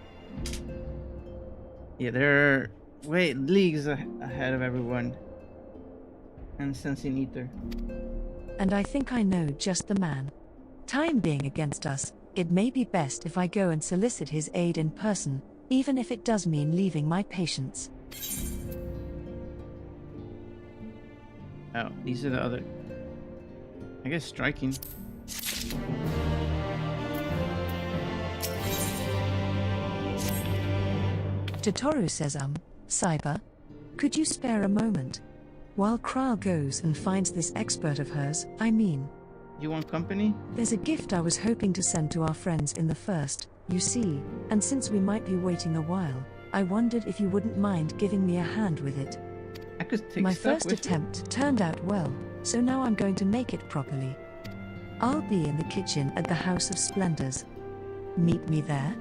Yeah, they're leagues ahead of everyone. And sensing ether. And I think I know just the man. Time being against us, it may be best if I go and solicit his aid in person, even if it does mean leaving my patients. Oh, these are the other... I guess striking. Totoro says, Cyber, could you spare a moment? While Kryl goes and finds this expert of hers, I mean. You want company? There's a gift I was hoping to send to our friends in the first, you see, and since we might be waiting a while, I wondered if you wouldn't mind giving me a hand with it. I could take My stuff first with attempt turned out well, so now I'm going to make it properly. I'll be in the kitchen at the House of Splendors. Meet me there.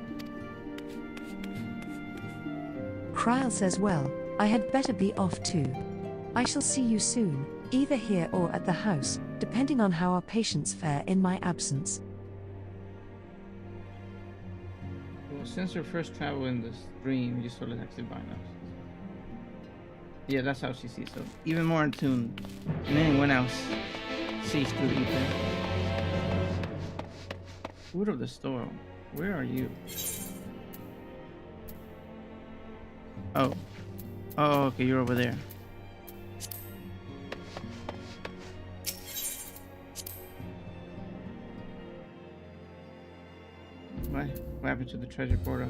Kryl says, well, I had better be off too. I shall see you soon, either here or at the house, depending on how our patients fare in my absence. Well, since her first travel in this dream, you sort of actually bind us. Yeah, that's how she sees, so even more in tune than anyone else sees through the ether. Food of the store. Where are you? Oh. Oh, okay, you're over there. What happened to the treasure portal?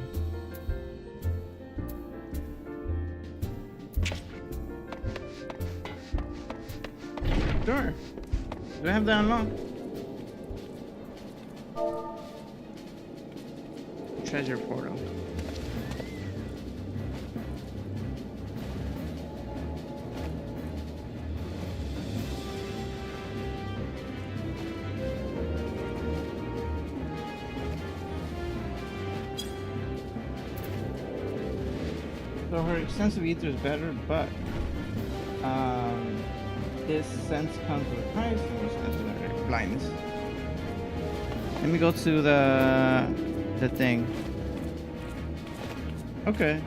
Sure. Do I have that unlocked? Treasure portal. So her extensive ether is better, but this sense comes with a price, and this sense with blindness. Let me go to the thing. Okay,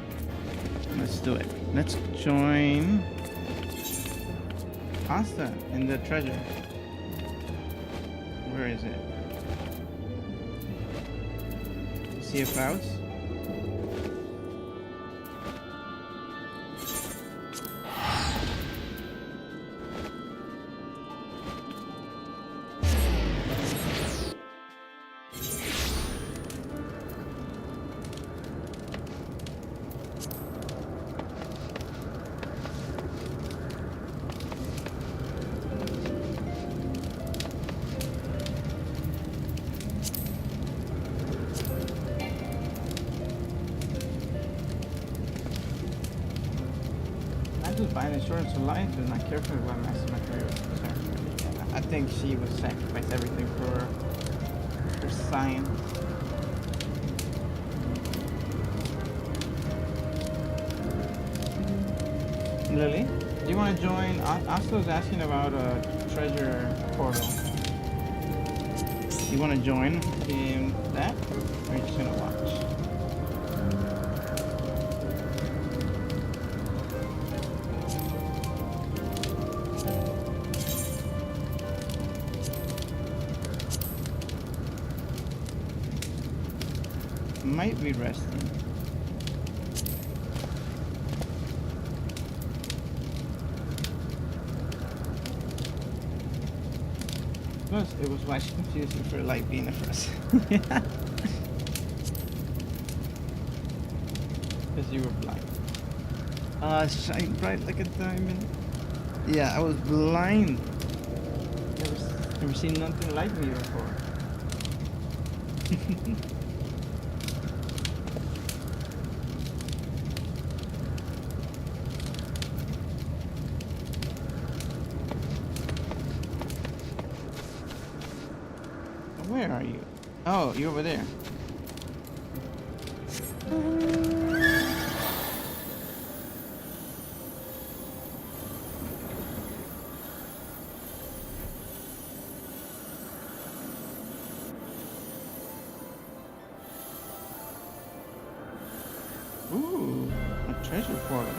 let's do it. Let's join Asta in the treasure. Where is it? Sea of Clouds. Buying insurance for life is not carefully what master my career was concerned. I think she would sacrifice everything for science. Lily, do you want to join? Oslo's asking about a treasure portal. Do you want to join in that? Or are you just gonna watch? Might be resting. Plus, it was why she confused me for like being a first. Because you were blind. Shine bright like a diamond. Yeah, I was blind. Never seen nothing like me before. Where are you? Oh, you're over there. Ooh, a treasure portal.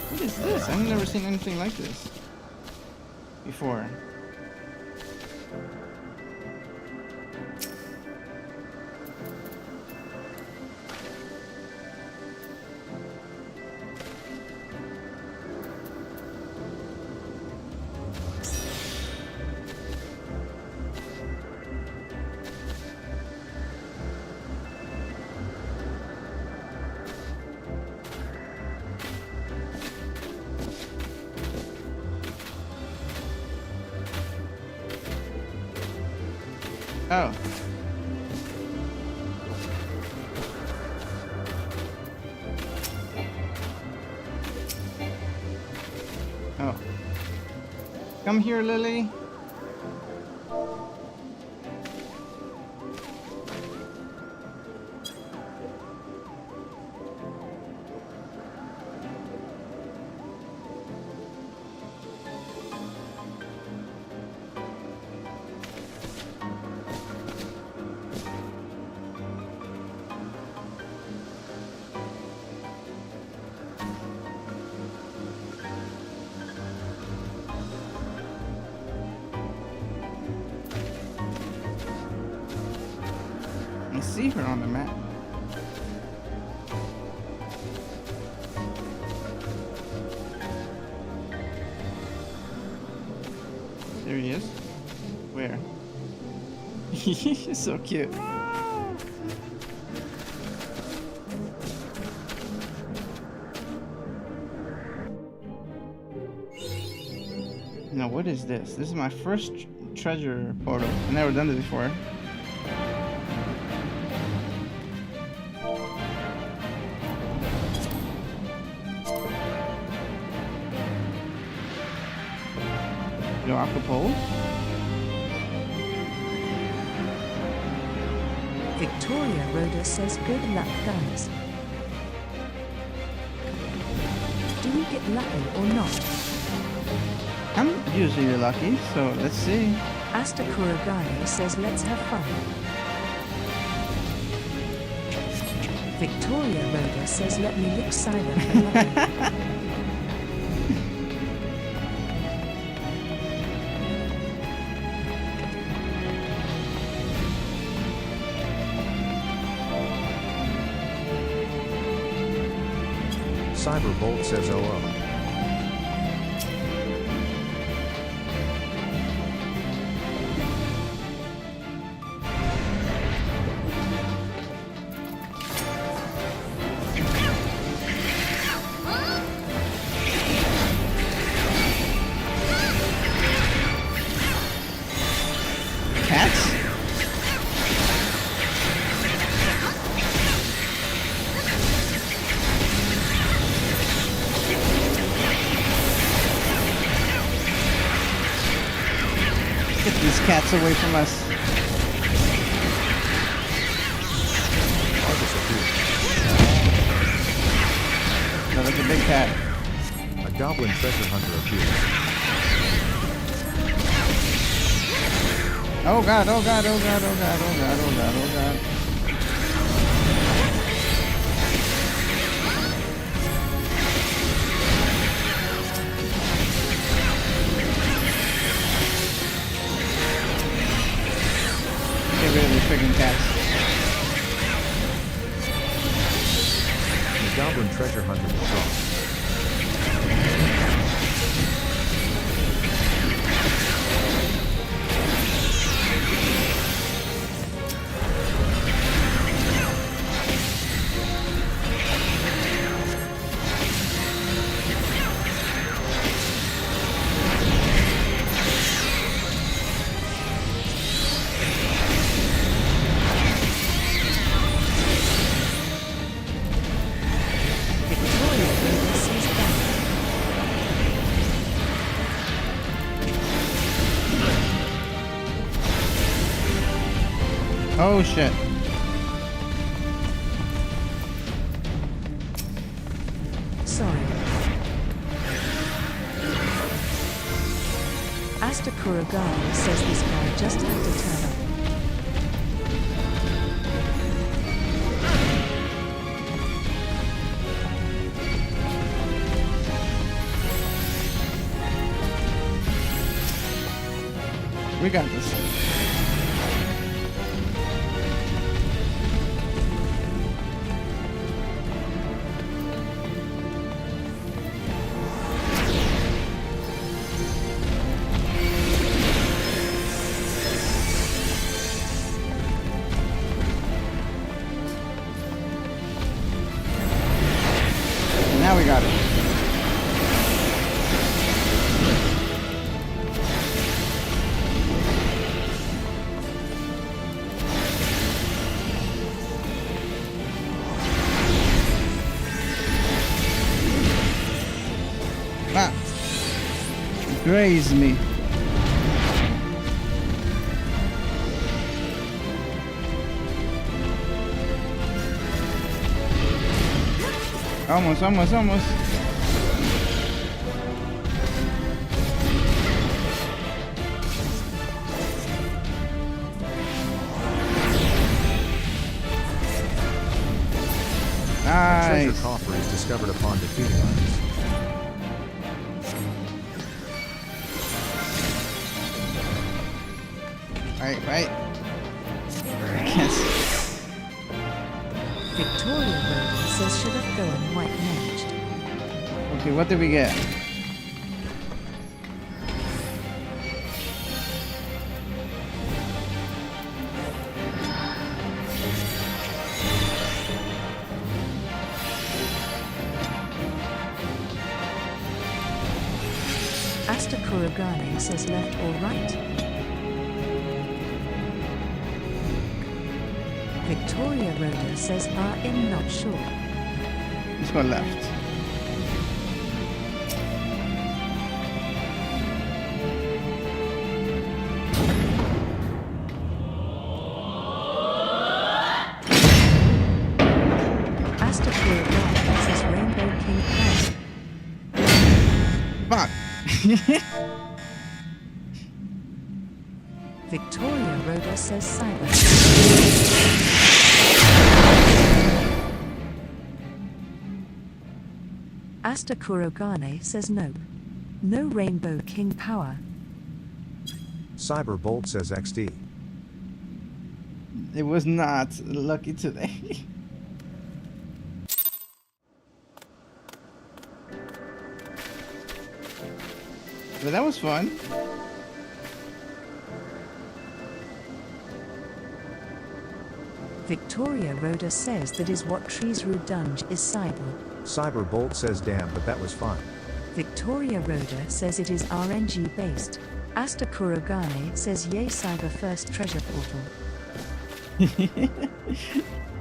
What is this? I've never seen anything like this before. Oh. Oh. Come here, Lily. can see her on the map. There he is. Where? He's so cute. Now what is this? This is my first treasure portal. I've never done this before. No aquapole. Victoria Rhoda says good luck, guys. Do we get lucky or not? I'm usually lucky, so let's see. Asta Kuragane says let's have fun. Victoria Rhoda says let me look silent for lucky. Cyberbolt says OO. Cats? Get these cats away from us. No, that's a big cat. A goblin treasure hunter appears. Oh god, oh god, oh god, oh god, oh god, oh god, oh god. Get rid of these freaking cats. The goblin treasure hunter withdraws. Oh shit. Sorry. Asta Kuragane says this guy just had to turn up. We got this. Now we got it. Ah. Graze me. Almost, almost, almost. Nice. Treasure coffer is discovered upon defeating others. Right, right. Yes. Victoria Rhoda says should have gone white manged. Okay, what did we get? Asta Kurogane says left or right. Victoria Rhoda says I'm not sure. Let's go left. Asta Kurogane says Rainbow King Power. Fuck. Victoria Rhoda says cyber. Asta Kurogane says nope. No Rainbow King power. Cyberbolt says XD. It was not lucky today. But that was fun. Victoria Rhoda says that is what Trees Dunge is cyber. Cyberbolt says damn, but that was fun. Victoria Rhoda says it is RNG based. Asta Kurogane says yay cyber first treasure portal.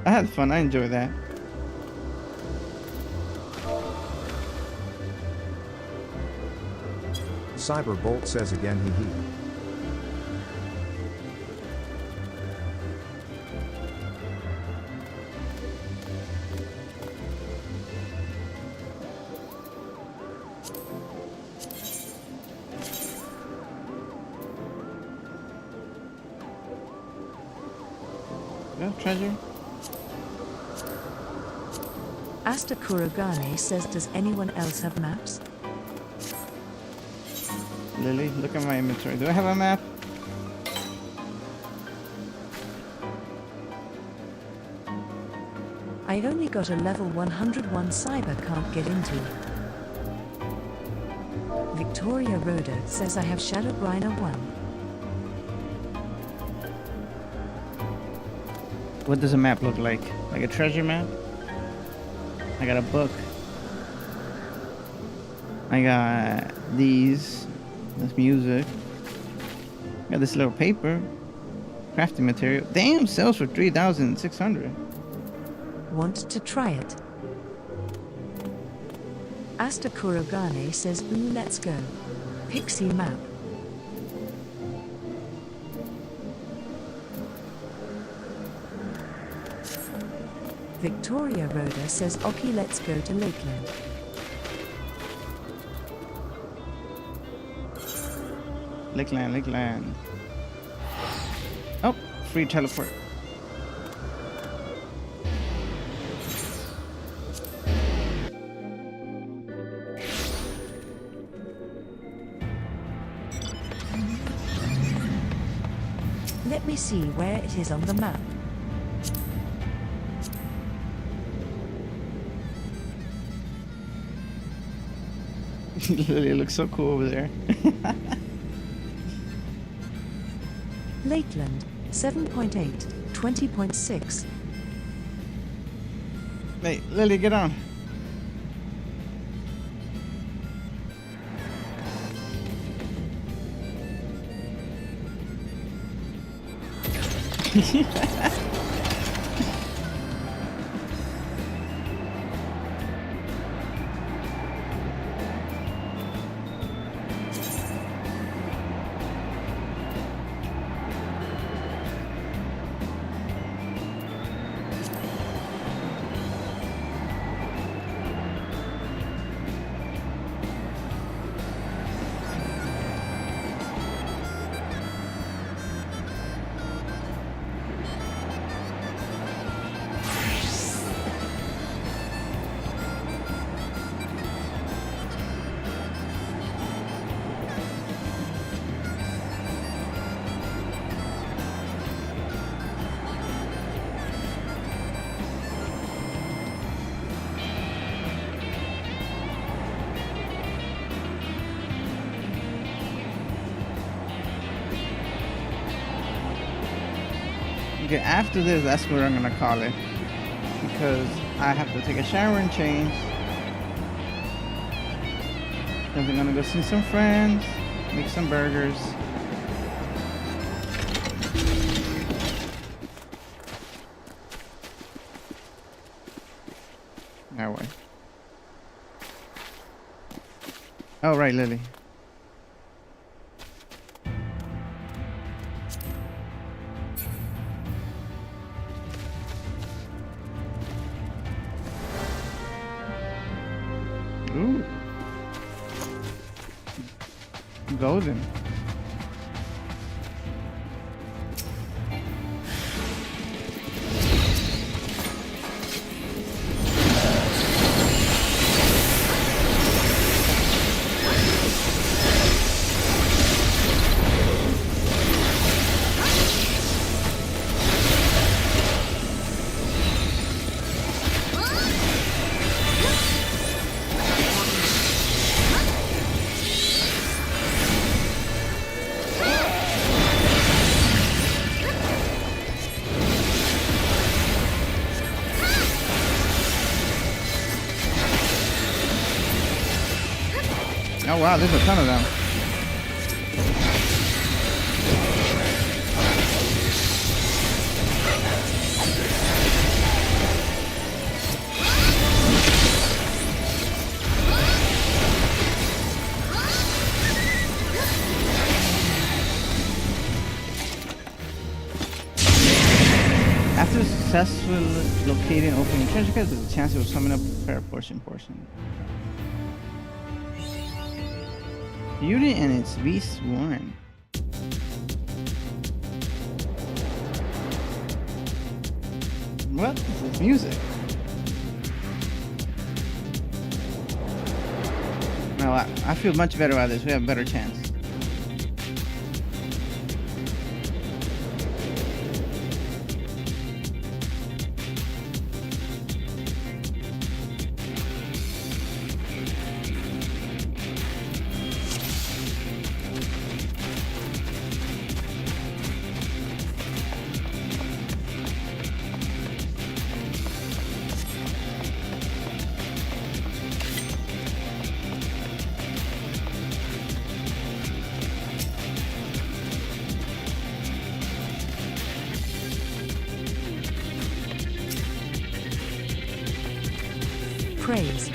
I had fun, I enjoyed that. Cyberbolt says again hee hee. Treasure? Asta Kurogane says does anyone else have maps? Lily, look at my inventory. Do I have a map? I only got a level 101 cyber can't get into. Victoria Rhoda says I have Shadowbringer 1. What does a map look like? Like a treasure map? I got a book. I got these. That's music. Got this little paper. Crafting material. Damn, sells for 3,600. Want to try it? Asta Kurogane says ooh let's go. Pixie map. Victoria Rhoda says okay let's go to Lakeland. Lakeland. Oh, free teleport. Let me see where it is on the map. Lily looks so cool over there. Lakeland, 7.8, 20.6. Hey, Lily, get on. Okay, after this, that's what I'm gonna call it. Because I have to take a shower and change. Then I'm gonna go see some friends, make some burgers. That way. Oh, right, Lily. Ooh. Golden. Oh wow, there's a ton of them. After successfully locating and opening treasure chests, there's a chance it will summon up a fair portion. Beauty and its Beast 1. What? This is music. No, I feel much better about this. We have a better chance. Praise.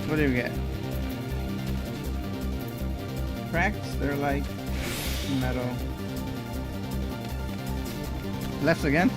What do we get? Cracks, they're like metal. Left again?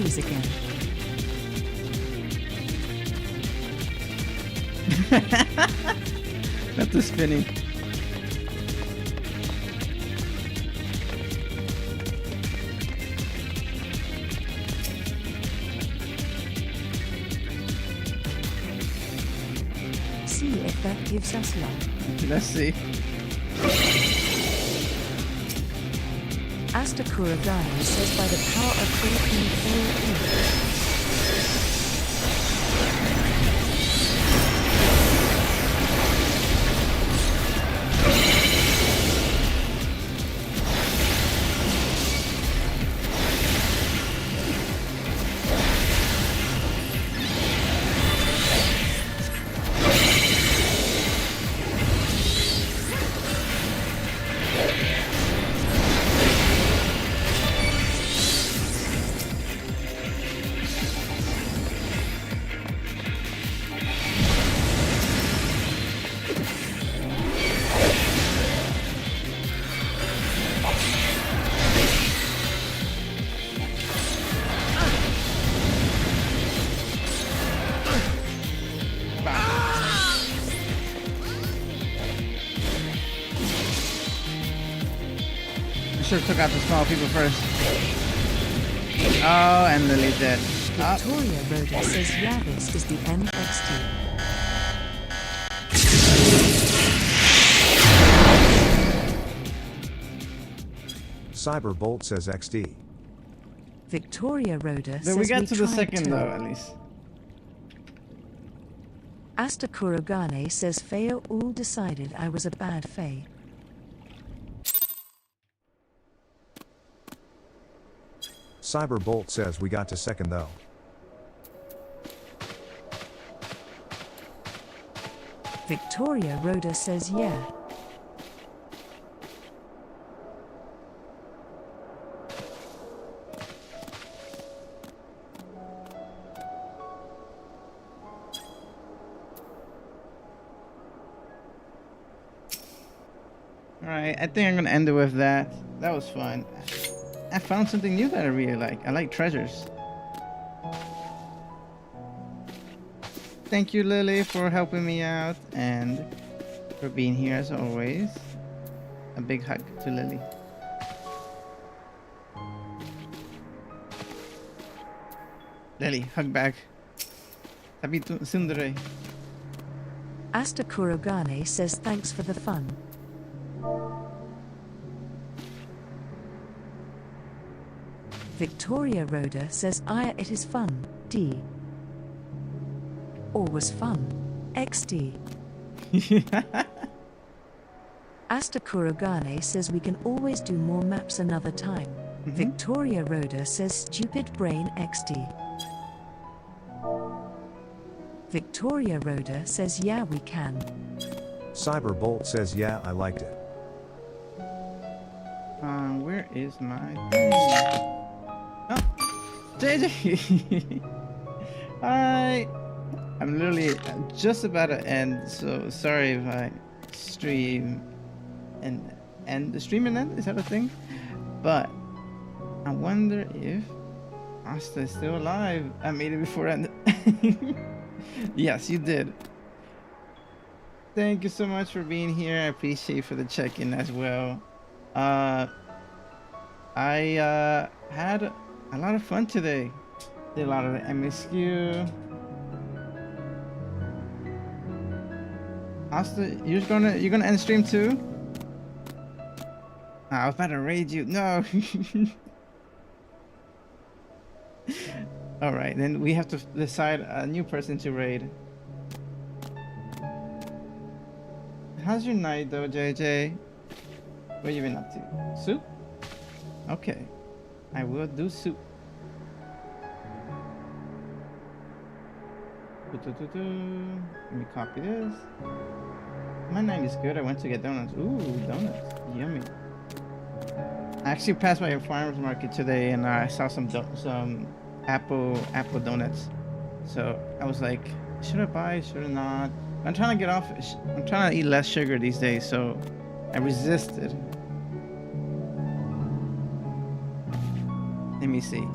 phrase again. Not the spinning. See if that gives us luck. Let's see. Asta Kuragani says by the power of Philippine Pharaoh. Should have took out the small people first. Oh, and Lily's dead. Victoria Rhoda says Yavis is the MSQ. Cyberbolt says XD. Victoria Rhoda says we got to the tried second to. though, at least. Asta Kurogane says Feo all decided I was a bad Fae. Cyberbolt says we got to second though. Victoria Rhoda says yeah. Alright, I think I'm gonna end it with that. That was fun. I found something new that I really like. I like treasures. Thank you, Lily, for helping me out and for being here as always. A big hug to Lily. Lily, hug back. Sabi sundere. Asta Kurogane says thanks for the fun. Victoria Rhoda says it is fun, D. Or was fun, XD. Asta Kurogane says we can always do more maps another time. Victoria Rhoda says stupid brain XD. Victoria Rhoda says yeah we can. Cyberbolt says yeah I liked it. Where is my thing? Oh, JJ! Hi! I'm literally just about to end, so sorry if I stream and end the stream and end? Is that a thing? But I wonder if Asta is still alive. I made it before end. Yes, you did. Thank you so much for being here. I appreciate for the check-in as well. I had a lot of fun today. Did a lot of the MSQ. Asta, you're gonna end stream too? I was about to raid you. No. All right, then we have to decide a new person to raid. How's your night though, JJ? What you been up to? Soup? Okay, I will do soup. Let me copy this. My night is good. I went to get donuts. Ooh, donuts. Yummy. I actually passed by a farmer's market today and I saw some apple donuts. So I was like, should I buy? Should I not? I'm trying to get off. I'm trying to eat less sugar these days, so I resisted. Let me see.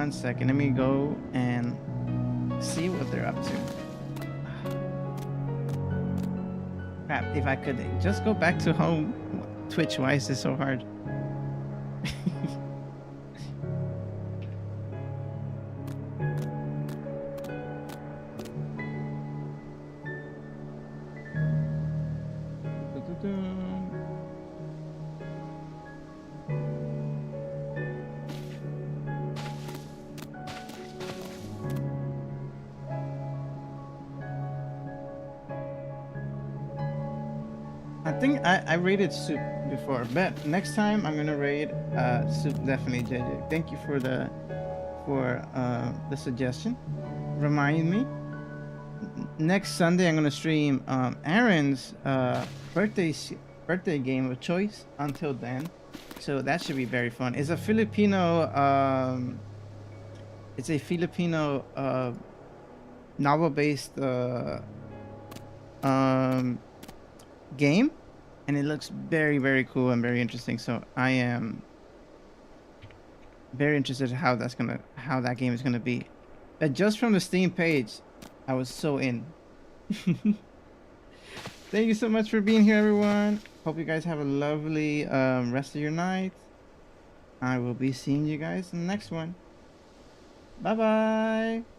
1 second. Let me go and see what they're up to. Crap, if I could just go back to home. Twitch, why is this so hard? I think I rated Soup before, but next time I'm gonna raid Soup definitely. JJ, thank you for the suggestion. Remind me. Next Sunday I'm gonna stream Aaron's birthday game of choice. Until then, so that should be very fun. It's a Filipino novel-based game, and it looks very, very cool and very interesting. So I am very interested in how that game is gonna be. But just from the Steam page, I was so in. Thank you so much for being here, everyone. Hope you guys have a lovely rest of your night. I will be seeing you guys in the next one. Bye bye.